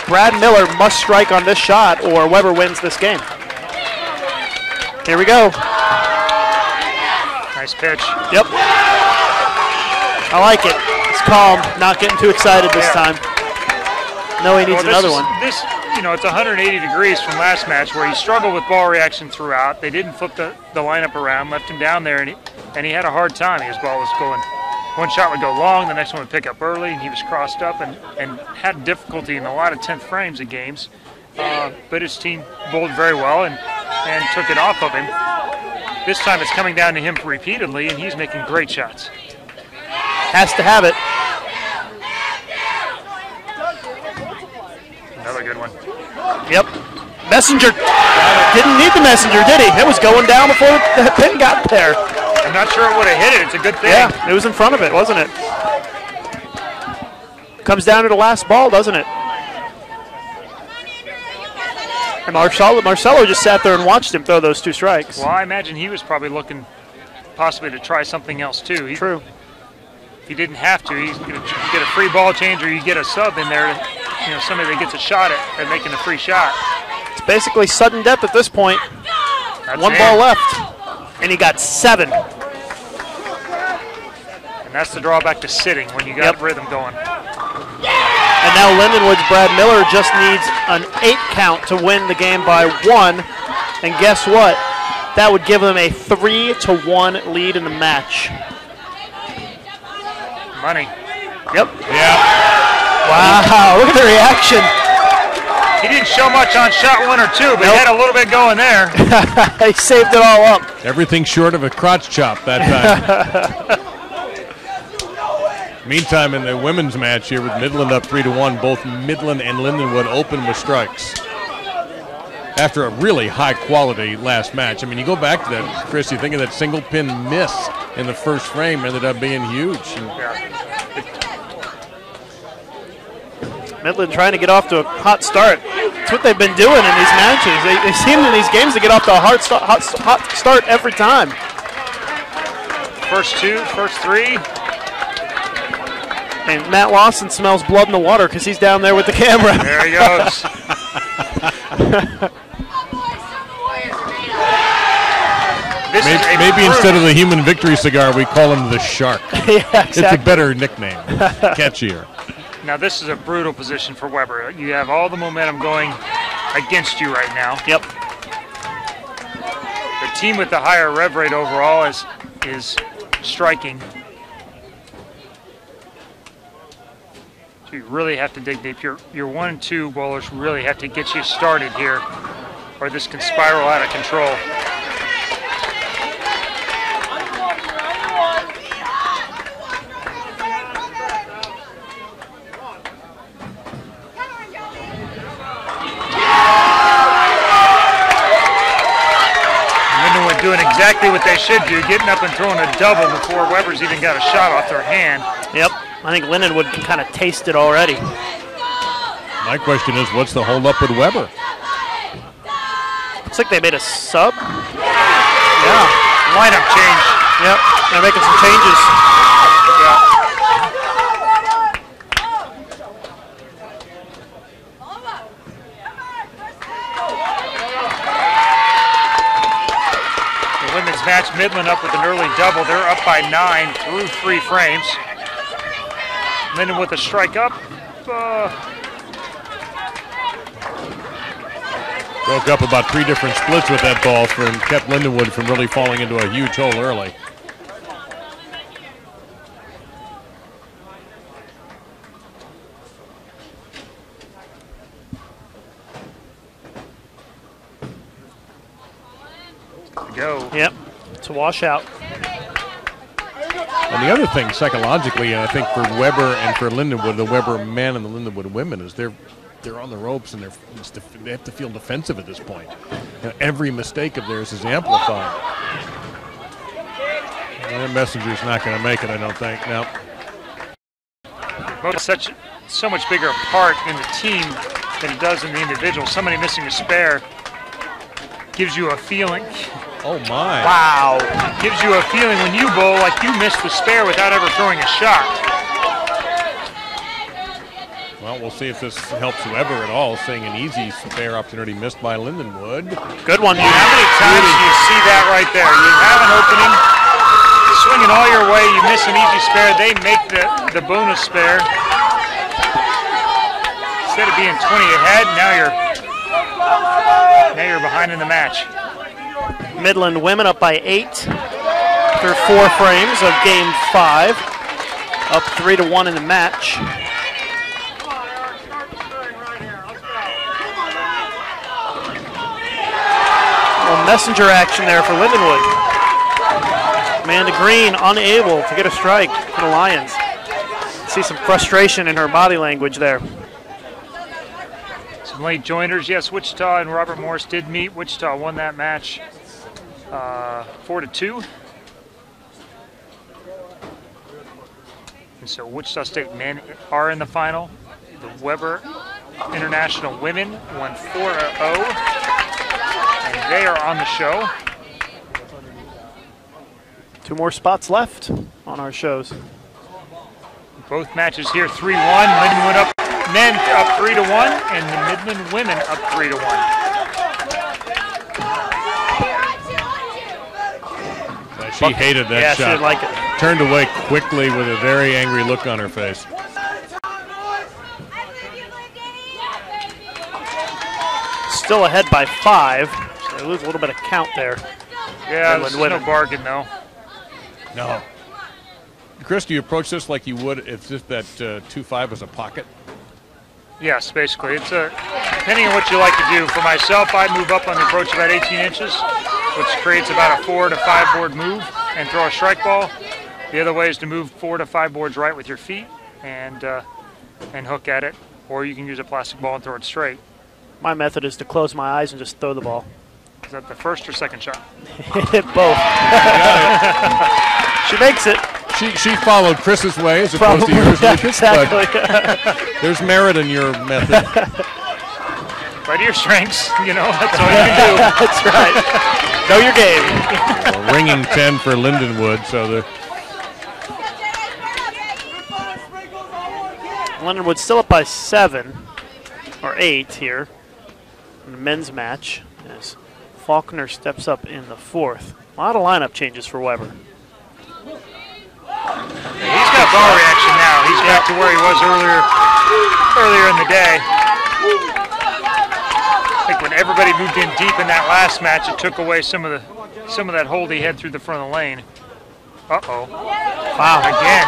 Brad Miller must strike on this shot or Weber wins this game. Here we go.
Nice pitch.
Yep. I like it. It's calm, not getting too excited this time. No, he needs another one.
It's 180 degrees from last match where he struggled with ball reaction throughout. They didn't flip the lineup around, left him down there, and he had a hard time. His ball was going, one shot would go long, the next one would pick up early, and he was crossed up and had difficulty in a lot of 10th frames of games. But his team bowled very well and took it off of him. This time it's coming down to him repeatedly, and he's making great shots.
Has to have it.
Another good one.
Yep. Messenger didn't need the messenger, did he? It was going down before the pin got there.
I'm not sure it would have hit it. It's a good thing.
Yeah, it was in front of it, wasn't it? Comes down to the last ball, doesn't it? And Marcelo just sat there and watched him throw those two strikes.
Well, I imagine he was probably looking possibly to try something else too.
True.
If he didn't have to, he's going to get a free ball change or you get a sub in there somebody that gets a shot at making the free shot.
It's basically sudden death at this point.
That's
One ball left, and he got 7.
And that's the drawback to sitting when you got rhythm going.
And now Lindenwood's Brad Miller just needs an 8 count to win the game by 1. And guess what? That would give them a 3-1 lead in the match.
Money.
Yep.
Yeah.
Wow, look at the reaction.
He didn't show much on shot 1 or 2, but he had a little bit going there.
He saved it all up.
Everything short of a crotch chop that time. Meantime, in the women's match here with Midland up 3-1, both Midland and Lindenwood open with strikes. After a really high-quality last match. I mean, you go back to that, Chris, you think of that single pin miss in the first frame, ended up being huge.
Midland trying to get off to a hot start. That's what they've been doing in these matches. They seem in these games to get off to a hot start every time.
First 2, first 3.
And Matt Lawson smells blood in the water because he's down there with the camera.
There he goes.
Maybe instead of the human victory cigar, we call him the Shark.
Yeah, exactly.
It's a better nickname, catchier.
Now this is a brutal position for Weber. You have all the momentum going against you right now.
Yep.
The team with the higher rev rate overall is striking. So you really have to dig deep. Your 1 and 2 bowlers really have to get you started here, or this can spiral out of control. Doing exactly what they should do, getting up and throwing a double before Weber's even got a shot off their hand.
Yep, I think Lindenwood can kind of taste it already.
My question is, what's the holdup with Weber?
Looks like they made a sub.
Yeah, lineup change.
Yep, they're making some changes.
Yeah. Match Midland up with an early double. They're up by 9 through 3 frames. Midland with a strike up.
Broke up about 3 different splits with that ball and kept Lindenwood from really falling into a huge hole early.
Go.
Yep, it's a washout.
And the other thing psychologically, I think for Weber and for Lindenwood, the Weber men and the Lindenwood women, is they're on the ropes and they have to feel defensive at this point. And every mistake of theirs is amplified. And that messenger's not going to make it, I don't think. No.
So much bigger part in the team than it does in the individual. Somebody missing a spare gives you a feeling.
Oh my.
Wow. Gives you a feeling when you bowl like you missed the spare without ever throwing a shot.
Well, we'll see if this helps Weber at all, seeing an easy spare opportunity missed by Lindenwood.
Good one.
How many times do you see that right there? You have an opening, swinging all your way, you miss an easy spare, they make the bonus spare. Instead of being 20 ahead, now you're behind in the match.
Midland women up by 8 through 4 frames of game 5. Up 3-1 in the match. Well, messenger action there for Lindenwood. Amanda Green unable to get a strike for the Lions. See some frustration in her body language there.
Some late joiners. Yes, Wichita and Robert Morris did meet. Wichita won that match 4-2. And so Wichita State men are in the final. The Weber International women won 4-0. And they are on the show.
2 more spots left on our shows.
Both matches here 3-1. Lindenwood up men up 3-1, and the Midland women up 3-1.
She hated that shot.
She didn't like it.
Turned away quickly with a very angry look on her face.
Still ahead by 5. So they lose a little bit of count there.
Yeah, this is no bargain, though.
No. Chris, do you approach this like you would if just that 2-5 was a pocket?
Yes, basically. It's depending on what you like to do. For myself, I move up on the approach about 18 inches, which creates about a 4 to 5 board move, and throw a strike ball. The other way is to move 4 to 5 boards right with your feet and hook at it, or you can use a plastic ball and throw it straight.
My method is to close my eyes and just throw the ball.
Is that the first or second shot?
Both. She makes it.
She followed Chris's way as opposed to yours, Lucas.
Exactly.
But there's merit in your method.
Right to your strengths, you know, that's all you can do.
That's right. Know your game.
Well, ringing 10 for Lindenwood, so the
Lindenwood still up by 7 or 8 here in the men's match as Faulkner steps up in the 4th. A lot of lineup changes for Weber.
He's got ball reaction now. He's back to where he was earlier in the day. I think when everybody moved in deep in that last match, it took away some of that hold he had through the front of the lane. Uh-oh.
Wow.
Again.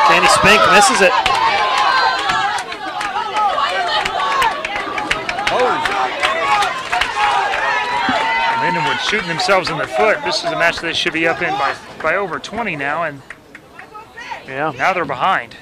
Danny Spink misses it.
Lindenwood shooting themselves in the foot. This is a match they should be up in by over 20 now, and now they're behind.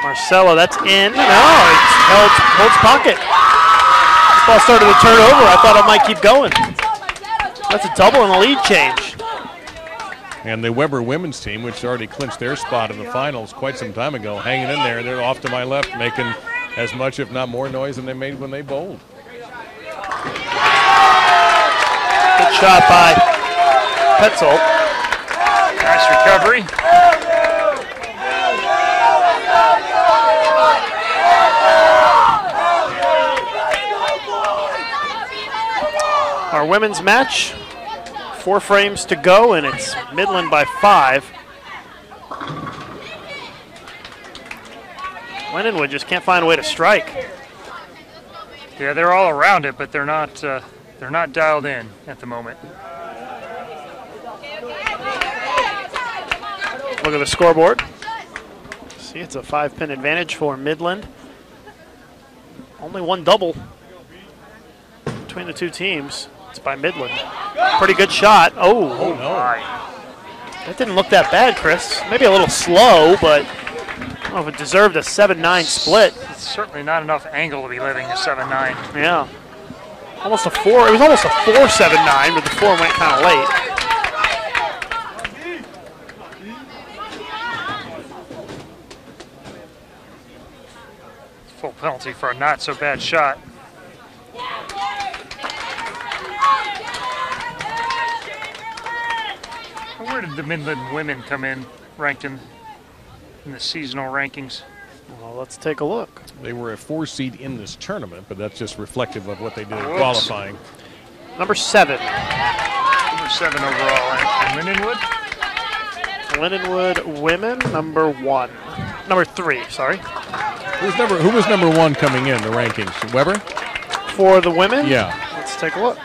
Marcelo, that's in. No, it's holds pocket. This ball started to turn over. I thought it might keep going. That's a double and a lead change.
And the Weber women's team, which already clinched their spot in the finals quite some time ago, hanging in there. They're off to my left, making as much, if not more, noise than they made when they bowled.
Good shot by Petzold.
Nice recovery.
Our women's match, 4 frames to go, and it's Midland by 5. Lindenwood just can't find a way to strike.
Yeah, they're all around it, but they're not dialed in at the moment.
Look at the scoreboard. See, it's a 5-pin advantage for Midland. Only one double between the two teams. It's by Midland. Pretty good shot. Oh no. That didn't look that bad, Chris. Maybe a little slow, but I don't know if it deserved a 7-9 split.
It's certainly not enough angle to be living a 7-9.
Yeah. Almost a 4. It was almost a 4-7-9, but the 4 went kind of late.
Full penalty for a not so bad shot. Where did the Midland women come in ranked in the seasonal rankings?
Well, let's take a look.
They were a 4 seed in this tournament, but that's just reflective of what they did in qualifying.
Number 7.
Number 7 overall. And Lindenwood?
Lindenwood women, number 1. Number 3, sorry.
Who was number 1 coming in the rankings? Weber?
For the women?
Yeah.
Let's take a look.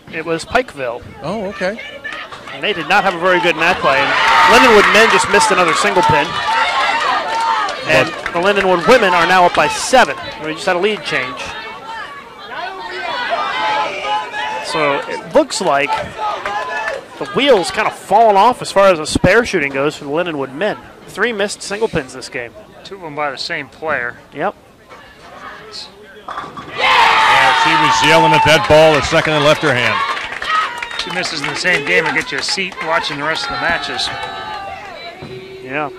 It was Pikeville.
Oh, okay.
And they did not have a very good match play. And Lindenwood men just missed another single pin. And the Lindenwood women are now up by 7. We just had a lead change. So it looks like the wheels kind of fallen off as far as the spare shooting goes for the Lindenwood men. 3 missed single pins this game.
2 of them by the same player.
Yep.
Yeah, she was yelling at that ball the second it left her hand.
2 misses in the same game and get you a seat watching the rest of the matches.
Yeah.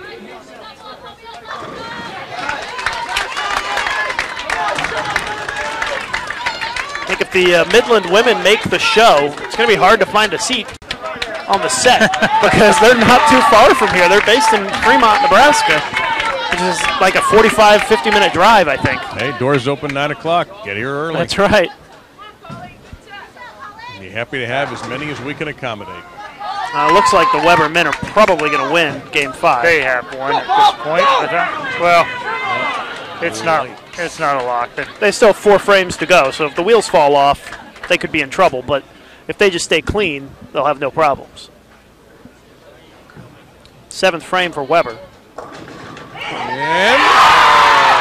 I think if if the Midland women make the show, it's going to be hard to find a seat on the set because they're not too far from here. They're based in Fremont, Nebraska, which is like a 45, 50-minute drive, I think.
Hey, doors open 9 o'clock. Get here early.
That's right.
Be happy to have as many as we can accommodate.
Looks like the Weber men are probably going to win Game 5.
They have won at this point. Well, it's not a lock.
They still have 4 frames to go, so if the wheels fall off, they could be in trouble. But if they just stay clean, they'll have no problems. 7th frame for Weber.
And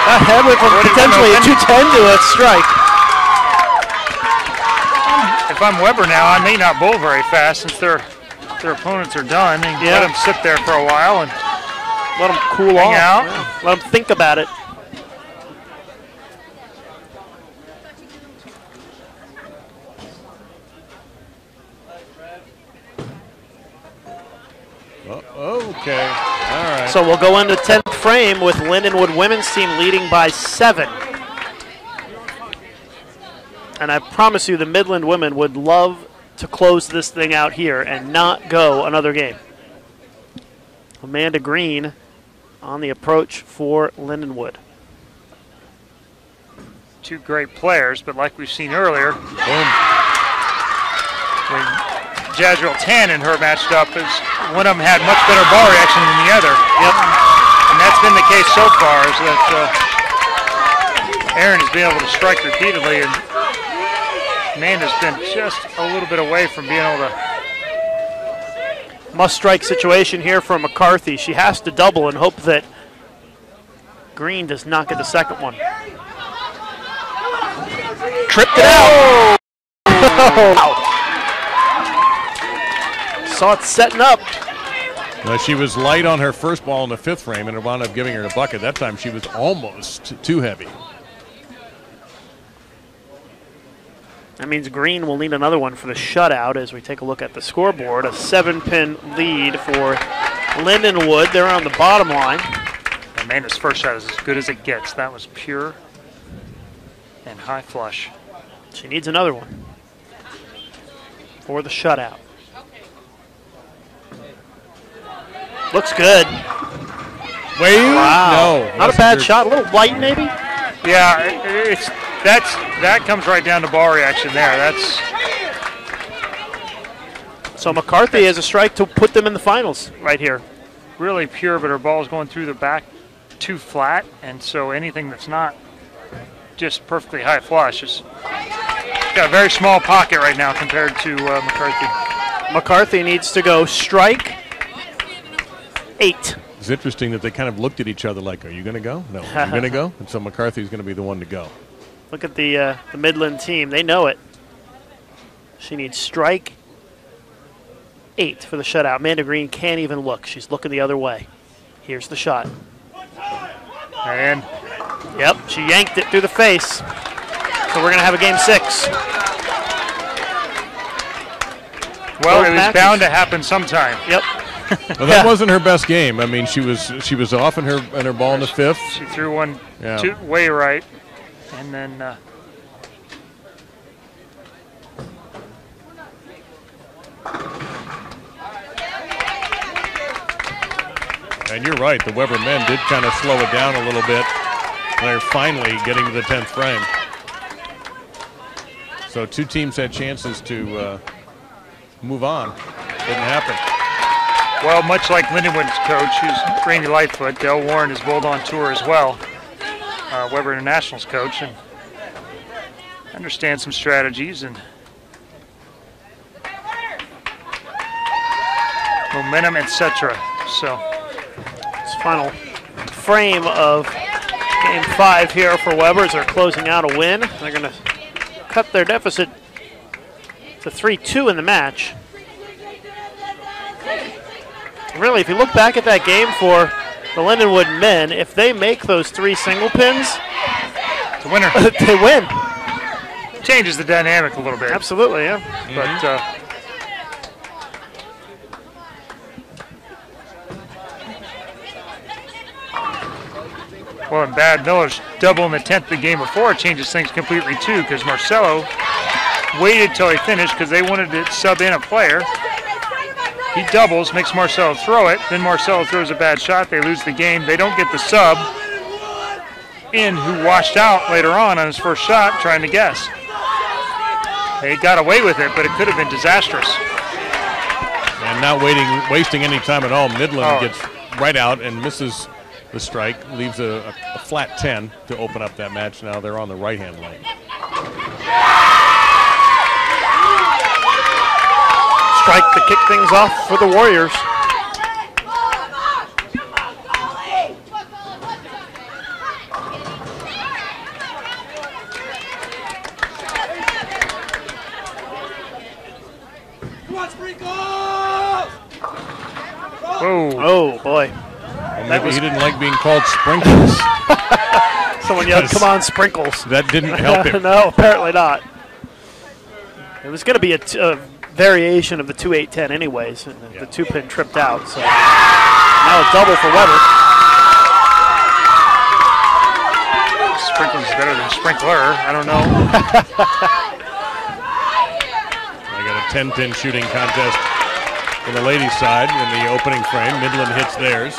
That went from potentially a 210 to a strike.
If I'm Weber now, I may not bowl very fast since their opponents are done. And let them sit there for a while and
let them cool off.
Out.
Yeah. Let them think about it.
Okay. All right.
So we'll go into 10th frame with Lindenwood women's team leading by 7. And I promise you the Midland women would love to close this thing out here and not go another game. Amanda Green on the approach for Lindenwood.
2 great players, but like we've seen earlier, when Jazrael Tan and her matched up, one of them had much better ball reaction than the other.
Yep.
And that's been the case so far, is that Aaron has been able to strike repeatedly, and Amanda's been just a little bit away from being able to.
Must-strike situation here for McCarthy. She has to double and hope that Green does not get the second one. Tripped it out. Oh. Saw it setting up.
Well, she was light on her first ball in the 5th frame, and it wound up giving her a bucket. That time she was almost too heavy.
That means Green will need another one for the shutout as we take a look at the scoreboard. A 7-pin lead for Lindenwood. They're on the bottom line.
Amanda's first shot is as good as it gets. That was pure and high flush.
She needs another one for the shutout. Looks good.
Wow. No.
Not a bad shot. A little light, maybe?
Yeah, that comes right down to ball reaction there.
So McCarthy has a strike to put them in the finals right here.
Really pure, but her ball's going through the back too flat, and so anything that's not just perfectly high flush is got a very small pocket right now compared to McCarthy.
McCarthy needs to go strike 8.
It's interesting that they kind of looked at each other like, are you going to go? No. Are you going to go? And so McCarthy's going to be the one to go.
Look at the Midland team. They know it. She needs strike 8 for the shutout. Amanda Green can't even look. She's looking the other way. Here's the shot.
And
yep, she yanked it through the face. So we're going to have a Game 6.
Well, it was bound to happen sometime.
Yep.
Well, that wasn't her best game. I mean, she was off in her ball in the 5th.
She threw one way right, and then
and you're right. The Weber men did kind of slow it down a little bit. They're finally getting to the 10th frame. So 2 teams had chances to move on. Didn't happen.
Well, much like Lindenwood's coach, who's Randy Lightfoot, Dale Warren is bowled on tour as well. Weber International's coach, and understands some strategies and momentum, etc. So,
it's final frame of Game 5 here for Weber as they're closing out a win. They're going to cut their deficit to 3-2 in the match. Really, if you look back at that game for the Lindenwood men, if they make those 3 single pins,
it's a winner.
They win.
Changes the dynamic a little bit.
Absolutely, yeah.
Well, and Bad Miller's double in the 10th the game before changes things completely too, because Marcelo waited till he finished because they wanted to sub in a player. He doubles, makes Marcelo throw it. Then Marcelo throws a bad shot. They lose the game. They don't get the sub in who washed out later on his first shot trying to guess. They got away with it, but it could have been disastrous.
And not wasting any time at all. Midland gets right out and misses the strike, leaves a flat 10 to open up that match. Now they're on the right-hand lane.
Strike to kick things off for the Warriors.
Whoa.
Oh, boy.
Well, maybe he didn't like being called Sprinkles.
Someone yelled, come on, Sprinkles.
That didn't help him.
No, apparently not. It was going to be a variation of the 2-8-10 anyways, and the 2-pin tripped out. So now a double for Weber.
Sprinkles is better than Sprinkler. I don't know.
I got a 10-pin shooting contest for the ladies' side in the opening frame. Midland hits theirs.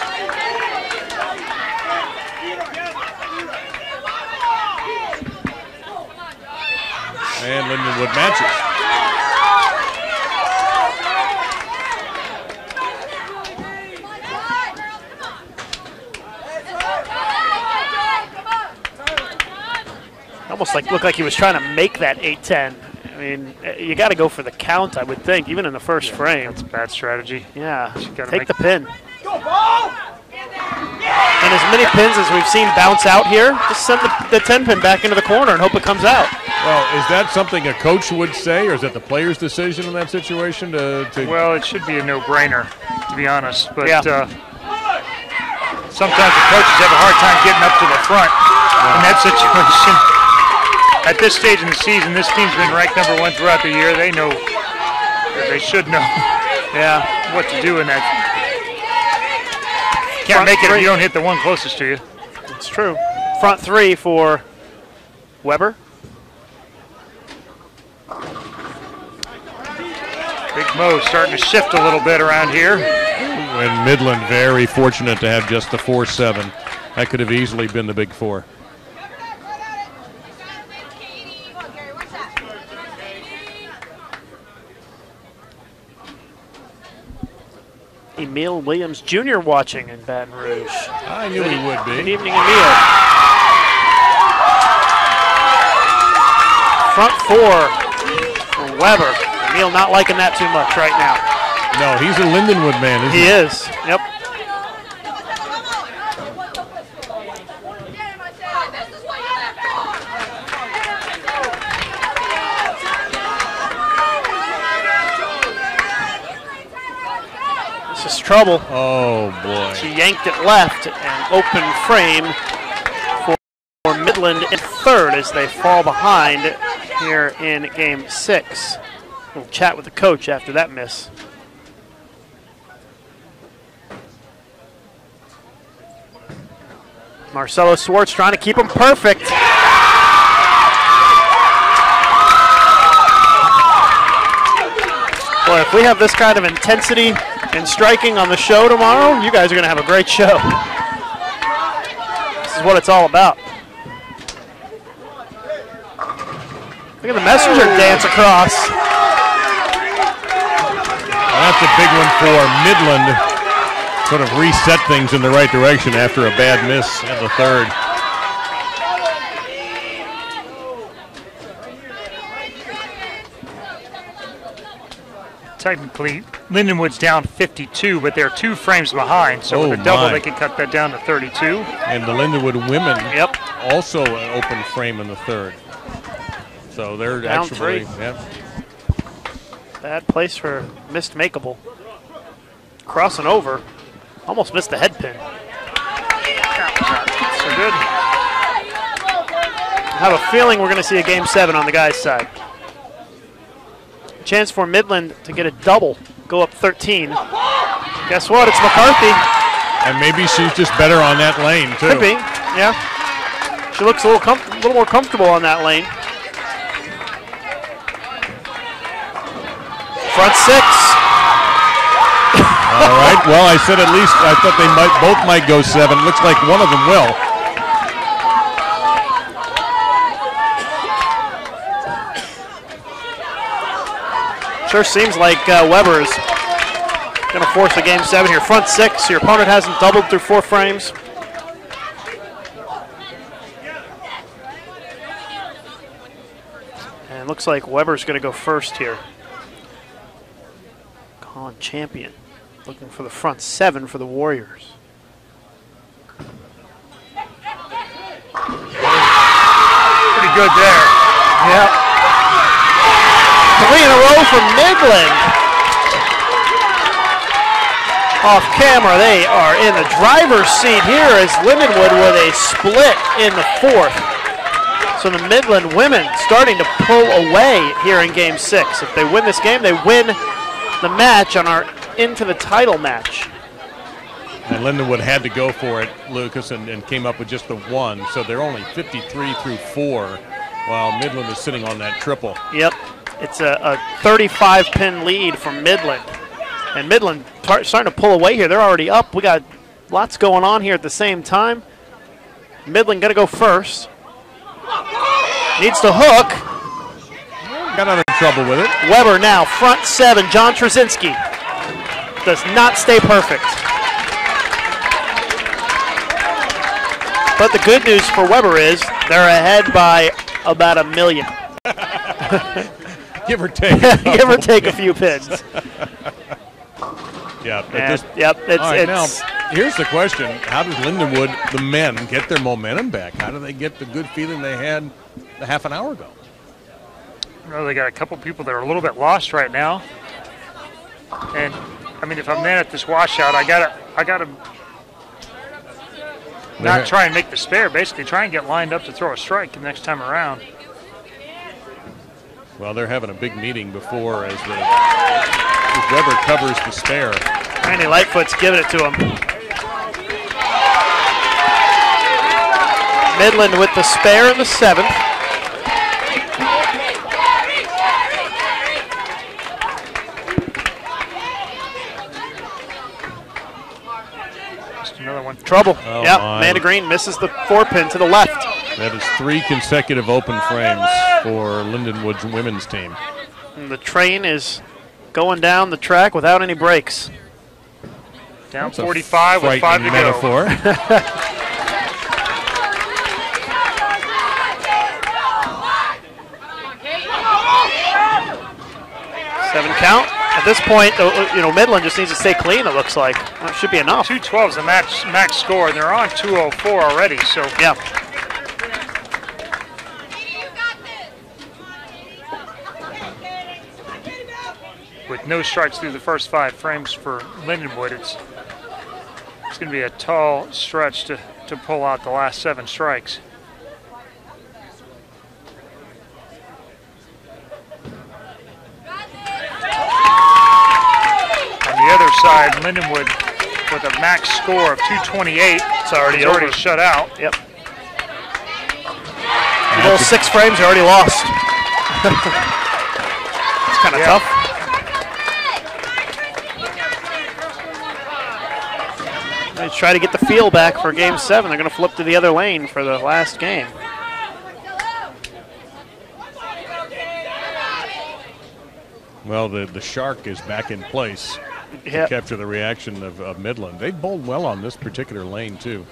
And Lindenwood matches.
Almost looked like he was trying to make that 8-10. I mean, you got to go for the count, I would think, even in the first frame.
That's a bad strategy.
Yeah, take the pin. And as many pins as we've seen bounce out here, just send the 10-pin back into the corner and hope it comes out.
Well, is that something a coach would say, or is that the player's decision in that situation?
Well, it should be a no-brainer, to be honest. But sometimes the coaches have a hard time getting up to the front in that situation. At this stage in the season, this team's been ranked #1 throughout the year. They know, they should know what to do in that. Can't make it if you don't hit the one closest to you.
It's true. Front three for Weber.
Big Mo starting to shift a little bit around here.
And Midland very fortunate to have just the 4-7. That could have easily been the big 4.
Emil Williams Jr. watching in Baton Rouge.
I knew he would be.
Good evening, Emil. Front four for Weber. Emil not liking that too much right now.
No, he's a Lindenwood man, isn't he?
He is, yep. This is trouble.
Oh, boy.
She yanked it left and open frame for Midland in third as they fall behind here in game 6. We'll chat with the coach after that miss. Marcelo Swartz trying to keep him perfect. Boy, if we have this kind of intensity and striking on the show tomorrow, you guys are going to have a great show. This is what it's all about. Look at the messenger dance across.
Well, that's a big one for Midland. Sort of reset things in the right direction after a bad miss in the third.
Technically, Lindenwood's down 52, but they're 2 frames behind. So with a double, they can cut that down to 32.
And the Lindenwood women also an open frame in the third. So they're
down
actually
3. Bad place for missed makeable. Crossing over. Almost missed the head pin.
So good.
I have a feeling we're going to see a game 7 on the guys' side. Chance for Midland to get a double, go up 13. Guess what? It's McCarthy.
And maybe she's just better on that lane, too.
Could be, yeah. She looks a little more comfortable on that lane. Front 6.
All right. Well, I said at least I thought they both might go 7. Looks like one of them will.
Sure seems like Weber is going to force a game 7 here. Front 6. Your opponent hasn't doubled through 4 frames. And it looks like Weber's going to go first here. Colin Champion looking for the front 7 for the Warriors.
Pretty good there.
Yep. 3 in a row for Midland. Off camera, they are in the driver's seat here as Lindenwood with a split in the 4th. So the Midland women starting to pull away here in game 6. If they win this game, they win the match and are into the title match.
And Lindenwood had to go for it, Lucas, and came up with just the 1. So they're only 53 through 4, while Midland is sitting on that triple.
Yep. It's a 35-pin lead for Midland. And Midland starting to pull away here. They're already up. We got lots going on here at the same time. Midland going to go first. Needs to hook.
Got out of trouble with it.
Weber now, front 7. John Trzynski does not stay perfect. But the good news for Weber is they're ahead by about 1 million.
Give or take.
Give or take a few pins.
Yeah.
Now,
here's the question. How does Lindenwood, the men, get their momentum back? How do they get the good feeling they had a half an hour ago?
Well, they got a couple people that are a little bit lost right now. And, I mean, if I'm there at this washout, I gotta not try and make the spare, basically try and get lined up to throw a strike the next time around.
Well, they're having a big meeting before as Weber covers the spare.
Randy Lightfoot's giving it to him. Midland with the spare in the 7th.
Just another one.
Trouble.
Oh,
yep,
my.
Amanda Green misses the 4-pin to the left.
That is 3 consecutive open frames for Lindenwood's women's team.
And the train is going down the track without any brakes.
Down 45 with 5 to
metaphor.
go.
7 count. At this point, Midland just needs to stay clean, it looks like. That should be enough.
212 is the max score, and they're on 204 already, so.
Yeah.
With no strikes through the first 5 frames for Lindenwood, it's going to be a tall stretch to pull out the last 7 strikes. On the other side, Lindenwood with a max score of 228. It's already shut out.
Yep. The whole 6 frames are already lost. It's kind of tough. They try to get the feel back for game 7. They're going to flip to the other lane for the last game.
Well, the Shark is back in place to capture the reaction of Midland. They bowled well on this particular lane, too.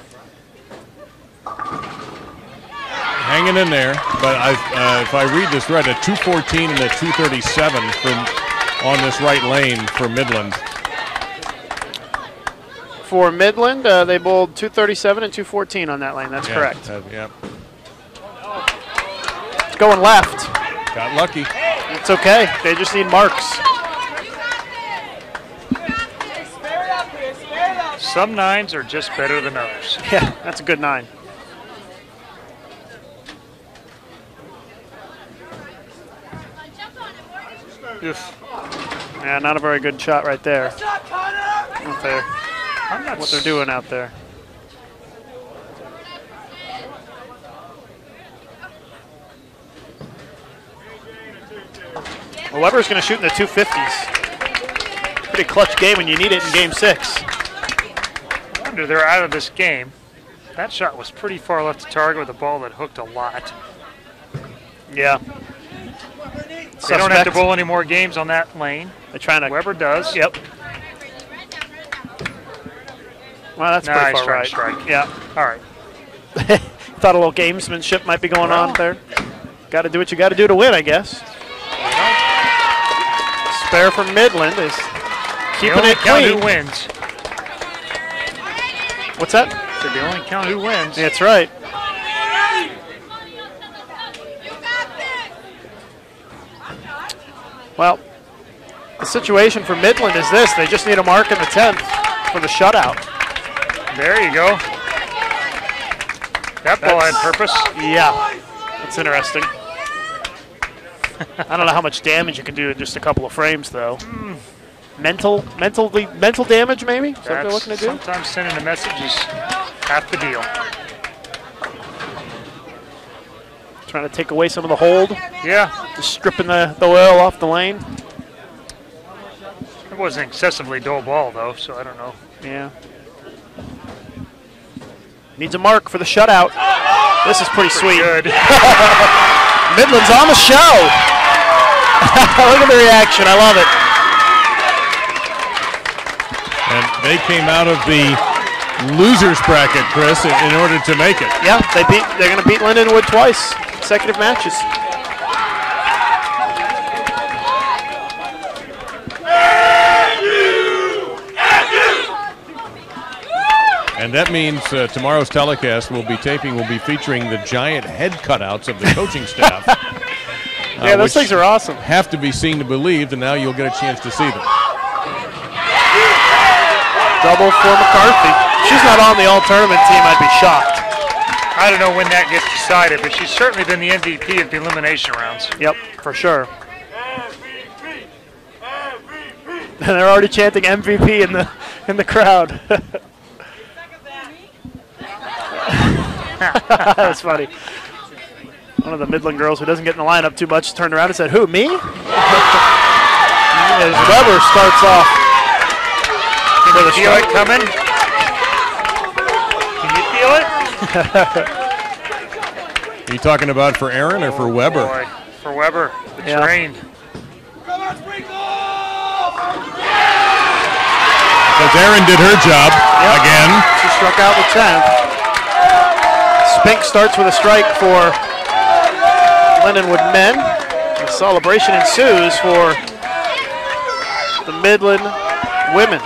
Hanging in there, but if I read this right, a 214 and a 237 on this right lane for Midland.
For Midland, they bowled 237 and 214 on that lane. That's correct.
Yeah.
It's going left.
Got lucky.
It's okay. They just need marks.
Some 9s are just better than others.
Yeah, that's a good 9.
Oof.
Yeah, not a very good shot right there. What they're doing out there. Well, Weber's going to shoot in the 250s. Pretty clutch game when you need it in Game 6.
I wonder they're out of this game. That shot was pretty far left to target with a ball that hooked a lot.
Yeah.
They don't have to bowl any more games on that lane.
They're trying to.
Weber does.
Yep. Well, that's pretty far right.
Strike.
Yeah.
All right.
Thought a little gamesmanship might be going on there. Got to do what you got to do to win, I guess. Spare from Midland is keeping it clean.
Who wins?
What's that?
So they only count who wins.
That's right. Well, the situation for Midland is this. They just need a mark in the 10th for the shutout.
There you go. That ball had purpose.
Yeah, that's interesting. I don't know how much damage you can do in just a couple of frames, though. Mental damage, maybe? Is that what they're looking to do?
Sometimes sending a message is half the deal.
Trying to take away some of the hold.
Yeah.
Just stripping the oil off the lane.
It wasn't an excessively dull ball, though, so I don't know.
Yeah. Needs a mark for the shutout. This is pretty sweet.
Good.
Midland's on the show. Look at the reaction. I love it.
And they came out of the losers bracket, Chris, in order to make it.
Yeah, they're going to beat Lindenwood twice, consecutive matches.
And that means tomorrow's telecast will be featuring the giant head cutouts of the coaching staff.
Yeah, those things are awesome.
Have to be seen to believe, and now you'll get a chance to see them.
Double for McCarthy. If she's not on the all-tournament team, I'd be shocked.
I don't know when that gets decided, but she's certainly been the MVP of the elimination rounds.
Yep, for sure. And they're already chanting MVP in the crowd. That's funny. One of the Midland girls who doesn't get in the lineup too much turned around and said, "Who, me?" As Weber starts off.
Can you feel it coming? Can you feel it?
Are you talking about for Aaron or for Weber?
Boy, for Weber, the train.
Because Aaron did her job again.
She struck out the 10th. Spink starts with a strike for Lindenwood men. The celebration ensues for the Midland women.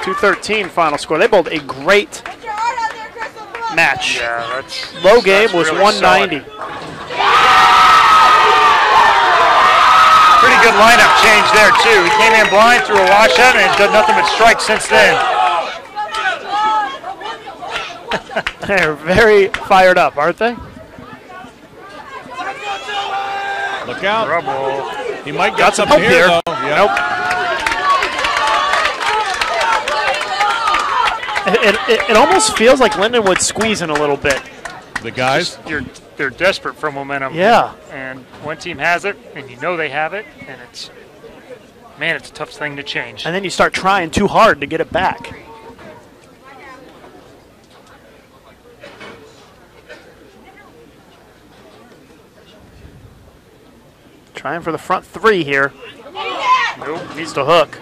213 final score. They bowled a great match.
Yeah, that's
low game was
really
190.
Solid. Pretty good lineup change there too. He came in blind, threw a washout, and has done nothing but strike since then.
They're very fired up, aren't they?
Look out.
Trouble.
He might
Got
get
some
something
help here.
though. Yeah.
Nope. It almost feels like Lindenwood's squeezing a little bit.
The guys?
They're desperate for momentum.
Yeah.
And one team has it, and you know they have it, and it's a tough thing to change.
And then you start trying too hard to get it back. Trying for the front three here. Nope, needs to hook.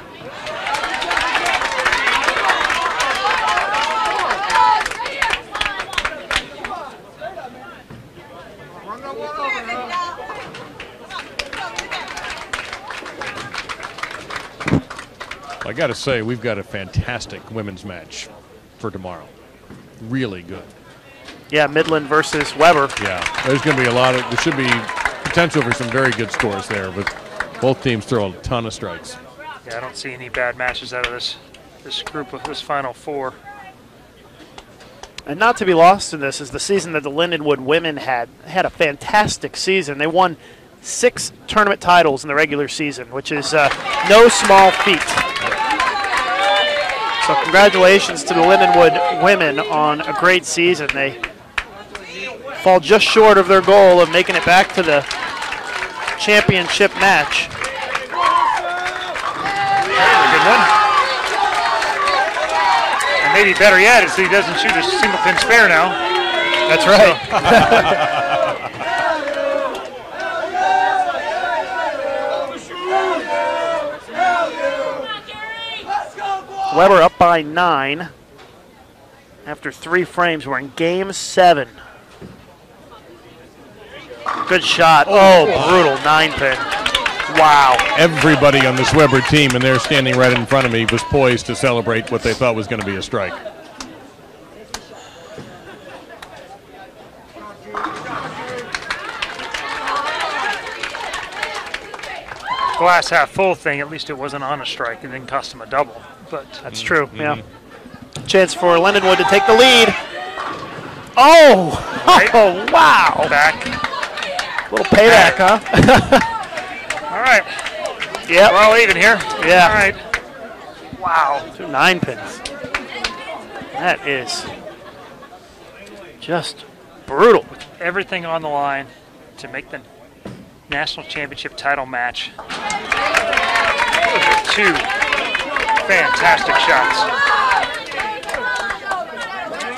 I got to say, we've got a fantastic women's match for tomorrow. Really good.
Yeah, Midland versus Weber.
Yeah, there's going to be there should be potential for some very good scores there, but both teams throw a ton of strikes.
Yeah, I don't see any bad matches out of this group of this Final Four.
And not to be lost in this is the season that the Lindenwood women had a fantastic season. They won 6 tournament titles in the regular season, which is no small feat. So congratulations to the Lindenwood women on a great season. They fall just short of their goal of making it back to the championship match.
There's a good one. And maybe better yet is he doesn't shoot a single pin spare now.
That's right.
Weber up by 9 after 3 frames. We're in game 7. Good shot. Oh, brutal 9-pin. Wow.
Everybody on this Weber team, and they're standing right in front of me, was poised to celebrate what they thought was going to be a strike.
Glass half full thing, at least it wasn't on a strike. It didn't cost him a double. But
that's true, yeah. Chance for Lindenwood to take the lead. Oh!
Right.
Oh, wow.
Back.
Little payback, huh?
All right.
Yep.
We're all even here.
Yeah.
All right. Wow.
2 9-pins. That is just brutal.
With everything on the line to make the national championship title match. Those are 2 fantastic shots.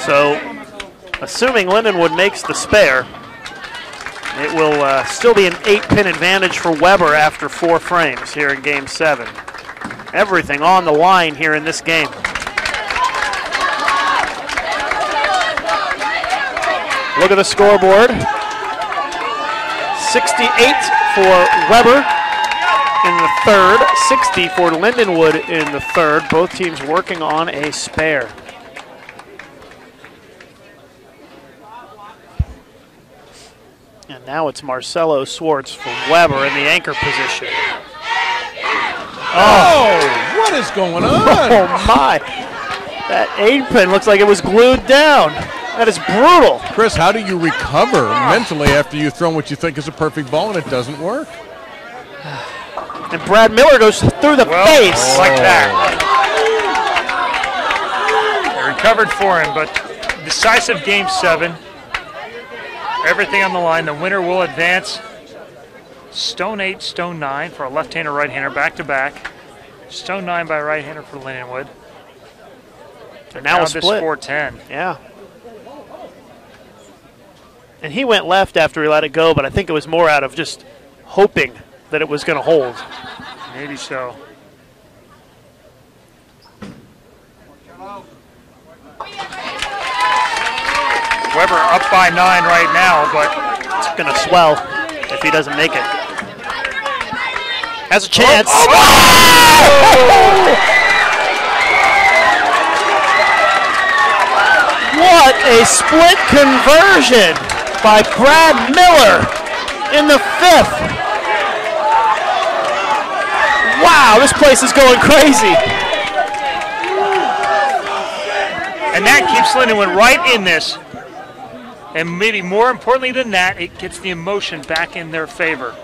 So, assuming Lindenwood makes the spare, it will still be an 8-pin advantage for Weber after 4 frames here in Game 7. Everything on the line here in this game. Look at the scoreboard. 68 for Weber in the third, 60 for Lindenwood in the third. Both teams working on a spare. And now it's Marcelo Swartz for Weber in the anchor position.
Oh, what is going on?
Oh, my. That 8-pin looks like it was glued down. That is brutal.
Chris, how do you recover mentally after you've thrown what you think is a perfect ball and it doesn't work?
And Brad Miller goes through the face.
Like that. They recovered for him, but decisive Game 7. Everything on the line. The winner will advance. Stone 8, Stone 9 for a left-hander, right-hander, back-to-back. Stone 9 by right-hander for Lindenwood.
And now a
this
split.
4-10.
Yeah. And he went left after he let it go, but I think it was more out of just hoping that it was going to hold.
Maybe so. Weber up by 9 right now, but
it's going to swell if he doesn't make it. Has a chance. What a split conversion by Brad Miller in the 5th. Wow, this place is going crazy.
And that keeps Lindenwood right in this. And maybe more importantly than that, it gets the emotion back in their favor.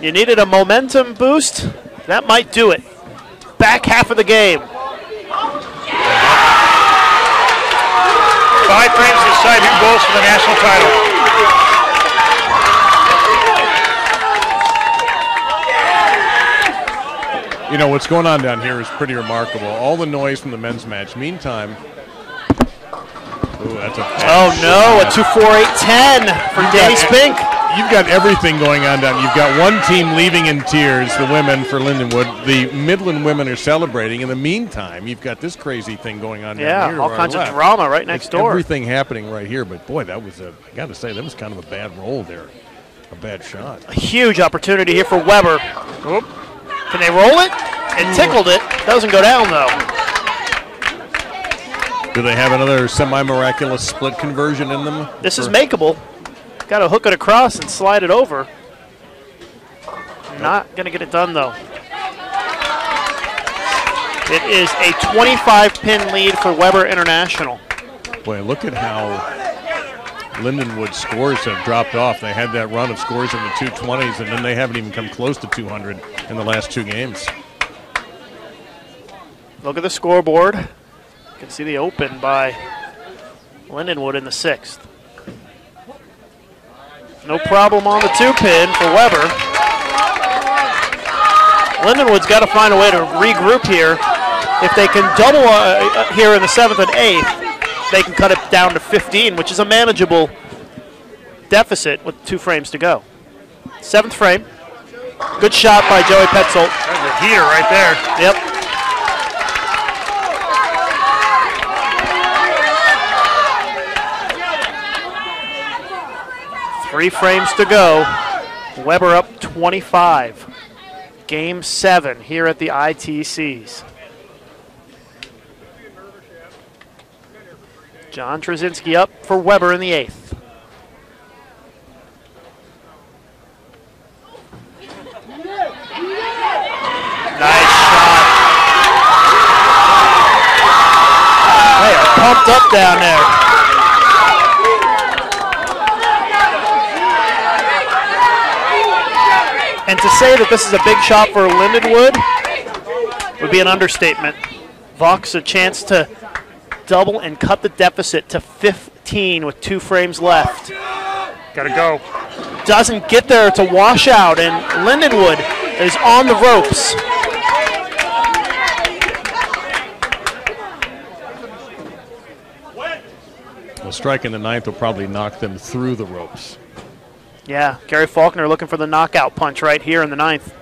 You needed a momentum boost? That might do it. Back half of the game.
5 frames to decide who bowls for the national title.
You know, what's going on down here is pretty remarkable. All the noise from the men's match. Meantime, ooh, that's a
no, a 2-4-8-10 for Danny Spink.
You've got everything going on down. You've got one team leaving in tears, the women for Lindenwood. The Midland women are celebrating. In the meantime, you've got this crazy thing going on down here.
Yeah, all kinds of drama right next door.
Everything happening right here. But, boy, that was I got to say, that was kind of a bad roll there. A bad shot.
A huge opportunity here for Weber. Oop. Can they roll it? It tickled it. Doesn't go down, though.
Do they have another semi-miraculous split conversion in them?
This is makeable. Got to hook it across and slide it over. Not going to get it done, though. It is a 25-pin lead for Weber International.
Boy, look at how Lindenwood's scores have dropped off. They had that run of scores in the 220s, and then they haven't even come close to 200 in the last 2 games.
Look at the scoreboard. You can see the open by Lindenwood in the 6th. No problem on the 2-pin for Weber. Lindenwood's got to find a way to regroup here. If they can double here in the 7th and 8th, they can cut it down to 15, which is a manageable deficit with 2 frames to go. 7th frame. Good shot by Joey Petzold.
That's a heater right there.
Yep. Three frames to go. Weber up 25. Game 7 here at the ITCs. John Trzynski up for Weber in the 8th. Nice shot. They are pumped up down there. And to say that this is a big shot for Lindenwood would be an understatement. Vox a chance to double and cut the deficit to 15 with 2 frames left.
Gotta go.
Doesn't get there to wash out, and Lindenwood is on the ropes.
A strike in the 9th will probably knock them through the ropes.
Yeah, Gary Faulkner looking for the knockout punch right here in the 9th.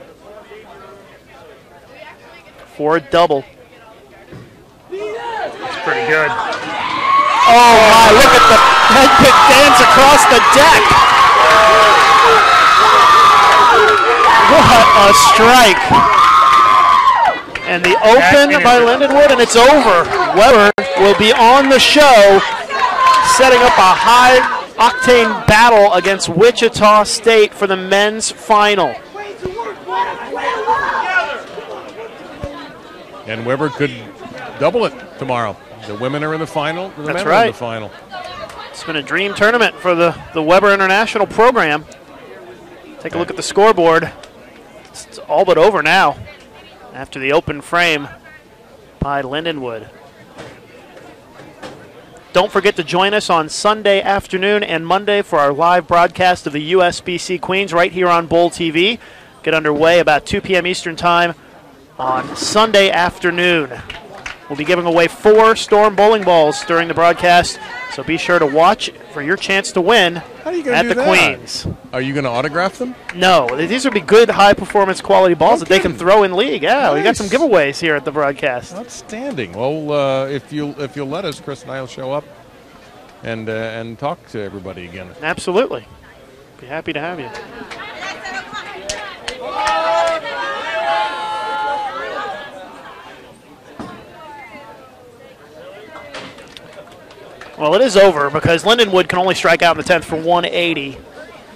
For a double.
That's pretty good.
Oh my, look at the head kick dance across the deck. What a strike. And the open by Lindenwood, and it's over. Weber will be on the show, setting up a high-octane battle against Wichita State for the men's final.
And Weber could double it tomorrow. The women are in the final. The
That's
men are
right.
in the final.
It's been a dream tournament for the Weber International program. Take a look at the scoreboard. It's all but over now after the open frame by Lindenwood. Don't forget to join us on Sunday afternoon and Monday for our live broadcast of the USBC Queens right here on Bowl TV. Get underway about 2 p.m. Eastern Time on Sunday afternoon. We'll be giving away 4 Storm bowling balls during the broadcast, so be sure to watch for your chance to win at the Queens.
Are you going to autograph them?
No, these would be good, high-performance quality balls that they can throw in league. Yeah,
Nice.
We got some giveaways here at the broadcast.
Outstanding. Well, if you'll let us, Chris and I will show up and talk to everybody again.
Absolutely. Be happy to have you. Well, it is over because Lindenwood can only strike out in the 10th for 180.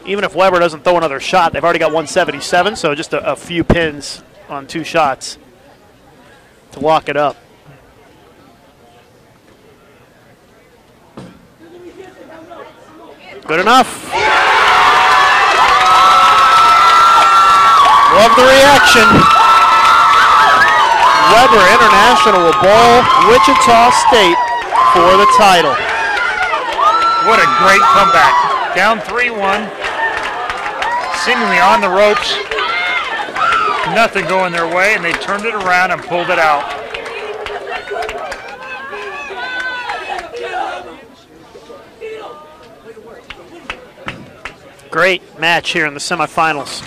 Even if Weber doesn't throw another shot, they've already got 177, so just a few pins on 2 shots to lock it up. Good enough. Love the reaction. Weber International will bowl Wichita State for the title.
What a great comeback. Down 3-1. Seemingly on the ropes. Nothing going their way, and they turned it around and pulled it out.
Great match here in the semifinals.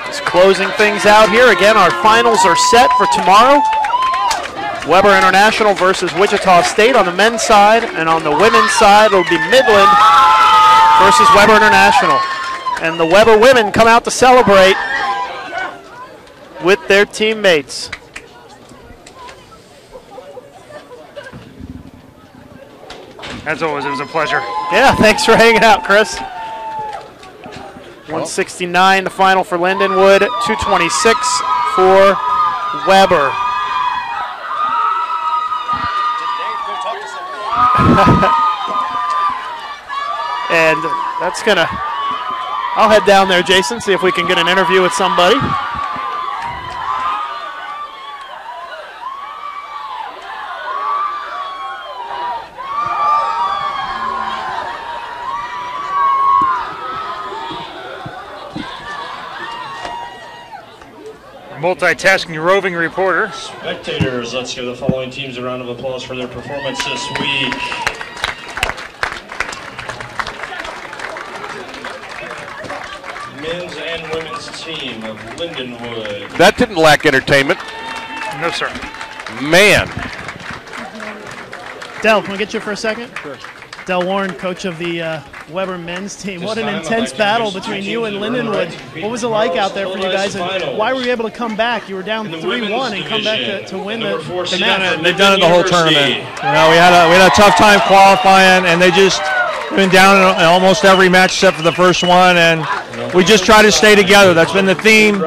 Just closing things out here. Again, our finals are set for tomorrow. Weber International versus Wichita State on the men's side, and on the women's side it'll be Midland versus Weber International. And the Weber women come out to celebrate with their teammates.
As always, it was a pleasure.
Yeah, thanks for hanging out, Chris. 169 the final for Lindenwood, 226 for Weber. And that's going to I'll head down there, Jason, see if we can get an interview with somebody.
Multitasking roving reporter.
Spectators, let's give the following teams a round of applause for their performance this week. Men's and women's team of Lindenwood.
That didn't lack entertainment.
No, sir.
Man.
Del, can we get you for a second?
Sure.
Del Warren, coach of the Weber men's team. What an intense battle between you and Lindenwood. What was it like out there for you guys, and why were you able to come back? You were down 3-1 and come back to win the match.
They've done it the whole tournament. You know, we had a tough time qualifying, and they just been down in almost every match except for the first one, and we just try to stay together. That's been the theme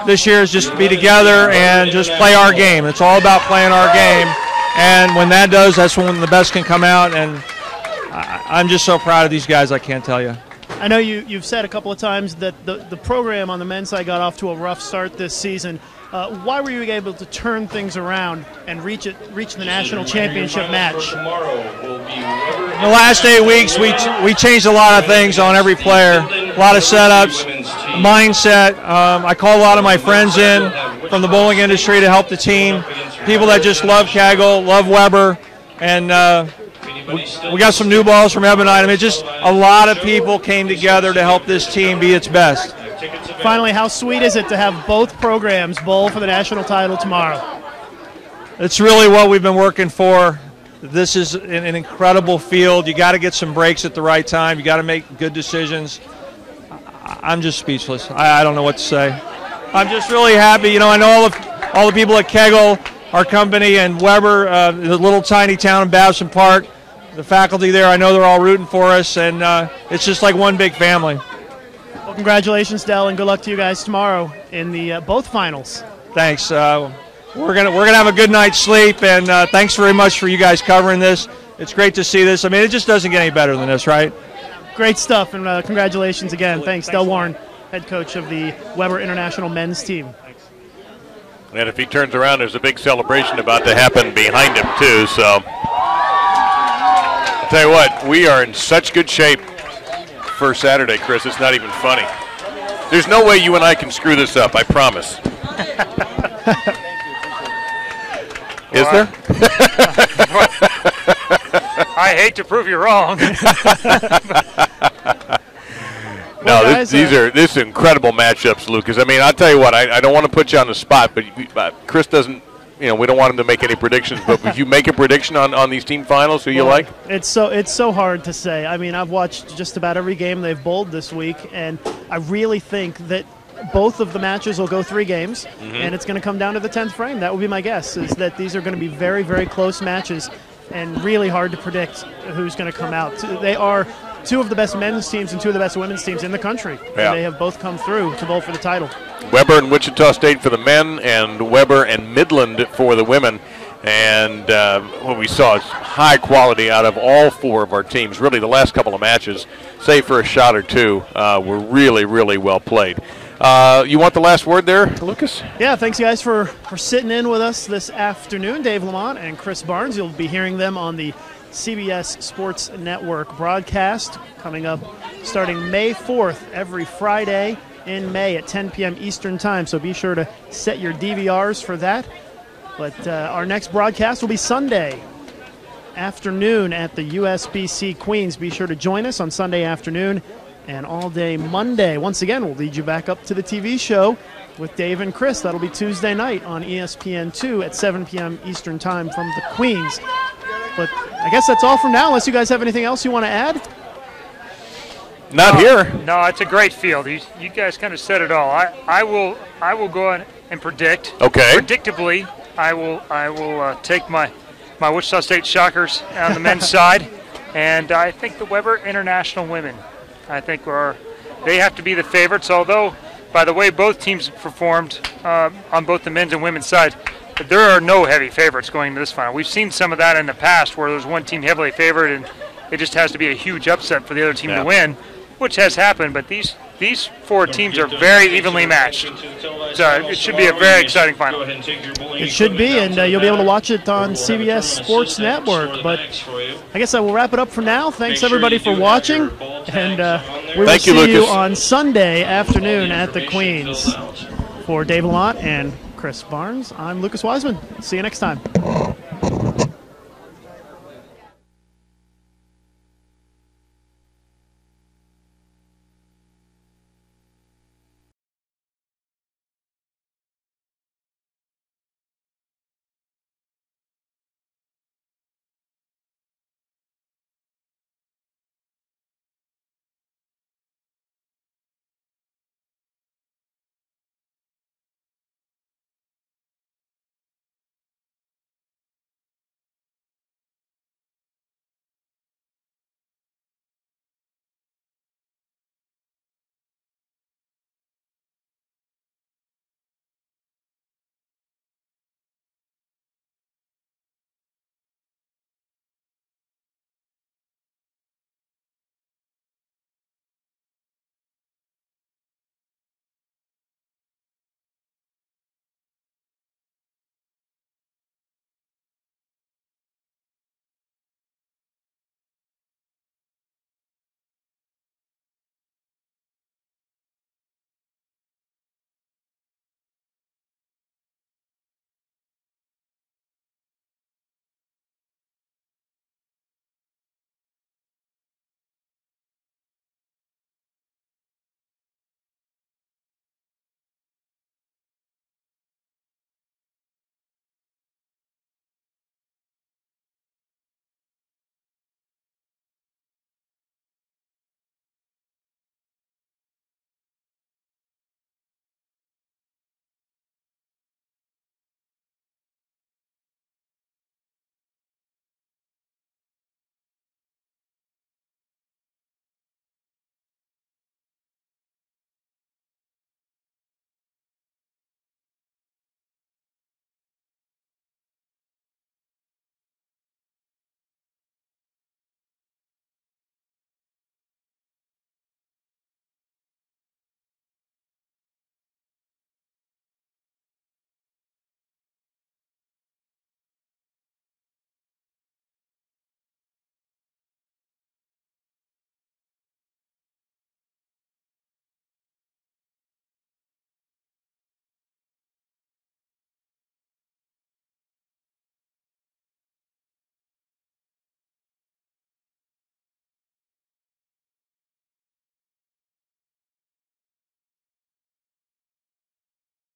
this year, is just to be together and just play our game. It's all about playing our game, and when that does, that's when the best can come out, and I'm just so proud of these guys, I can't tell you.
I know you've said a couple of times that the program on the men's side got off to a rough start this season. Why were you able to turn things around and reach the national championship match?
In the last 8 weeks, we changed a lot of things on every player, a lot of setups, mindset. I call a lot of my friends in from the bowling industry to help the team, people that just love Kegel, love Weber, and we got some new balls from Ebonite. I mean, just a lot of people came together to help this team be its best.
Finally, how sweet is it to have both programs bowl for the national title tomorrow?
It's really what we've been working for. This is an incredible field. You got to get some breaks at the right time. You got to make good decisions. I'm just speechless. I don't know what to say. I'm just really happy. You know, I know all the people at Kegel, our company, and Weber, the little tiny town in Babson Park. The faculty there, I know they're all rooting for us, and it's just like one big family.
Well, congratulations, Del, and good luck to you guys tomorrow in the both finals.
Thanks. We're gonna have a good night's sleep, and thanks very much for you guys covering this. It's great to see this. I mean, it just doesn't get any better than this, right?
Great stuff, and congratulations again. Thanks, Del Warren, head coach of the Weber International men's team.
And if he turns around, there's a big celebration about to happen behind him, too, so... I'll tell you what, we are in such good shape for Saturday, Chris. It's not even funny. There's no way you and I can screw this up, I promise. Is there?
I hate to prove you wrong.
No, this is incredible matchups, Lucas. I mean, I'll tell you what, I don't want to put you on the spot, but Chris doesn't, you know, we don't want him to make any predictions, but would you make a prediction on these team finals, who you like?
It's so hard to say. I mean, I've watched just about every game they've bowled this week, and I really think that both of the matches will go 3 games, and it's going to come down to the 10th frame. That would be my guess, is that these are going to be very, very close matches and really hard to predict who's going to come out. They are 2 of the best men's teams and 2 of the best women's teams in the country.
Yeah.
And they have both come through to bowl for the title.
Weber and Wichita State for the men, and Weber and Midland for the women. And what we saw is high quality out of all 4 of our teams. Really, the last couple of matches, save for a shot or 2, were really, really well played. You want the last word there, Lucas?
Yeah, thanks, guys, for sitting in with us this afternoon. Dave Lamont and Chris Barnes. You'll be hearing them on the CBS Sports Network broadcast coming up starting May 4th, every Friday in May at 10 p.m. Eastern Time. So be sure to set your DVRs for that. But our next broadcast will be Sunday afternoon at the USBC Queens. Be sure to join us on Sunday afternoon and all day Monday. Once again, we'll lead you back up to the TV show with Dave and Chris. That'll be Tuesday night on ESPN2 at 7 p.m. Eastern Time from the Queens. But I guess that's all for now, unless you guys have anything else you want to add.
Not here.
No, it's a great field. You guys kind of said it all. I will go on and predict.
Okay.
Predictably, I will take my Wichita State Shockers on the men's side, and I think the Weber International women. I think they have to be the favorites. Although, by the way, both teams performed on both the men's and women's side, there are no heavy favorites going into this final. We've seen some of that in the past, where there's one team heavily favored, and it just has to be a huge upset for the other team to win. which has happened, but these four teams are very evenly matched. So it should be a very exciting final.
It should be, and you'll be able to watch it on CBS Sports Network. But I guess I will wrap it up for now. Thanks, everybody, for watching, and we will see you on Sunday afternoon at the Queens. For Dave Lamont and Chris Barnes, I'm Lucas Wiseman. See you next time.